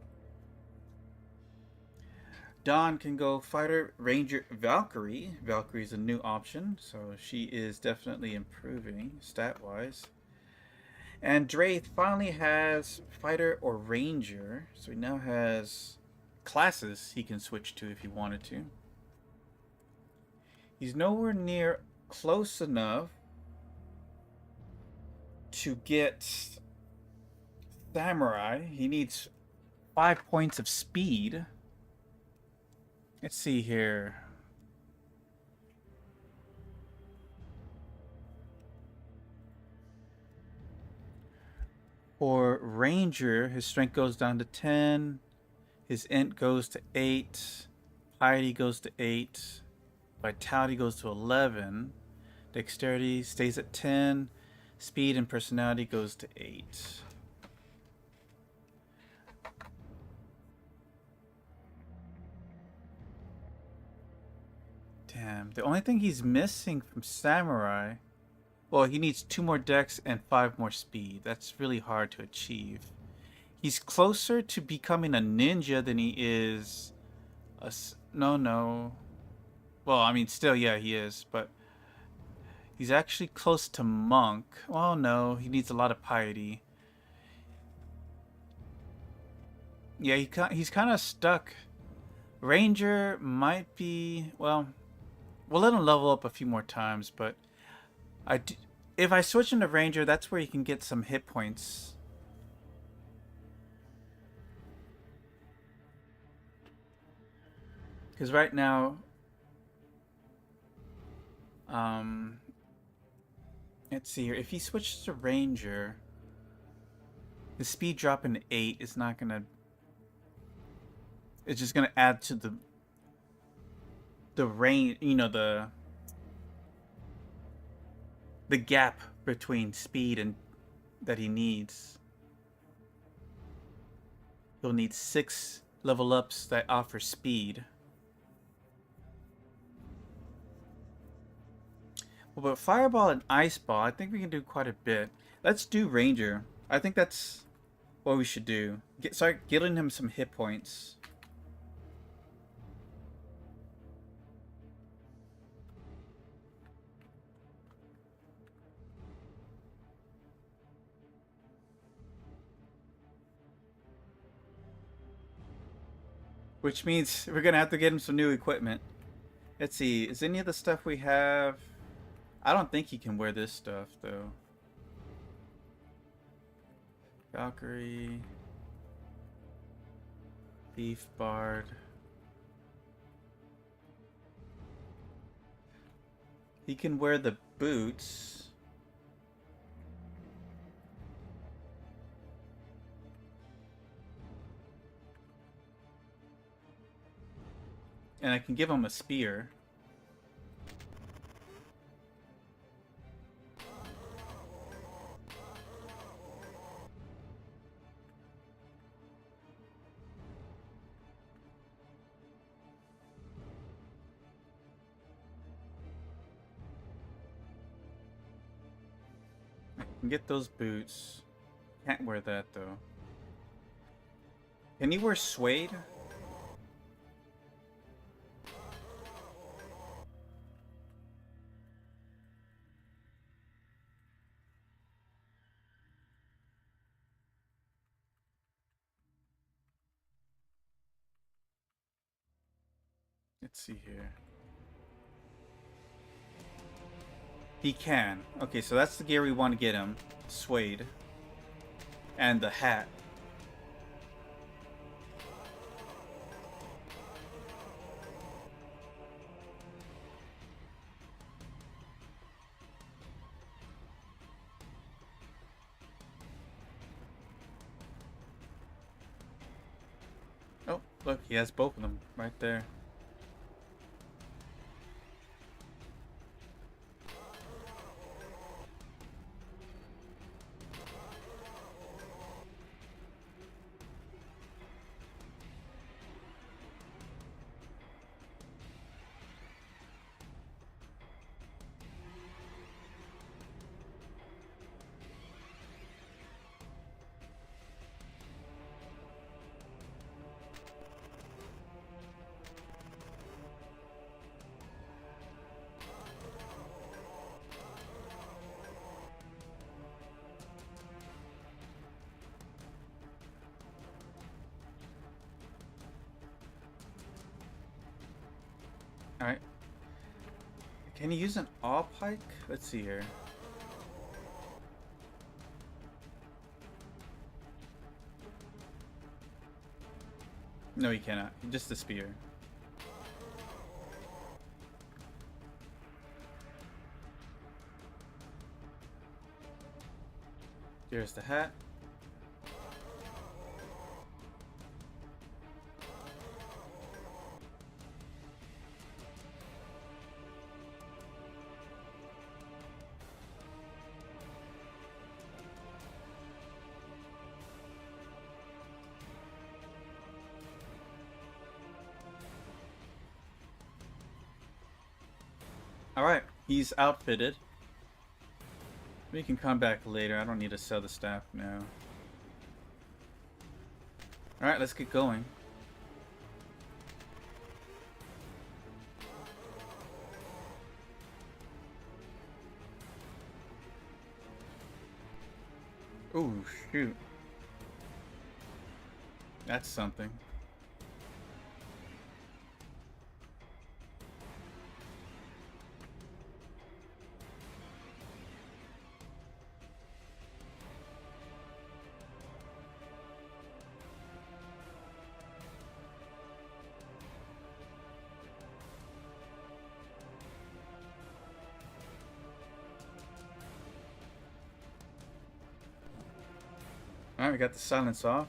Dawn can go fighter, ranger, Valkyrie. Valkyrie is a new option, so she is definitely improving stat-wise. And Draith finally has fighter or ranger, so he now has classes he can switch to if he wanted to. He's nowhere near close enough to get Samurai. He needs 5 points of speed. Let's see here. For Ranger, his strength goes down to 10. His int goes to 8. Piety goes to 8. Vitality goes to 11. Dexterity stays at 10. Speed and personality goes to 8. Damn, the only thing he's missing from Samurai... Well, he needs 2 more dex and 5 more speed. That's really hard to achieve. He's closer to becoming a ninja than he is no, no. Well, I mean, still, yeah, he is, but he's actually close to monk. Oh no, he needs a lot of piety. Yeah, he's kind of stuck. Ranger might be, well, we'll let him level up a few more times, but I do, if I switch him to Ranger, that's where he can get some hit points. Because right now, um, let's see here. If he switches to Ranger, the speed drop in 8 is not gonna. It's just gonna add to the range. You know, the gap between speed and that he needs. He'll need 6 level ups that offer speed. Well, but Fireball and Ice Ball, I think we can do quite a bit. Let's do Ranger. I think that's what we should do. Start getting him some hit points. Which means we're gonna have to get him some new equipment. Let's see, is any of the stuff we have... I don't think he can wear this stuff, though. Valkyrie... Thief Bard... He can wear the boots. And I can give him a spear. I can get those boots. Can't wear that, though. Can he wear suede? Let's see here. He can. Okay, so that's the gear we want to get him. Suede. And the hat. Oh, look, he has both of them right there. Alright. Can you use an all pike? Let's see here. No, he cannot. Just the spear. Here's the hat. Alright, he's outfitted. We can come back later. I don't need to sell the staff now. Alright, let's get going. Oh, shoot. That's something. Alright, we got the silence off.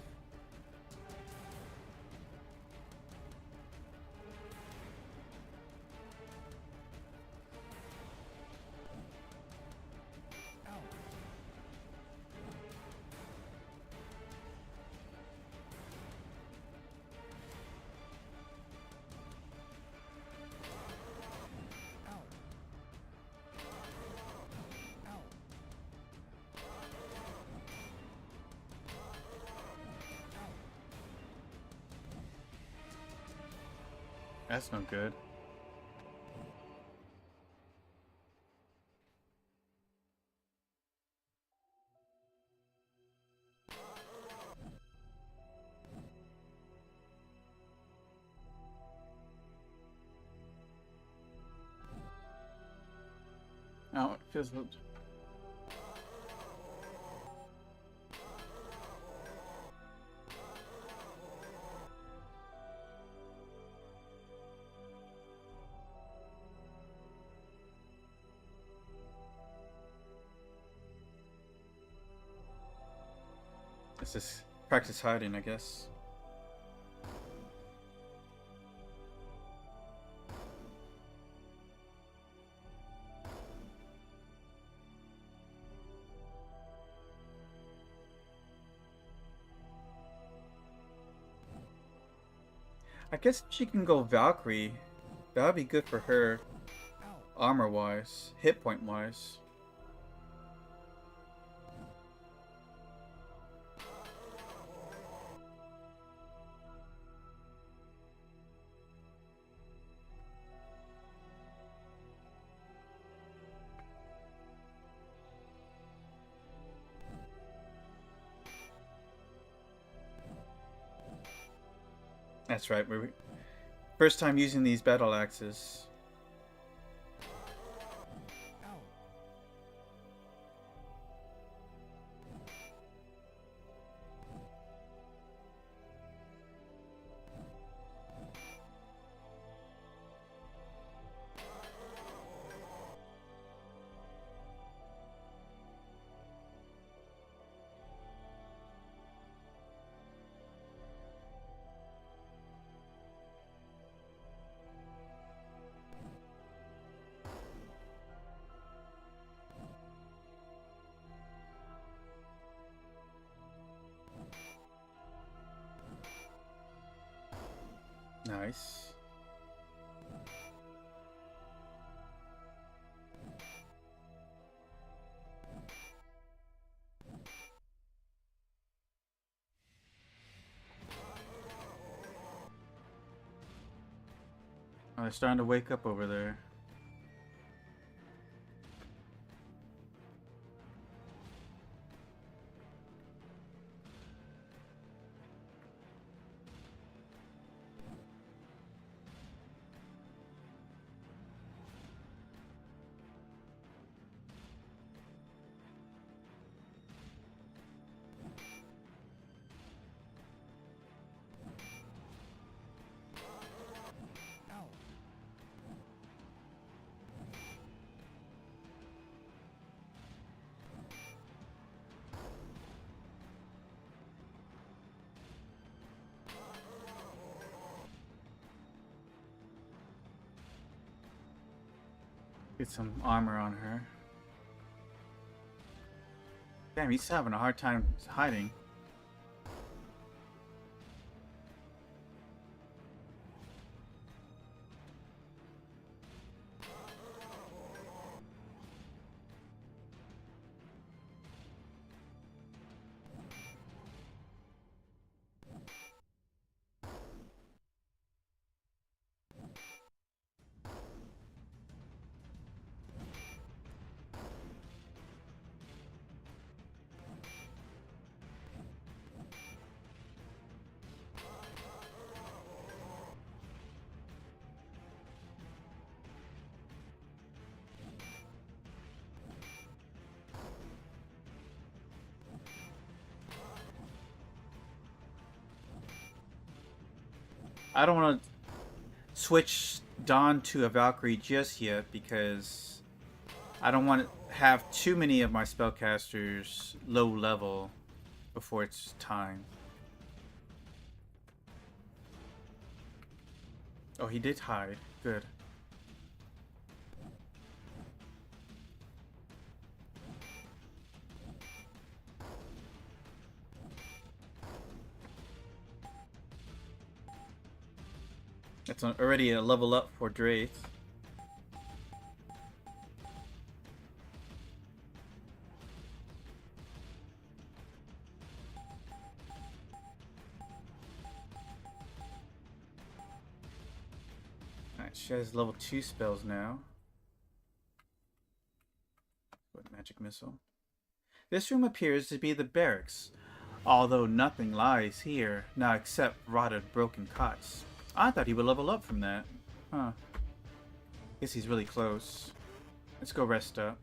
That's no good. Oh, it feels a little... Let's just practice hiding, I guess. I guess she can go Valkyrie. That would be good for her, armor-wise, hit point-wise. That's right. We're first time using these battle axes. Nice. Oh, they're starting to wake up over there. Get some armor on her. Damn, he's having a hard time hiding. I don't want to switch Dawn to a Valkyrie just yet because I don't want to have too many of my spellcasters low level before it's time. Oh, he did hide. Good. That's already a level up for Draith. Alright, she has level 2 spells now. What magic missile? This room appears to be the barracks, although nothing lies here now except rotted broken cots. I thought he would level up from that. Huh. Guess he's really close. Let's go rest up.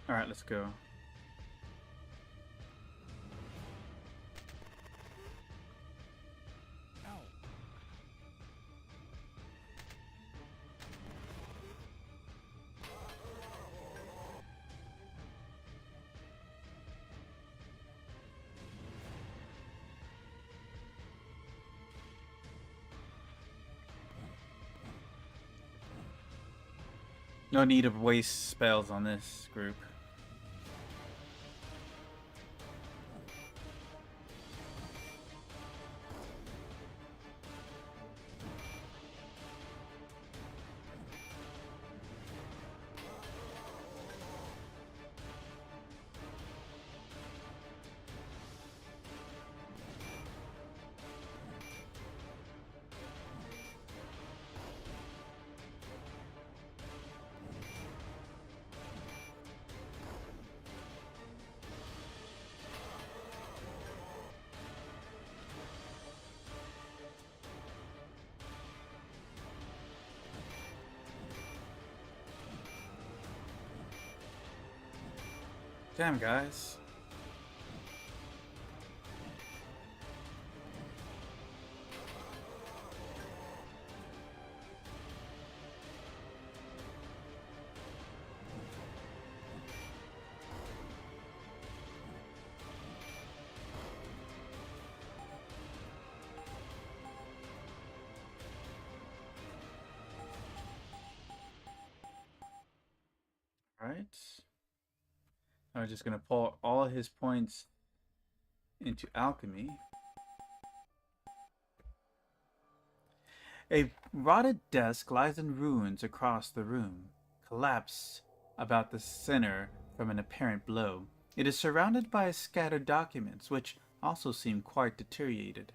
Alright, let's go. Ow. No need to waste spells on this group. Damn, guys. Alright. I'm just gonna pull all his points into alchemy. A rotted desk lies in ruins across the room, collapsed about the center from an apparent blow. It is surrounded by scattered documents, which also seem quite deteriorated.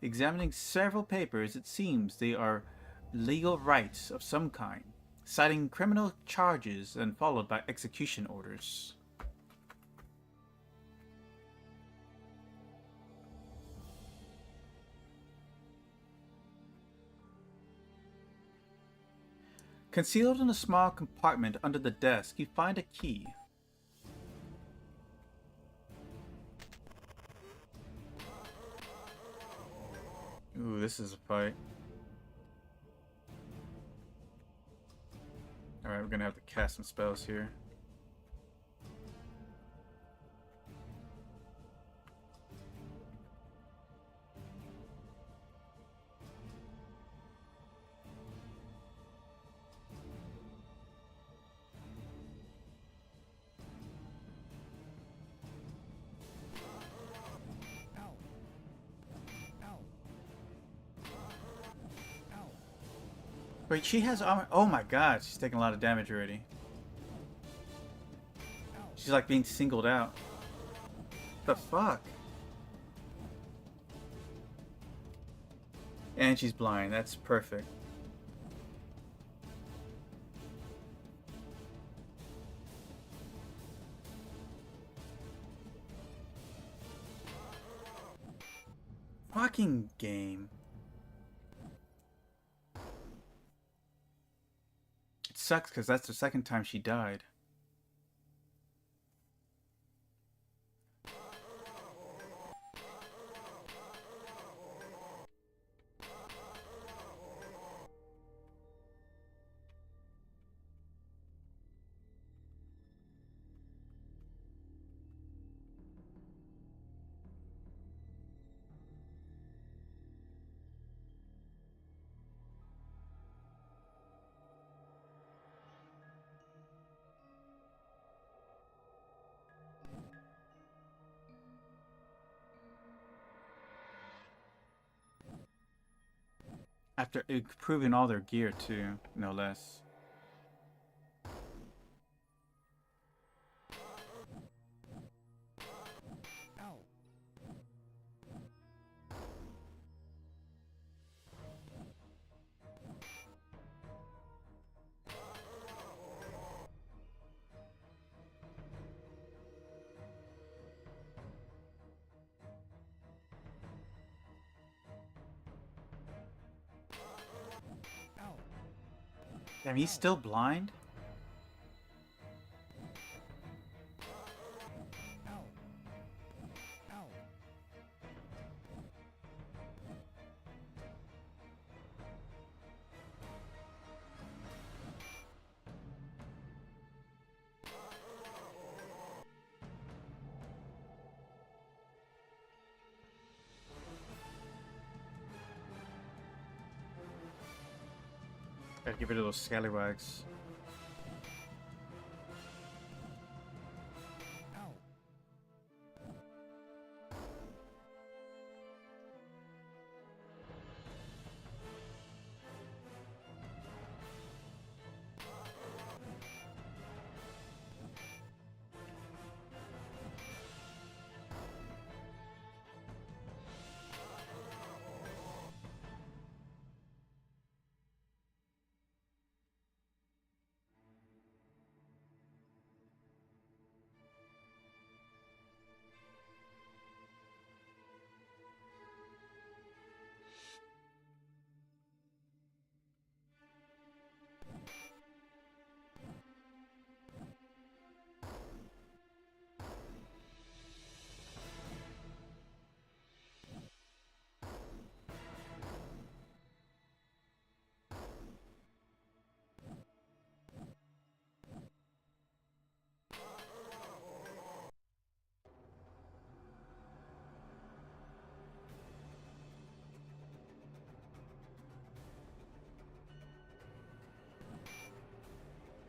Examining several papers, it seems they are legal rights of some kind, citing criminal charges and followed by execution orders. Concealed in a small compartment under the desk, you find a key. Ooh, this is a fight. Alright, we're gonna have to cast some spells here. Ow. Ow. Ow. Wait, she has armor. Oh my god, she's taking a lot of damage already. Ow. She's like being singled out. The fuck? And she's blind. That's perfect. fucking game. It sucks because that's the second time she died. After improving all their gear too, no less. Ow. Ow. Damn, he's still blind? Ow. Ow. Gotta get rid of those scallywags. Ow.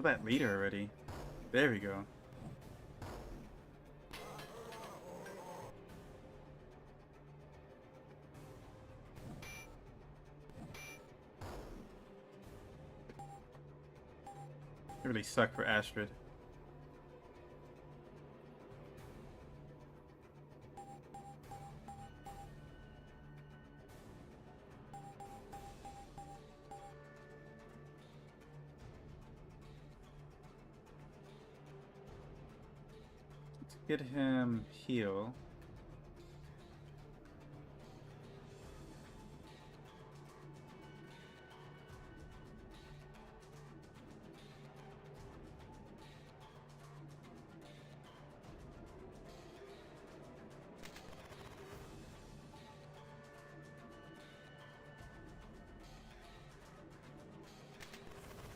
Look at that leader already. There we go. It really sucked for Astrid. Let's get him heal.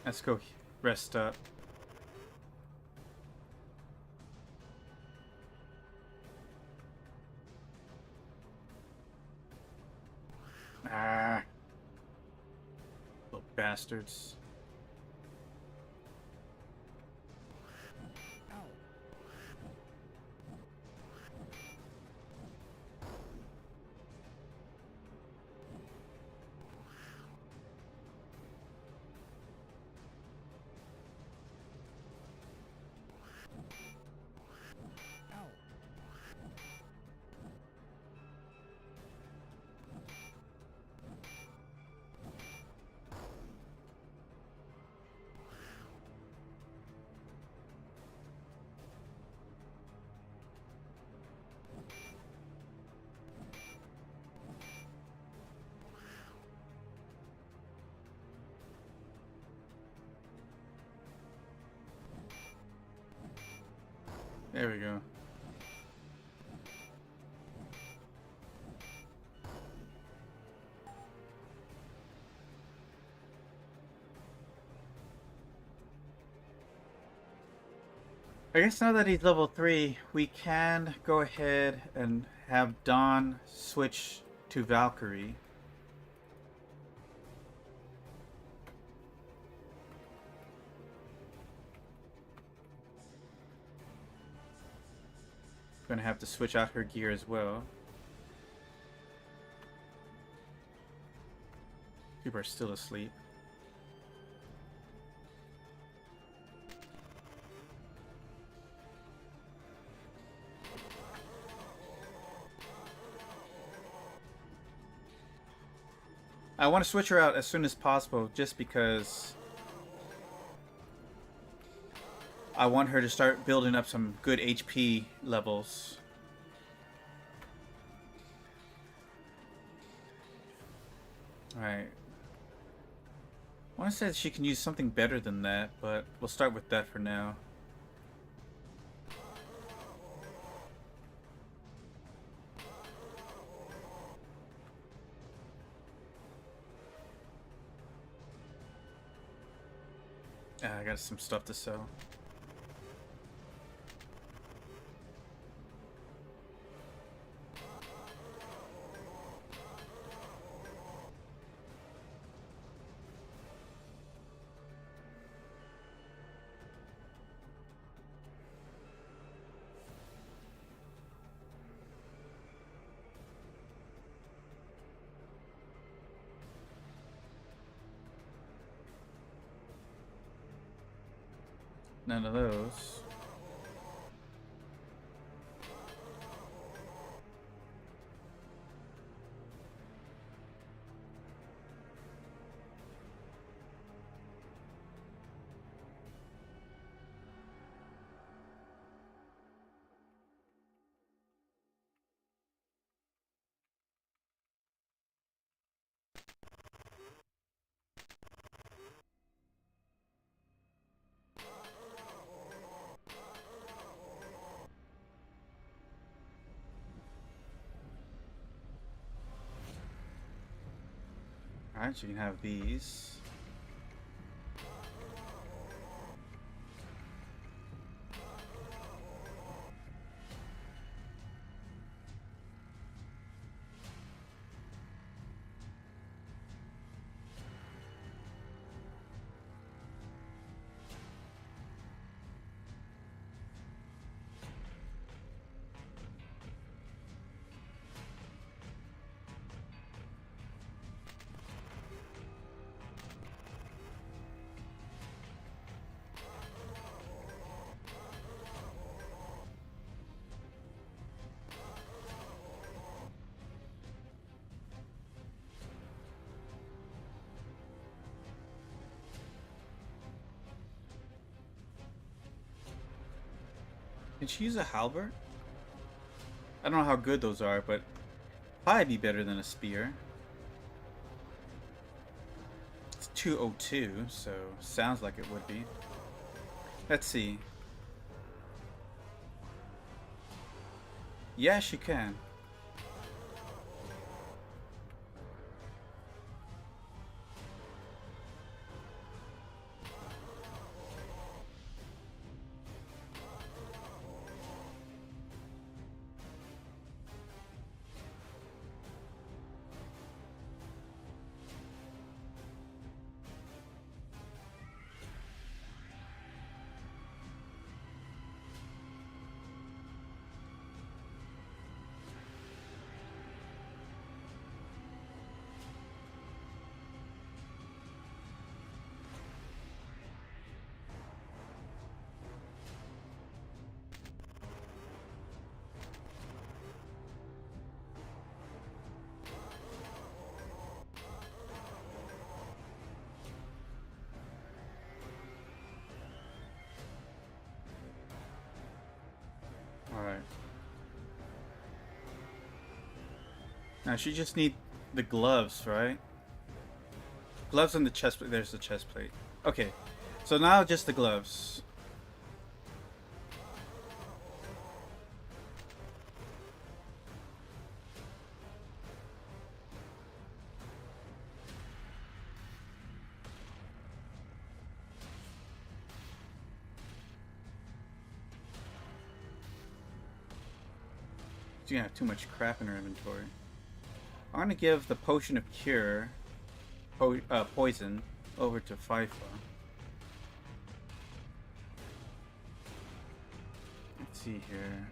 Let's go rest up. Ah. Little bastards. Ow. Ow. There we go. I guess now that he's level 3, we can go ahead and have Dawn switch to Valkyrie. Gonna have to switch out her gear as well. People are still asleep. I want to switch her out as soon as possible just because I want her to start building up some good HP levels. Alright. I want to say that she can use something better than that, but we'll start with that for now. I got some stuff to sell. None of those. Alright, you can have these. Can she use a halberd? I don't know how good those are, but probably be better than a spear. It's 202, so sounds like it would be. Let's see. Yeah, she can. Alright. Now she just need the gloves, right? Gloves and the chest plate. There's the chest plate. Okay. So now just the gloves. She's gonna have too much crap in her inventory. I'm gonna give the potion of cure, poison, over to FIFA. Let's see here.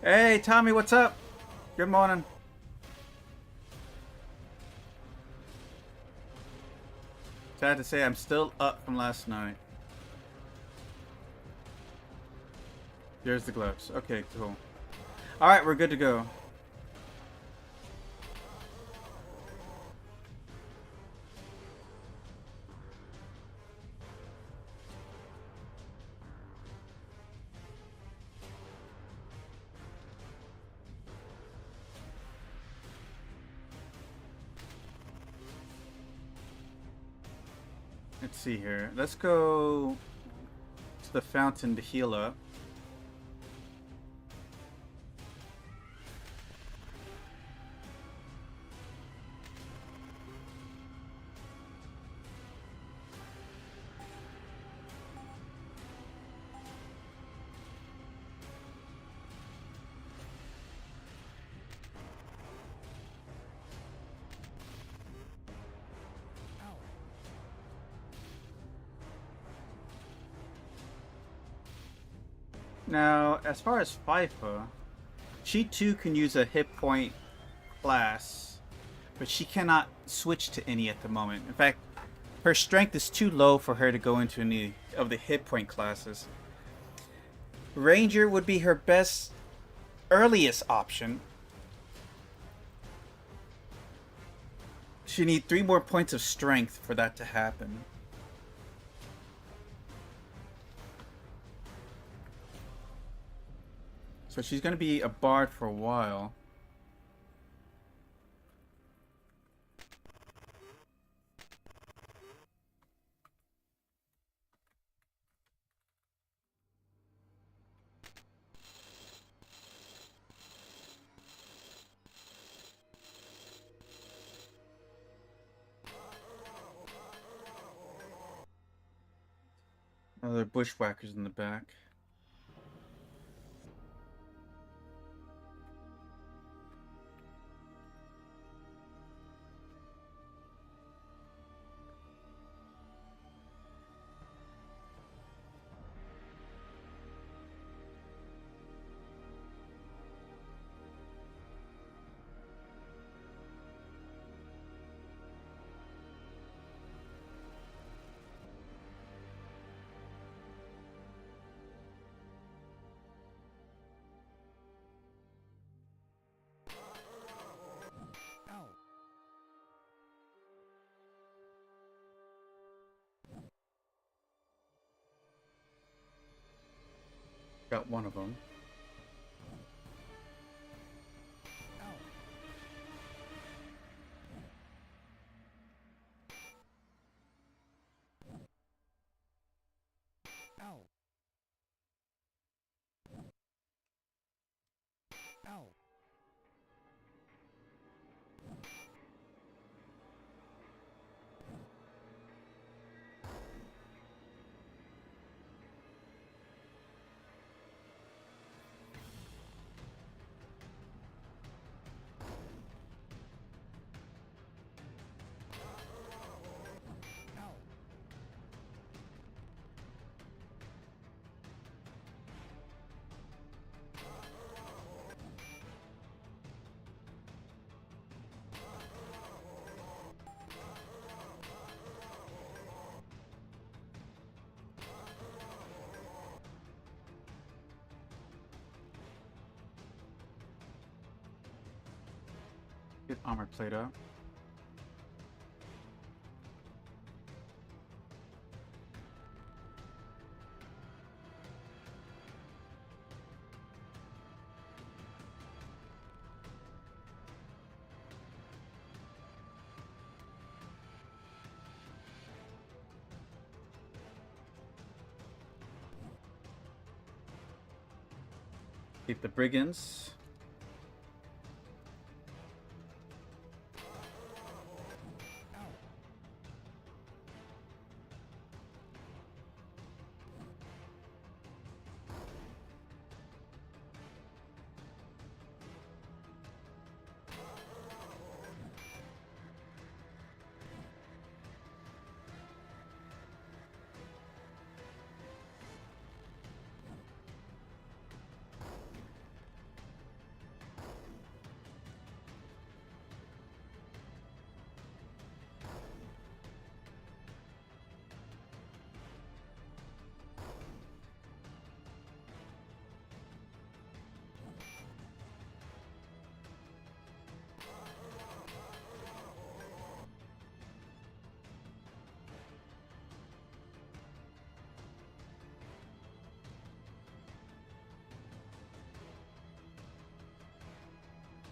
Hey, Tommy, what's up? Good morning. Sad to say, I'm still up from last night. Here's the gloves. Okay, cool. Alright, we're good to go. Let's see here. Let's go to the fountain to heal up. Ow. Now, as far as FIFA, she too can use a hit point class, but she cannot switch to any at the moment. In fact, her strength is too low for her to go into any of the hit point classes. Ranger would be her best, earliest option. She needs 3 more points of strength for that to happen. So she's going to be a bard for a while. Other bushwhackers in the back. Ow. Got one of them. Ow. Ow. Ow. Ow. Get armor plate up. Keep the brigands.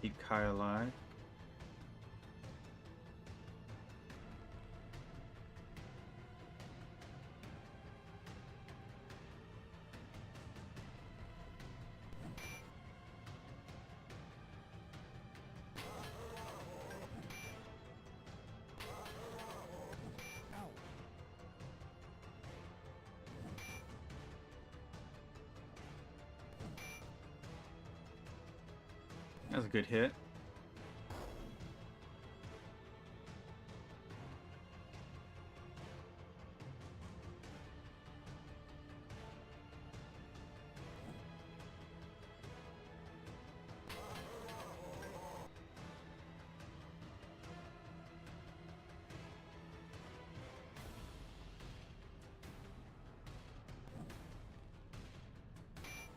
Keep Kai alive. Ow. That's a good hit.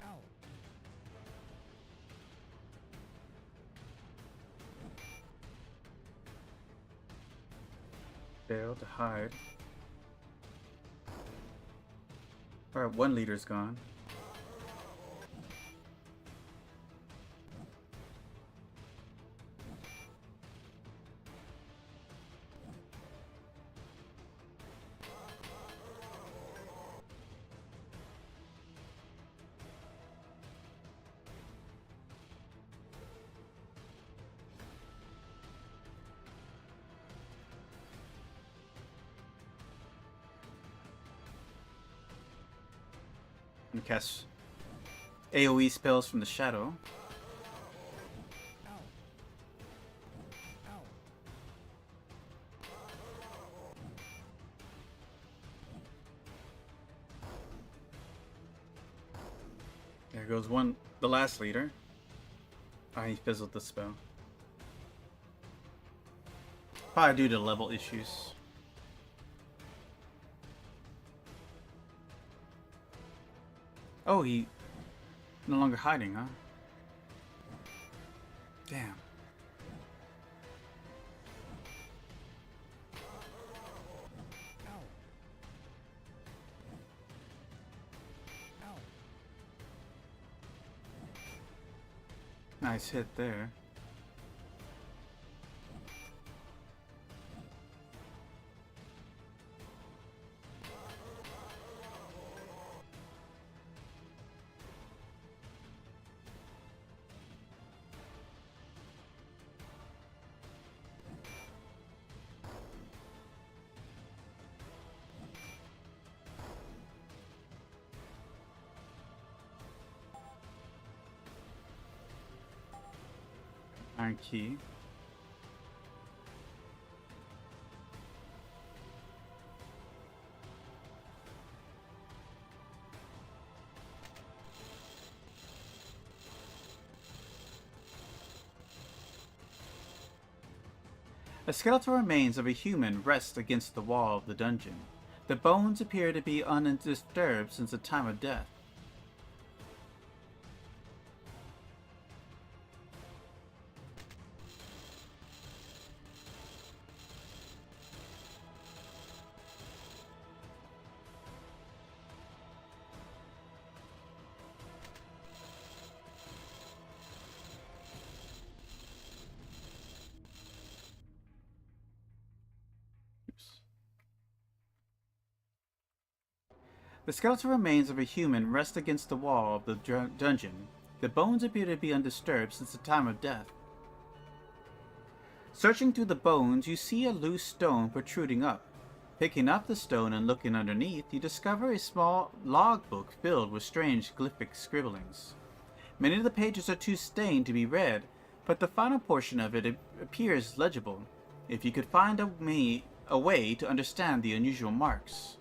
Ow. Fail to hide. Alright, one leader's gone. And cast AoE spells from the shadow. Ow. Ow. There goes one, the last leader. Ah, he fizzled the spell. Probably due to level issues. Oh, he no longer hiding, huh? Damn. Ow. Ow. Nice hit there. Iron key. A skeletal remains of a human rest against the wall of the dungeon. The bones appear to be undisturbed since the time of death. Oops. The skeletal remains of a human rest against the wall of the dungeon. The bones appear to be undisturbed since the time of death. Searching through the bones, you see a loose stone protruding up. Picking up the stone and looking underneath, you discover a small logbook filled with strange glyphic scribblings. Many of the pages are too stained to be read, but the final portion of it appears legible, if you could find a way to understand the unusual marks.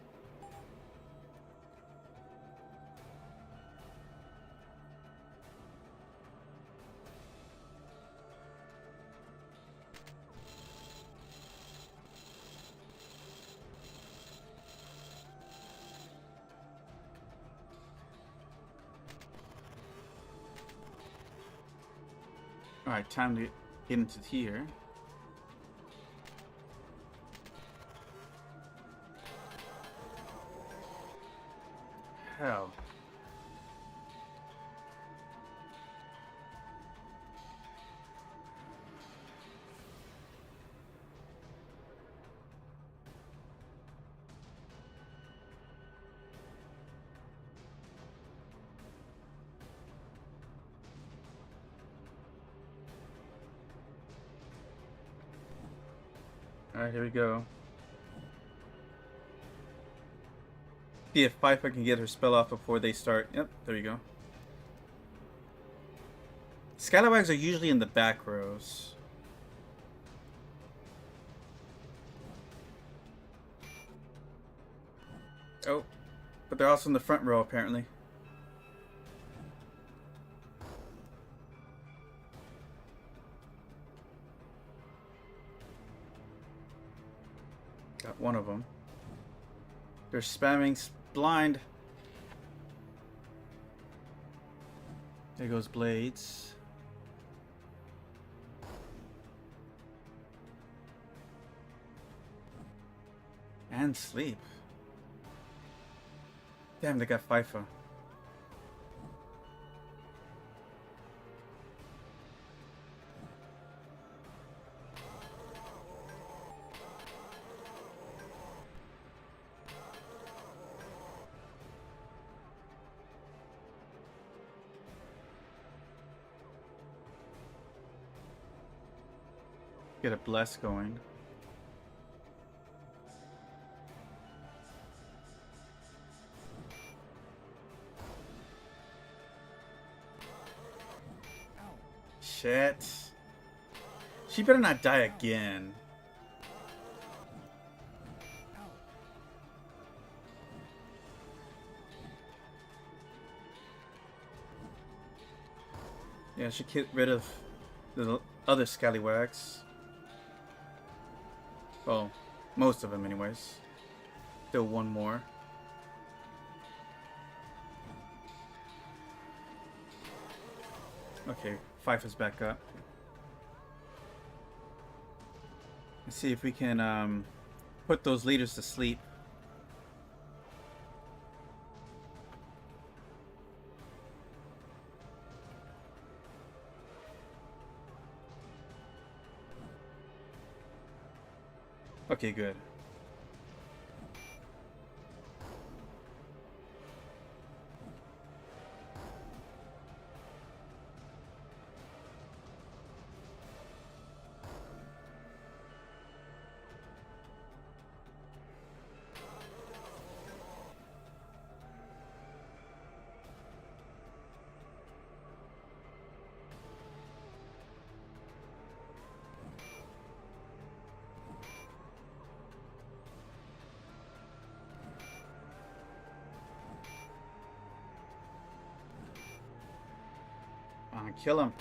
Alright, time to get into here. Hell. Alright, here we go. See if Pfeiffer can get her spell off before they start. Yep, there you go. Scalawags are usually in the back rows. Oh, but they're also in the front row apparently. Got one of them. They're spamming blind. There goes Blades. And Sleep. Damn, they got FIFA. Get a Bless going. Ow. Shit. She better not die again. Ow. Yeah, I should get rid of the other scallywags. Well, most of them anyways. Still one more. Okay, Pfeiffer's back up. Let's see if we can put those leaders to sleep. Okay, good. Kill him.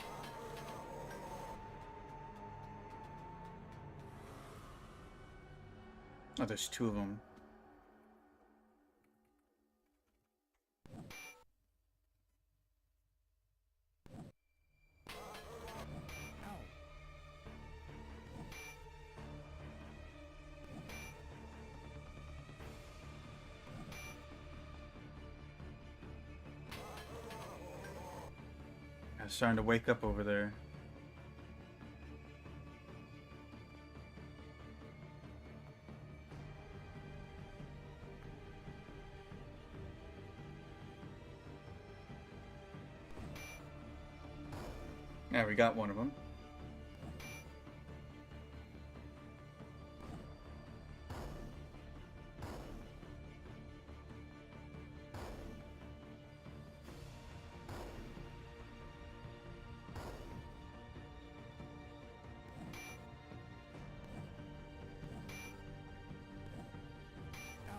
Oh, there's two of them. Ow. I'm starting to wake up over there. Yeah, we got one of them. Ow.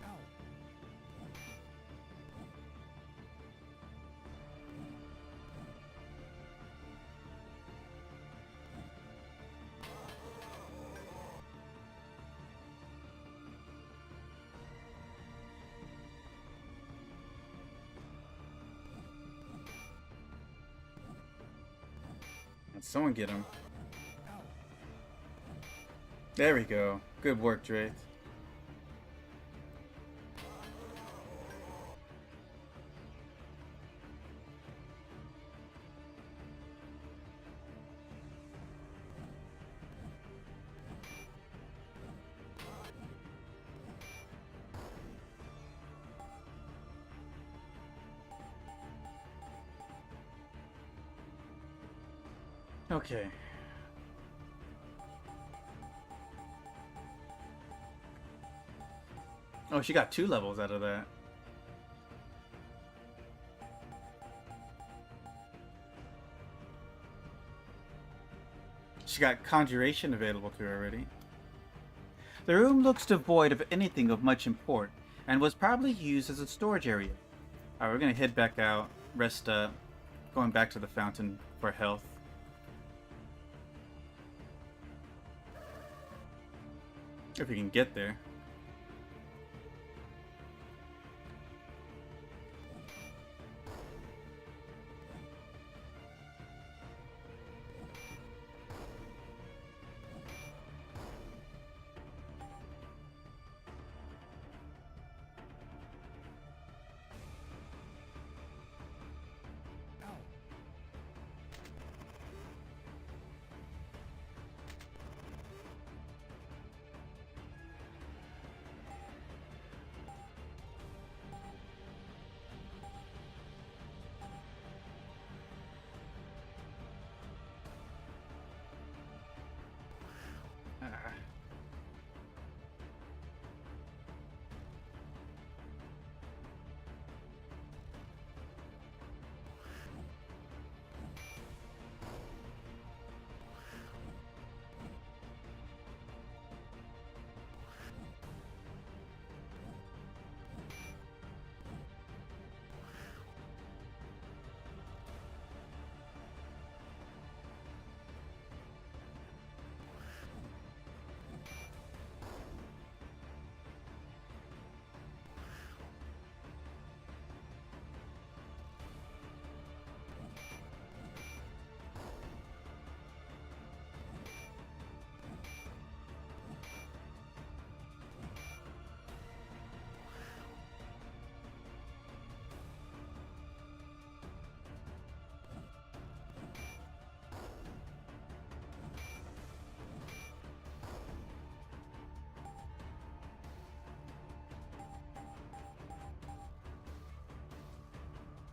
Ow. Let's someone get him. Ow. There we go. Good work, Drake. Okay. Oh, she got 2 levels out of that. She got Conjuration available to her already. The room looks devoid of anything of much import, and was probably used as a storage area. Alright, we're gonna head back out, rest up, going back to the fountain for health. If we can get there. Ow. Ah.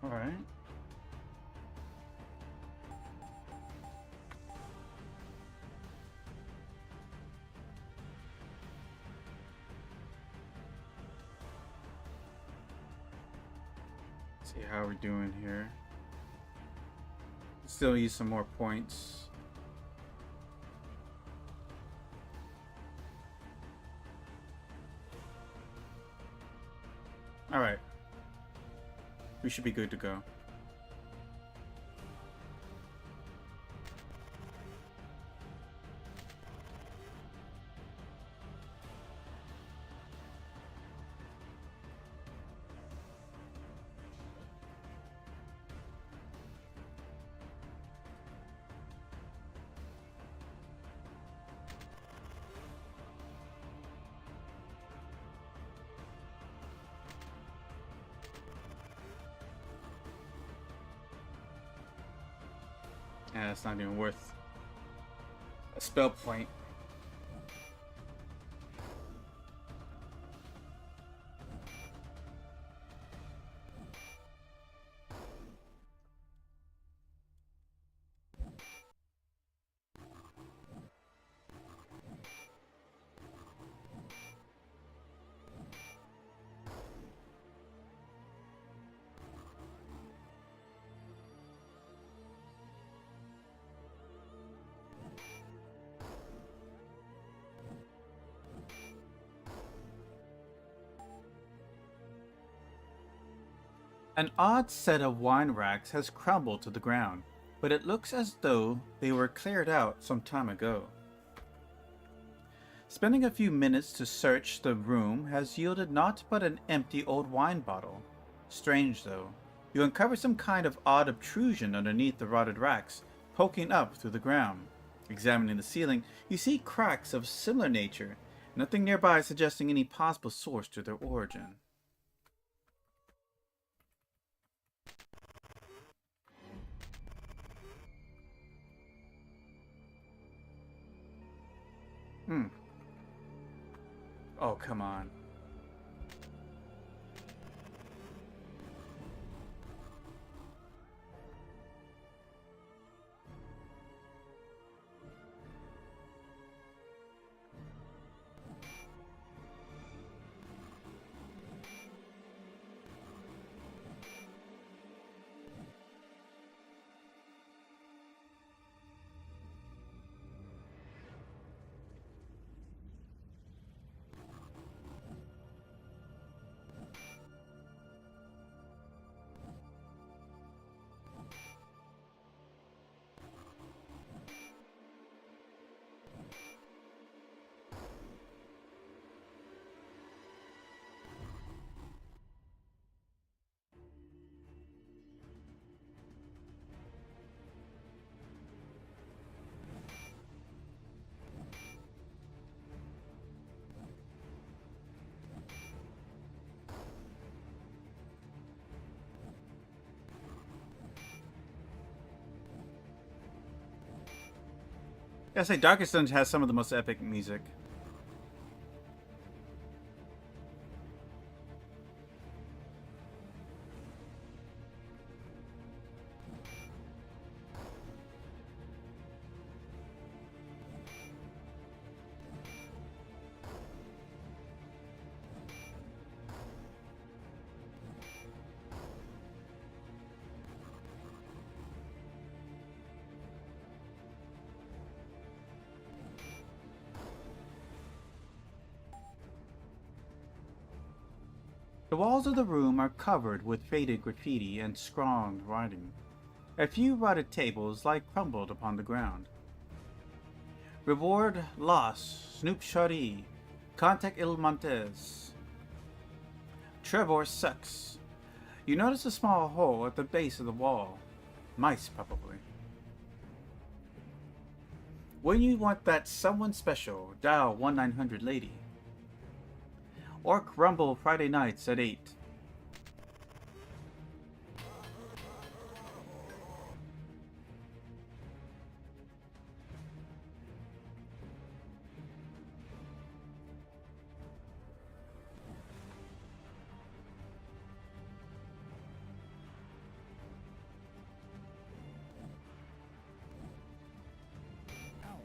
Alright. See how we're doing here. Still use some more points. Alright. We should be good to go. Yeah, it's not even worth a spell point. An odd set of wine racks has crumbled to the ground, but it looks as though they were cleared out some time ago. Spending a few minutes to search the room has yielded naught but an empty old wine bottle. Strange though, you uncover some kind of odd obtrusion underneath the rotted racks, poking up through the ground. Examining the ceiling, you see cracks of similar nature, nothing nearby suggesting any possible source to their origin. Oh, come on. I say Darkest Dungeon has some of the most epic music. The walls of the room are covered with faded graffiti and scrawled writing. A few rotted tables lie crumbled upon the ground. Reward lost. Snoop Shari. Contact Il Montes. Trevor sucks. You notice a small hole at the base of the wall. Mice, probably. When you want that someone special, dial 1-900-LADY. Orc Rumble Friday nights at 8. Ow.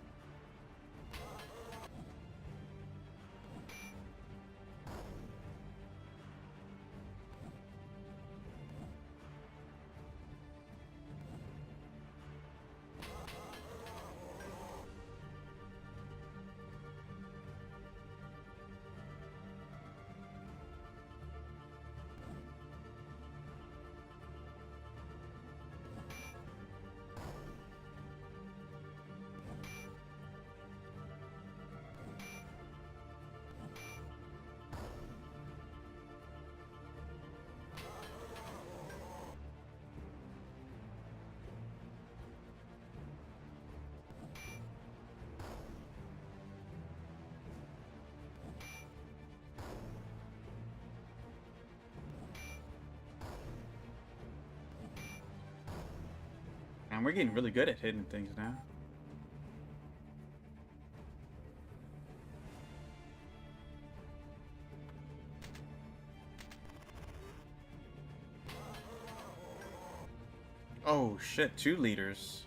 And we're getting really good at hitting things now. Oh shit, 2 liters.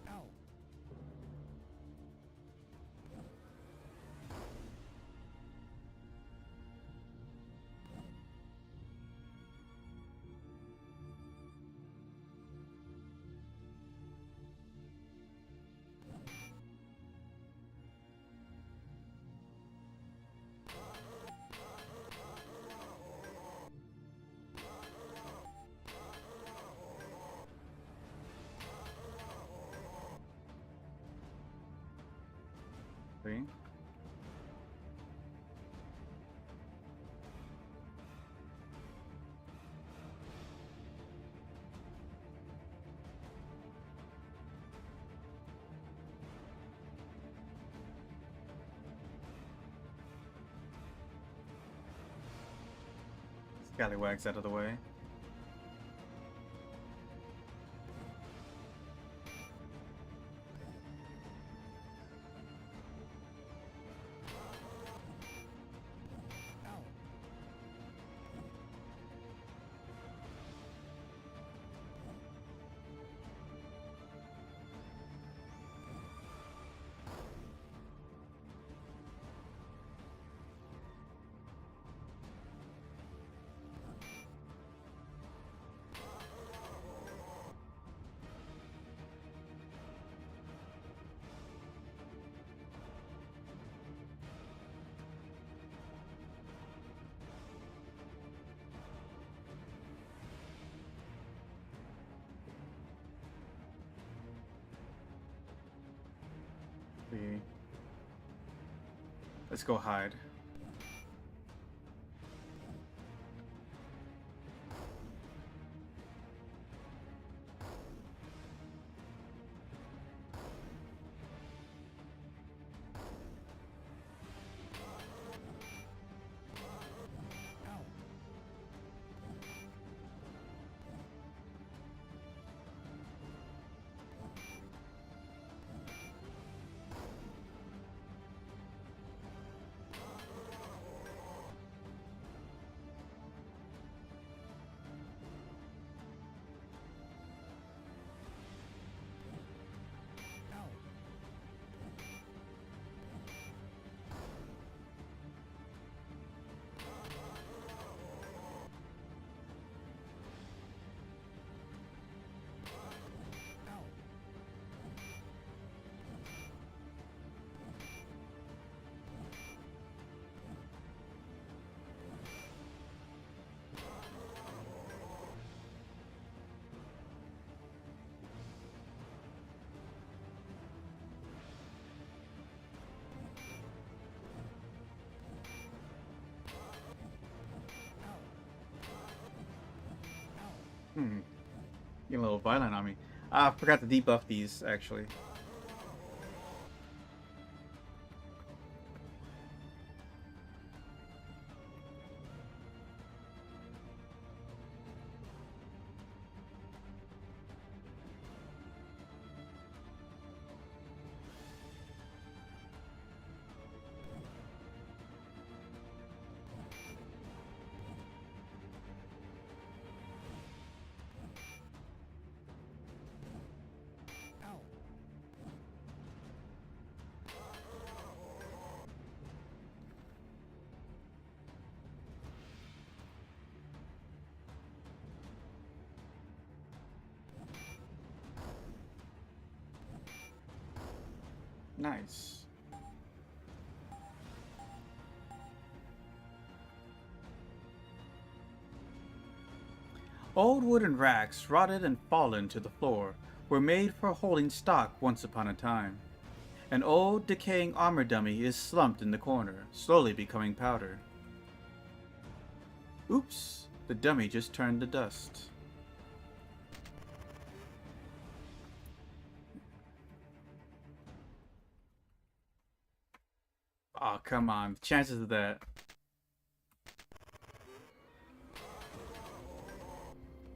Ow. See? Scallywags out of the way. Ow. Let's go hide. Ow. Ow. Ow. Hmm. Getting a little violent on me. Ah, I forgot to debuff these, actually. Ow. Nice. Old wooden racks, rotted and fallen to the floor, were made for holding stock once upon a time. An old, decaying armor dummy is slumped in the corner, slowly becoming powder. Oops, the dummy just turned to dust. Aw, come on, the chances of that.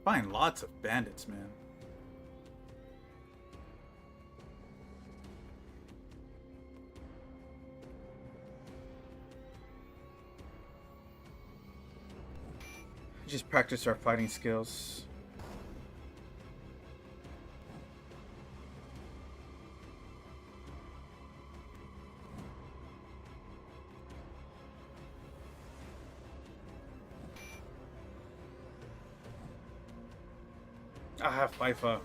Find lots of bandits, man. Just practice our fighting skills. I have FIFA. Ow.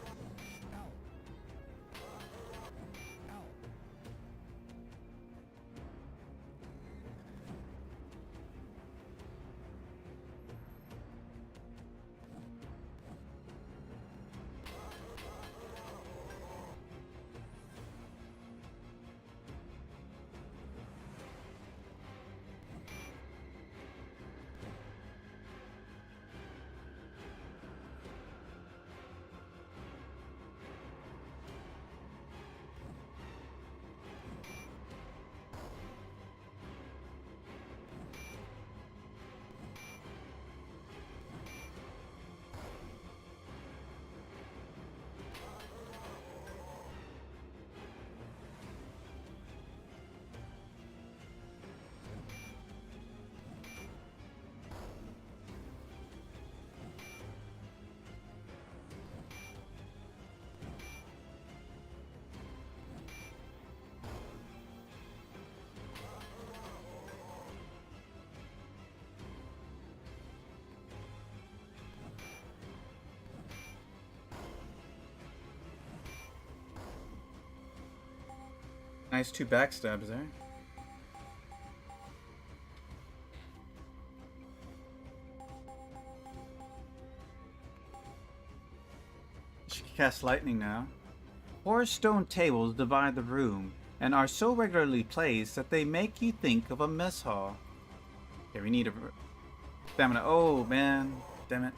Ow. Nice 2 backstabs there. She can cast lightning now. 4 stone tables divide the room, and are so regularly placed that they make you think of a mess hall. Okay, we need a stamina. Oh man, damn it.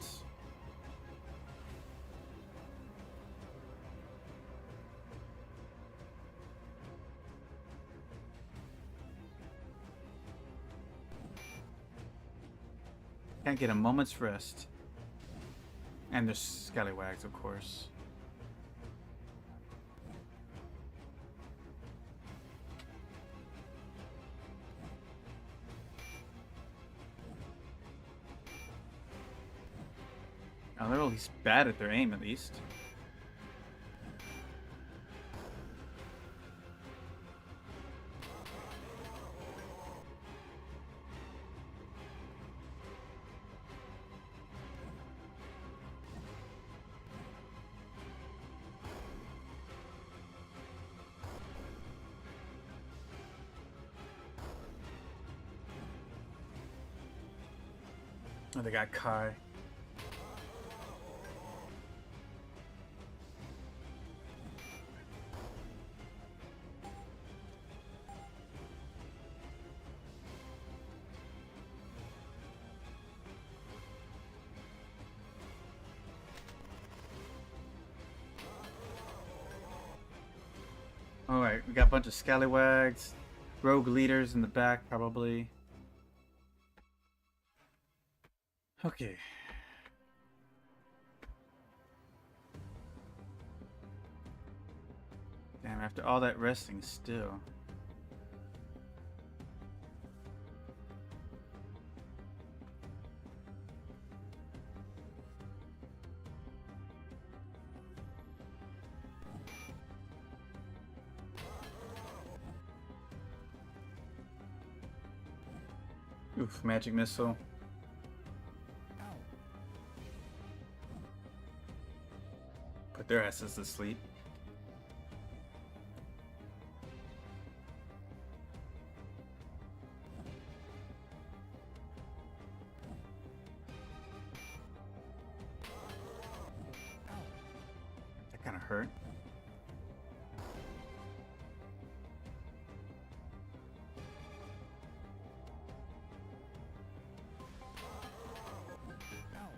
Can't get a moment's rest. And there's scallywags, of course. Oh, they're at least bad at their aim, at least. Oh, they got Kai. Alright, we got a bunch of scallywags. Rogue leaders in the back, probably. Okay. Damn, after all that resting, still. Oof, magic missile. Ow. Put their asses to sleep. Ow. That kind of hurt. Ow.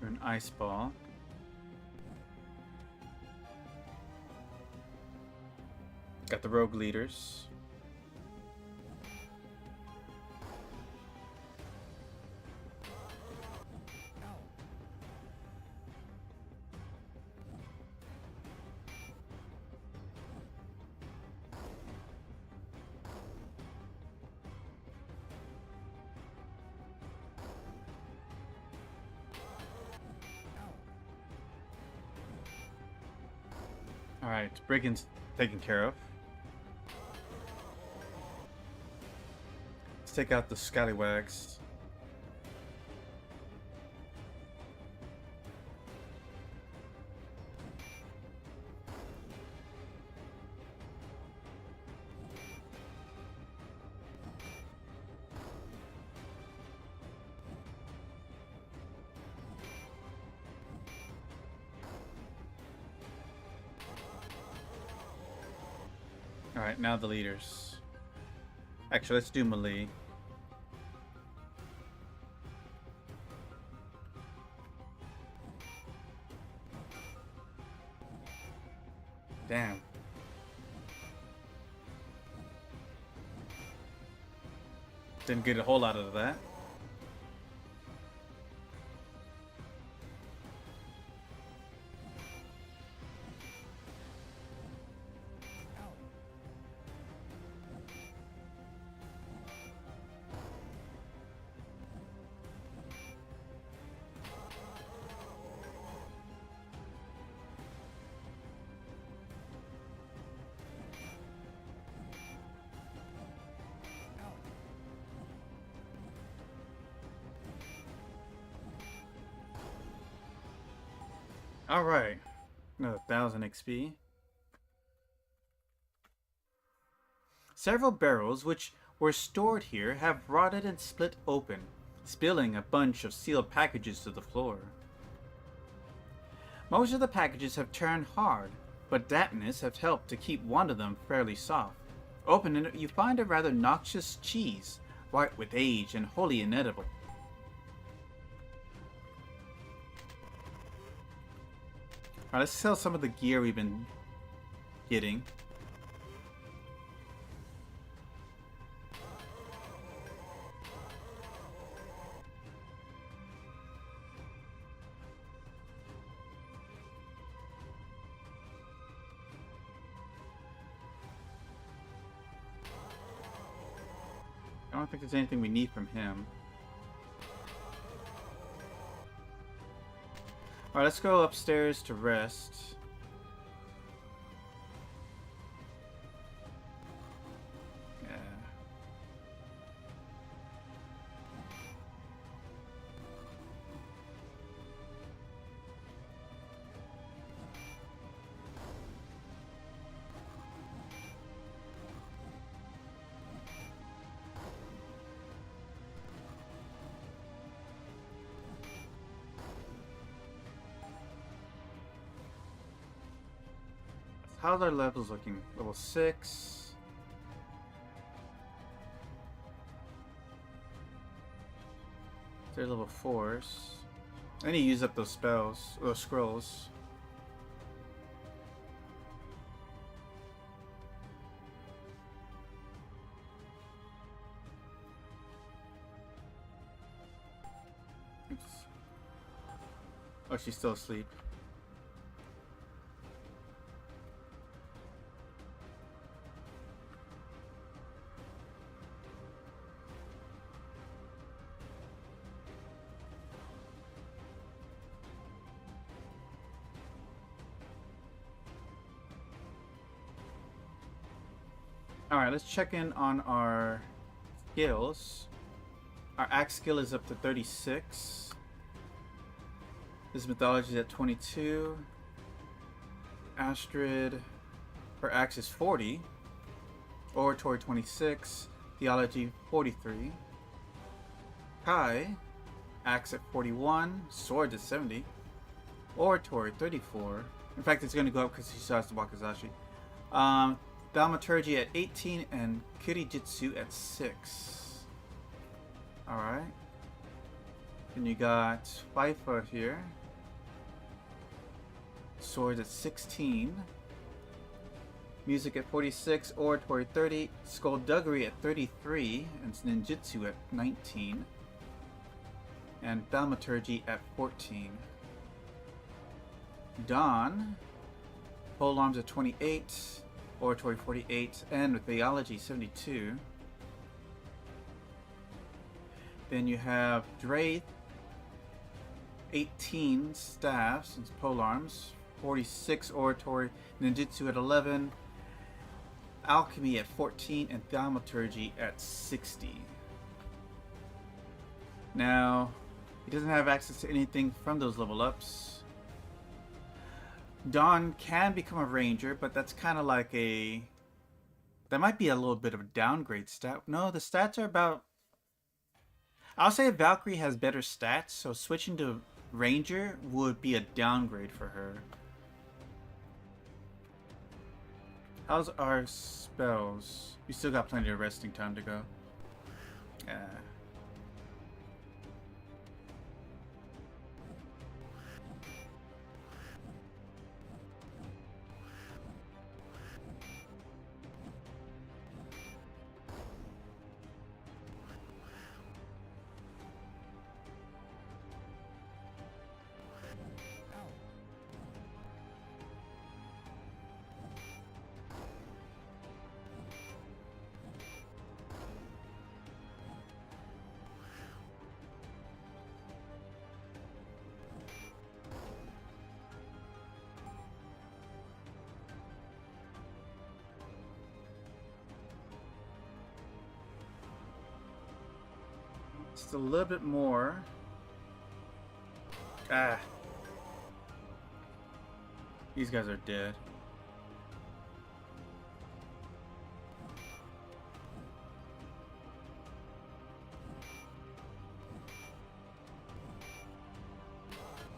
An ice ball. Got the rogue leaders. Ow. Alright, Brigand's taken care of. Let's take out the scallywags. Alright, now the leaders. Actually, let's do melee. Damn. Didn't get a whole lot out of that. Ow. Alright. Another 1000 XP. Several barrels which were stored here have rotted and split open, spilling a bunch of sealed packages to the floor. Most of the packages have turned hard, but dampness has helped to keep one of them fairly soft. Opening it, you find a rather noxious cheese, white with age and wholly inedible. Alright, let's sell some of the gear we've been getting. I don't think there's anything we need from him. Alright, let's go upstairs to rest. Yeah. How's our levels looking? Level 6. They're level 4s. I need to use up those spells, or scrolls. Oops. Oh, she's still asleep. Alright, let's check in on our skills. Our axe skill is up to 36. This mythology is at 22. Astrid, her axe is 40. Oratory 26. Theology 43. Kai, axe at 41. Sword at 70. Oratory 34. In fact, it's going to go up because she still has the Wakizashi. Thaumaturgy at 18 and Kirijitsu at 6. Alright. Then you got Fifa here. Sword at 16. Music at 46. Oratory 30. Skullduggery at 33. And Ninjutsu at 19. And Thaumaturgy at 14. Dawn. Polearms at 28. Oratory 48, and with Theology 72. Then you have Draith, 18 staffs and polearms, 46 Oratory, Ninjutsu at 11, Alchemy at 14, and Thaumaturgy at 60. Now, he doesn't have access to anything from those level ups. Dawn can become a ranger, but that's kind of like a... That might be a little bit of a downgrade stat. No, the stats are about... I'll say Valkyrie has better stats, so switching to ranger would be a downgrade for her. How's our spells? We still got plenty of resting time to go. Yeah. Just a little bit more. Ah. These guys are dead.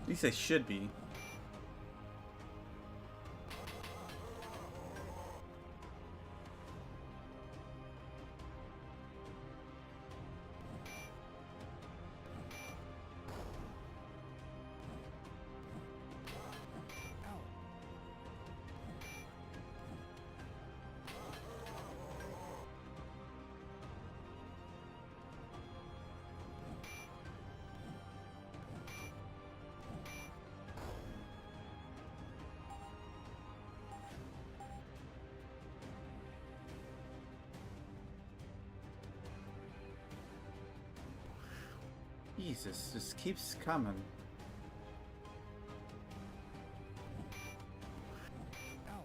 At least they should be. Ow. Jesus, this keeps coming. Ow.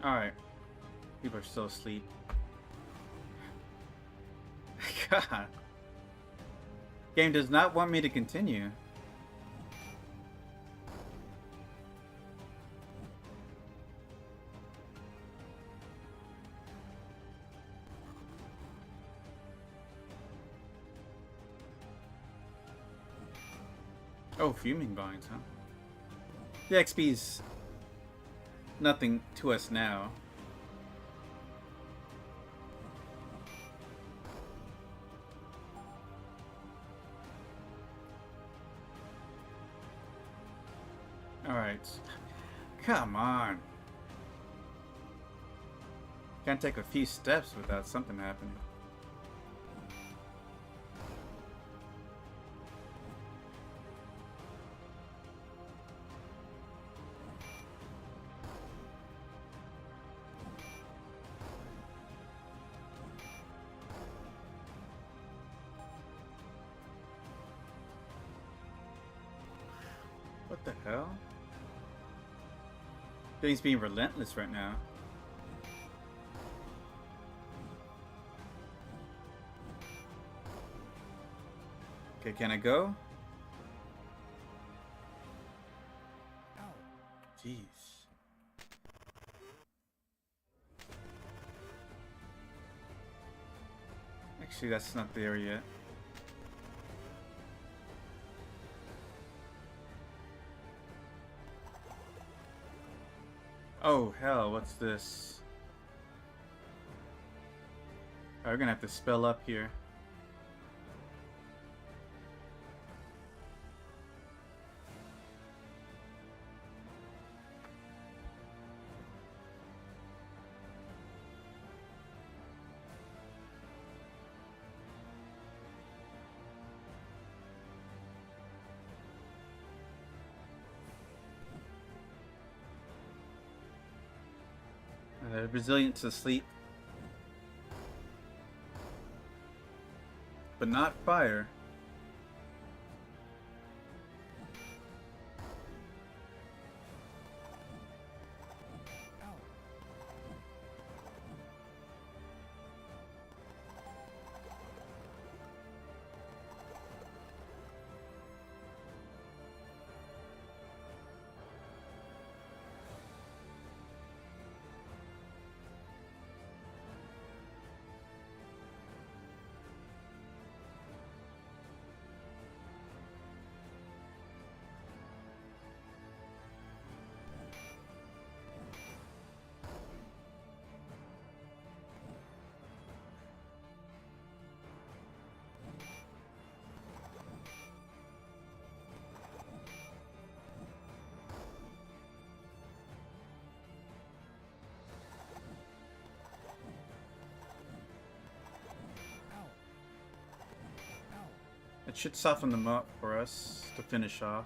Alright. People are still asleep. God. Game does not want me to continue. Oh, fuming vines, huh? The XP's nothing to us now. Alright. Come on. Can't take a few steps without something happening. What the hell? Things being relentless right now. Okay, can I go? Ow. Jeez. Actually, that's not there yet. Oh, hell, what's this? We're gonna have to spell up here. Resilient to sleep. But not fire. Ow. Ow. Ow. It should soften them up for us to finish off.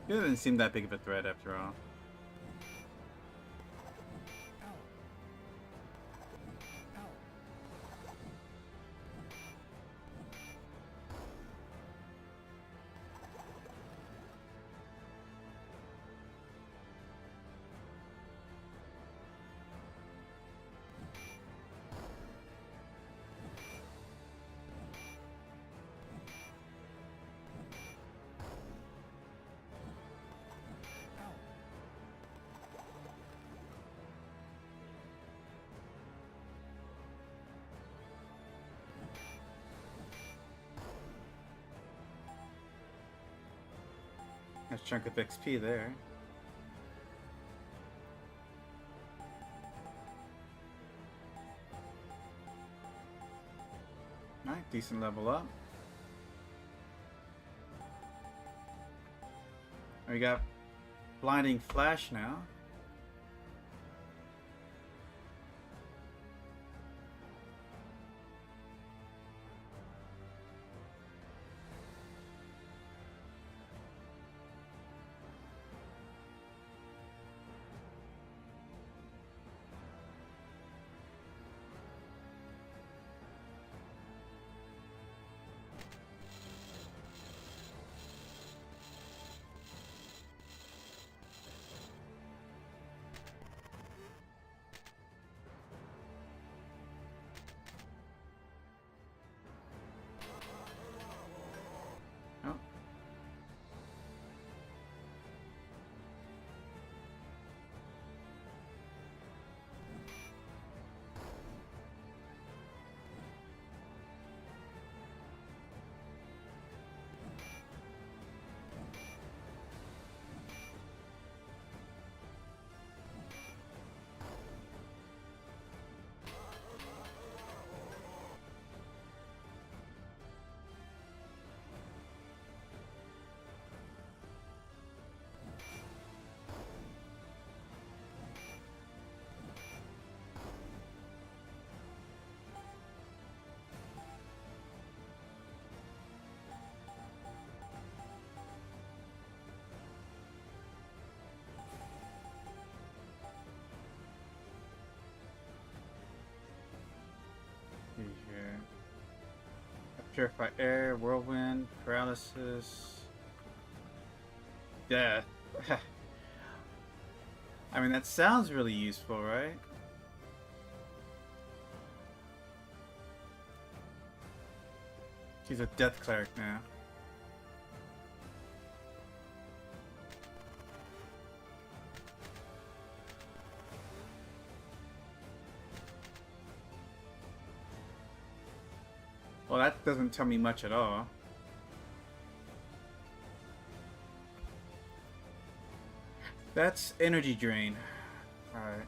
It didn't seem that big of a threat after all. Ow. Ow. Ow. Nice chunk of XP there. Alright, decent level up. We got blinding flash now. Oh. See here. Purify air, whirlwind, paralysis, death. I mean, that sounds really useful, right? He's a death cleric now. Well, that doesn't tell me much at all. That's energy drain. Alright.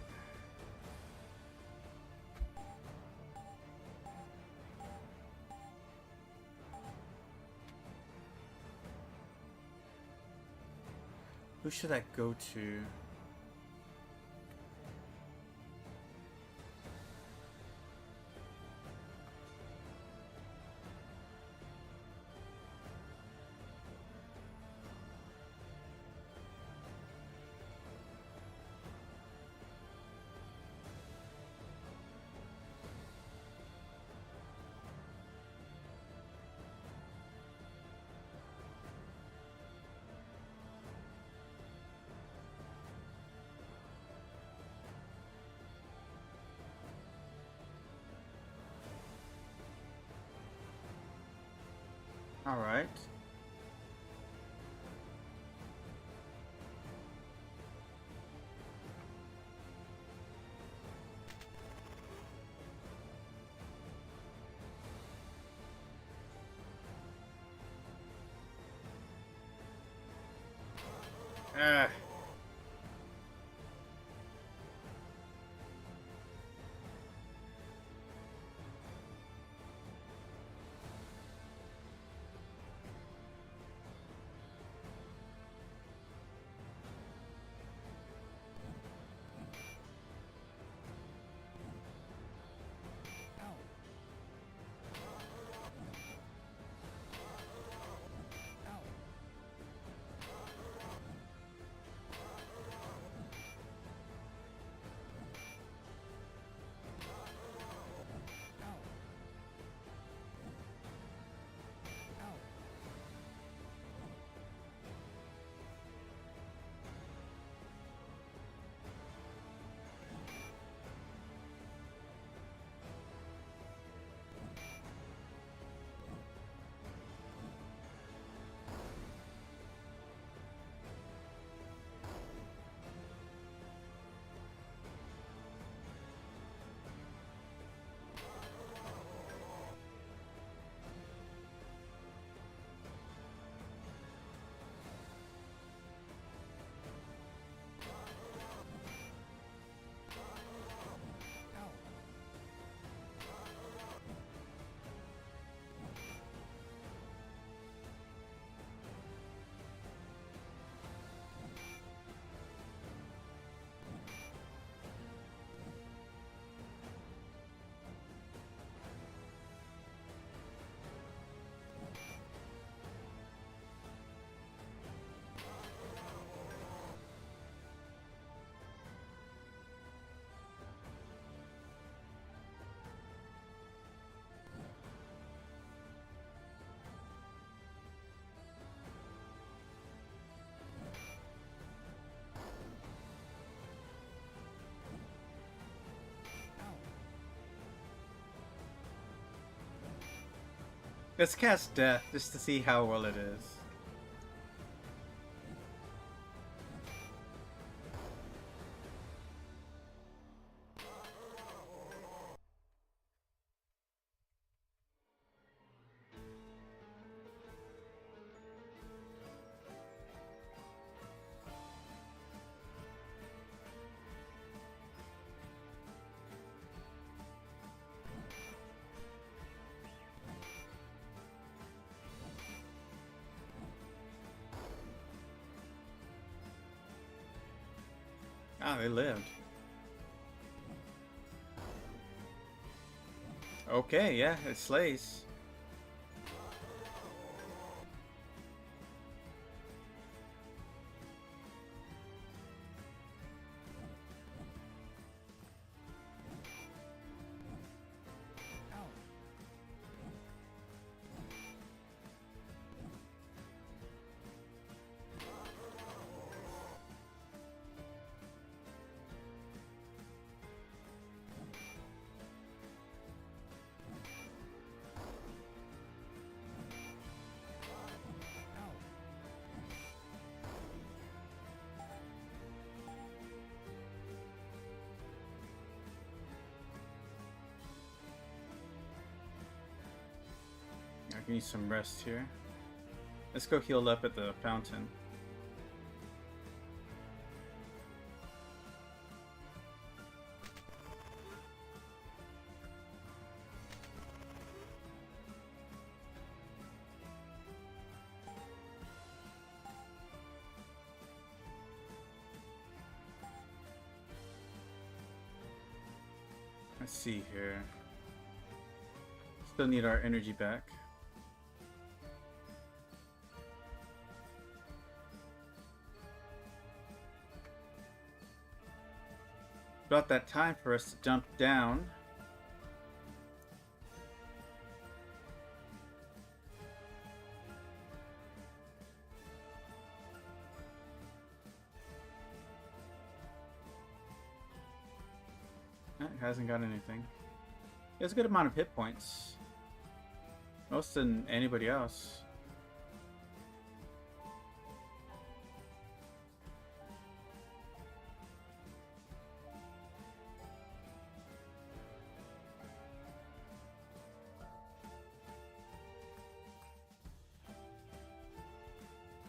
Who should I go to? All right. Ah. Ow. Ow. Let's cast Death just to see how well it is. Ah, they lived. Okay, yeah, it slays. Ow. Ow. I can use some rest here. Let's go heal up at the fountain. Let's see here. Still need our energy back. About that time for us to jump down. It hasn't got anything. He has a good amount of hit points. Most than anybody else.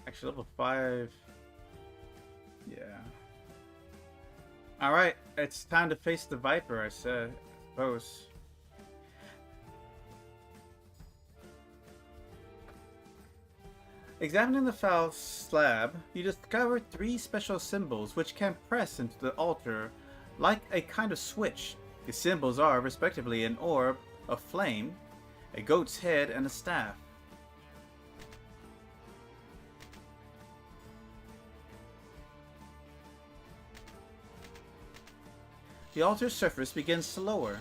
Actually, level 5. Yeah. Alright, it's time to face the Viper, I suppose. Examining the foul slab, you discover 3 special symbols which can press into the altar like a kind of switch. The symbols are, respectively, an orb, a flame, a goat's head, and a staff. The altar's surface begins to lower.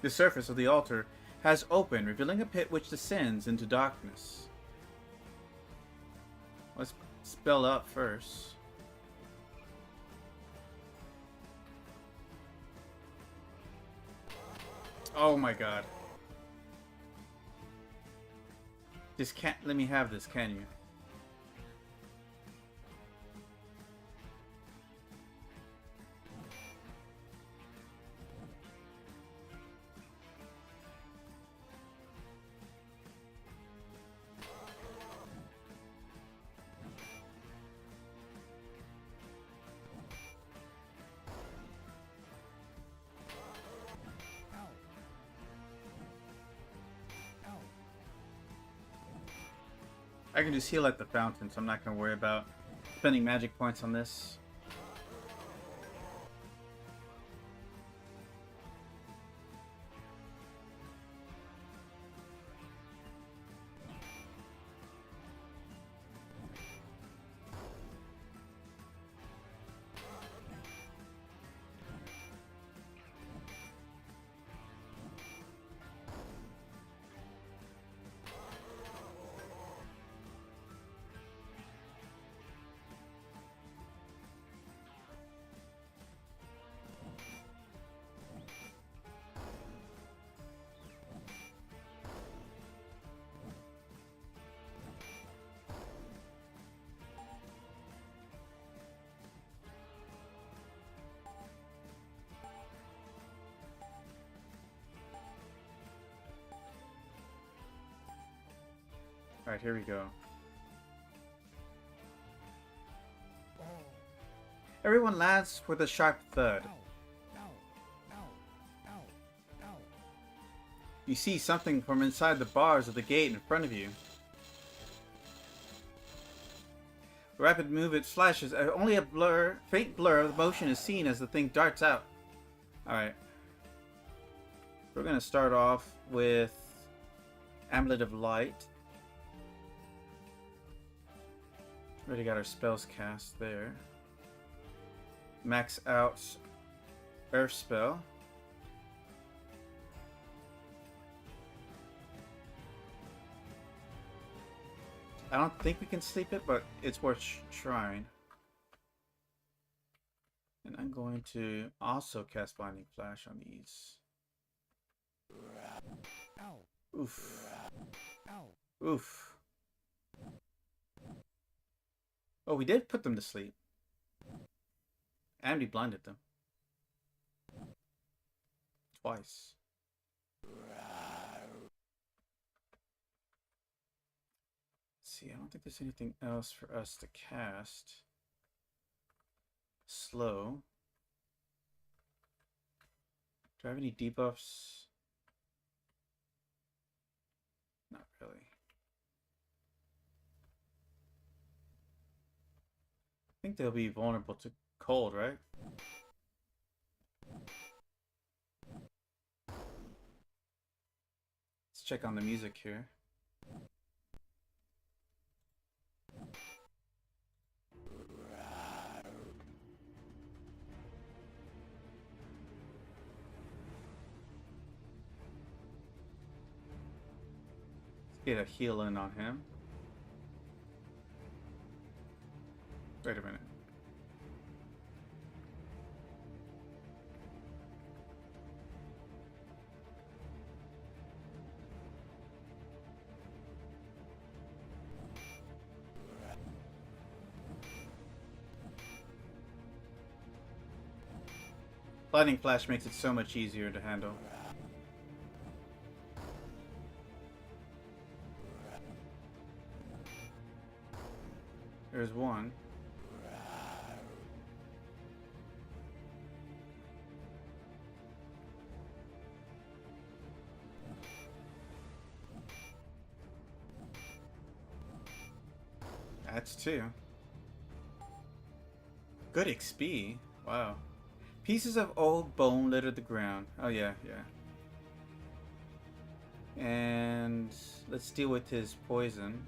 The surface of the altar has opened, revealing a pit which descends into darkness. Let's spell up first. Oh my god. Just can't let me have this, can you? Ow. Ow. I can just heal at the fountain, so I'm not going to worry about spending magic points on this. Alright, here we go. Oh. Everyone lands with a sharp thud. Ow. Ow. Ow. Ow. Ow. You see something from inside the bars of the gate in front of you. Rapid movement flashes. Only a faint blur of motion is seen as the thing darts out. Alright. We're going to start off with Amulet of Light. Already got our spells cast there. Max out Earth Spell. I don't think we can sleep it, but it's worth trying. And I'm going to also cast Blinding Flash on these. Ow. Oof. Ow. Oof. Oh, we did put them to sleep. And we blinded them. Twice. See, I don't think there's anything else for us to cast. Slow. Do I have any debuffs? Not really. I think they'll be vulnerable to cold, right? Let's check on the music here. Get a heal in on him. Wait a minute. Lightning Flash makes it so much easier to handle. There's one. That's two. Good XP. Wow. Pieces of old bone littered the ground. Oh yeah, yeah. And let's deal with his poison.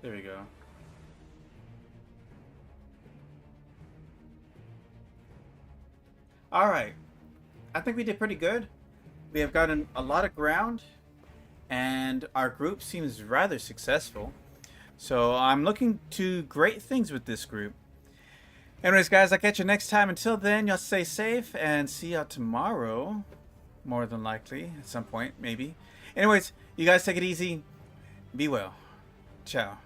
There we go. Alright. I think we did pretty good. We have gotten a lot of ground, and our group seems rather successful. So I'm looking to great things with this group. Anyways, guys, I'll catch you next time. Until then, y'all stay safe and see y'all tomorrow. More than likely, at some point, maybe. Anyways, you guys take it easy. Be well. Ciao.